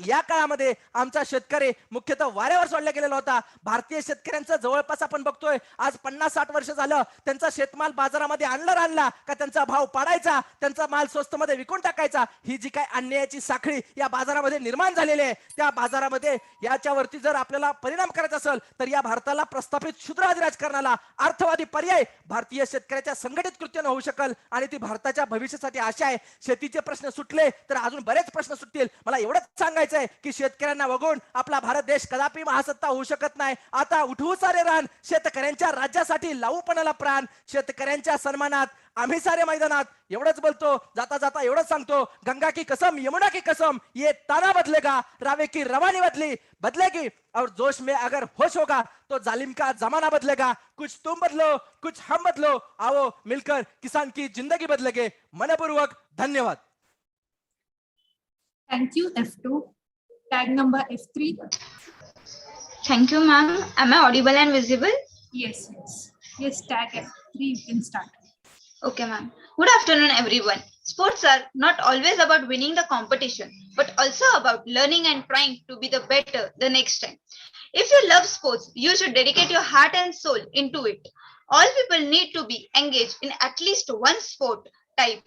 Speaker 18: या काळामध्ये आमचा शेतकरी मुख्यतः वाऱ्यावर सोडला गेलेला होता. भारतीय शेतकऱ्यांचं जवळपास आपण बघतोय आज 50-60 वर्ष झालं त्यांचा शेतमाल बाजारामध्ये आणला का त्यांचा भाव पाडायचा, त्यांचा माल स्वस्त मध्ये विकून टाकायचा. ही जी काय अन्यायाची साखळी या बाजारामध्ये निर्माण झालेली आहे, त्या बाजारामध्ये याच्यावरती जर आपल्याला परिणाम करायचा असेल तर या भारताला प्रस्थापित क्षुद्रवादी राजकारणाला अर्थवादी पर्याय भारतीय शेतकऱ्याच्या संघटित कृत्यानं होऊ शकेल आणि ती भारताच्या भविष्यासाठी आशा आहे. शेतीचे प्रश्न सुटले तर अजून बरेच प्रश्न सुटतील. मला एवढंच सांगायचं आहे की शेतकऱ्यांना वगळून आपला भारत देश कदापि महासत्ता होऊ शकत नाही. आता उठवू सारे रान, शेतकऱ्यांच्या राज्यासाठी लावू पणाला प्राण, शेतकऱ्यांच्या सन्मानात आम्ही सारे मैदानात. एवढंच बोलतो, जाता जाता एवढंच सांगतो, गंगा की कसम यमुना की कसम ये ताना बदलेगा, रावे की रवानी बदलेगी और जोश में अगर होश होगा तो जालिम का जमाना बदलेगा. कुछ तुम बदलो, कुछ हम बदलो, आओ मिलकर किसान की जिंदगी बदलेगे. मनपूर्वक धन्यवाद.
Speaker 1: Thank you, F2. Tag number F3.
Speaker 6: Thank you, ma'am. Am I audible and visible?
Speaker 1: Yes. Yes, tag F3, you can start.
Speaker 6: Okay, ma'am. Good afternoon, everyone. Sports are not always about winning the competition, but also about learning and trying to be the better the next time. If you love sports, you should dedicate your heart and soul into it. All people need to be engaged in at least one sport type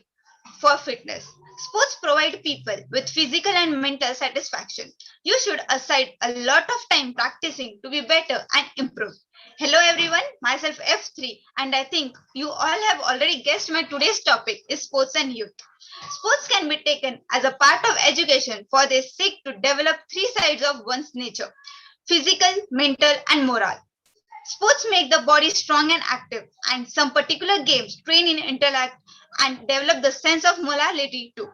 Speaker 6: for fitness. Sports provide people with physical and mental satisfaction. You should aside a lot of time practicing to be better and improve. Hello everyone, myself F3 and I think you all have already guessed my today's topic is sports and youth. Sports can be taken as a part of education for they seek to develop 3 sides of one's nature: physical, mental and moral. Sports make the body strong and active, and some particular games train in intellect and develop the sense of morality too.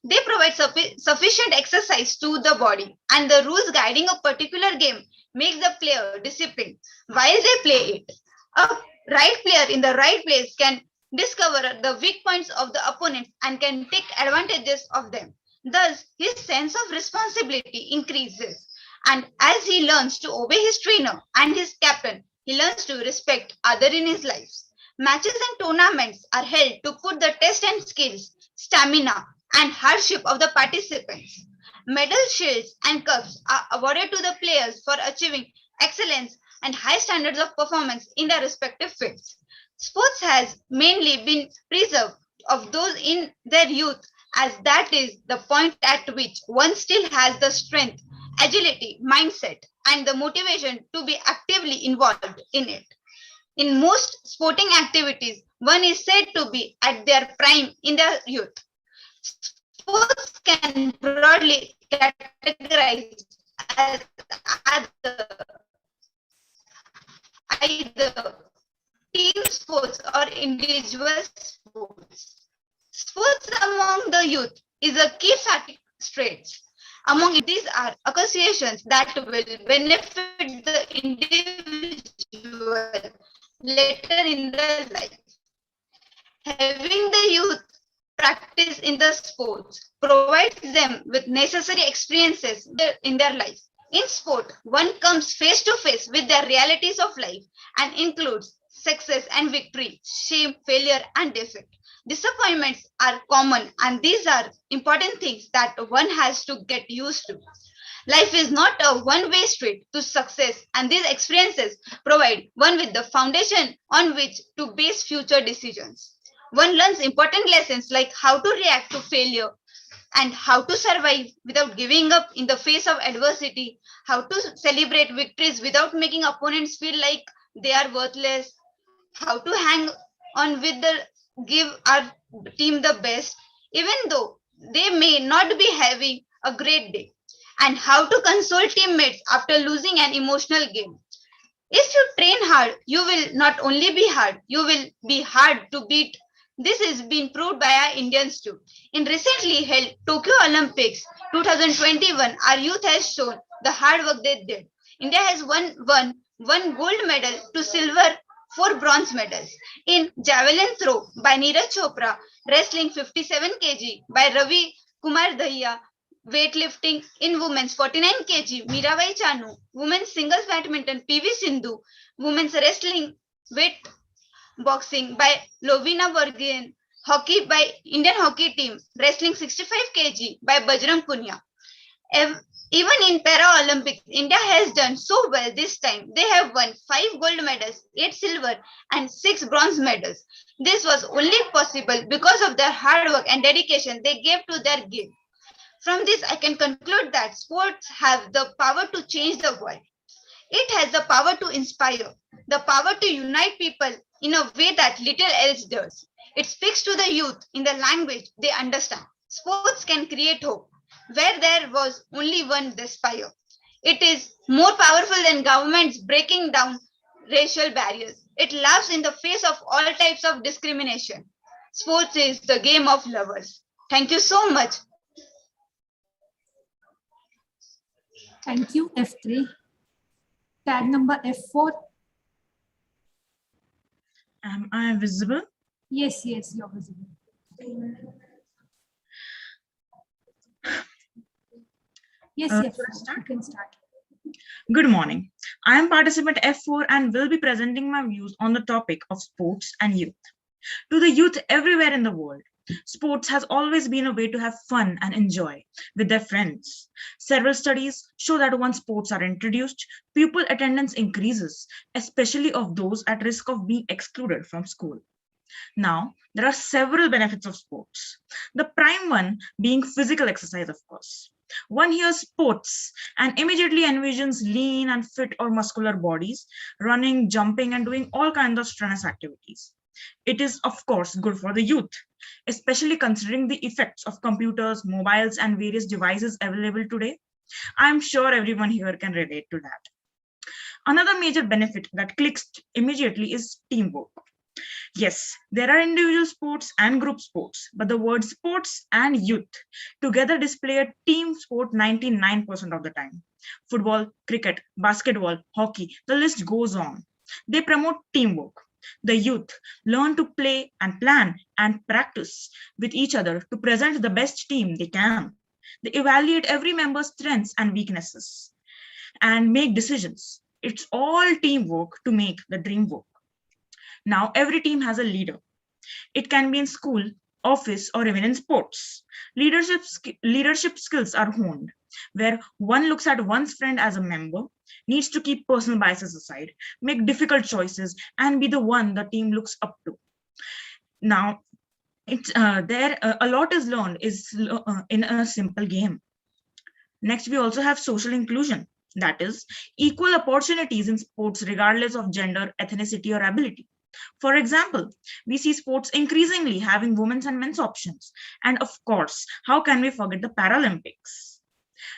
Speaker 6: They provide sufficient exercise to the body, and the rules guiding a particular game makes the player disciplined while they play it. A right player in the right place can discover the weak points of the opponent and can take advantages of them. Thus, his sense of responsibility increases. And as he learns to obey his trainer and his captain, he learns to respect others in his life. Matches and tournaments are held to put the test and skills, stamina, and hardship of the participants. Medal shields and cups are awarded to the players for achieving excellence and high standards of performance in their respective fields.
Speaker 15: Sports has mainly been preserved of those in their youth, as that is the point at which one still has the strength, agility, mindset, and the motivation to be actively involved in it. In most sporting activities, one is said to be at their prime in their youth. Sports can broadly categorized as either team sports or individual sports. Sports among the youth is a key traits. Among these are associations that will benefit the individual later in their life. Having the youth practice in the sports provides them with necessary experiences in their life. In sport, one comes face to face with the realities of life and includes success and victory, shame, failure, and defeat. Disappointments are common, and these are important things that one has to get used to. Life is not a one-way street to success, and these experiences provide one with the foundation on which to base future decisions. One learns important lessons like how to react to failure and how to survive without giving up in the face of adversity, how to celebrate victories without making opponents feel like they are worthless, how to hang on with the give our team the best, even though they may not be having a great day, and how to console teammates after losing an emotional game. If you train hard, you will not only be hard, you will be hard to beat. This is being proved by our Indians too. In recently held Tokyo Olympics 2021, our youth has shown the hard work they did. India has won one gold medal to silver, four bronze medals. In javelin throw by Neeraj Chopra, wrestling 57 kg by Ravi Kumar Dahiya, weightlifting in women's 49 kg, Mirabai Chanu, women's singles badminton, PV Sindhu, women's wrestling, weight boxing by Lovina Borgian, hockey by Indian hockey team, wrestling 65 kg by Bajrang Punia. Even in Paralympics, India has done so well this time. They have won 5 gold medals, 8 silver, and 6 bronze medals. This was only possible because of their hard work and dedication they gave to their game. From this, I can conclude that sports have the power to change the world. It has the power to inspire, the power to unite people in a way that little else does. It speaks to the youth in the language they understand. Sports can create hope where there was only one despair. It is more powerful than governments breaking down racial barriers. It laughs in the face of all types of discrimination. Sports is the game of lovers. Thank you so much.
Speaker 1: Thank you, F3. Tag number F4.
Speaker 17: Am I visible?
Speaker 1: Yes, you're visible. Yes, you can start.
Speaker 17: Good morning. I am participant F4 and will be presenting my views on the topic of sports and youth. To the youth everywhere in the world, sports has always been a way to have fun and enjoy with their friends. Several studies show that once sports are introduced, pupil attendance increases, especially of those at risk of being excluded from school. Now, there are several benefits of sports. The prime one being physical exercise, of course. One hears sports and immediately envisions lean and fit or muscular bodies, running, jumping, and doing all kinds of strenuous activities. It is, of course, good for the youth, especially considering the effects of computers, mobiles, and various devices available today. I'm sure everyone here can relate to that. Another major benefit that clicks immediately is teamwork. Yes, there are individual sports and group sports, but the word sports and youth together display a team sport 99% of the time. Football, cricket, basketball, hockey, the list goes on. They promote teamwork. The youth learn to play and plan and practice with each other to present the best team they can. They evaluate every member's strengths and weaknesses and make decisions. It's all teamwork to make the dream work. Now, every team has a leader. It can be in school, office, or even in sports. Leadership skills are honed, where one looks at one's friend as a member needs to keep personal biases aside, make difficult choices, and be the one the team looks up to. Now, a lot is learned in a simple game. Next, we also have social inclusion, that is, equal opportunities in sports regardless of gender, ethnicity, or ability. For example, we see sports increasingly having women's and men's options. And of course, how can we forget the Paralympics?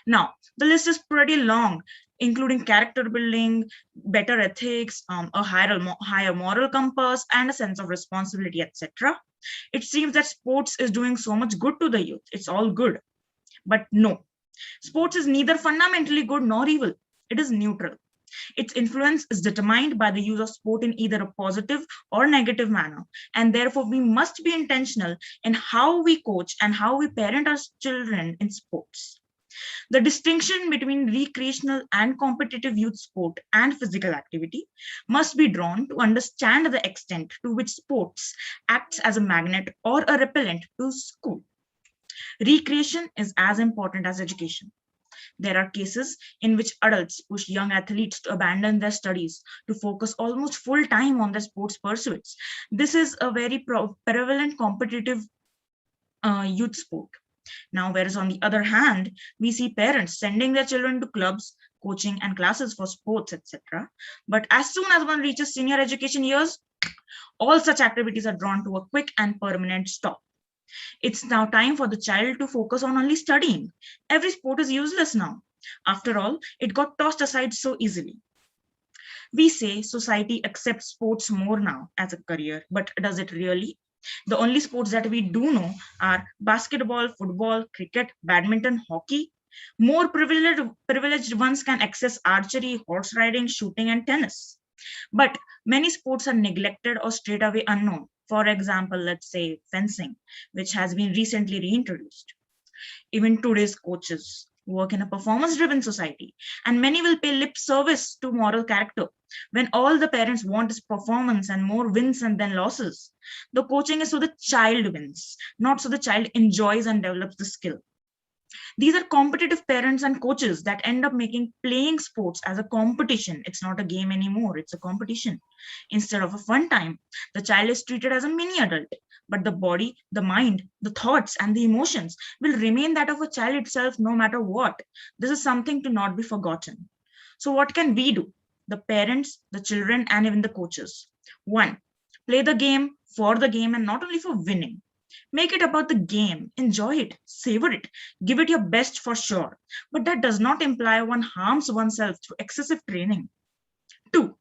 Speaker 17: Now, the list is pretty long, including character building, better ethics, a higher moral compass, and a sense of responsibility, etc. It seems that sports is doing so much good to the youth. It's all good. But no, sports is neither fundamentally good nor evil. It is neutral. Its influence is determined by the use of sport in either a positive or negative manner. And therefore, we must be intentional in how we coach and how we parent our children in sports. The distinction between recreational and competitive youth sport and physical activity must be drawn to understand the extent to which sports acts as a magnet or a repellent to school. Recreation is as important as education. There are cases in which adults push young athletes to abandon their studies to focus almost full time on their sports pursuits. This is a very prevalent competitive youth sport. Now, whereas on the other hand, we see parents sending their children to clubs, coaching, and classes for sports, etc. But as soon as one reaches senior education years, all such activities are drawn to a quick and permanent stop. It's now time for the child to focus on only studying. Every sport is useless now. After all, it got tossed aside so easily. We say society accepts sports more now as a career, but does it really? The only sports that we do know are basketball, football, cricket, badminton, hockey. More privileged ones can access archery, horse riding, shooting, and tennis. But many sports are neglected or straight away unknown. For example, let's say fencing, which has been recently reintroduced. Even today's coaches work in a performance-driven society, and many will pay lip service to moral character when all the parents want is performance and more wins and then losses. The coaching is so the child wins, not so the child enjoys and develops the skill. These are competitive parents and coaches that end up making playing sports as a competition. It's not a game anymore, it's a competition. Instead of a fun time, the child is treated as a mini adult, but the body, the mind, the thoughts, and the emotions will remain that of a child itself no matter what. This is something to not be forgotten. So what can we do? The parents, the children, and even the coaches. 1. Play the game for the game and not only for winning. Make it about the game, enjoy it, savor it, give it your best for sure. But that does not imply one harms oneself through excessive training. 2.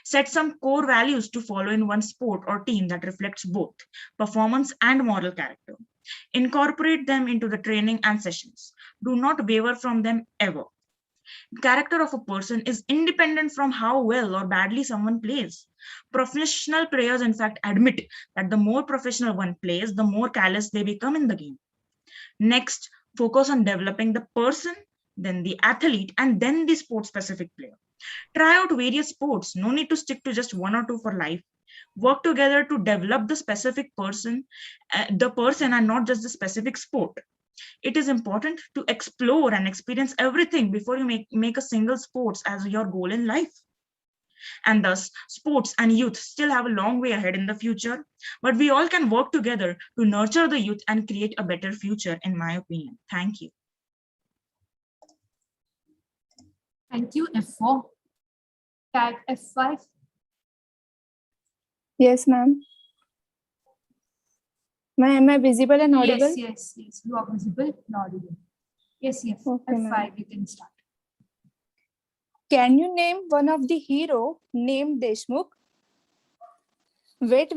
Speaker 17: Set some core values to follow in one sport or team that reflects both performance and moral character. Incorporate them into the training and sessions. Do not waver from them ever. Character of a person is independent from how well or badly someone plays. Professional players, in fact, admit that the more professional one plays, the more callous they become in the game. Next, focus on developing the person, then the athlete, and then the sport-specific player. Try out various sports. No need to stick to just one or two for life. Work together to develop the specific person, and not just the specific sport. It is important to explore and experience everything before you make a single sports as your goal in life. And thus, sports and youth still have a long way ahead in the future, but we all can work together to nurture the youth and create a better future, in my opinion. Thank you.
Speaker 1: Thank you, F4. Tag F5.
Speaker 3: Yes, ma'am. Am I visible and audible?
Speaker 1: Yes. You are visible and audible. Yes.
Speaker 3: Okay,
Speaker 1: F5, you can start.
Speaker 3: Can you name one of the hero named Deshmukh? Wait.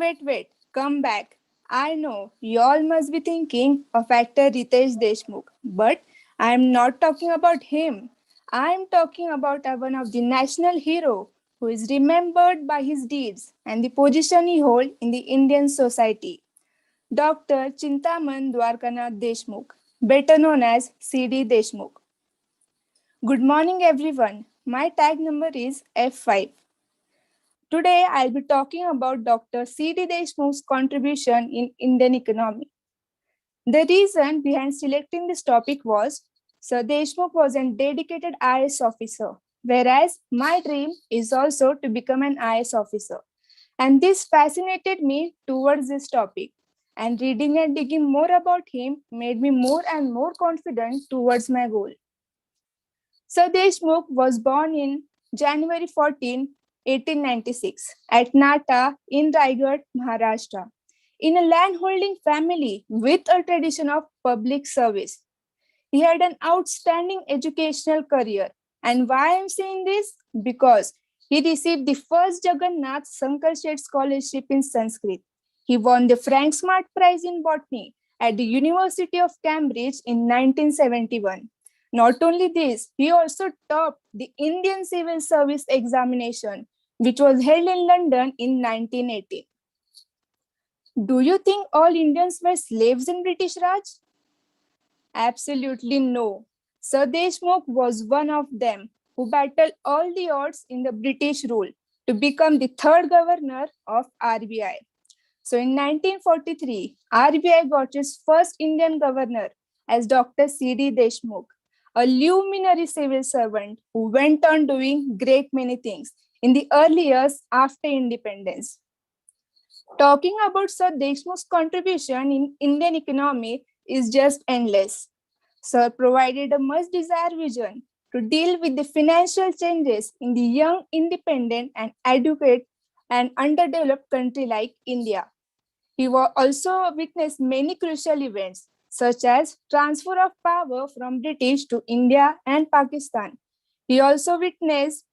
Speaker 3: Come back. I know you all must be thinking of actor Ritesh Deshmukh, but I am not talking about him. I am talking about one of the national hero who is remembered by his deeds and the position he holds in the Indian society. Dr. Chintaman Dwarkanath Deshmukh, better known as C.D. Deshmukh. Good morning, everyone. My tag number is F5. Today, I'll be talking about Dr. C.D. Deshmukh's contribution in Indian economy. The reason behind selecting this topic was Sir Deshmukh was a dedicated IAS officer whereas my dream is also to become an IS officer. And this fascinated me towards this topic. And reading and digging more about him made me more and more confident towards my goal. Sir Deshmukh was born in January 14, 1896 at Nata in Raigad, Maharashtra, in a landholding family with a tradition of public service. He had an outstanding educational career. And why I'm saying this? Because he received the first Jagannath Sankar Shet Scholarship in Sanskrit. He won the Frank Smart Prize in Botany at the University of Cambridge in 1971. Not only this, he also topped the Indian Civil Service examination, which was held in London in 1980. Do you think all Indians were slaves in British Raj? Absolutely no. Sir Deshmukh was one of them who battled all the odds in the British rule to become the third governor of RBI. So in 1943, RBI got its first Indian governor as Dr. C.D. Deshmukh, a luminary civil servant who went on doing great many things in the early years after independence. Talking about Sir Deshmukh's contribution in Indian economy is just endless. Sir provided a much-desired vision to deal with the financial changes in the young, independent, and educated and underdeveloped country like India. He also witnessed many crucial events, such as transfer of power from British to India and Pakistan. He also witnessed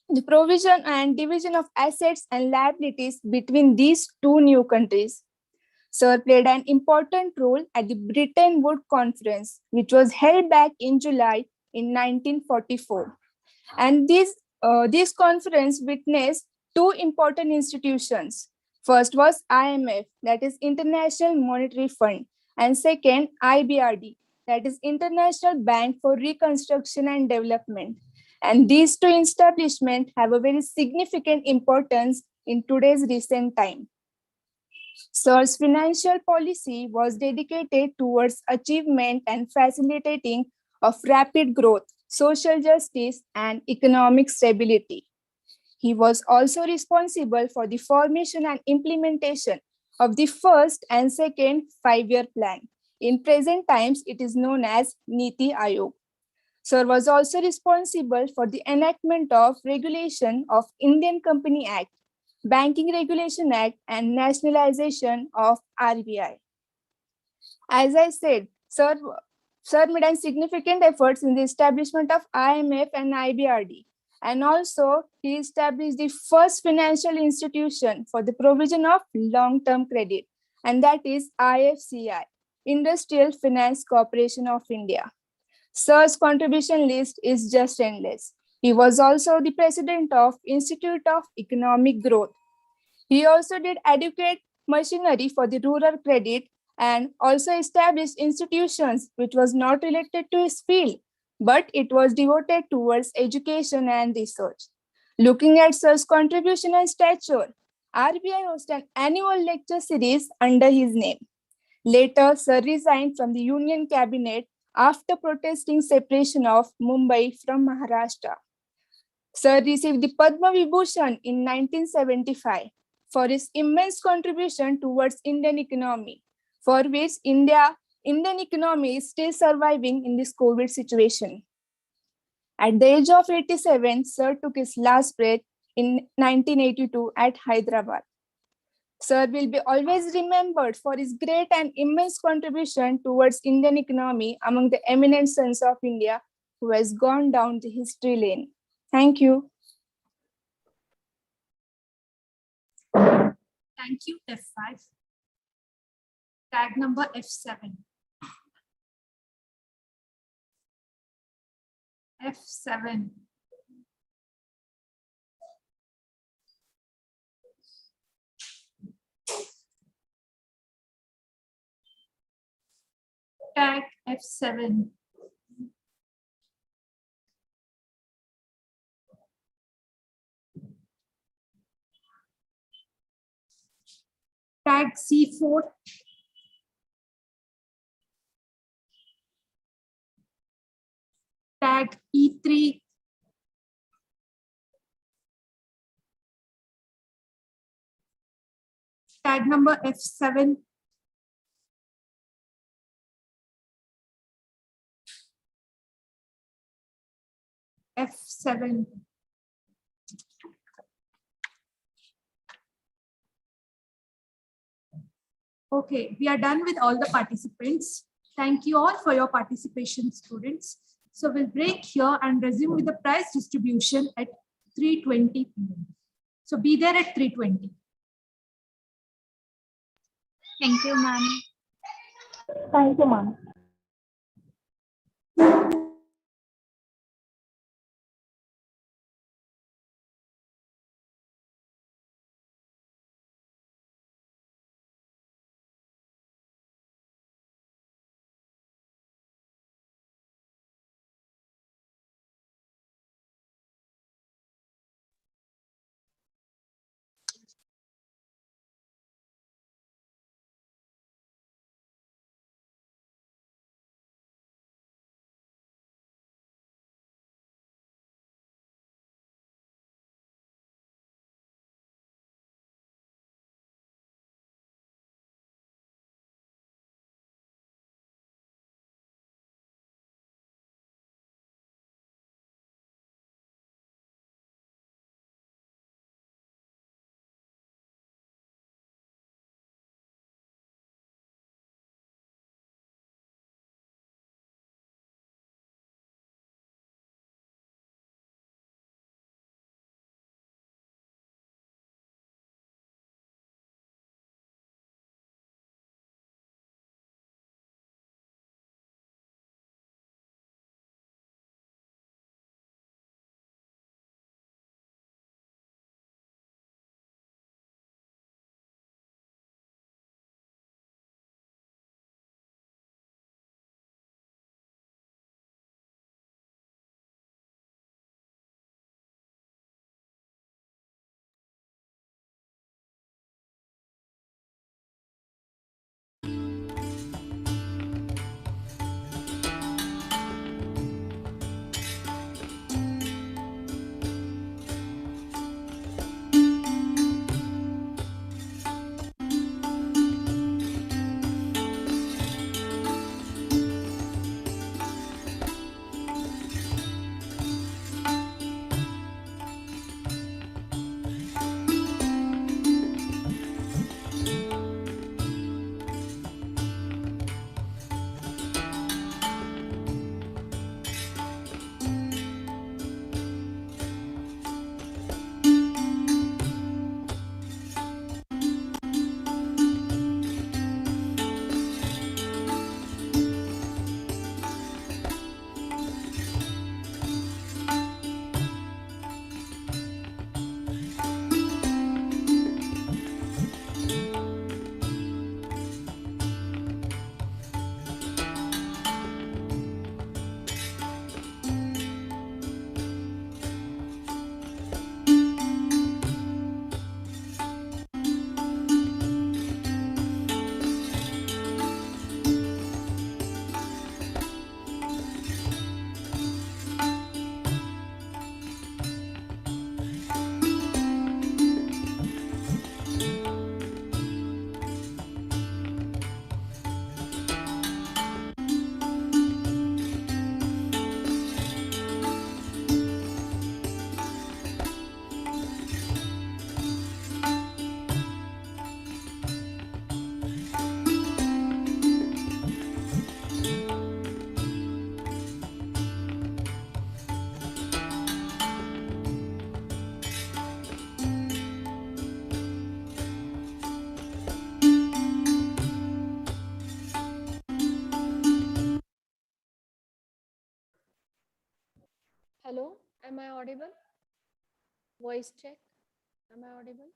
Speaker 3: the provision and division of assets and liabilities between these two new countries. Sir played an important role at the Bretton Woods Conference, which was held back in July in 1944. And this conference witnessed two important institutions. First was IMF, that is International Monetary Fund, and second IBRD, that is International Bank for Reconstruction and Development. And these two establishments have a very significant importance in today's recent time. Sir's financial policy was dedicated towards achievement and facilitating of rapid growth, social justice, and economic stability. He was also responsible for the formation and implementation of the first and second five-year plan. In present times, it is known as Niti Aayog. Sir was also responsible for the enactment of regulation of Indian Company Act, Banking Regulation Act, and nationalization of RBI. As I said, Sir made significant efforts in the establishment of IMF and IBRD. And also, he established the first financial institution for the provision of long-term credit, and that is IFCI, Industrial Finance Corporation of India. Sir's contribution list is just endless. He was also the president of Institute of Economic Growth. He also did adequate machinery for the rural credit and also established institutions which was not related to his field, but it was devoted towards education and research. Looking at Sir's contribution and stature, RBI hosted an annual lecture series under his name. Later, Sir resigned from the Union Cabinet after protesting separation of Mumbai from Maharashtra. Sir received the Padma Vibhushan in 1975 for his immense contribution towards Indian economy, for which Indian economy is still surviving in this COVID situation. At the age of 87, Sir took his last breath in 1982 at Hyderabad. Sir will be always remembered for his great and immense contribution towards Indian economy among the eminent sons of India who has gone down the history lane. Thank you.
Speaker 1: Thank you, F5. Tag number F7. F7. Tag F7. Tag C4. Tag E3. Tag number F7. F7. Okay, we are done with all the participants. Thank you all for your participation, students. So we'll break here and resume with the prize distribution at 3:20 p.m. So be there at 3:20.
Speaker 21: Thank you, ma'am. Thank you, ma'am.
Speaker 20: Hello, am I audible? Voice check. Am I audible?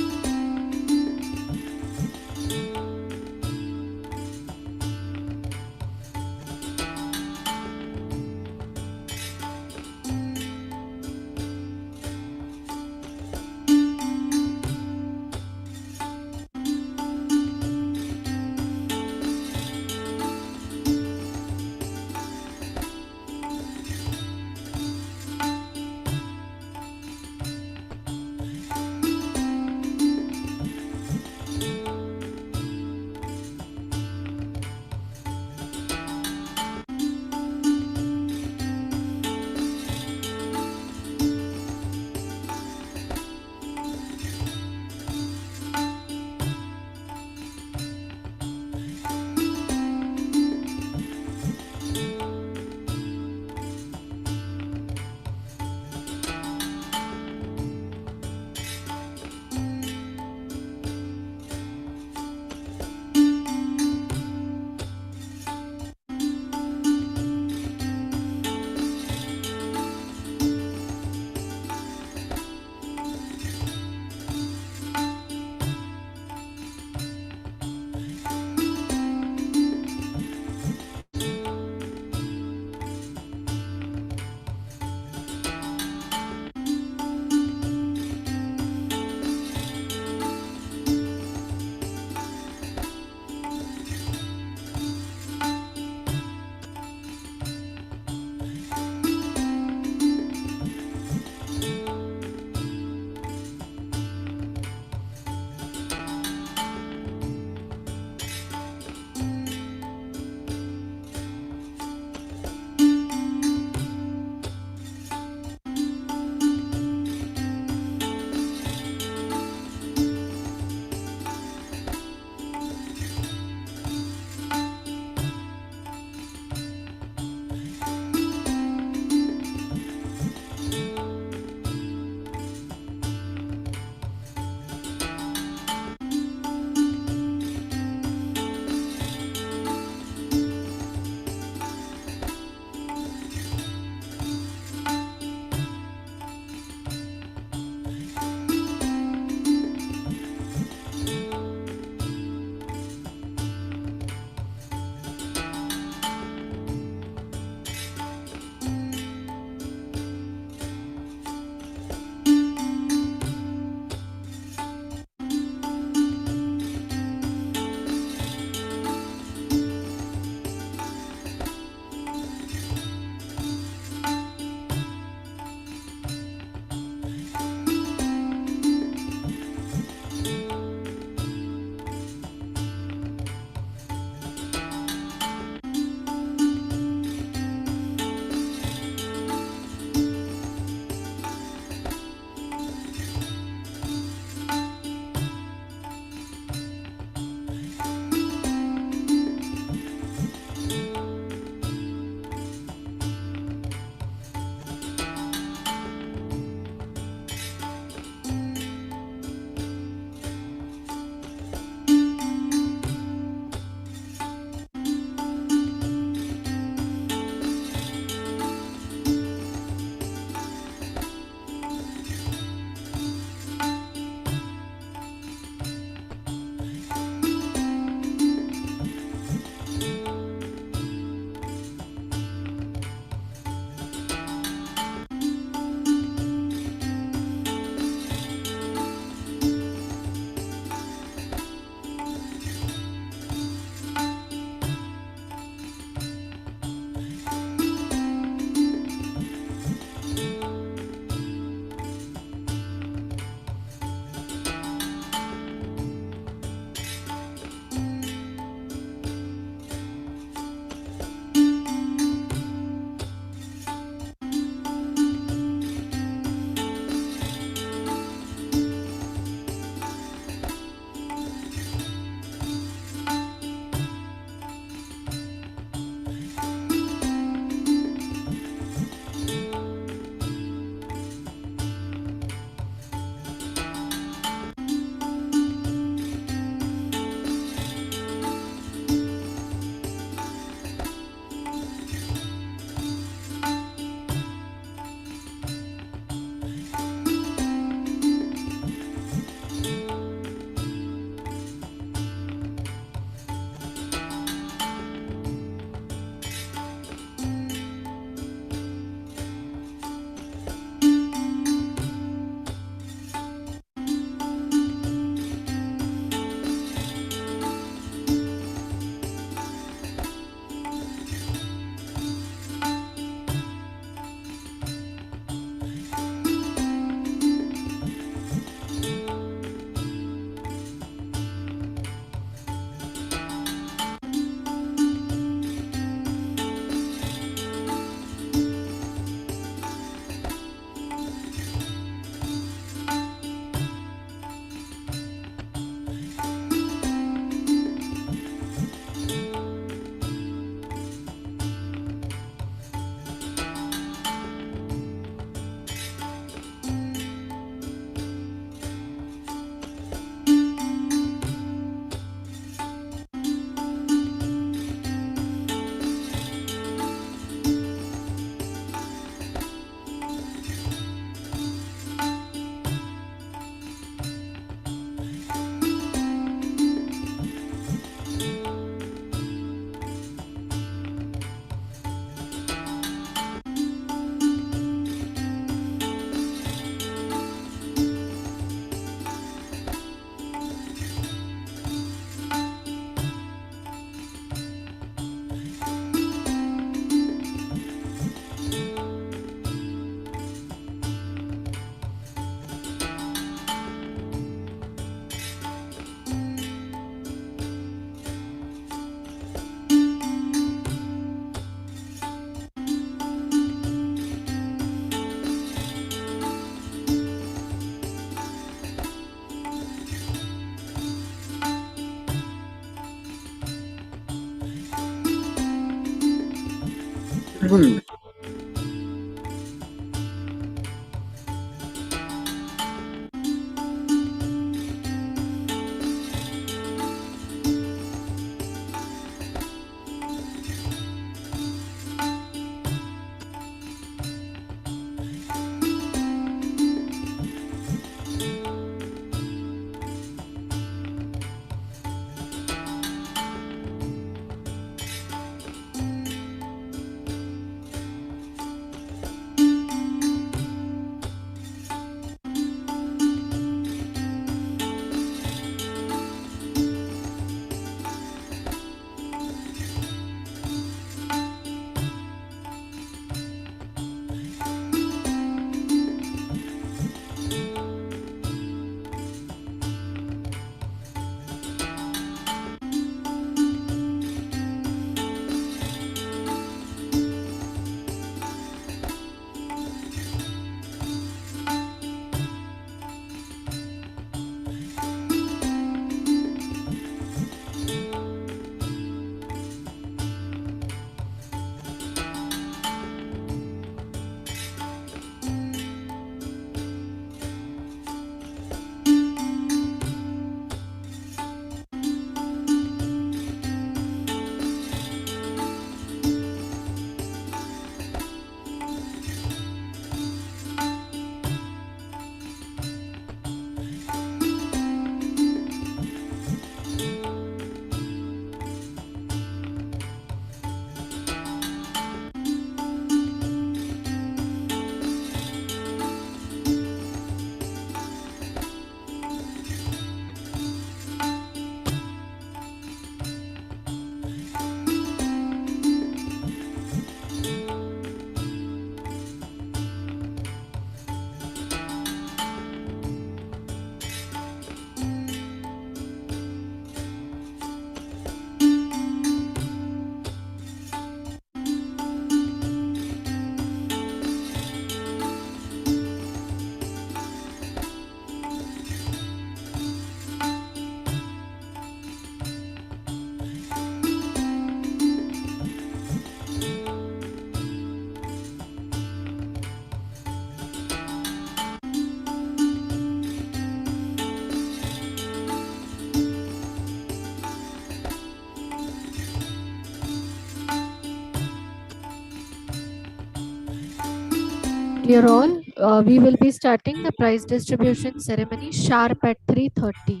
Speaker 20: Dear all, we will be starting the prize distribution ceremony sharp at 3:30.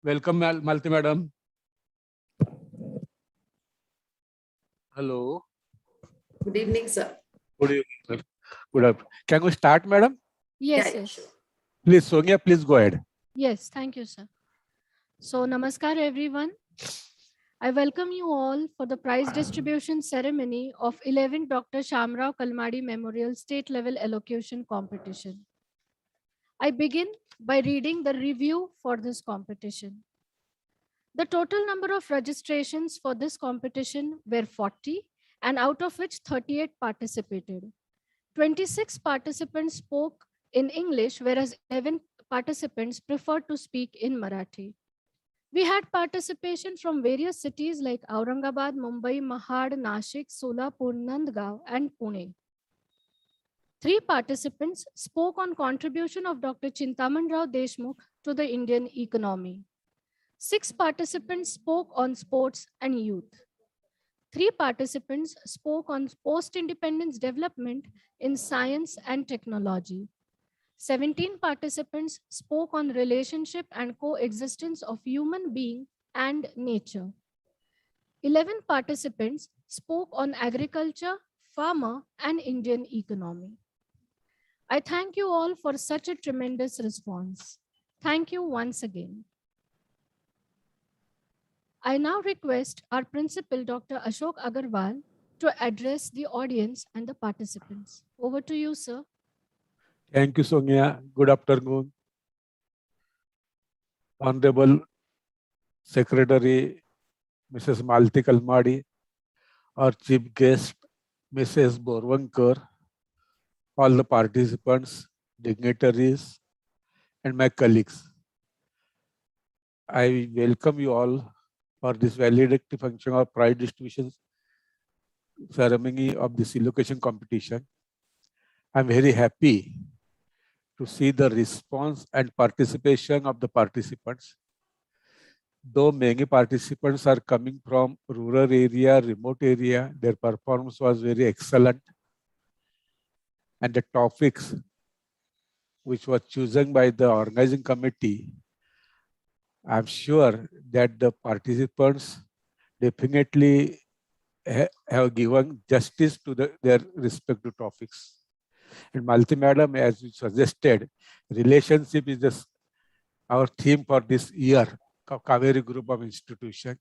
Speaker 4: Welcome, Malti Madam. Hello.
Speaker 22: Good evening, sir.
Speaker 4: Good evening, sir. Good afternoon. Can we start, Madam?
Speaker 22: Yes, yes.
Speaker 4: Please, Sonia, please go ahead.
Speaker 20: Yes, thank you, sir. So, namaskar, everyone. I welcome you all for the prize distribution ceremony of 11th Dr. Shamarao Kalmadi Memorial State Level Elocution Competition. I begin by reading the review for this competition. The total number of registrations for this competition were 40, and out of which 38 participated. 26 participants spoke in English, whereas 11 participants preferred to speak in Marathi. We had participation from various cities like Aurangabad, Mumbai, Mahad, Nashik, Solapur, Nandgaon, and Pune. 3 participants spoke on contribution of Dr. Chintaman Rao Deshmukh to the Indian economy. 6 participants spoke on sports and youth. 3 participants spoke on post-independence development in science and technology. 17 participants spoke on relationship and coexistence of human being and nature. 11 participants spoke on agriculture, farmer, and Indian economy. I thank you all for such a tremendous response. Thank you once again. I now request our principal, Dr. Ashok Agarwal, to address the audience and the participants. Over to you, sir.
Speaker 4: Thank you, Sonia. Good afternoon. Honorable Secretary, Mrs. Malti Kalmadi, our chief guest, Mrs. Borwankar, all the participants, dignitaries, and my colleagues. I welcome you all for this valedictory function of prize distribution ceremony of this elocution competition. I'm very happy to see the response and participation of the participants. Though many participants are coming from rural area, remote area, their performance was very excellent. And the topics which were chosen by the organizing committee, I'm sure that the participants definitely have given justice to their respective topics. And Malti Madam, as you suggested, relationship is our theme for this year, Kaveri Group of Institutions.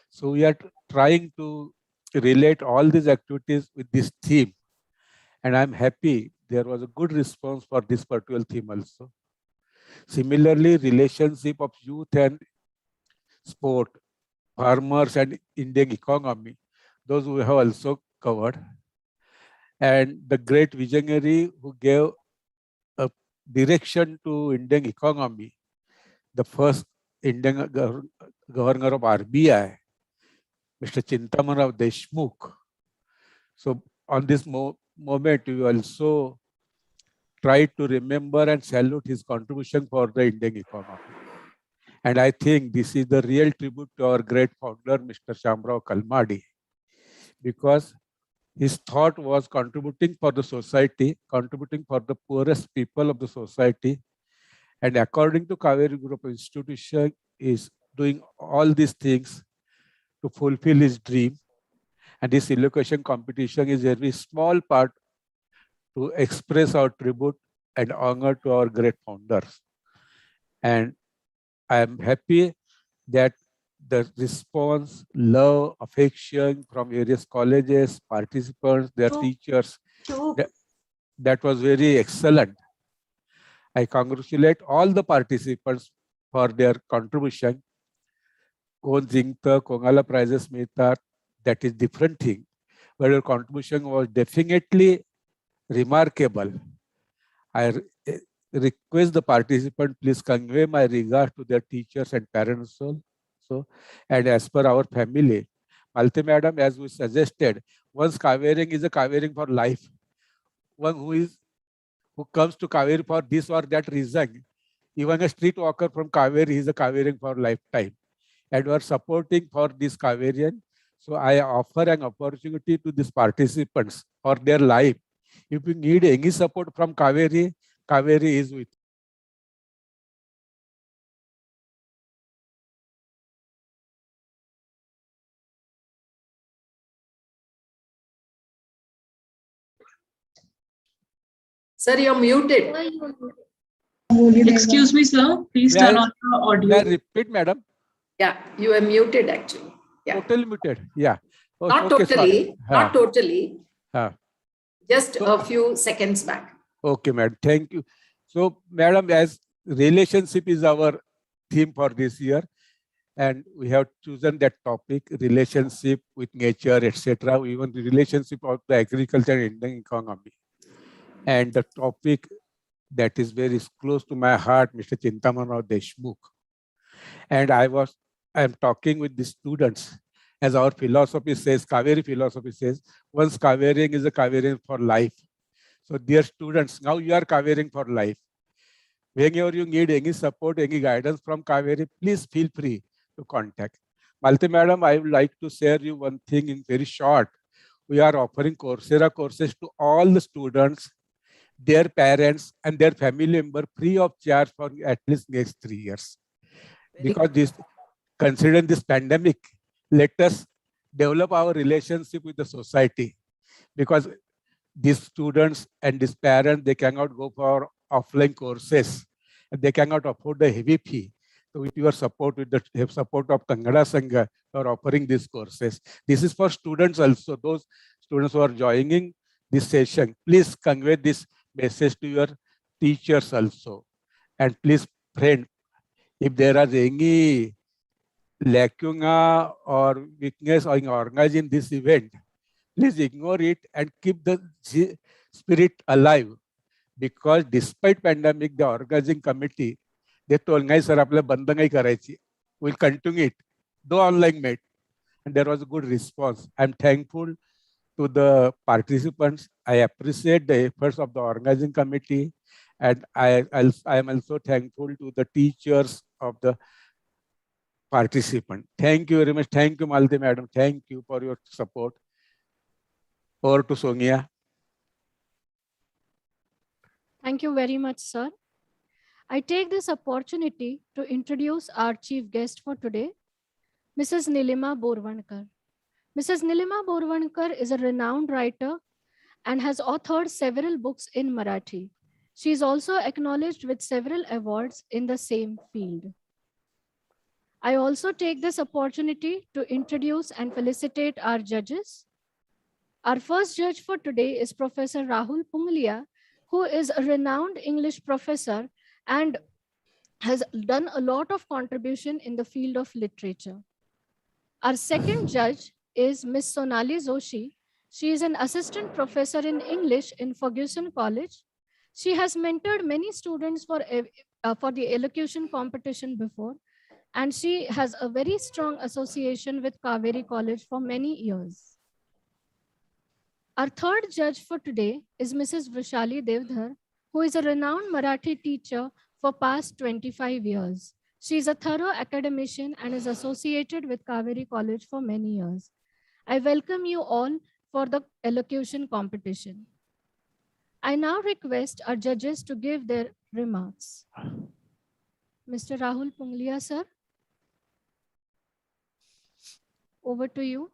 Speaker 4: So we are trying to relate all these activities with this theme. And I'm happy there was a good response for this particular theme also. Similarly, relationship of youth and sport, farmers and Indian economy, those we have also covered. And the great visionary who gave a direction to Indian economy, the first Indian governor of RBI, Mr. Chintaman Rao Deshmukh. So on this moment, we also try to remember and salute his contribution for the Indian economy. And I think this is the real tribute to our great founder, Mr. Shamarao Kalmadi, because his thought was contributing for the society, contributing for the poorest people of the society. And according to Kaveri Group Institution, is doing all these things to fulfill his dream. And this elocution competition is a very small part to express our tribute and honor to our great founders. And I am happy that the response, love, affection from various colleges, participants, their teachers, that was very excellent. I congratulate all the participants for their contribution. Kon jingta, Kongala prizes meta, that is different thing. But your contribution was definitely remarkable. I request the participant please convey my regard to their teachers and parents also. And as per our family, Malti Madam, as we suggested, once Kavering is a Kavering for life. One who comes to Kaveri for this or that reason, even a street walker from Kaveri is a Kavering for lifetime. And we are supporting for this Kaverian. So I offer an opportunity to these participants for their life. If you need any support from Kaveri, Kaveri is with you.
Speaker 22: Sir, you're muted.
Speaker 5: Excuse me, sir. Please turn on the audio.
Speaker 4: May I repeat, madam?
Speaker 22: Yeah, you are muted actually. Yeah.
Speaker 4: Totally muted. Yeah. Oh,
Speaker 22: Not
Speaker 4: okay,
Speaker 22: totally.
Speaker 4: sorry.
Speaker 22: Not totally. Just
Speaker 4: So,
Speaker 22: a few seconds back.
Speaker 4: okay, madam. Thank you. So, madam, as relationship is our theme for this year, and we have chosen that topic, relationship with nature, etc., even the relationship of the agriculture and Indian economy. And the topic that is very close to my heart, Mr. Chintamanrao Deshmukh. And I am talking with the students, as our philosophy says, Kaveri philosophy says, once Kavering is a Kavering for life. So dear students, now you are Kavering for life. Whenever you need any support, any guidance from Kaveri, please feel free to contact. Malti madam, I would like to share you one thing in very short. We are offering Coursera courses to all the students, their parents and their family member free of charge for at least next 3 years. Because this, considering this pandemic, let us develop our relationship with the society, because these students and these parents, they cannot go for offline courses. They cannot afford a heavy fee. So with your support, with the support of Kannada Sangha, you are offering these courses. This is for students also. Those students who are joining this session, please convey this message to your teachers also. And please, friend, if there are any lacuna or weakness or organizing this event, please ignore it and keep the spirit alive. Because despite pandemic, the organizing committee, they told, "Nahi sir, आपल्याला बंद नाही करायची. We'll continue it, though online made." And there was a good response. I'm thankful to the participants. I appreciate the efforts of the organizing committee. And I am also thankful to the teachers of the participant. Thank you very much. Thank you, Malti madam. Thank you for your support. Over to Sonia.
Speaker 20: Thank you very much, sir. I take this opportunity to introduce our chief guest for today, Mrs. Nilima Borvankar. Mrs. Nilima Borvankar is a renowned writer and has authored several books in Marathi. She is also acknowledged with several awards in the same field. I also take this opportunity to introduce and felicitate our judges. Our first judge for today is Professor Rahul Punglia, who is a renowned English professor and has done a lot of contribution in the field of literature. Our second judge is Ms. Sonali Joshi. She is an assistant professor in English in Ferguson College. She has mentored many students for the elocution competition before, and she has a very strong association with Kaveri College for many years. Our third judge for today is Mrs. Vrishali Devdhar, who is a renowned Marathi teacher for past 25 years. She is a thorough academician and is associated with Kaveri College for many years. I welcome you all for the elocution competition. I now request our judges to give their remarks. Mr. Rahul Punglia, sir. Over to you.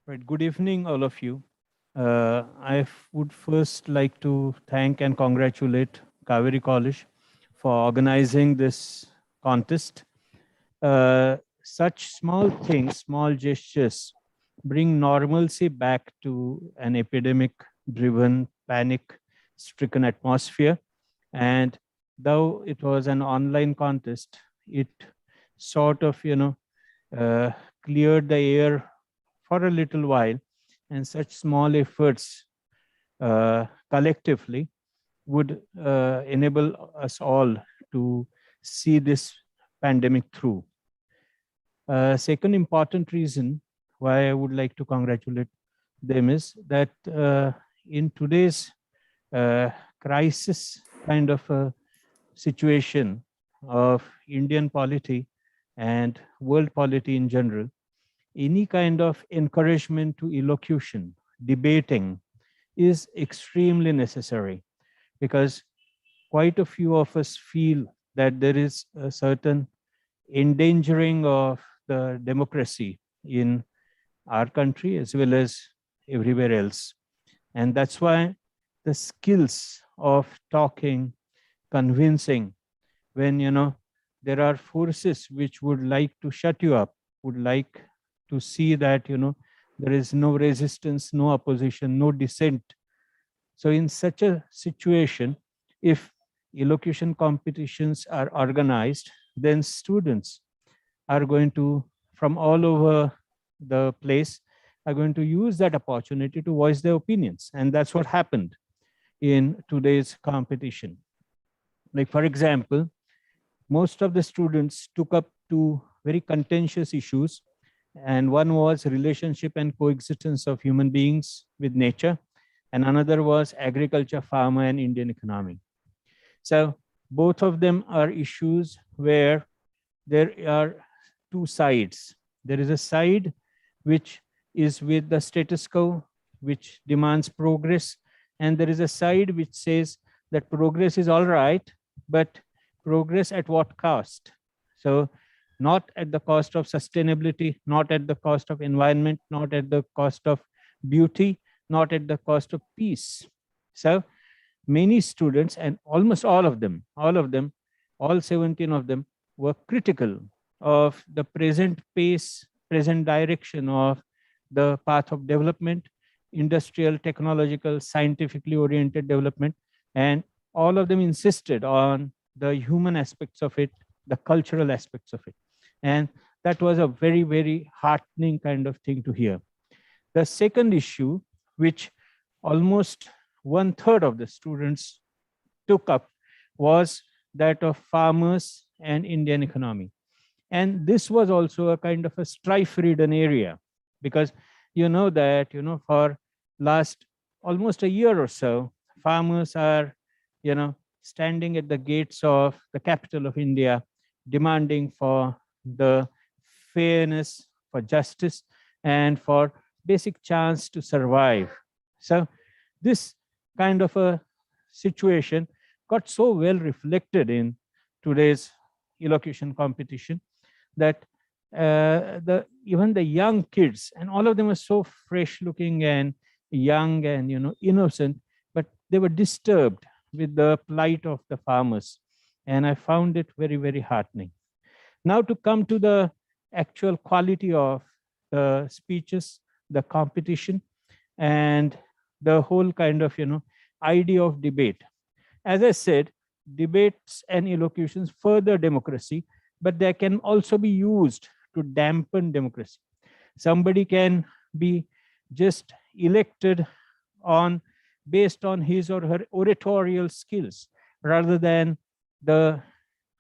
Speaker 8: Right. Good evening, all of you. I would first like to thank and congratulate Kaveri College for organizing this contest. Such small things, small gestures, bring normalcy back to an epidemic-driven, panic-stricken atmosphere. And though it was an online contest, it sort of, cleared the air for a little while, and such small efforts collectively would enable us all to see this pandemic through. Second important reason why I would like to congratulate them is that in today's crisis kind of a situation of Indian polity and world polity in general, any kind of encouragement to elocution, debating is extremely necessary, because quite a few of us feel that there is a certain endangering of the democracy in our country as well as everywhere else. And that's why the skills of talking, convincing, when there are forces which would like to shut you up, would like to see that there is no resistance, no opposition, no dissent. So in such a situation, if elocution competitions are organized, then students are going to, from all over the place, are going to use that opportunity to voice their opinions. And that's what happened in today's competition. Like, for example, most of the students took up two very contentious issues, and one was relationship and coexistence of human beings with nature, and another was agriculture, farmer, and Indian economy. So both of them are issues where there are two sides. There is a side which is with the status quo, which demands progress, and there is a side which says that progress is all right, but progress at what cost? So not at the cost of sustainability, not at the cost of environment, not at the cost of beauty, not at the cost of peace. So many students, and almost all of them, all 17 of them, were critical of the present pace, present direction of the path of development, industrial, technological, scientifically oriented development. And all of them insisted on the human aspects of it, the cultural aspects of it. And that was a very, very heartening kind of thing to hear. The second issue, which almost 1/3 of the students took up, was that of farmers and Indian economy. And this was also a kind of a strife-ridden area, because for last almost a year or so, farmers are, standing at the gates of the capital of India, demanding for the fairness, for justice, and for basic chance to survive. So this kind of a situation got so well reflected in today's elocution competition that even the young kids, and all of them were so fresh looking and young and innocent, but they were disturbed with the plight of the farmers. And I found it very, very heartening. Now to come to the actual quality of the speeches, the competition, and the whole kind of idea of debate. As I said, debates and elocutions further democracy, but they can also be used to dampen democracy. Somebody can be just elected based on his or her oratorial skills rather than the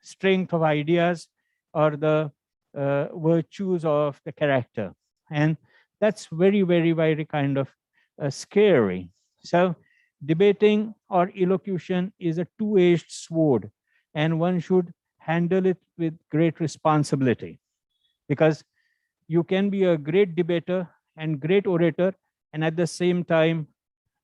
Speaker 8: strength of ideas or the virtues of the character. And that's very, very, very kind of scary. So debating or elocution is a two-edged sword, and one should handle it with great responsibility, because you can be a great debater and great orator and at the same time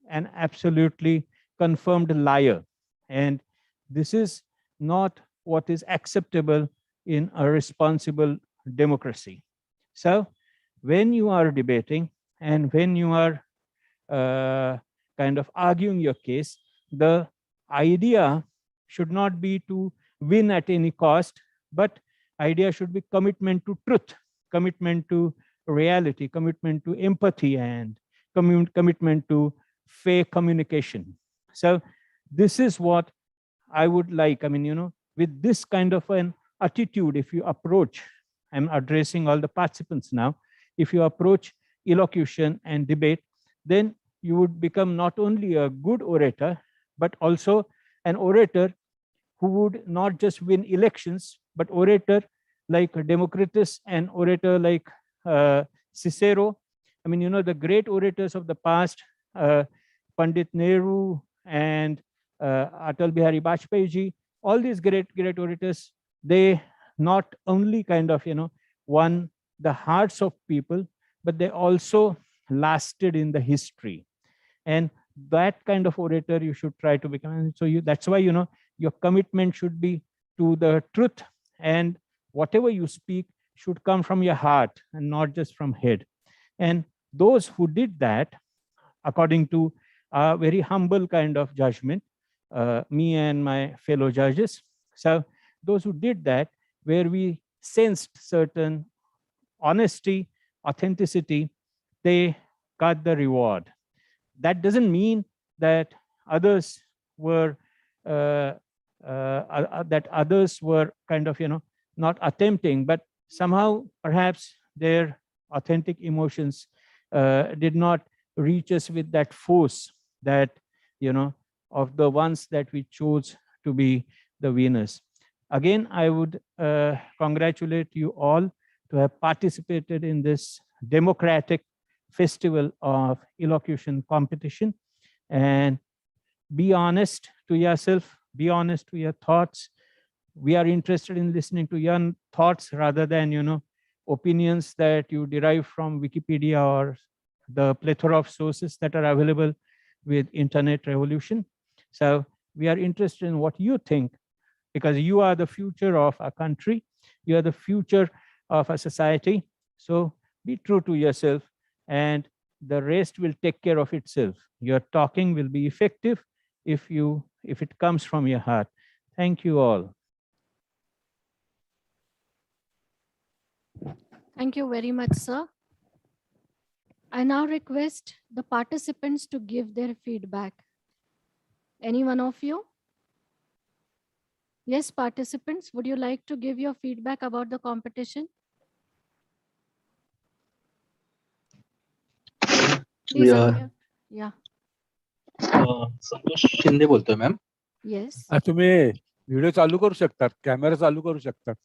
Speaker 8: an absolutely confirmed liar. And this is not what is acceptable in a responsible democracy. So when you are debating and when you are kind of arguing your case, the idea should not be to win at any cost, but idea should be commitment to truth, commitment to reality, commitment to empathy, and commitment to fair communication. So this is what I would like. I mean, with this kind of an attitude, if you approach, I'm addressing all the participants now, if you approach elocution and debate, then you would become not only a good orator, but also an orator who would not just win elections, but orator like Democritus and orator like Cicero. I mean, the great orators of the past, Pandit Nehru and Atal Bihari Vajpayee ji, all these great orators, they not only kind of, won the hearts of people, but they also lasted in the history. And that kind of orator you should try to become. And so that's why, your commitment should be to the truth, and whatever you speak should come from your heart and not just from head. And those who did that, according to a very humble kind of judgment, me and my fellow judges, so those who did that, where we sensed certain honesty, authenticity, they got the reward. That doesn't mean that others were kind of, not attempting, but somehow perhaps their authentic emotions did not reach us with that force that, of the ones that we chose to be the winners. Again, I would congratulate you all to have participated in this democratic festival of elocution competition, and be honest to yourself, be honest to your thoughts. We are interested in listening to your thoughts rather than, opinions that you derive from Wikipedia or the plethora of sources that are available with internet revolution. So we are interested in what you think, because you are the future of our country. You are the future of a society. So be true to yourself, and the rest will take care of itself. Your talking will be effective if it comes from your heart. Thank you all.
Speaker 20: Thank you very much, sir. I now request the participants to give their feedback. Any one of you? Yes, participants, would you like to give your feedback about the competition? Please unmute. Yeah.
Speaker 9: Santosh Shinde बोलतोय ma'am.
Speaker 20: Yes.
Speaker 4: तुम्ही video चालू करू शकतात, camera चालू करू शकतात.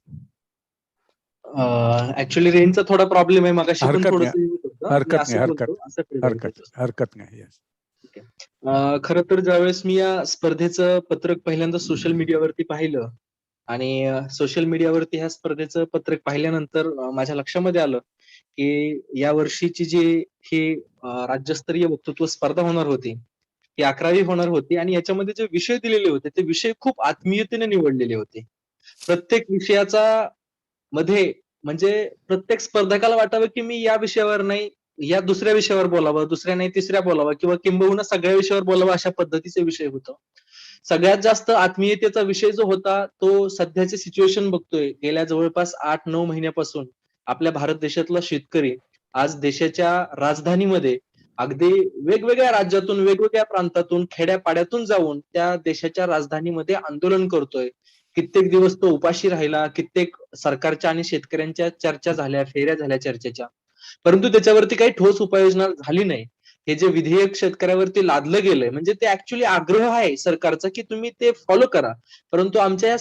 Speaker 9: Actually रेंजचा थोडा प्रॉब्लेम आहे. मगाशी पण
Speaker 4: हरकत नाही.
Speaker 9: खरं तर ज्यावेळेस मी या स्पर्धेचं पत्रक पहिल्यांदा सोशल मीडियावरती पाहिलं आणि सोशल मीडियावरती ह्या स्पर्धेचं पत्रक पाहिल्यानंतर माझ्या लक्षामध्ये आलं की या वर्षीची जी ही राज्यस्तरीय वक्तृत्व स्पर्धा होणार होती, ती 11वी होणार होती, आणि याच्यामध्ये जे विषय दिलेले होते ते विषय खूप आत्मीयतेने निवडलेले होते. प्रत्येक विषयाचा मध्ये म्हणजे प्रत्येक स्पर्धकाला वाटावं की मी या विषयावर नाही, या दुसऱ्या विषयावर बोलावं, दुसऱ्या नाही तिसऱ्या बोलावं, किंवा किंबहुना सगळ्या विषयावर बोलावं, अशा पद्धतीचे विषय होतं. सगळ्यात जास्त आत्मीयतेचा विषय जो होता तो सध्याचे सिच्युएशन बघतोय. गेल्या जवळपास 8-9 महिन्यापासून आपल्या भारत देशातला शेतकरी आज देशाच्या राजधानीमध्ये अगदी वेगवेगळ्या राज्यातून, वेगवेगळ्या प्रांतातून, खेड्यापाड्यातून जाऊन त्या देशाच्या राजधानीमध्ये आंदोलन करतोय. कित्येक दिवस तो उपाशी राहिला, कित्येक सरकारच्या आणि शेतकऱ्यांच्या चर्चा झाल्या, फेऱ्या झाल्या चर्चेच्या, परंतु त्याच्यावरती काही ठोस उपाययोजना झाली नाही. हे जे विधेयक शेतकऱ्यावरती लादलं गेलंय, म्हणजे ते ऍक्च्युली आग्रह आहे सरकारचा की तुम्ही ते फॉलो करा, परंतु आमच्या या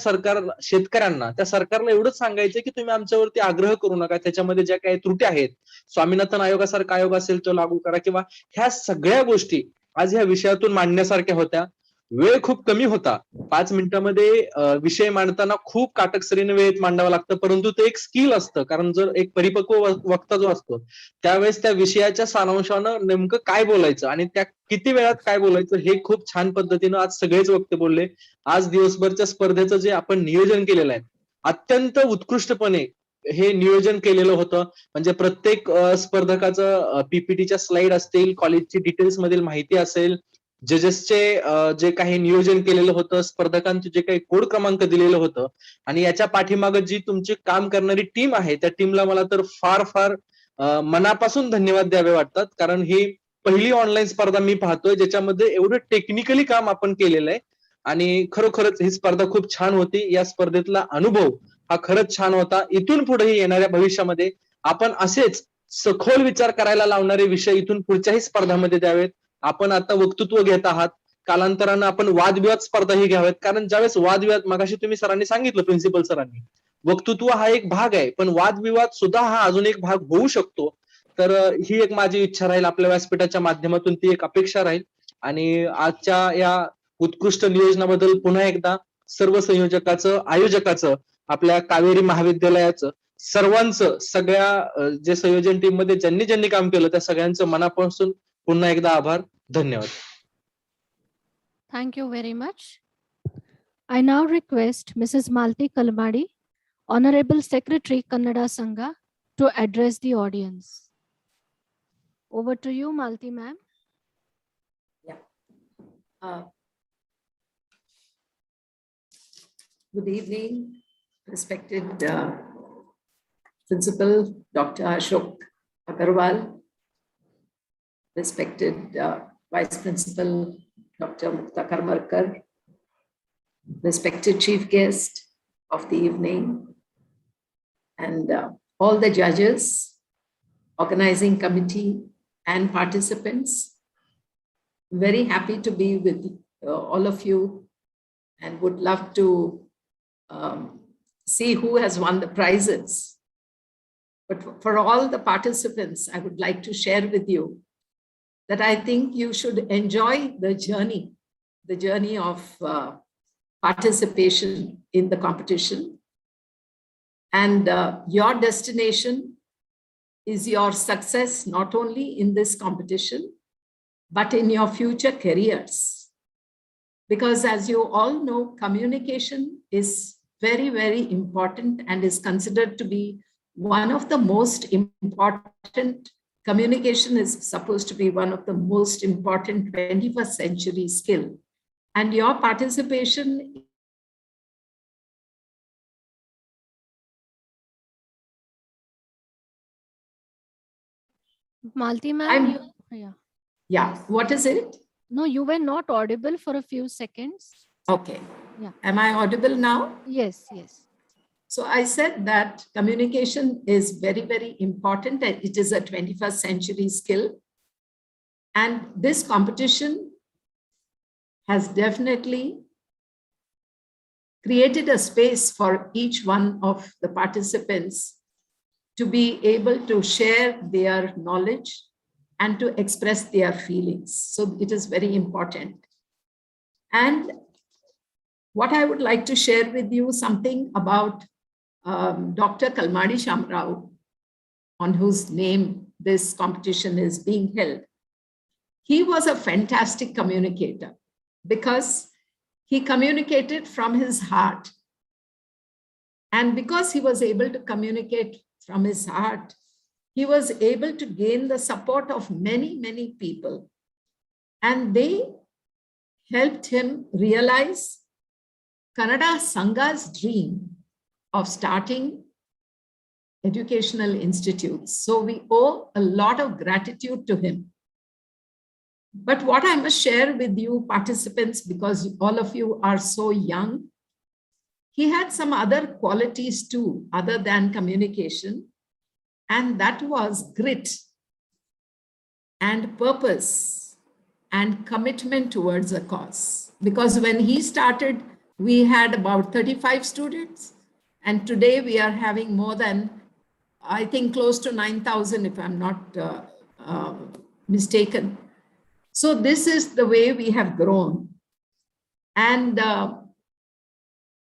Speaker 9: शेतकऱ्यांना, त्या सरकारला एवढंच सांगायचं की तुम्ही आमच्यावरती आग्रह करू नका, त्याच्यामध्ये ज्या काही त्रुटी आहेत, स्वामीनाथन आयोगासारखा आयोग असेल तो लागू करा, किंवा ह्या सगळ्या गोष्टी आज ह्या विषयातून मांडण्यासारख्या होत्या. वेळ खूप कमी होता. 5 मिनिटांमध्ये विषय मांडताना खूप काटकसरीने वेळेत मांडावं लागतं, परंतु ते एक स्किल असतं. कारण जर एक परिपक्व वक्ता जो असतो त्यावेळेस त्या विषयाच्या सारांशानं नेमकं काय बोलायचं आणि त्या किती वेळात काय बोलायचं हे खूप छान पद्धतीनं आज सगळेच वक्ते बोलले. आज दिवसभरच्या स्पर्धेचं जे आपण नियोजन केलेलं आहे अत्यंत उत्कृष्टपणे हे नियोजन केलेलं होतं. म्हणजे प्रत्येक स्पर्धकाचं पीपीटीच्या स्लाइड असतील, कॉलेजची डिटेल्स मधील माहिती असेल, जजेसचे जे काही नियोजन केलेलं होतं, स्पर्धकांचे जे काही कोड क्रमांक दिलेलं होतं, आणि याच्या पाठीमागे जी तुमची काम करणारी टीम आहे त्या टीमला मला तर फार फार मनापासून धन्यवाद द्यावे वाटतात. कारण ही पहिली ऑनलाईन स्पर्धा मी पाहतोय ज्याच्यामध्ये एवढं टेक्निकली काम आपण केलेलं आहे, आणि खरोखरच ही स्पर्धा खूप छान होती. या स्पर्धेतला अनुभव हा खरंच छान होता. इथून पुढेही येणाऱ्या भविष्यामध्ये आपण असेच सखोल विचार करायला लावणारे विषय इथून पुढच्याही स्पर्धांमध्ये द्यावेत. आपण आता वक्तृत्व घेत आहात, कालांतरानं आपण वादविवाद स्पर्धाही घ्यावेत. कारण ज्यावेळेस वादविवाद, मगाशी तुम्ही सरांनी सांगितलं, प्रिन्सिपल सरांनी, वक्तृत्व हा एक भाग आहे, पण वादविवाद सुद्धा हा अजून एक भाग होऊ शकतो. तर ही एक माझी इच्छा राहील, आपल्या व्यासपीठाच्या माध्यमातून ती एक अपेक्षा राहील. आणि आजच्या या उत्कृष्ट नियोजनाबद्दल पुन्हा एकदा सर्व संयोजकाचं, आयोजकाचं, आपल्या कावेरी महाविद्यालयाचं, सर्वांचं, सगळ्या जे संयोजन टीम मध्ये ज्यांनी ज्यांनी काम केलं त्या सगळ्यांचं मनापासून पुन्हा एकदा आभार. धन्यवाद.
Speaker 20: Thank you very much. I now request Mrs. Malti Kalmadi, Honorable Secretary, Kannada Sangha, to address the audience. Over to you, Malti ma'am.
Speaker 22: Good evening, respected Principal Dr. Ashok Agarwal, respected Vice Principal Dr. Mukta Karmarkar, respected Chief Guest of the evening, and all the judges, organizing committee, and participants. Very happy to be with all of you and would love to see who has won the prizes. But for all the participants, I would like to share with you that I think you should enjoy the journey of participation in the competition. And your destination is your success, not only in this competition, but in your future careers. Because as you all know, communication is very, very important and is considered to be one of the most important. Communication is supposed to be one of the most important 21st century skill. And your participation
Speaker 20: Malti ma'am,
Speaker 22: yeah, what is it?
Speaker 20: No, you were not audible for a few seconds.
Speaker 22: Okay.
Speaker 20: Yeah.
Speaker 22: Am I audible now?
Speaker 20: Yes, yes.
Speaker 22: So I said that communication is very, very important and it is a 21st century skill. And this competition has definitely created a space for each one of the participants to be able to share their knowledge and to express their feelings. So it is very important. And what I would like to share with you something about Dr. Kalmadi Shamarao, on whose name this competition is being held. He was a fantastic communicator because he communicated from his heart. And because he was able to communicate from his heart, he was able to gain the support of many, many people. And they helped him realize Kannada Sangha's dream of starting educational institutes. So we owe a lot of gratitude to him. But what I must share with you participants, because all of you are so young, he had some other qualities too, other than communication. And that was grit and purpose and commitment towards a cause. Because when he started, we had about 35 students. And today we are having more than, I think, close to 9,000, if I'm not mistaken. So this is the way we have grown. And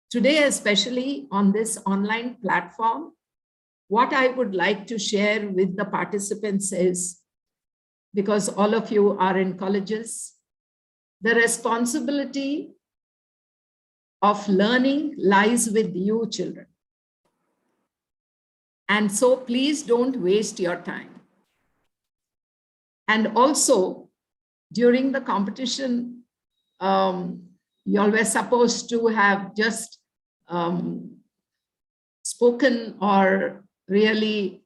Speaker 22: today, especially on this online platform, what I would like to share with the participants is, because all of you are in colleges, the responsibility of learning lies with you children. And so please don't waste your time. And also during the competition, you all were supposed to have just spoken, or really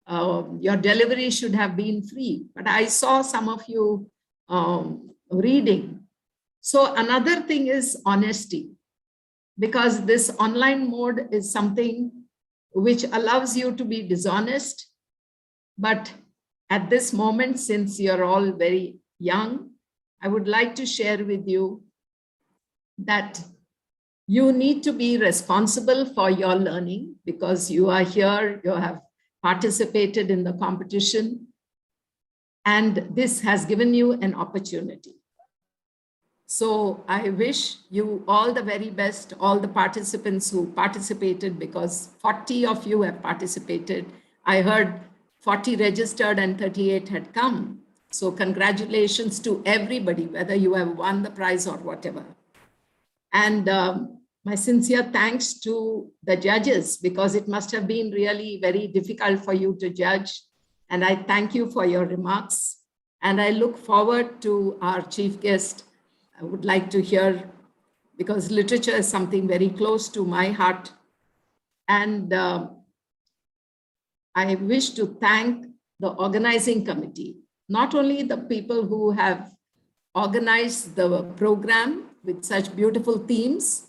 Speaker 22: your delivery should have been free. But I saw some of you reading. So another thing is honesty. Because this online mode is something which allows you to be dishonest. But at this moment, since you're all very young, I would like to share with you that you need to be responsible for your learning, because you are here, you have participated in the competition, and this has given you an opportunity. So I wish you all the very best, all the participants who participated, because 40 of you have participated. I heard 40 registered and 38 had come. So congratulations to everybody, whether you have won the prize or whatever. And My sincere thanks to the judges, because it must have been really very difficult for you to judge. And I thank you for your remarks. And I look forward to our chief guest. I would like to hear, because literature is something very close to my heart. And I wish to thank the organizing committee, not only the people who have organized the program with such beautiful themes,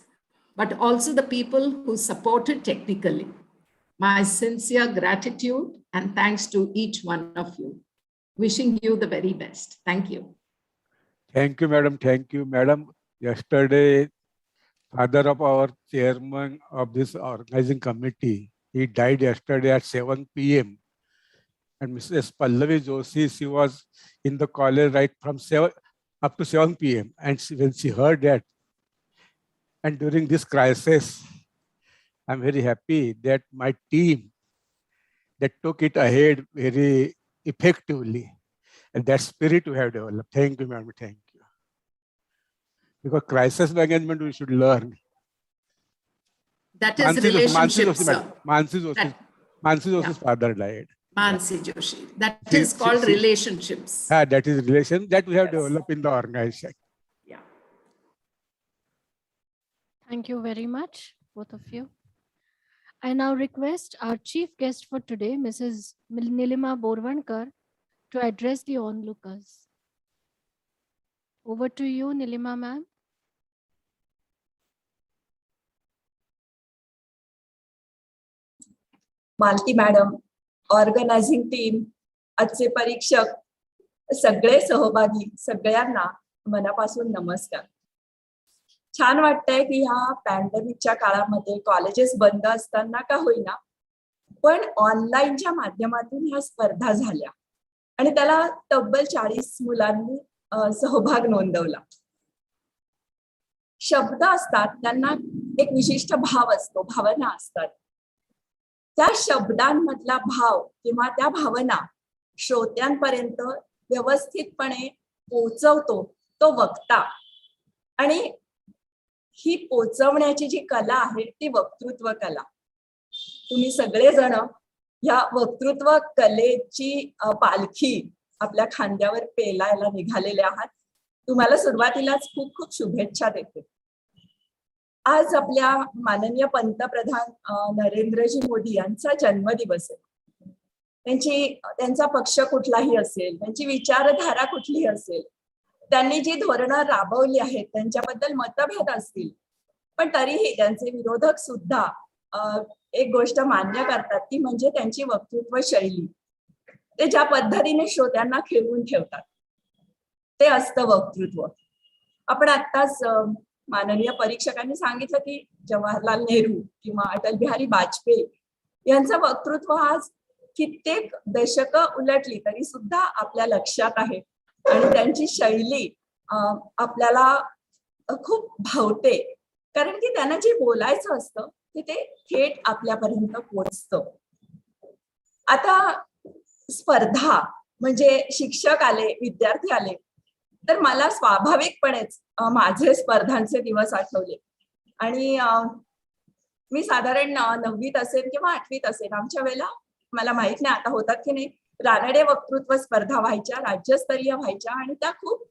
Speaker 22: but also the people who supported technically. My sincere gratitude and thanks to each one of you. Wishing you the very best. Thank you.
Speaker 4: Thank you, madam. Thank you, madam. Yesterday, father of our chairman of this organizing committee, he died yesterday at 7 p.m. And Mrs. Pallavi Joshi, she was in the college right from 7 up to 7 p.m. And when she heard that, and during this crisis, I'm very happy that my team that took it ahead very effectively. And that spirit we have developed. Thank you, madam. Thank you. Because crisis management we should learn.
Speaker 22: That is relationship, sir.
Speaker 4: Mansi Joshi's father died.
Speaker 22: Mansi Joshi. That is called relationships.
Speaker 4: That is relation that we have developed in the organization.
Speaker 22: Yeah.
Speaker 20: Thank you very much, both of you. I now request our chief guest for today, Mrs. Nilima Borvankar, to address the onlookers. Over to you, Nilima ma'am.
Speaker 10: Malti madam, organising team, आजचे परीक्षक, सगळे सहभागी, सगळ्यांना मनापासून नमस्कार. छान वाटतंय की ह्या पॅन्डेमिकच्या काळामध्ये कॉलेजेस बंद असताना का होईना, पण ऑनलाईनच्या माध्यमातून ह्या स्पर्धा झाल्या आणि त्याला तब्बल 40 मुलांनी सहभाग नोंदवला. शब्द असतात, त्यांना एक विशिष्ट भाव असतो, भावना असतात. त्या शब्दांमधला भाव किंवा त्या भावना श्रोत्यांपर्यंत व्यवस्थितपणे पोहोचवतो तो वक्ता. आणि ही पोचवण्याची जी कला आहे ती वक्तृत्व कला. तुम्ही सगळेजण या वक्तृत्व कलेची पालखी आपल्या खांद्यावर पेलायला निघालेले आहात. तुम्हाला सुरुवातीलाच खूप खूप शुभेच्छा देते. आज आपल्या माननीय पंतप्रधान नरेंद्रजी मोदी यांचा जन्मदिवस आहे. त्यांचा पक्ष कुठलाही असेल, त्यांची विचारधारा कुठलीही असेल, त्यांनी जी धोरणं राबवली आहेत त्यांच्याबद्दल मतभेद असतील, पण तरीही त्यांचे विरोधक सुद्धा एक गोष्ट मान्य करतात ती म्हणजे त्यांची वक्तृत्व शैली. ते ज्या पद्धतीने श्रोत्यांना खेळवून ठेवतात ते असतं वक्तृत्व. आपण आत्ताच माननीय परीक्षकांनी सांगितलं की जवाहरलाल नेहरू किंवा अटल बिहारी वाजपेयी यांचं वक्तृत्व आज कित्येक दशकं उलटली तरी सुद्धा आपल्या लक्षात आहे आणि त्यांची शैली आपल्याला खूप भावते, कारण की त्यांना जे बोलायचं असतं ते थेट आपल्यापर्यंत पोहोचतं. आता स्पर्धा म्हणजे शिक्षक आले, विद्यार्थी आले, तर मला स्वाभाविकपणेच माझे स्पर्धांचे दिवस आठवले. आणि मी साधारण 9वीत असेल किंवा 8वीत असेल, आमच्या वेळेला मला माहित नाही आता होतात की नाही, रानडे वक्तृत्व स्पर्धा व्हायच्या, राज्यस्तरीय व्हायच्या आणि त्या खूप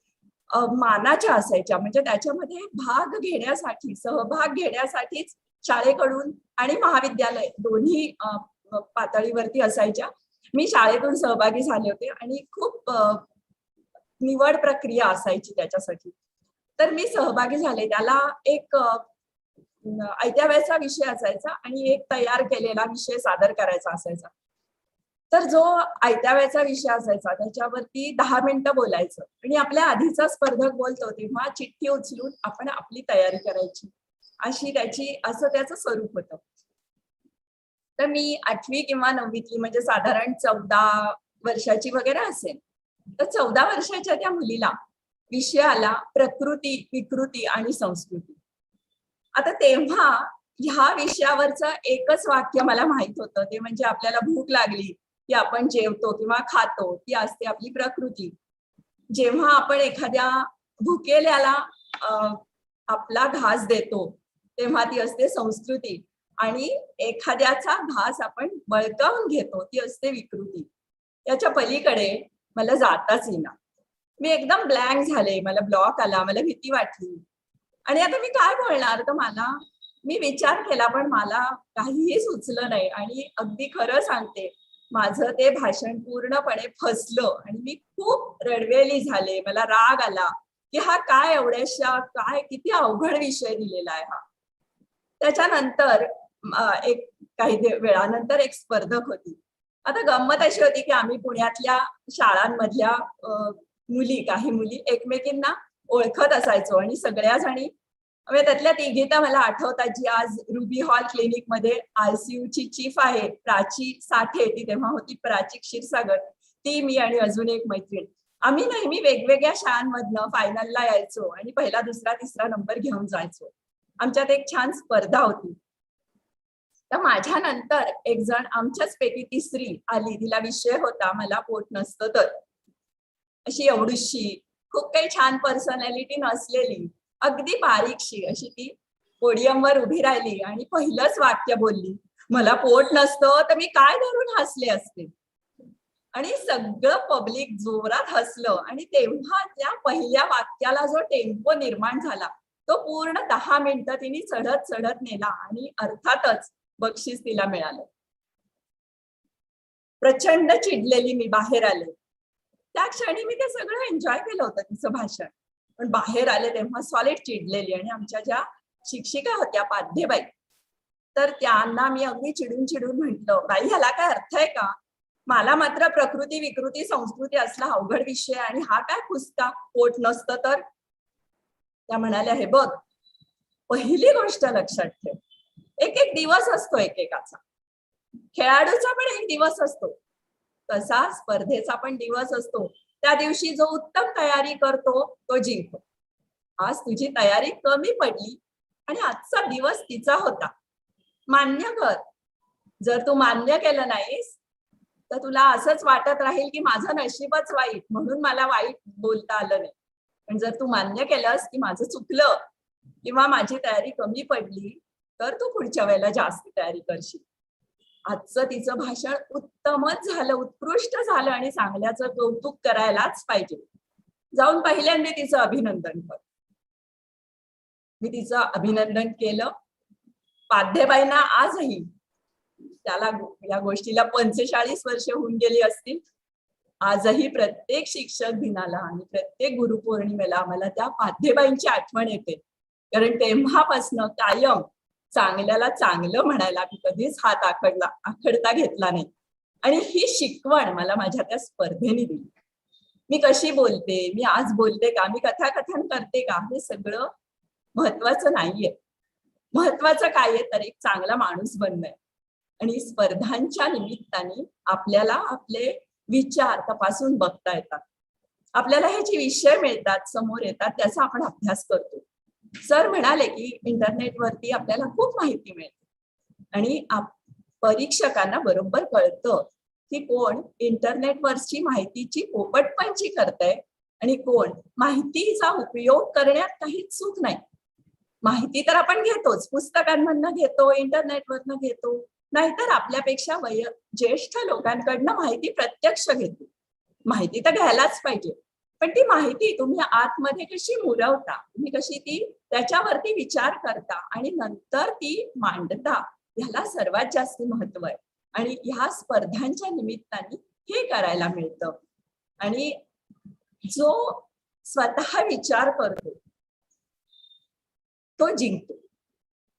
Speaker 10: मानाच्या असायच्या. म्हणजे त्याच्यामध्ये भाग घेण्यासाठी, सहभाग घेण्यासाठीच शाळेकडून आणि महाविद्यालय दोन्ही पातळीवरती असायच्या. मी शाळेतून सहभागी झाले होते आणि खूप निवड प्रक्रिया असायची त्याच्यासाठी. तर मी सहभागी झाले. त्याला एक आयत्या वेळेचा विषय असायचा आणि एक तयार केलेला विषय सादर करायचा असायचा. तर जो आयत्या वेळेचा विषय असायचा त्याच्यावरती 10 मिनिटं बोलायचं आणि आपल्या आधीचा स्पर्धक बोलतो तेव्हा चिठ्ठी उचलून आपण आपली तयारी करायची, असं त्याचं स्वरूप होतं. तर मी 8वी किंवा 9वीतली म्हणजे साधारण 14 वर्षाची वगैरे असेल. तर 14 वर्षाच्या त्या मुलीला विषय आला प्रकृती, विकृती आणि संस्कृती. आता तेव्हा ह्या विषयावरचं एकच वाक्य मला माहित होतं, ते म्हणजे आपल्याला भूक लागली की आपण जेवतो किंवा खातो, ती असते आपली प्रकृती. जेव्हा आपण एखाद्या भुकेल्याला आपला घास देतो तेव्हा ती असते संस्कृती, आणि एखाद्याचा भास आपण बळकावून घेतो ती असते विकृती. याच्या पलीकडे मला जाताच येईना. मी एकदम ब्लँक झाले, मला ब्लॉक आला, मला भीती वाटली. आणि आता मी काय बोलणार, तर मी विचार केला पण मला काहीही सुचलं नाही. आणि अगदी खरं सांगते, माझं ते भाषण पूर्णपणे फसलं आणि मी खूप रडवेली झाले. मला राग आला की हा काय एवढ्याशा, काय किती अवघड विषय दिलेला आहे हा. त्याच्यानंतर एक काही वेळानंतर एक स्पर्धक होती. आता गंमत अशी होती की आम्ही पुण्यातल्या शाळांमधल्या काही मुली एकमेकींना ओळखत असायचो आणि सगळ्या जणी, त्यातल्या तिघी तर मला आठवतात, जी आज रुबी हॉल क्लिनिक मध्ये ICU ची चीफ आहे, प्राची साठे. ती तेव्हा होती प्राची क्षीरसागर. ती, मी आणि अजून एक मैत्रीण. आम्ही नेहमी वेगवेगळ्या शाळांमधनं फायनलला यायचो आणि पहिला, दुसरा, तिसरा नंबर घेऊन जायचो. आमच्यात एक छान स्पर्धा होती. तर माझ्या नंतर एक जण आमच्याच पैकी तिसरी आली. तिला विषय होता मला पोट नसतं तर. अशी एवढीशी, खूप काही छान पर्सनॅलिटी नसलेली, अगदी बारीकशी अशी ती पोडियमवर उभी राहिली आणि पहिलंच वाक्य बोलली, मला पोट नसतं तर मी काय धरून हसले असते. आणि सगळं पब्लिक जोरात हसलं. आणि तेव्हा त्या पहिल्या वाक्याला जो टेम्पो निर्माण झाला तो पूर्ण 10 मिनिटं तिने चढत चढत नेला आणि अर्थातच बक्षीस तिला मिळालं. प्रचंड चिडलेली मी बाहेर आले. त्या क्षणी मी ते सगळं एन्जॉय केलं होतं तिचं भाषण, पण बाहेर आले तेव्हा सॉलिड चिडलेली. आणि आमच्या ज्या शिक्षिका होत्या पाध्यबाई, तर त्यांना मी अगदी चिडून चिडून म्हटलं, बाई ह्याला काय अर्थ आहे का? मला मात्र प्रकृती विकृती संस्कृती असला अवघड विषय आणि हा काय पुसता पोट नसतं तर. त्या म्हणाल्या, हे बघ, पहिली गोष्ट लक्षात ठेव, एक एक दिवस असतो एकेकाचा. खेळाडूचा पण एक दिवस असतो, तसा स्पर्धेचा पण दिवस असतो. त्या दिवशी जो उत्तम तयारी करतो तो जिंकतो. आज तुझी तयारी कमी पडली आणि आजचा दिवस तिचा होता, मान्य कर. जर तू मान्य केलं नाहीस तर तुला असंच वाटत राहील की माझं नशीबच वाईट म्हणून मला वाईट बोलता आलं नाही. पण जर तू मान्य केलंस की माझं चुकलं किंवा माझी तयारी कमी पडली तर तू पुढच्या वेळेला जास्त तयारी करशील. आजचं तिचं भाषण उत्तमच झालं, उत्कृष्ट झालं आणि चांगल्याचं कौतुक करायलाच पाहिजे. जाऊन पहिल्यांदा तिचं अभिनंदन कर. मी तिचं अभिनंदन केलं. पाध्यबाईंना आजही, त्याला या गोष्टीला 45 वर्ष होऊन गेली असतील, आजही प्रत्येक शिक्षक दिनाला आणि प्रत्येक गुरुपौर्णिमेला मला त्या पाध्यबाईंची आठवण येते. कारण तेव्हापासनं कायम चांगल्याला चांगलं म्हणायला मी कधीच हात आखडता घेतला नाही. आणि ही शिकवण मला माझ्या त्या स्पर्धेने दिली. मी कशी बोलते, मी आज बोलते का, मी कथाकथन करते का, हे सगळं महत्वाचं नाहीये. महत्वाचं काय आहे तर एक चांगला माणूस बनणं आहे. आणि स्पर्धांच्या निमित्ताने आपल्याला आपले विचार तपासून बघता येतात. आपल्याला हे जे विषय मिळतात, समोर येतात, त्याचा आपण अभ्यास करतो. सर म्हणाले की इंटरनेटवरती आपल्याला खूप माहिती मिळते आणि परीक्षकांना बरोबर कळतं की कोण इंटरनेटवरची माहितीची पोपटपंची करतंय आणि कोण माहितीचा उपयोग करण्यात काहीच चूक नाही. माहिती तर आपण घेतोच, पुस्तकांमधनं घेतो, इंटरनेटवरनं घेतो, नाहीतर आपल्यापेक्षा ज्येष्ठ लोकांकडनं माहिती प्रत्यक्ष घेतो. माहिती तर घ्यायलाच पाहिजे, पण ती माहिती तुम्ही आतमध्ये कशी मुरवता, तुम्ही कशी ती त्याच्यावरती विचार करता आणि नंतर ती मांडता, ह्याला सर्वात जास्त महत्व आहे. आणि ह्या स्पर्धांच्या निमित्ताने हे करायला मिळतं. आणि जो स्वतः विचार करतो तो जिंकतो.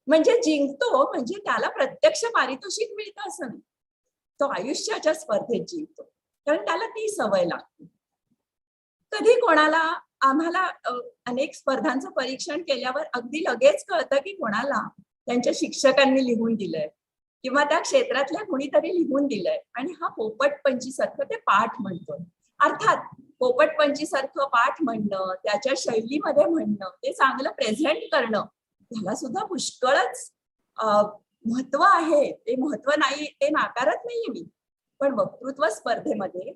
Speaker 10: म्हणजे जिंकतो म्हणजे त्याला प्रत्यक्ष पारितोषिक मिळतं असं नाही, तो आयुष्याच्या स्पर्धेत जिंकतो, कारण त्याला ती सवय लागते. कधी कोणाला, आम्हाला अनेक स्पर्धांचं परीक्षण केल्यावर अगदी लगेच कळतं की कोणाला त्यांच्या शिक्षकांनी लिहून दिलंय किंवा त्या क्षेत्रातल्या कोणीतरी लिहून दिलंय. आणि हा पोपटपंची सारखं ते पाठ म्हणतो. अर्थात पोपटपंची सारखं पाठ म्हणणं, त्याच्या शैलीमध्ये म्हणणं, ते चांगलं प्रेझेंट करणं, ह्याला सुद्धा पुष्कळच महत्व आहे. ते महत्व नाही ते नाकारत नाहीये मी, पण वक्तृत्व स्पर्धेमध्ये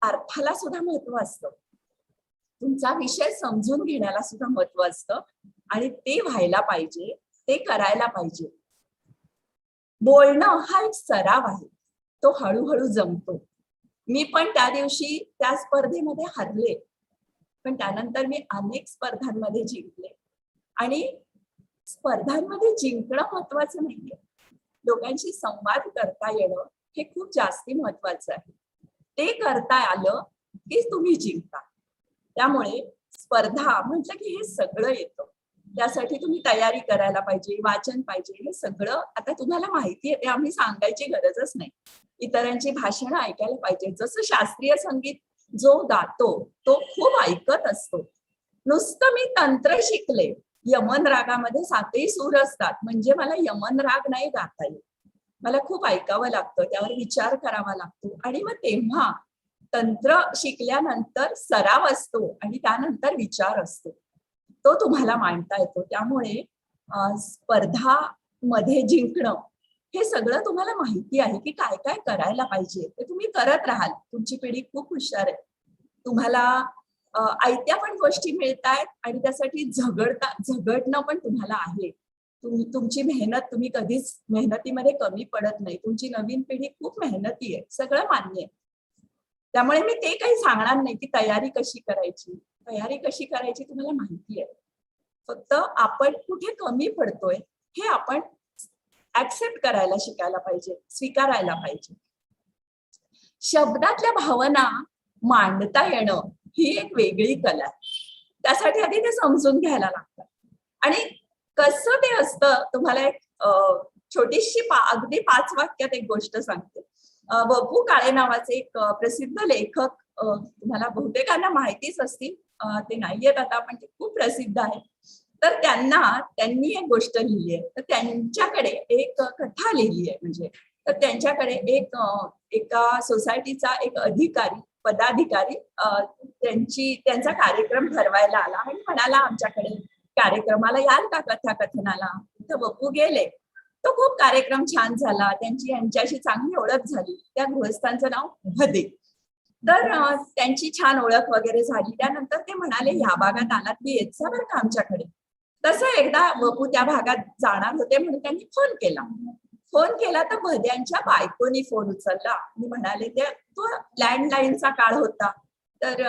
Speaker 10: अर्थाला सुद्धा महत्व असतं. तुमचा विषय समजून घेण्याला सुद्धा महत्व असतं आणि ते व्हायला पाहिजे, ते करायला पाहिजे. बोलणं हा एक सराव आहे, तो हळूहळू जमतो. मी पण त्या दिवशी त्या स्पर्धेमध्ये हरले, पण त्यानंतर मी अनेक स्पर्धांमध्ये जिंकले. आणि स्पर्धांमध्ये जिंकणं महत्वाचं नाहीये, लोकांशी संवाद करता येणं हे खूप जास्ती महत्वाचं आहे. ते करता आलं की तुम्ही जिंकता. त्यामुळे स्पर्धा म्हटलं की हे सगळं येतं. त्यासाठी तुम्ही तयारी करायला पाहिजे, वाचन पाहिजे, हे सगळं आता तुम्हाला माहिती आहे, ते आम्ही सांगायची गरजच नाही. इतरांची भाषणं ऐकायला पाहिजे. जसं शास्त्रीय संगीत जो गातो तो खूप ऐकत असतो. नुसतं मी तंत्र शिकले, यमन रागामध्ये 7ही सूर असतात, म्हणजे मला यमन राग नाही गाता येत. मला खूप ऐकावं लागतं, त्यावर विचार करावा लागतो. आणि मग तेव्हा तंत्र शिकल्यानंतर सराव असतो आणि त्यानंतर विचार असतो, तो तुम्हाला मांडता येतो. त्यामुळे स्पर्धामध्ये जिंकणं हे सगळं तुम्हाला माहिती आहे की काय काय करायला पाहिजे, ते तुम्ही करत राहाल. तुमची पिढी खूप हुशार आहे. तुम्हाला आयत्या पण गोष्टी मिळतायत आणि त्यासाठी झगडणं पण तुम्हाला आहे. तुमची मेहनत, तुम्ही कधीच मेहनतीमध्ये कमी पडत नाही. तुमची नवीन पिढी खूप मेहनती आहे, सगळं मान्य आहे. त्यामुळे मी ते काही सांगणार नाही की तयारी कशी करायची. तयारी कशी करायची तुम्हाला माहिती आहे. फक्त आपण कुठे कमी पडतोय हे आपण ऍक्सेप्ट करायला शिकायला पाहिजे, स्वीकारायला पाहिजे. शब्दातल्या भावना मांडता येणं ही एक वेगळी कला आहे. त्यासाठी आधी ते समजून घ्यायला लागतं. आणि कसं ते असतं, तुम्हाला एक छोटीशी अगदी 5 वाक्यात एक गोष्ट सांगते. वपू काळे नावाचे एक प्रसिद्ध लेखक, तुम्हाला बहुतेकांना माहितीच असतील, ते नाहीयेत आता, पण ते खूप प्रसिद्ध आहे. तर त्यांनी एक गोष्ट लिहिली आहे. तर त्यांच्याकडे एक कथा लिहिली आहे. म्हणजे तर त्यांच्याकडे एका सोसायटीचा एक पदाधिकारी त्यांचा कार्यक्रम ठरवायला आला आणि म्हणाला, आमच्याकडे कार्यक्रमाला याल का कथाकथनाला? तर वपू गेले. तो खूप कार्यक्रम छान झाला, यांच्याशी चांगली ओळख झाली. त्या गृहस्थांचं नाव भदे. तर त्यांची छान ओळख वगैरे झाली. त्यानंतर ते म्हणाले, ह्या भागात आलात की येत जा बरं का आमच्याकडे. तसं एकदा वपू त्या भागात जाणार होते म्हणून त्यांनी फोन केला तर भद्यांच्या बायकोनी फोन उचलला आणि म्हणाले, तो लँडलाईनचा काळ होता. तर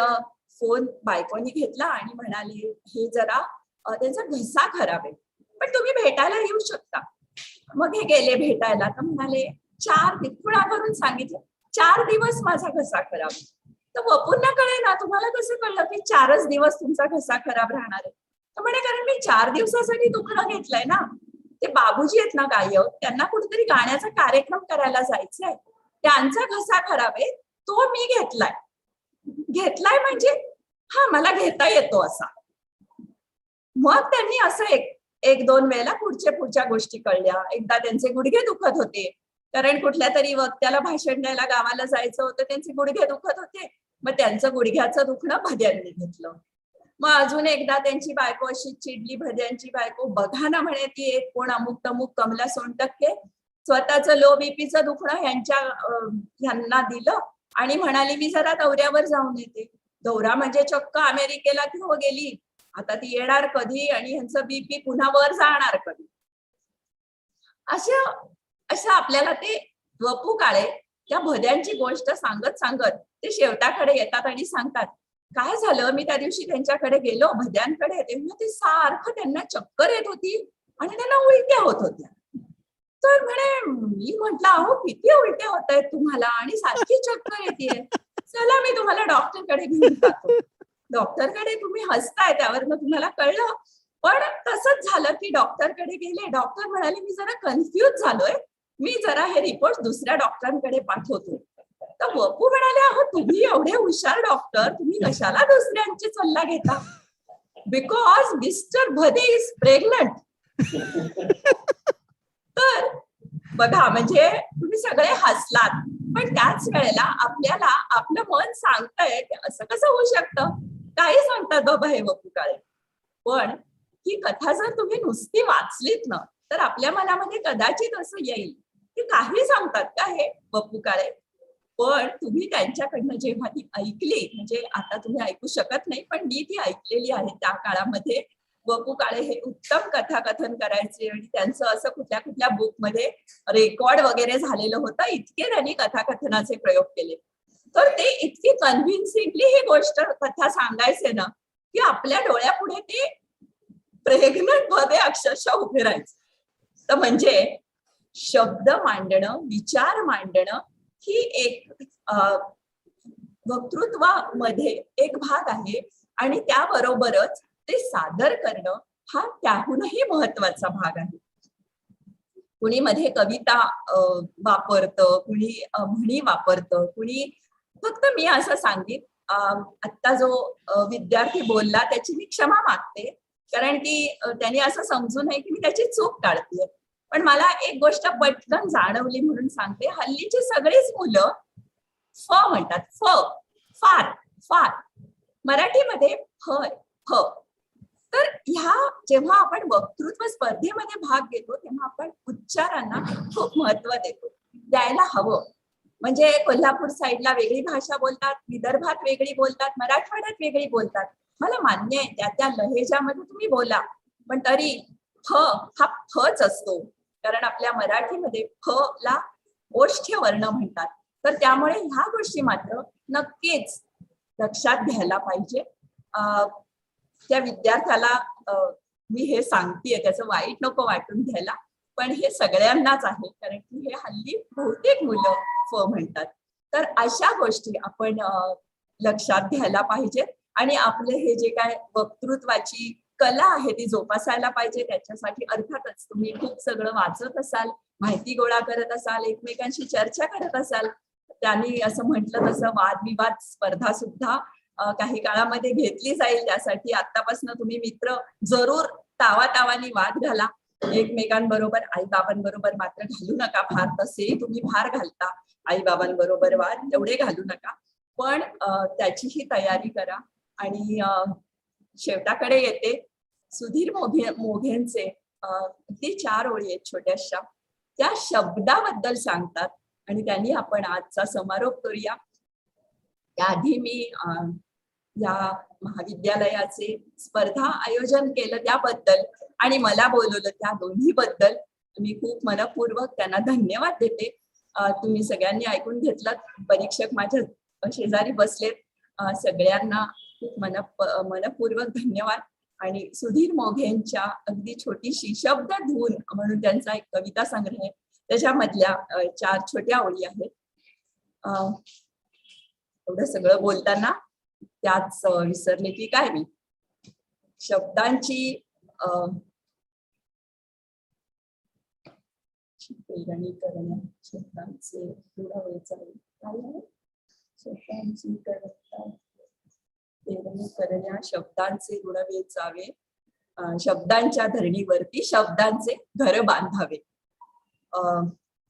Speaker 10: फोन बायकोनी घेतला आणि म्हणाले, हे जरा त्यांचा घसा खराब आहे, पण तुम्ही भेटायला येऊ शकता. मग हे गेले भेटायला. तर म्हणाले, 4 दिवस पुन्हा करून सांगितलं, 4 दिवस माझा घसा खराब. तर वपूंना कळे ना, तुम्हाला कसं कळलं की 4च दिवस तुमचा घसा खराब राहणार आहे? तर म्हणे, कारण मी 4 दिवसासाठी दुखणं घेतलंय ना. ते बाबूजी आहेत ना गायक, त्यांना कुठेतरी गाण्याचा कार्यक्रम करायला जायचंय, त्यांचा घसा खराब आहे, तो मी घेतलाय म्हणजे हा मला घेता येतो असा. मग त्यांनी असं एक 2 वेळेला पुढच्या गोष्टी कळल्या. एकदा त्यांचे गुडघे दुखत होते, कारण कुठल्या तरी वक्त्याला भाषण द्यायला गावाला जायचं होतं, त्यांचे गुडघे दुखत होते. मग त्यांचं गुडघ्याचं दुखणं भद्यांनी घेतलं. मग अजून एकदा त्यांची बायको अशी चिडली, भद्यांची बायको, बघा ना म्हणे, ती एक कोण अमुक तमुक कमला सोनटक्के, स्वतःचं लो बीपीचं दुखणं ह्यांना दिलं आणि म्हणाली, मी जरा दौऱ्यावर जाऊन येते. दौरा म्हणजे चक्क अमेरिकेला ती गेली. आता ती येणार कधी आणि ह्यांचं बीपी पुन्हा वर जाणार कधी? असं आपल्याला ते वपू काळे त्या भद्यांची गोष्ट सांगत ते शेवटाकडे येतात आणि सांगतात, काय झालं, मी त्या दिवशी त्यांच्याकडे गेलो, भद्यांकडे, तेव्हा ते सारखं त्यांना चक्कर येत होती आणि त्यांना उलट्या होत होत्या. तर मी म्हटलं, अहो किती उलट्या होत आहेत तुम्हाला आणि सारखी चक्कर येते, चला मी तुम्हाला डॉक्टरकडे घेऊन जातो. डॉक्टरकडे तुम्ही हसताय, त्यावरनं तुम्हाला कळलं. पण तसंच झालं की डॉक्टरकडे गेले. डॉक्टर म्हणाले, मी जरा कन्फ्यूज झालोय, मी जरा हे रिपोर्ट दुसऱ्या डॉक्टरांकडे पाठवतो. तर वपू म्हणाले, अहो तुम्ही एवढे हुशार डॉक्टर, तुम्ही कशाला दुसऱ्यांचे सल्ला घेता? Because mister Bhade is pregnant. तर बघा, म्हणजे तुम्ही सगळे हसलात, पण त्याच वेळेला आपल्याला आपलं मन सांगतंय की असं कसं होऊ शकतं. काही सांगतात बाबा हे वपू काळे. पण ही कथा जर तुम्ही नुसती वाचलीत ना, तर आपल्या मनामध्ये कदाचित असं येईल की काही सांगतात का हे वपू काळे. पण तुम्ही त्यांच्याकडनं जेव्हा ती ऐकली, म्हणजे आता तुम्ही ऐकू शकत नाही, पण मी ती ऐकलेली आहे. त्या काळामध्ये वपू काळे हे उत्तम कथाकथन करायचे आणि त्यांचं असं कुठल्या कुठल्या बुकमध्ये रेकॉर्ड वगैरे झालेलं होतं. इतके त्यांनी कथाकथनाचे प्रयोग केले. तर ते इतकी कन्व्हिन्सिंगली ही गोष्ट कथा सांगायचे ना, की आपल्या डोळ्यापुढे ते प्रेग्नंट मध्ये अक्षरशः उभे राहायचे. तर म्हणजे शब्द मांडणं, विचार मांडणं ही एक वक्तृत्वामध्ये एक भाग आहे आणि त्याबरोबरच ते सादर करणं हा त्याहूनही महत्वाचा भाग आहे. कुणी मध्ये कविता वापरतं, कुणी म्हणी वापरतं, कुणी फक्त मी असं सांगेन, आत्ता जो विद्यार्थी बोलला त्याची मी क्षमा मागते, कारण की त्यांनी असं समजू नये की मी त्याची चूक काढते. पण मला एक गोष्ट पटकन जाणवली म्हणून सांगते. हल्लीची सगळीच मुलं फ म्हणतात, फ, फार, फार. मराठीमध्ये फ. तर ह्या जेव्हा आपण वक्तृत्व स्पर्धेमध्ये भाग घेतो तेव्हा आपण उच्चारांना खूप महत्व देतो, द्यायला हवं. म्हणजे कोल्हापूर साईडला वेगळी भाषा बोलतात, विदर्भात वेगळी बोलतात, मराठवाड्यात वेगळी बोलतात. मला मान्य आहे, त्या लहेजामध्ये तुम्ही बोला, पण तरी फ हा फच असतो, कारण आपल्या मराठीमध्ये फ ला ओष्ठ्य वर्ण म्हणतात. तर त्यामुळे ह्या गोष्टी मात्र नक्कीच लक्षात घ्यायला पाहिजे. त्या विद्यार्थ्याला मी हे सांगतेय, त्याचं वाईट नको वाटून घ्यायला, पण हे सगळ्यांनाच आहे, कारण की हे हल्ली बहुतेक मुलं फ म्हणतात. तर अशा गोष्टी आपण लक्षात घ्यायला पाहिजेत आणि आपले हे जे काय वक्तृत्वाची कला आहे ती जोपासायला पाहिजे. त्याच्यासाठी अर्थातच तुम्ही खूप सगळं वाचत असाल, माहिती गोळा करत असाल, एकमेकांशी चर्चा करत असाल. त्यांनी असं म्हटलं तसं वादविवाद स्पर्धा सुद्धा काही काळामध्ये घेतली जाईल. त्यासाठी आतापासून तुम्ही मित्र जरूर तावातावानी वाद घाला एकमेकांबरोबर. आईबाबांबरोबर मात्र घालू नका फार, तसे तुम्ही फार घालता आईबाबांबरोबर वाद, तेवढे घालू नका. पण त्याचीही तयारी करा. आणि शेवटाकडे येते. सुधीर मोघेंचे अगदी 4 ओळी आहेत छोट्याशा, त्या शब्दाबद्दल सांगतात आणि त्यांनी आपण आजचा समारोप करूया. त्याआधी मी या महाविद्यालयाचे स्पर्धा आयोजन केलं त्याबद्दल आणि मला बोलवलं त्या दोन्ही बद्दल मी खूप मनपूर्वक त्यांना धन्यवाद देते. तुम्ही सगळ्यांनी ऐकून घेतलं. परीक्षक माझ्या शेजारी बसलेत. सगळ्यांना खूप मनपूर्वक धन्यवाद. आणि सुधीर मोघेंच्या अगदी छोटीशी शब्द धून म्हणून त्यांचा एक कविता संग्रह आहे, त्याच्यामधल्या 4 छोट्या ओळी आहेत. एवढं सगळं बोलताना त्याच विसरले की काय मी. शब्दांची पेरणी करण्या, शब्दांचे शब्दांची पेरणी करण्या, शब्दांचे ऋण वेचावे, शब्दांच्या धरणीवरती शब्दांचे घर बांधावे.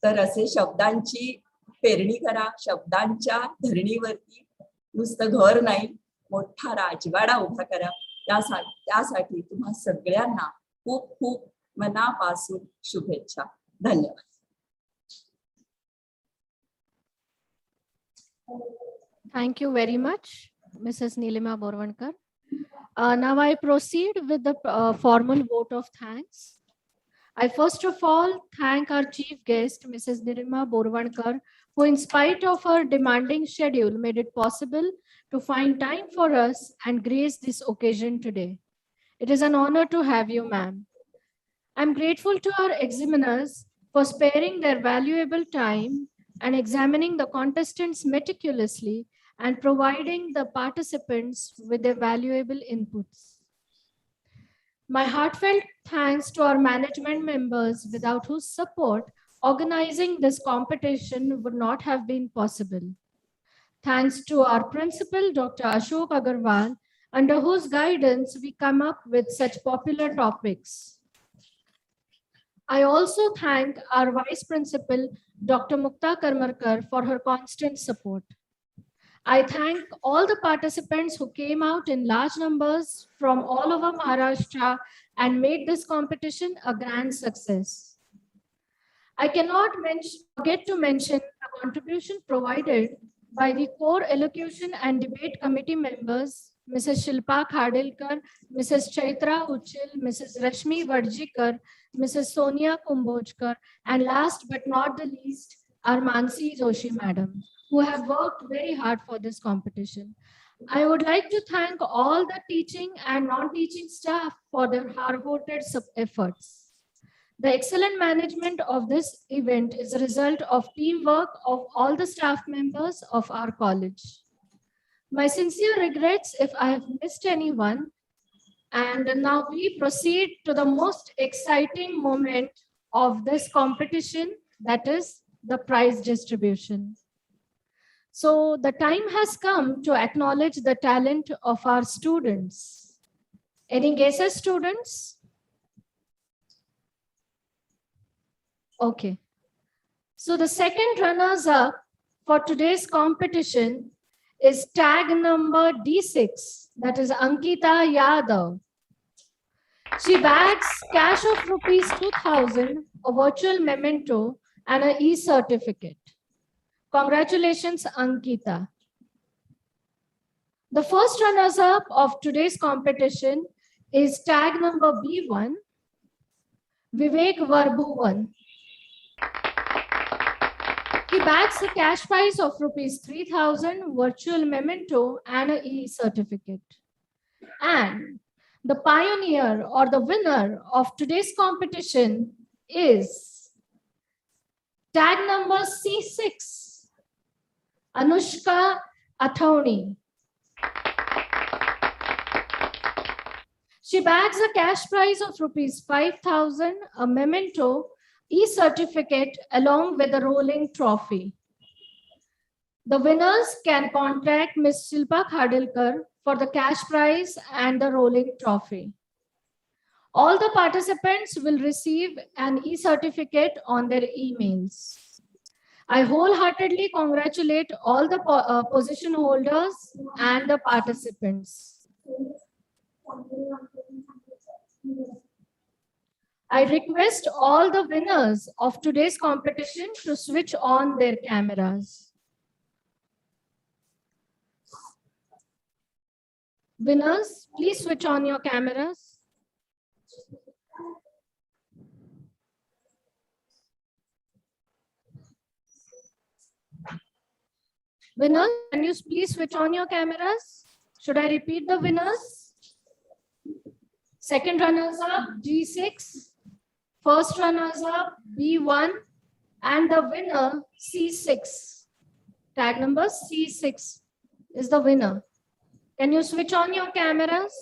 Speaker 10: तर असे शब्दांची पेरणी करा, शब्दांच्या धरणीवरती नुसतं घर नाही, मोठा राजवाडा उभा करा. त्यासाठी तुम्हा सगळ्यांना खूप खूप मनापासून शुभेच्छा. धन्यवाद.
Speaker 20: Thank you very much, Mrs. Nilima Borvankar. Now I proceed with the formal vote of thanks. I first of all thank our chief guest, Mrs. Nilima Borvankar, who in spite of her demanding schedule made it possible to find time for us and grace this occasion today. It is an honor to have you, ma'am. I'm grateful to our examiners for sparing their valuable time and examining the contestants meticulously and providing the participants with their valuable inputs. My heartfelt thanks to our management members, without whose support organizing this competition would not have been possible. Thanks to our principal, Dr. Ashok Agarwal, under whose guidance we come up with such popular topics. I also thank our vice principal, Dr. Mukta Karmarkar, for her constant support. I thank all the participants who came out in large numbers from all over Maharashtra and made this competition a grand success. I cannot forget to mention the contribution provided by the core elocution and debate committee members, Mrs. Shilpa Khadilkar, Mrs. Chaitra Uchil, Mrs. Rashmi Varjikar, Mrs. Sonia Kumbojkar, and last but not the least, our Mansi Joshi madam, who have worked very hard for this competition. I would like to thank all the teaching and non-teaching staff for their hard-hearted efforts. The excellent management of this event is a result of teamwork of all the staff members of our college. My sincere regrets if I have missed anyone. And now we proceed to the most exciting moment of this competition, that is the prize distribution. So the time has come to acknowledge the talent of our students. Any guesses, students? Okay. So the second runners up for today's competition is tag number D6, that is Ankita Yadav. She bags cash of rupees 2,000, a virtual memento, and an e-certificate. Congratulations, Ankita. The first runners up of today's competition is tag number B1, Vivek Varbhuvan. He bags a cash prize of rupees 3,000, virtual memento, and an e-certificate. And the pioneer or the winner of today's competition is tag number C6, Anushka Athoni. She bags a cash prize of rupees 5,000, a memento, e-certificate along with a rolling trophy. The winners can contact Ms. Shilpa Khadilkar for the cash prize and the rolling trophy. All the participants will receive an e-certificate on their emails. I wholeheartedly congratulate all the position holders and the participants. I request all the winners of today's competition to switch on their cameras. Winners, please switch on your cameras. Winners, can you please switch on your cameras? Should I repeat the winners? Second runners up, G6. First runners up, B1. And the winner, C6. Tag number C6 is the winner. Can you switch on your cameras?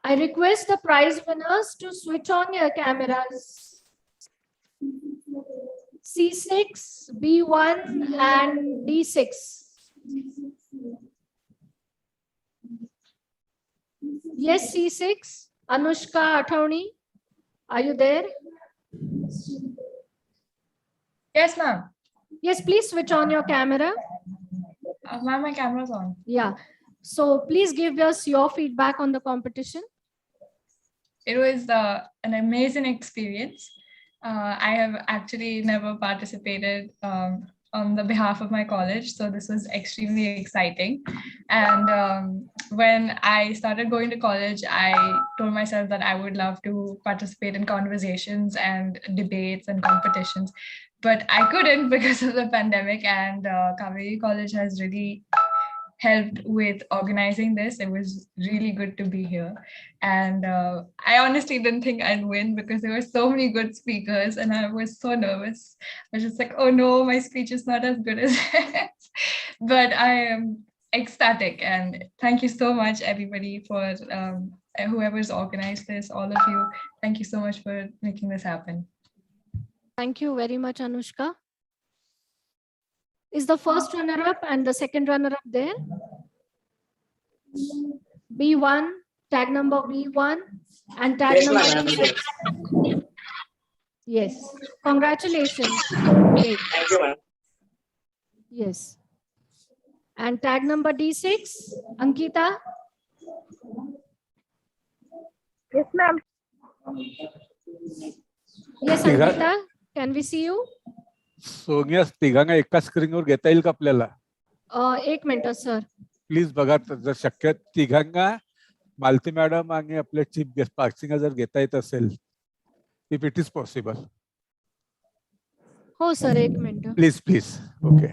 Speaker 20: I request the prize winners to switch on your cameras. C6, B1, and D6. Yes, C6. Anushka Athoni, are you there?
Speaker 16: Yes, ma'am.
Speaker 20: Yes, please switch on your camera.
Speaker 16: Ma'am, my camera's on.
Speaker 20: Yeah. So please give us your feedback on the competition.
Speaker 16: It was an amazing experience. I have actually never participated on the behalf of my college, so this was extremely exciting. And when I started going to college, I told myself that I would love to participate in conversations and debates and competitions, but I couldn't because of the pandemic, and Kaveri College has really helped with organizing this. It was really good to be here. And I honestly didn't think I'd win because there were so many good speakers and I was so nervous. I was just like, oh no, my speech is not as good as it. But I am ecstatic, and thank you so much everybody for whoever's organized this, all of you. Thank you so much for making this happen.
Speaker 20: Thank you very much, Anushka. Is the first runner-up and the second runner-up there? B1, tag number B1, and tag number B6. Yes. Congratulations. Great.
Speaker 12: Thank you, ma'am.
Speaker 20: Yes. And tag number D6, Ankita.
Speaker 15: Yes, ma'am.
Speaker 20: Yes, Ankita, can we see you?
Speaker 4: Sonia तिघांना एका स्क्रीनवर घेता येईल का आपल्याला?
Speaker 20: एक minute sir.
Speaker 4: Please बघा जर शक्य तिघांना मालती मॅडम आणि आपले चीफ गेस्ट पार्सिंग जर घेता येत असेल, इफ इट इज पॉसिबल.
Speaker 20: हो सर, एक मिनिट.
Speaker 4: Please please. ओके.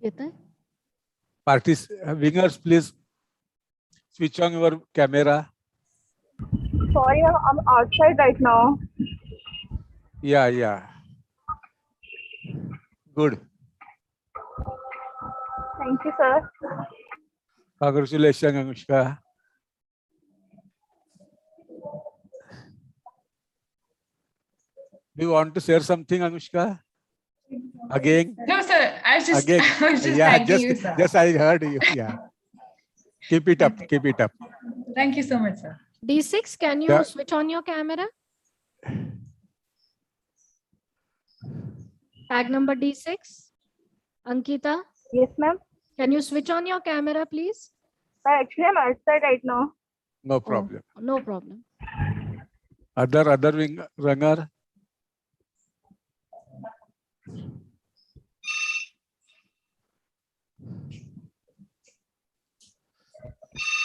Speaker 20: येतंय?
Speaker 4: Parties, wingers, please switch on your camera.
Speaker 15: Sorry, I'm outside right now.
Speaker 4: Yeah. Good.
Speaker 15: Thank you, sir.
Speaker 4: Congratulations, Anushka. Do you want to share something, Anushka? Again?
Speaker 16: No, sir. I was just thanking you, sir.
Speaker 4: Just I heard you. Yeah. Keep it up. Keep it up.
Speaker 16: Thank you so much, sir.
Speaker 20: D6, can you switch on your camera? Tag number D6. Ankita?
Speaker 15: Yes, ma'am.
Speaker 20: Can you switch on your camera, please?
Speaker 15: Actually, I'm outside right now.
Speaker 4: No problem.
Speaker 20: Oh, no problem.
Speaker 4: Other runner?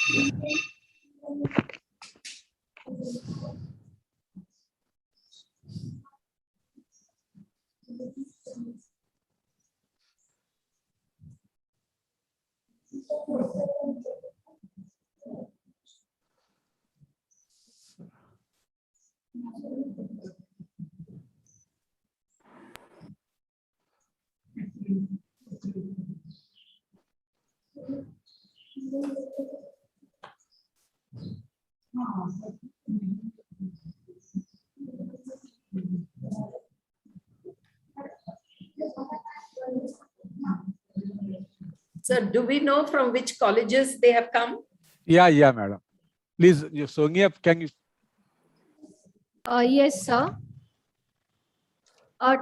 Speaker 4: Yeah.
Speaker 10: Sir, do we know from which colleges they have come?
Speaker 4: Yeah, madam. Please, Sonia, can you?
Speaker 20: Yes, sir.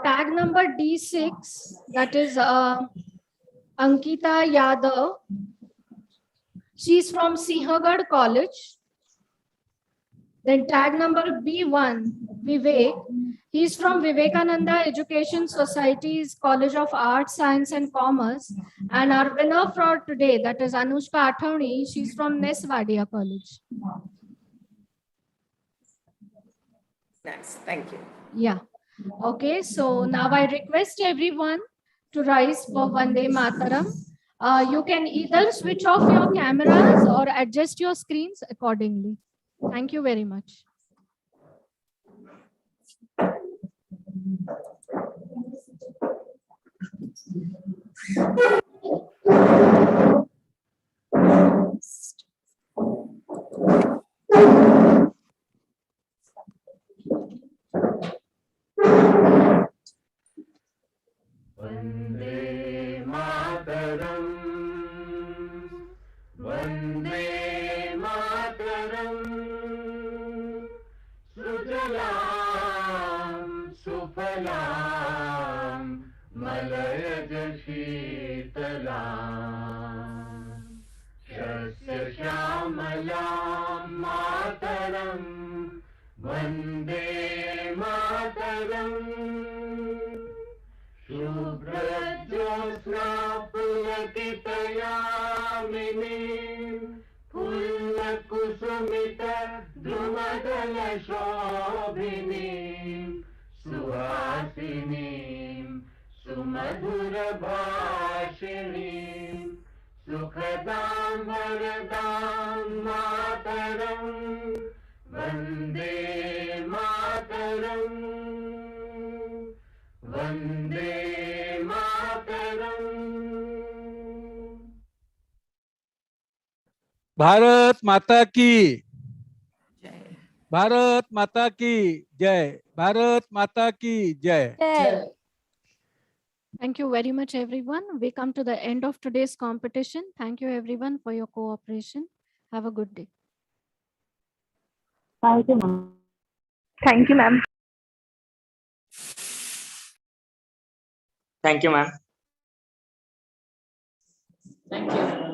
Speaker 20: Tag number D6, that is Ankita Yadav. She's from Sinhagad College. Then tag number B1, Vivek. He's from Vivekananda Education Society's College of Arts, Science and Commerce. And our winner for today, that is Anushka Athawani. She's from Neswadia College.
Speaker 10: Nice, thank you.
Speaker 20: Yeah. Okay, so now I request everyone to rise for Vande Mataram. You can either switch off your cameras or adjust your screens accordingly. Thank you very much.
Speaker 19: Vande Mataram, Vande Mataram, Sujalam Sufalam, Malayaj Sheetalam, Shasya Shamalam Mataram, Vande Mataram. Shubhrajyosna pulakitayamini, Pullakusumita drumadala shobhini, Suhasini, Sumadhura bhashini, Sukhadam varadam mataram, Vande Mataram. Vande Mataram.
Speaker 4: Bharat माता की जय. भारत माता की जय. भारत माता की जय.
Speaker 20: Thank you very much, everyone. We come to the end of today's competition. Thank you, everyone, for your cooperation. Have a good day.
Speaker 21: Thank you, ma'am.
Speaker 12: Thank you, ma'am.
Speaker 13: Thank you, ma'am.
Speaker 10: Thank you.